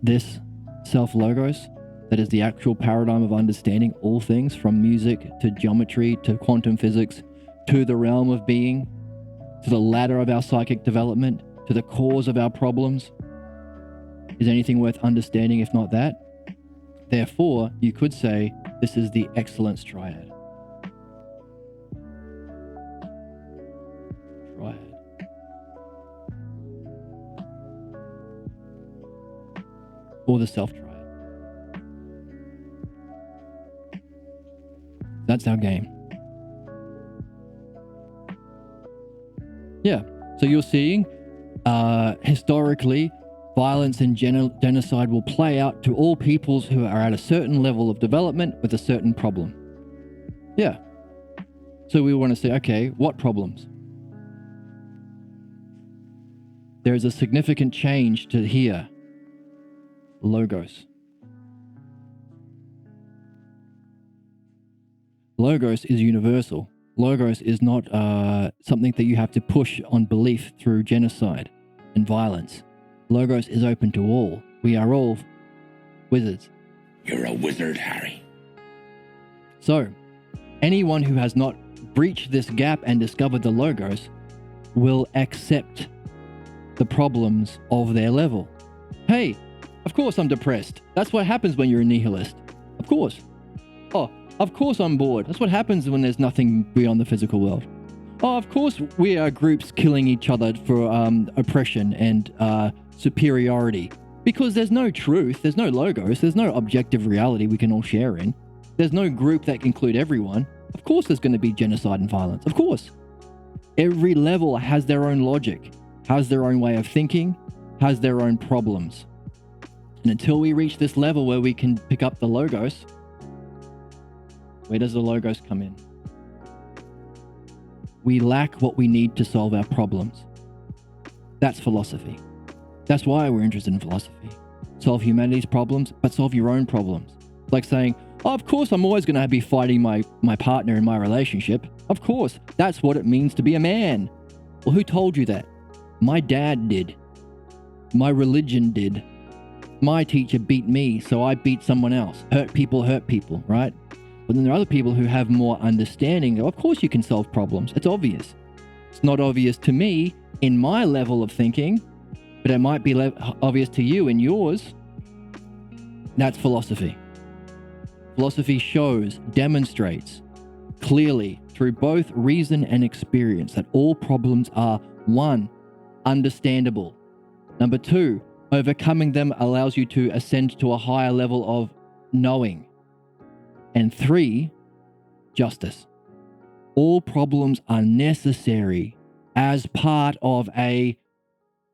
this self-logos that is the actual paradigm of understanding all things, from music to geometry to quantum physics to the realm of being, to the ladder of our psychic development, to the cause of our problems? Is anything worth understanding if not that? Therefore, you could say this is the excellence triad. Or the self-triad. That's our game. Yeah, so you're seeing historically, violence and genocide will play out to all peoples who are at a certain level of development with a certain problem. Yeah. So we want to say, okay, what problems? There is a significant change to here. Logos. Logos is universal. Logos is not something that you have to push on belief through genocide and violence. Logos is open to all. We are all wizards. You're a wizard, Harry. So, anyone who has not breached this gap and discovered the Logos will accept the problems of their level. Hey, of course I'm depressed. That's what happens when you're a nihilist. Of course. Oh, of course I'm bored. That's what happens when there's nothing beyond the physical world. Oh, of course we are groups killing each other for oppression and superiority. Because there's no truth, there's no Logos, there's no objective reality we can all share in. There's no group that can include everyone. Of course there's going to be genocide and violence. Of course. Every level has their own logic, has their own way of thinking, has their own problems. And until we reach this level where we can pick up the Logos, where does the Logos come in? We lack what we need to solve our problems. That's philosophy. That's why we're interested in philosophy. Solve humanity's problems, but solve your own problems. Like saying, oh, of course I'm always going to be fighting my partner in my relationship. Of course, that's what it means to be a man. Well, who told you that? My dad did. My religion did. My teacher beat me, so I beat someone else. Hurt people, right? But then there are other people who have more understanding. Of course you can solve problems. It's obvious. It's not obvious to me in my level of thinking, but it might be obvious to you in yours. That's philosophy. Philosophy shows, demonstrates clearly through both reason and experience that all problems are, 1, understandable. Number 2, overcoming them allows you to ascend to a higher level of knowing. And 3, justice. All problems are necessary as part of a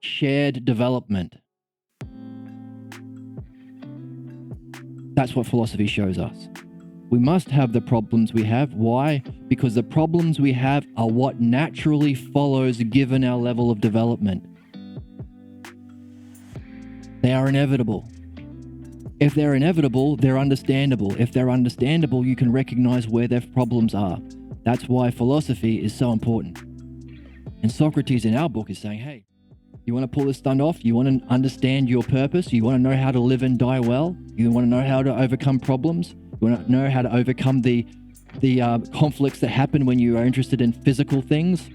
shared development. That's what philosophy shows us. We must have the problems we have. Why? Because the problems we have are what naturally follows given our level of development. They are inevitable. If they're inevitable, they're understandable. If they're understandable, you can recognize where their problems are. That's why philosophy is so important. And Socrates in our book is saying, hey, you want to pull this stunt off? You want to understand your purpose? You want to know how to live and die well? You want to know how to overcome problems? You want to know how to overcome the conflicts that happen when you are interested in physical things?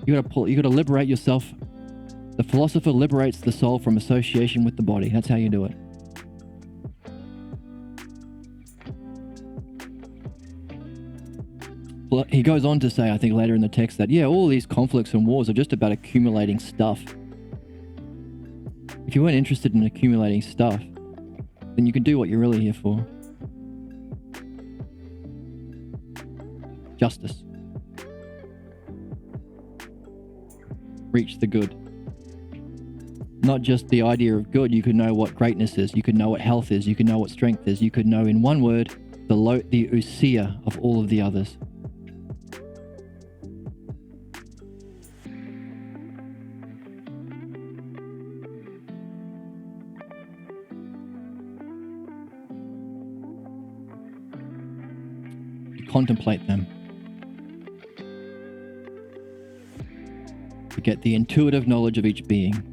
You got to liberate yourself. The philosopher liberates the soul from association with the body. That's how you do it. Well, he goes on to say, I think later in the text, that, yeah, all these conflicts and wars are just about accumulating stuff. If you weren't interested in accumulating stuff, then you can do what you're really here for. Justice. Reach the good. Not just the idea of good, you could know what greatness is, you could know what health is, you could know what strength is, you could know in one word, the ousia of all of the others. to contemplate them, to get the intuitive knowledge of each being.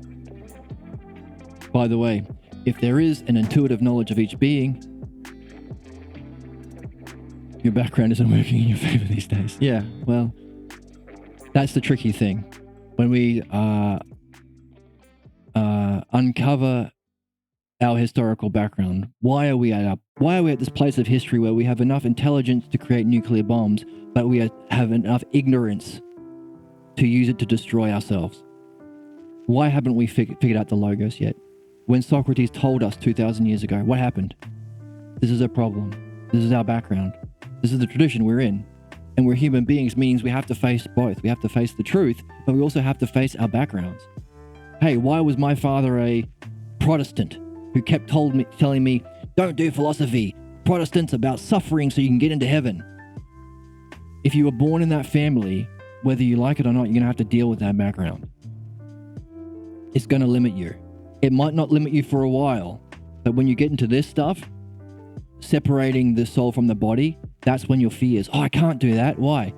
By the way, if there is an intuitive knowledge of each being, your background isn't working in your favor these days. Yeah, well, that's the tricky thing. When we uncover our historical background, why are we at this place of history where we have enough intelligence to create nuclear bombs, but we have enough ignorance to use it to destroy ourselves? Why haven't we figured out the logos yet? When Socrates told us 2,000 years ago, what happened? This is a problem. This is our background. This is the tradition we're in. And we're human beings, means we have to face both. We have to face the truth, but we also have to face our backgrounds. Hey, why was my father a Protestant who kept telling me, don't do philosophy. Protestants about suffering so you can get into heaven. If you were born in that family, whether you like it or not, you're going to have to deal with that background. It's going to limit you. It might not limit you for a while, but when you get into this stuff, separating the soul from the body, that's when your fears. Oh, I can't do that. Why?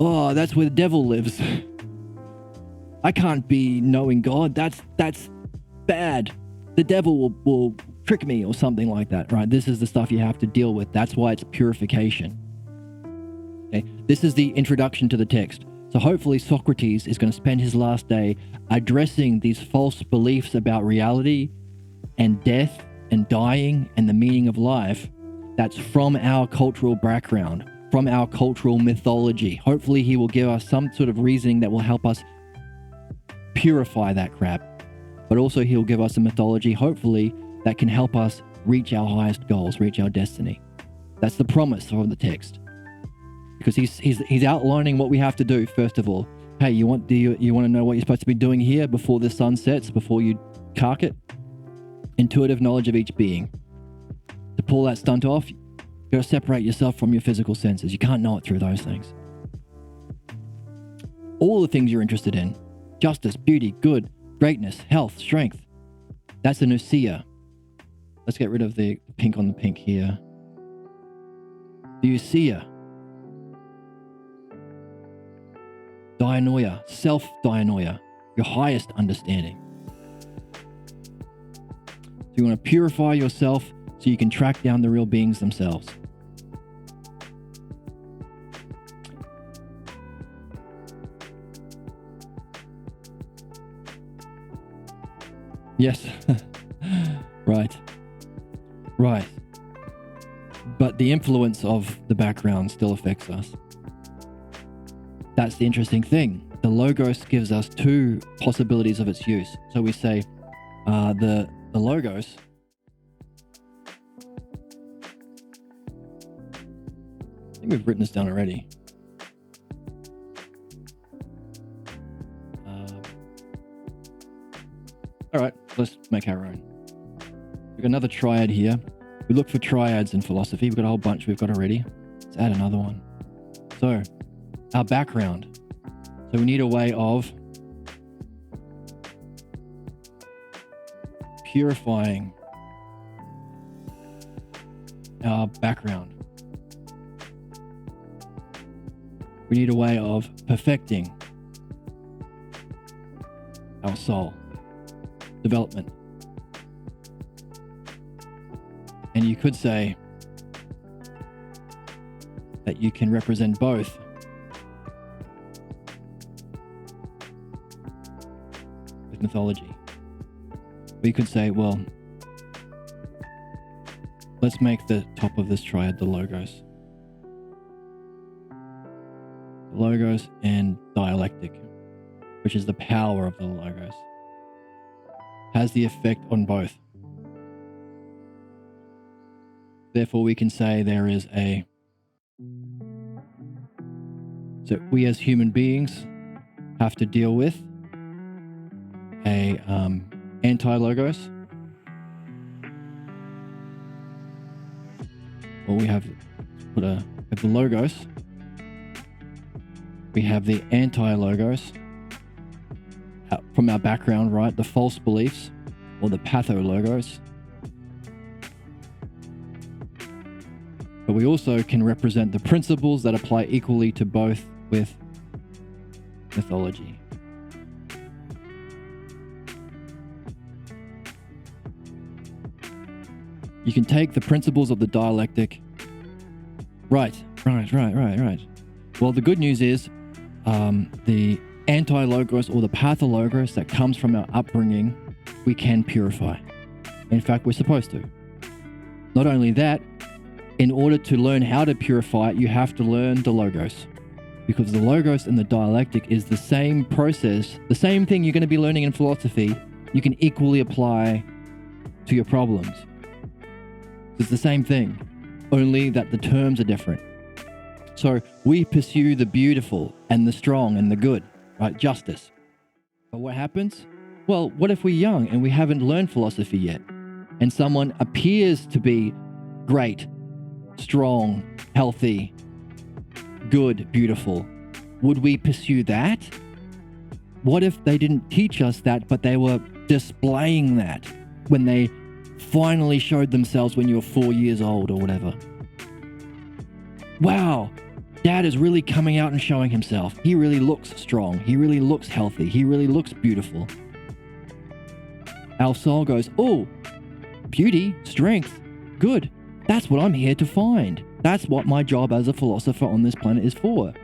Oh, that's where the devil lives. I can't be knowing God. That's bad. The devil will trick me or something like that, right? This is the stuff you have to deal with. That's why it's purification. Okay? This is the introduction to the text. So hopefully Socrates is going to spend his last day addressing these false beliefs about reality and death and dying and the meaning of life that's from our cultural background, from our cultural mythology. Hopefully he will give us some sort of reasoning that will help us purify that crap. But also he'll give us a mythology, hopefully, that can help us reach our highest goals, reach our destiny. That's the promise of the text. Because he's outlining what we have to do, first of all. Hey, you want to know what you're supposed to be doing here before the sun sets, before you cark it? Intuitive knowledge of each being. To pull that stunt off, you got to separate yourself from your physical senses. You can't know it through those things. All the things you're interested in, justice, beauty, good, greatness, health, strength, that's an ousia. Let's get rid of the pink on the pink here. The ousia. Dianoia, self-dianoia, your highest understanding. So you want to purify yourself so you can track down the real beings themselves. Yes. Right. But the influence of the background still affects us. That's the interesting thing. The logos gives us two possibilities of its use. So we say the logos I think we've written this down already. All right, let's make our own. We've got another triad here. We look for triads in philosophy. We've got a whole bunch we've got already. Let's add another one. So, our background. So we need a way of purifying our background. We need a way of perfecting our soul development. And you could say that you can represent both with mythology. Or you could say, well, let's make the top of this triad the logos. The logos and dialectic, which is the power of the logos, has the effect on both. Therefore, we can say there is so we as human beings have to deal with a anti-logos. Well, we have the logos. We have the anti-logos from our background, right? The false beliefs or the pathologos. but we also can represent the principles that apply equally to both with mythology. You can take the principles of the dialectic. Right. Well, the good news is the anti-logos or the pathologos that comes from our upbringing, we can purify. In fact, we're supposed to. Not only that, in order to learn how to purify it, you have to learn the logos. Because the logos and the dialectic is the same process, the same thing you're going to be learning in philosophy, you can equally apply to your problems. It's the same thing, only that the terms are different. So we pursue the beautiful and the strong and the good, right? Justice. But what happens? Well, what if we're young and we haven't learned philosophy yet, and someone appears to be great, strong, healthy, good, beautiful? Would we pursue that? What if they didn't teach us that, but they were displaying that when they finally showed themselves when you were 4 years old or whatever? Wow, Dad is really coming out and showing himself. He really looks strong. He really looks healthy. He really looks beautiful. Our soul goes, oh, beauty, strength, good. That's what I'm here to find. That's what my job as a philosopher on this planet is for.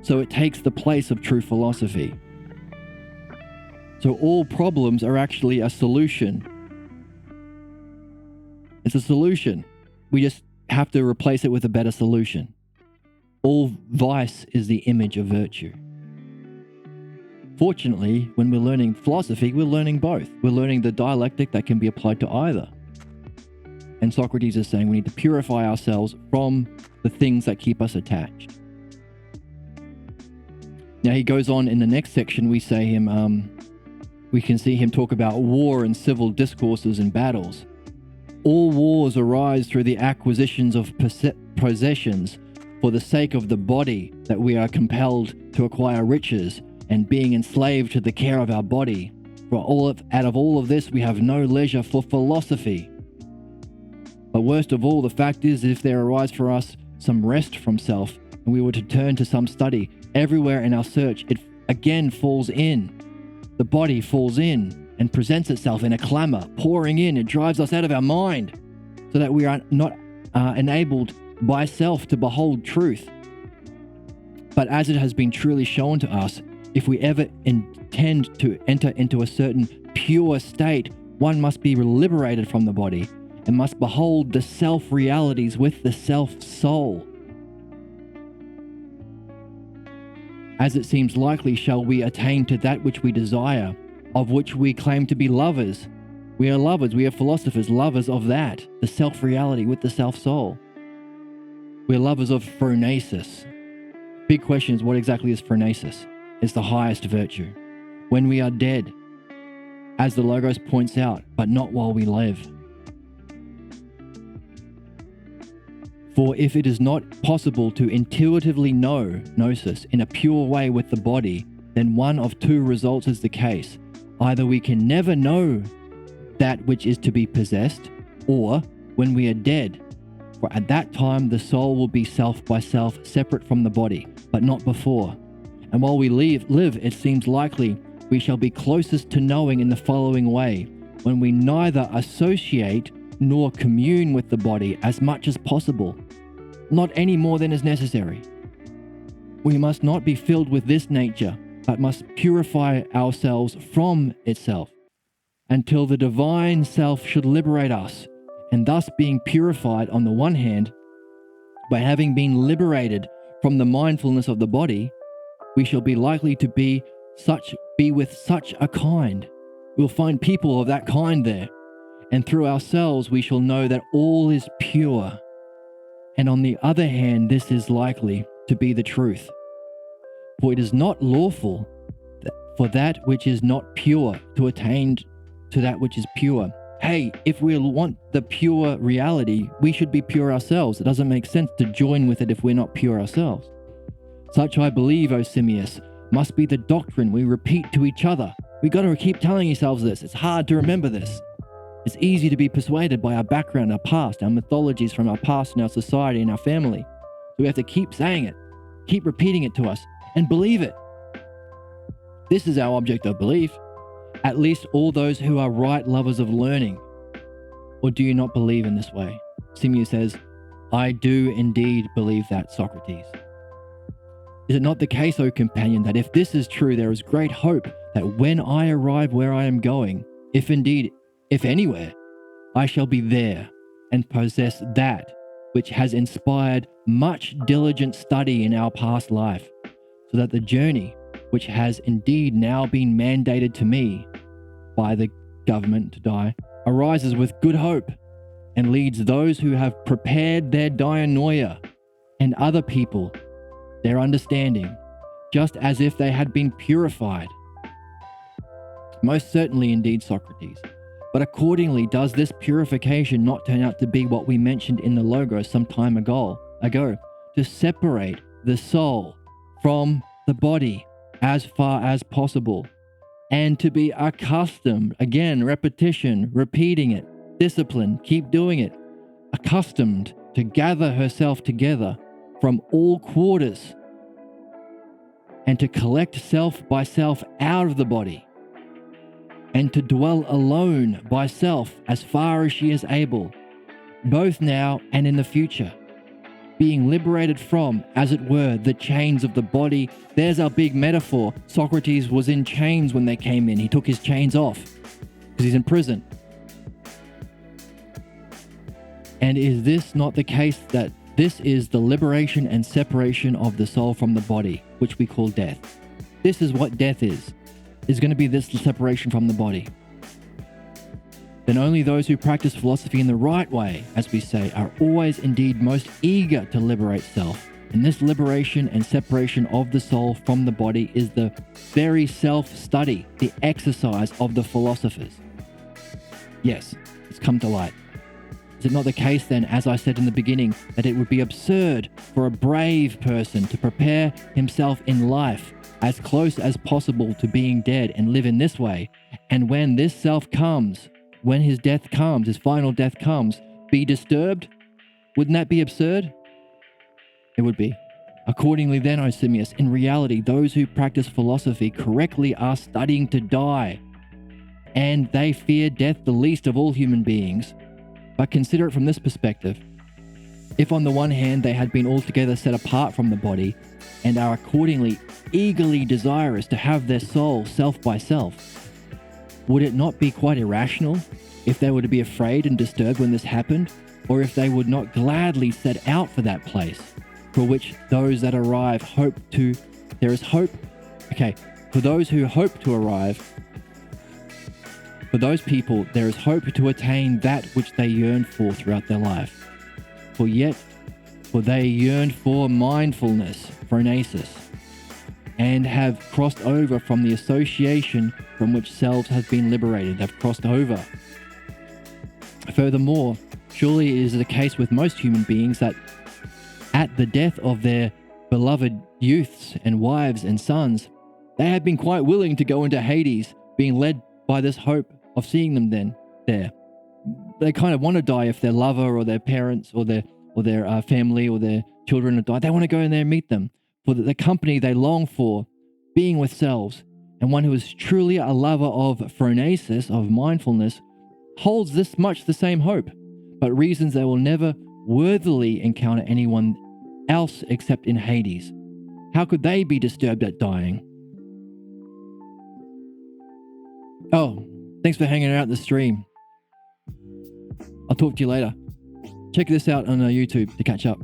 So it takes the place of true philosophy. So all problems are actually a solution. It's a solution. We just have to replace it with a better solution. All vice is the image of virtue. Fortunately, when we're learning philosophy, we're learning both. We're learning the dialectic that can be applied to either. And Socrates is saying we need to purify ourselves from the things that keep us attached. Now he goes on in the next section, we can see him talk about war and civil discourses and battles. All wars arise through the acquisitions of possessions for the sake of the body, that we are compelled to acquire riches, and being enslaved to the care of our body. Out of all of this, we have no leisure for philosophy. But worst of all, the fact is, if there arise for us some rest from self, and we were to turn to some study, everywhere in our search, it again falls in. The body falls in and presents itself in a clamor, pouring in. It drives us out of our mind, so that we are not enabled by self to behold truth. But as it has been truly shown to us, if we ever intend to enter into a certain pure state, one must be liberated from the body and must behold the self-realities with the self-soul. As it seems likely shall we attain to that which we desire, of which we claim to be lovers. We are lovers, we are philosophers, lovers of that, the self-reality with the self-soul. We are lovers of phronesis. Big question is, what exactly is phronesis? It's the highest virtue. When we are dead, as the Logos points out, but not while we live. For if it is not possible to intuitively know gnosis in a pure way with the body, then one of two results is the case. Either we can never know that which is to be possessed, or when we are dead, for at that time the soul will be self by self, separate from the body, but not before. And while we live, it seems likely we shall be closest to knowing in the following way, when we neither associate nor commune with the body as much as possible, not any more than is necessary. We must not be filled with this nature, but must purify ourselves from itself, until the divine self should liberate us, and thus being purified on the one hand, by having been liberated from the mindfulness of the body, we shall be likely to be with such a kind. We'll find people of that kind there, and through ourselves we shall know that all is pure. And on the other hand, this is likely to be the truth. For it is not lawful for that which is not pure to attain to that which is pure. Hey, if we want the pure reality, we should be pure ourselves. It doesn't make sense to join with it if we're not pure ourselves. Such, I believe, O Simmias, must be the doctrine we repeat to each other. We got to keep telling ourselves this. It's hard to remember this. It's easy to be persuaded by our background, our past, our mythologies from our past and our society and our family. So we have to keep saying it, keep repeating it to us, and believe it. This is our object of belief. At least all those who are right lovers of learning. Or do you not believe in this way? Simmias says, I do indeed believe that, Socrates. Is it not the case, O companion, that if this is true, there is great hope that when I arrive where I am going, if indeed, if anywhere, I shall be there and possess that which has inspired much diligent study in our past life, so that the journey, which has indeed now been mandated to me by the government to die, arises with good hope and leads those who have prepared their dianoia and other people their understanding, just as if they had been purified. Most certainly indeed, Socrates. But accordingly, does this purification not turn out to be what we mentioned in the Logos some time ago, to separate the soul from the body as far as possible, and to be accustomed, again, repetition, repeating it, discipline, keep doing it, accustomed to gather herself together from all quarters and to collect self by self out of the body, and to dwell alone by self as far as she is able, both now and in the future, being liberated from, as it were, the chains of the body. There's our big metaphor. Socrates was in chains when they came in. He took his chains off because he's in prison. And is this not the case that this is the liberation and separation of the soul from the body, which we call death? This is what death is going to be this separation from the body. Then only those who practice philosophy in the right way, as we say, are always indeed most eager to liberate self. And this liberation and separation of the soul from the body is the very self-study, the exercise of the philosophers. Yes, it's come to light. Is it not the case then, as I said in the beginning, that it would be absurd for a brave person to prepare himself in life as close as possible to being dead and live in this way, and when this self comes, when his death comes, his final death comes, be disturbed? Wouldn't that be absurd? It would be. Accordingly then, O Simmias, in reality, those who practice philosophy correctly are studying to die, and they fear death the least of all human beings. But consider it from this perspective. If on the one hand they had been altogether set apart from the body, and are accordingly eagerly desirous to have their soul self by self, would it not be quite irrational if they were to be afraid and disturbed when this happened, or if they would not gladly set out for that place, for which those that arrive hope to, there is hope, for those who hope to arrive, for those people there is hope to attain that which they yearn for throughout their life. For they yearn for mindfulness, phronesis, and have crossed over from the association from which selves have been liberated, have crossed over. Furthermore, surely it is the case with most human beings that at the death of their beloved youths and wives and sons, they have been quite willing to go into Hades, being led by this hope of seeing them then there. They kind of want to die if their lover or their parents or their family or their children have died. They want to go in there and meet them for the company they long for, being with selves. And one who is truly a lover of phronesis, of mindfulness, holds this much the same hope, but reasons they will never worthily encounter anyone else except in Hades. How could they be disturbed at dying? Oh, thanks for hanging out in the stream. I'll talk to you later. Check this out on YouTube to catch up.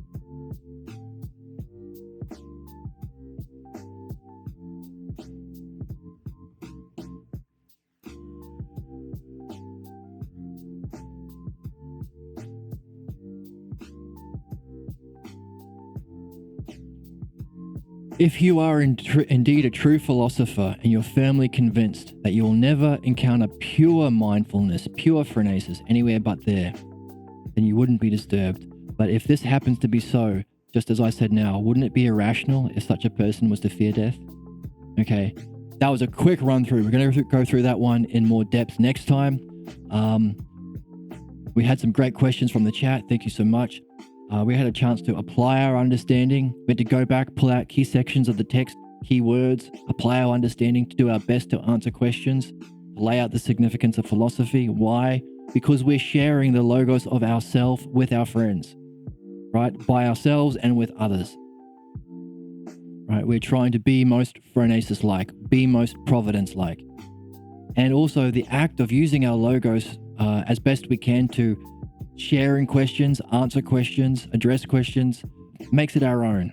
If you are indeed a true philosopher and you're firmly convinced that you will never encounter pure mindfulness, pure phronesis anywhere but there, then you wouldn't be disturbed. But if this happens to be so, just as I said now, wouldn't it be irrational if such a person was to fear death? Okay, that was a quick run through. We're going to go through that one in more depth next time. We had some great questions from the chat. Thank you so much. We had a chance to apply our understanding. We had to go back, pull out key sections of the text, key words, apply our understanding to do our best to answer questions, lay out the significance of philosophy. Why? Because we're sharing the logos of ourself with our friends, right? By ourselves and with others, right? We're trying to be most phronesis-like, be most providence-like. And also the act of using our logos as best we can to sharing questions, answer questions, address questions, makes it our own.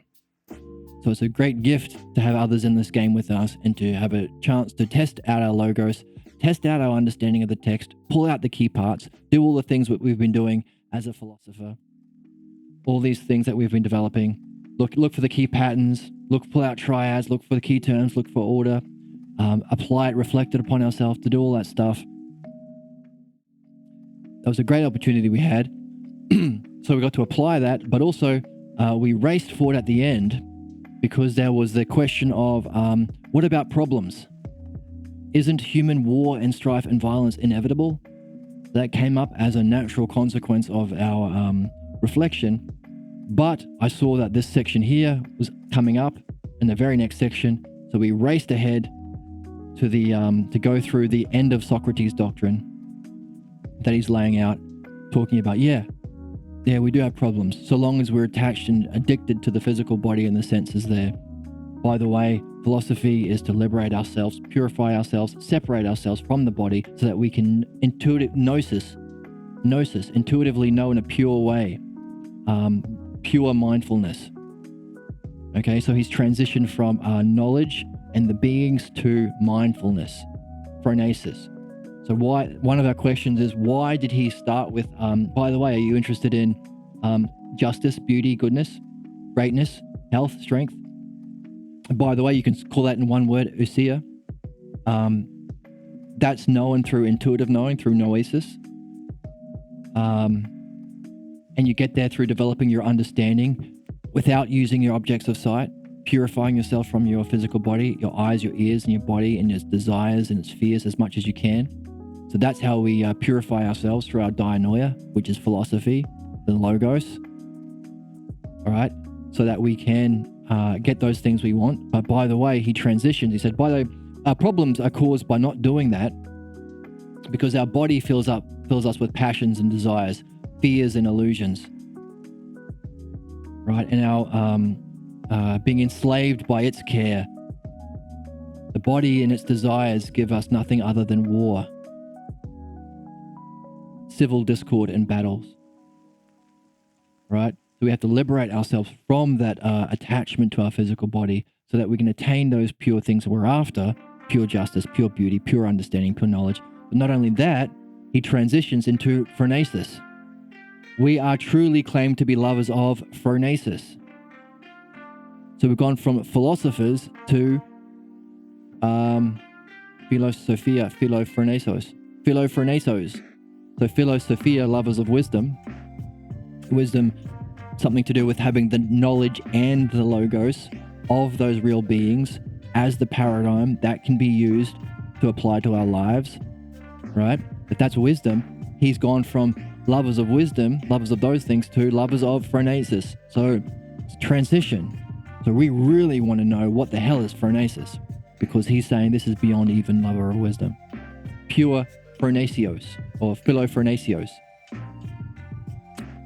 So it's a great gift to have others in this game with us and to have a chance to test out our logos, test out our understanding of the text, pull out the key parts, do all the things that we've been doing as a philosopher, all these things that we've been developing. Look for the key patterns, pull out triads, look for the key terms, look for order, apply it, reflect it upon ourselves, to do all that stuff. That was a great opportunity we had. So we got to apply that, but also we raced forward at the end because there was the question of what about problems? Isn't human war and strife and violence inevitable? That came up as a natural consequence of our reflection. But I saw that this section here was coming up in the very next section. So we raced ahead to the to go through the end of Socrates' doctrine that he's laying out, talking about, yeah, we do have problems, so long as we're attached and addicted to the physical body and the senses there. By the way, philosophy is to liberate ourselves, purify ourselves, separate ourselves from the body so that we can intuitively know in a pure way, pure mindfulness. Okay, so he's transitioned from knowledge and the beings to mindfulness, phronesis. So one of our questions is, why did he start with, by the way, are you interested in justice, beauty, goodness, greatness, health, strength? And by the way, you can call that in one word, ousia. That's known through intuitive knowing, through noesis. And you get there through developing your understanding without using your objects of sight, purifying yourself from your physical body, your eyes, your ears, and your body, and its desires and its fears as much as you can. So that's how we purify ourselves, through our dianoia, which is philosophy, the logos. All right, so that we can get those things we want. But by the way, he transitioned. He said, by the way, our problems are caused by not doing that, because our body fills us with passions and desires, fears and illusions. Right, and our being enslaved by its care. The body and its desires give us nothing other than war, civil discord and battles. Right? So we have to liberate ourselves from that attachment to our physical body so that we can attain those pure things we're after, pure justice, pure beauty, pure understanding, pure knowledge. But not only that, he transitions into phronesis. We are truly claimed to be lovers of phronesis. So we've gone from philosophers to philosophia, philophronesos. So philosophia, lovers of wisdom. Wisdom, something to do with having the knowledge and the logos of those real beings as the paradigm that can be used to apply to our lives, right? If that's wisdom, he's gone from lovers of wisdom, lovers of those things, to lovers of phronesis. So it's transition. So we really want to know what the hell is phronesis, because he's saying this is beyond even lover of wisdom. Pure phronesios, or philophronesios,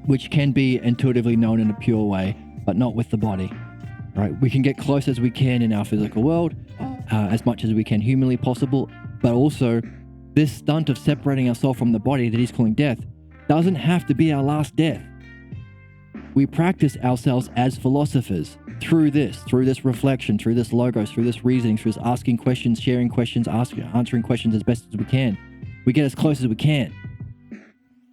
which can be intuitively known in a pure way, but not with the body, right? We can get close as we can in our physical world, as much as we can humanly possible, but also this stunt of separating ourselves from the body that he's calling death doesn't have to be our last death. We practice ourselves as philosophers through this reflection, through this logos, through this reasoning, through this asking questions, sharing questions, answering questions as best as we can. We get as close as we can.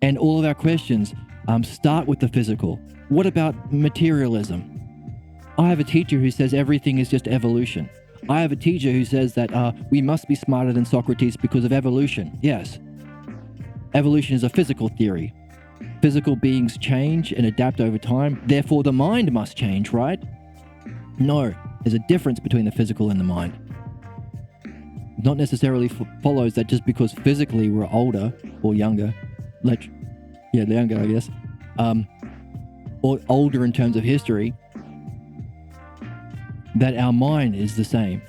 And all of our questions start with the physical. What about materialism? I have a teacher who says everything is just evolution. I have a teacher who says that we must be smarter than Socrates because of evolution. Yes. Evolution is a physical theory. Physical beings change and adapt over time. Therefore, the mind must change, right? No, there's a difference between the physical and the mind. Not necessarily follows that just because physically we're older or younger, yeah, younger, I guess, or older in terms of history, that our mind is the same.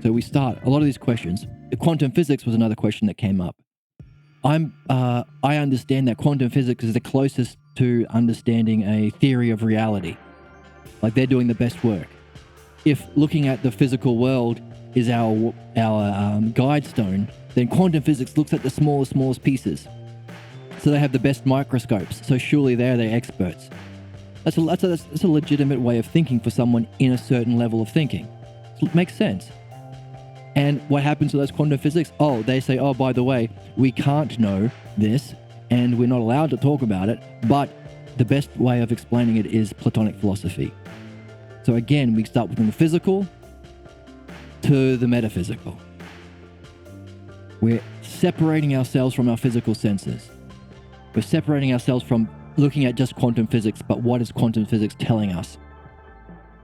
So we start a lot of these questions. Quantum physics was another question that came up. I understand that quantum physics is the closest to understanding a theory of reality. Like, they're doing the best work. If looking at the physical world is our guide stone, then quantum physics looks at the smallest pieces. So they have the best microscopes. So surely they're the experts. That's a legitimate way of thinking for someone in a certain level of thinking. It makes sense. And what happens with those quantum physics? Oh, they say, oh, by the way, we can't know this and we're not allowed to talk about it, but the best way of explaining it is Platonic philosophy. So again, we start from the physical to the metaphysical. We're separating ourselves from our physical senses. We're separating ourselves from looking at just quantum physics, but what is quantum physics telling us?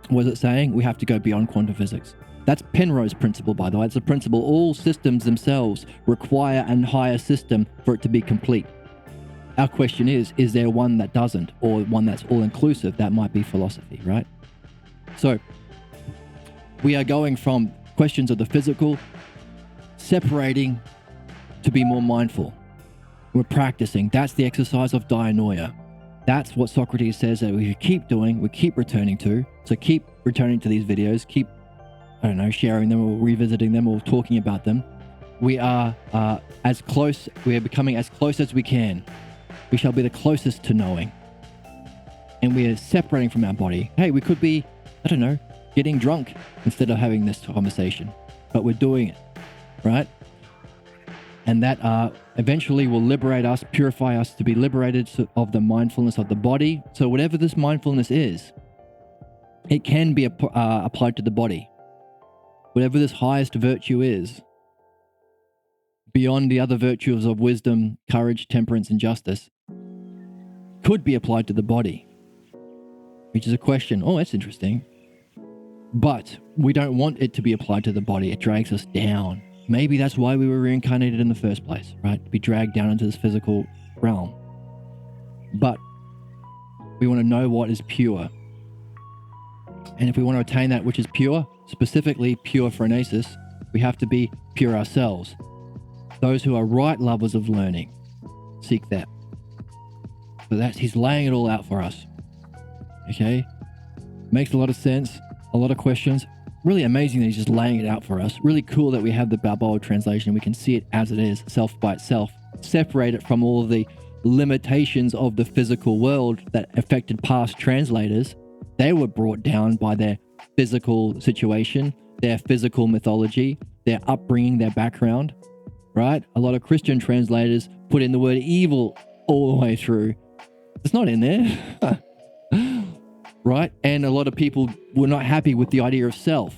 What is it saying? We have to go beyond quantum physics. That's Penrose's principle, by the way. It's a principle all systems themselves require a higher system for it to be complete. Our question is there one that doesn't, or one that's all-inclusive? That might be philosophy, right? So we are going from questions of the physical, separating to be more mindful. We're practicing. That's the exercise of dianoia. That's what Socrates says that we keep doing, we keep returning to. So keep returning to these videos, keep, I don't know, sharing them or revisiting them or talking about them. We are we are becoming as close as we can. We shall be the closest to knowing. And we are separating from our body. Hey, we could be, I don't know, getting drunk instead of having this conversation, but we're doing it, right? And that eventually will liberate us, purify us to be liberated of the mindfulness of the body. So whatever this mindfulness is, it can be applied to the body. Whatever this highest virtue is, beyond the other virtues of wisdom, courage, temperance, and justice, could be applied to the body. Which is a question. Oh, that's interesting. But we don't want it to be applied to the body. It drags us down. Maybe that's why we were reincarnated in the first place, right? To be dragged down into this physical realm. But we want to know what is pure. And if we want to attain that which is pure, specifically pure phronesis, we have to be pure ourselves. Those who are right lovers of learning seek that. So he's laying it all out for us. Okay? Makes a lot of sense. A lot of questions. Really amazing that he's just laying it out for us. Really cool that we have the Balboa translation. We can see it as it is, self by itself. Separate it from all of the limitations of the physical world that affected past translators. They were brought down by their physical situation, their physical mythology, their upbringing, their background, right? A lot of Christian translators put in the word evil all the way through. It's not in there. Right? And a lot of people were not happy with the idea of self.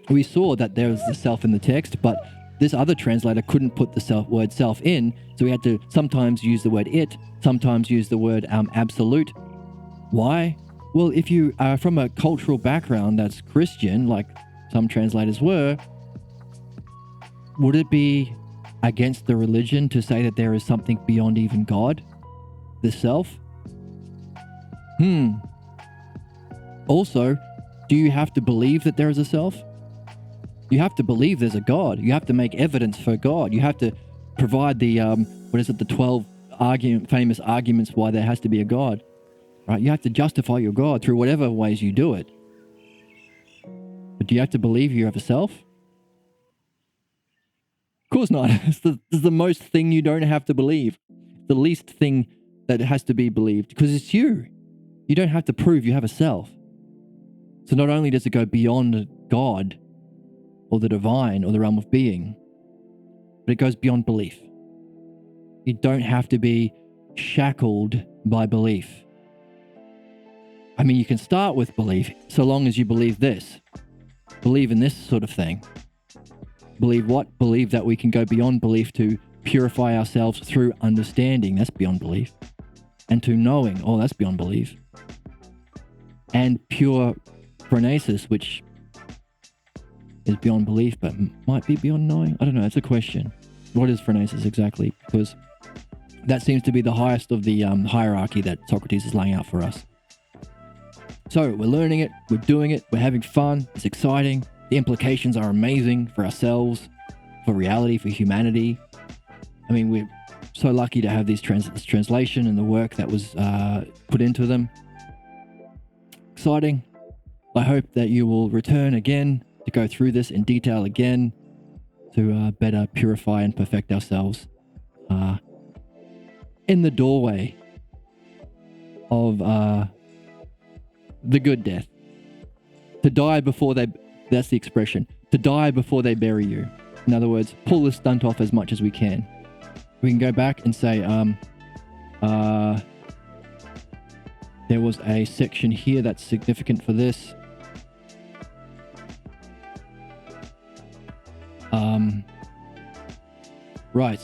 We saw that there was the self in the text, but this other translator couldn't put the word self in, so we had to sometimes use the word it, sometimes use the word absolute. Why? Well, if you are from a cultural background that's Christian, like some translators were, would it be against the religion to say that there is something beyond even God? The self? Also, do you have to believe that there is a self? You have to believe there's a God. You have to make evidence for God. You have to provide the, the 12 famous arguments why there has to be a God. Right? You have to justify your God through whatever ways you do it. But do you have to believe you have a self? Of course not. It's the most thing you don't have to believe. The least thing that has to be believed, because it's you. You don't have to prove you have a self. So not only does it go beyond God or the divine or the realm of being, but it goes beyond belief. You don't have to be shackled by belief. I mean, you can start with belief so long as you believe this. Believe in this sort of thing. Believe what? Believe that we can go beyond belief to purify ourselves through understanding. That's beyond belief. And to knowing. Oh, that's beyond belief. And pure phronesis, which is beyond belief, but might be beyond knowing. I don't know. It's a question. What is phronesis exactly? Because That seems to be the highest of the hierarchy that Socrates is laying out for us. So we're learning it, we're doing it, we're having fun, it's exciting. The implications are amazing for ourselves, for reality, for humanity. I mean, we're so lucky to have this translation and the work that was put into them. Exciting. I hope that you will return again to go through this in detail again to better purify and perfect ourselves in the doorway of the good death. To die before that's the expression, to die before they bury you. In other words, pull the stunt off as much as we can. We can go back and say, there was a section here that's significant for this. Right.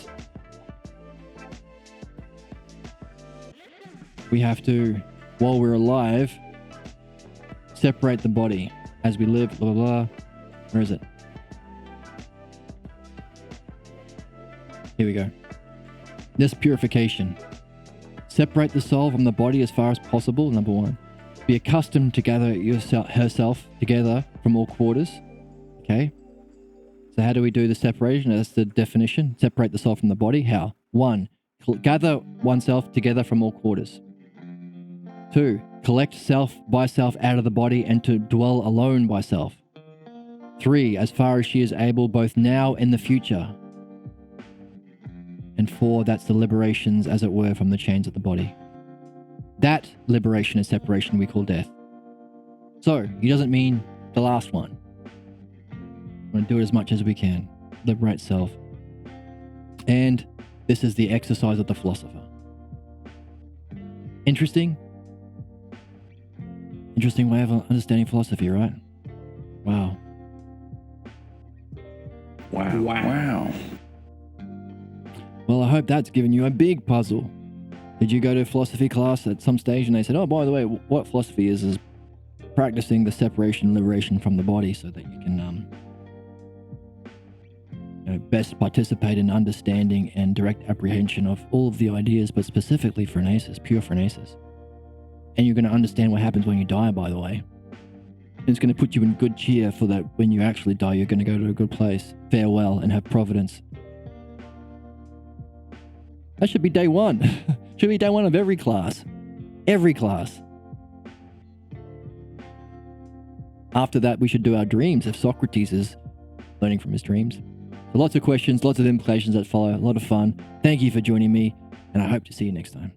We have to, while we're alive, separate the body as we live, blah, blah, blah. Where is it? Here we go. This purification. Separate the soul from the body as far as possible, number one. Be accustomed to gather herself together from all quarters. Okay. So how do we do the separation? That's the definition. Separate the soul from the body. How? 1. Gather oneself together from all quarters. 2. Collect self by self out of the body and to dwell alone by self. 3. As far as she is able, both now and the future. And 4. That's the liberations, as it were, from the chains of the body. That liberation and separation we call death. So, he doesn't mean the last one. We're going to do it as much as we can. Liberate self. And this is the exercise of the philosopher. Interesting? Interesting way of understanding philosophy, right? Wow. Wow. Well, I hope that's given you a big puzzle. Did you go to a philosophy class at some stage and they said, oh, by the way, what philosophy is practicing the separation and liberation from the body so that you can best participate in understanding and direct apprehension of all of the ideas, but specifically phronesis, pure phronesis. And you're going to understand what happens when you die, by the way. And it's going to put you in good cheer for that when you actually die, you're going to go to a good place. Farewell and have providence. That should be day one. Should be day one of every class. Every class. After that, we should do our dreams if Socrates is learning from his dreams. So lots of questions, lots of implications that follow. A lot of fun. Thank you for joining me, and I hope to see you next time.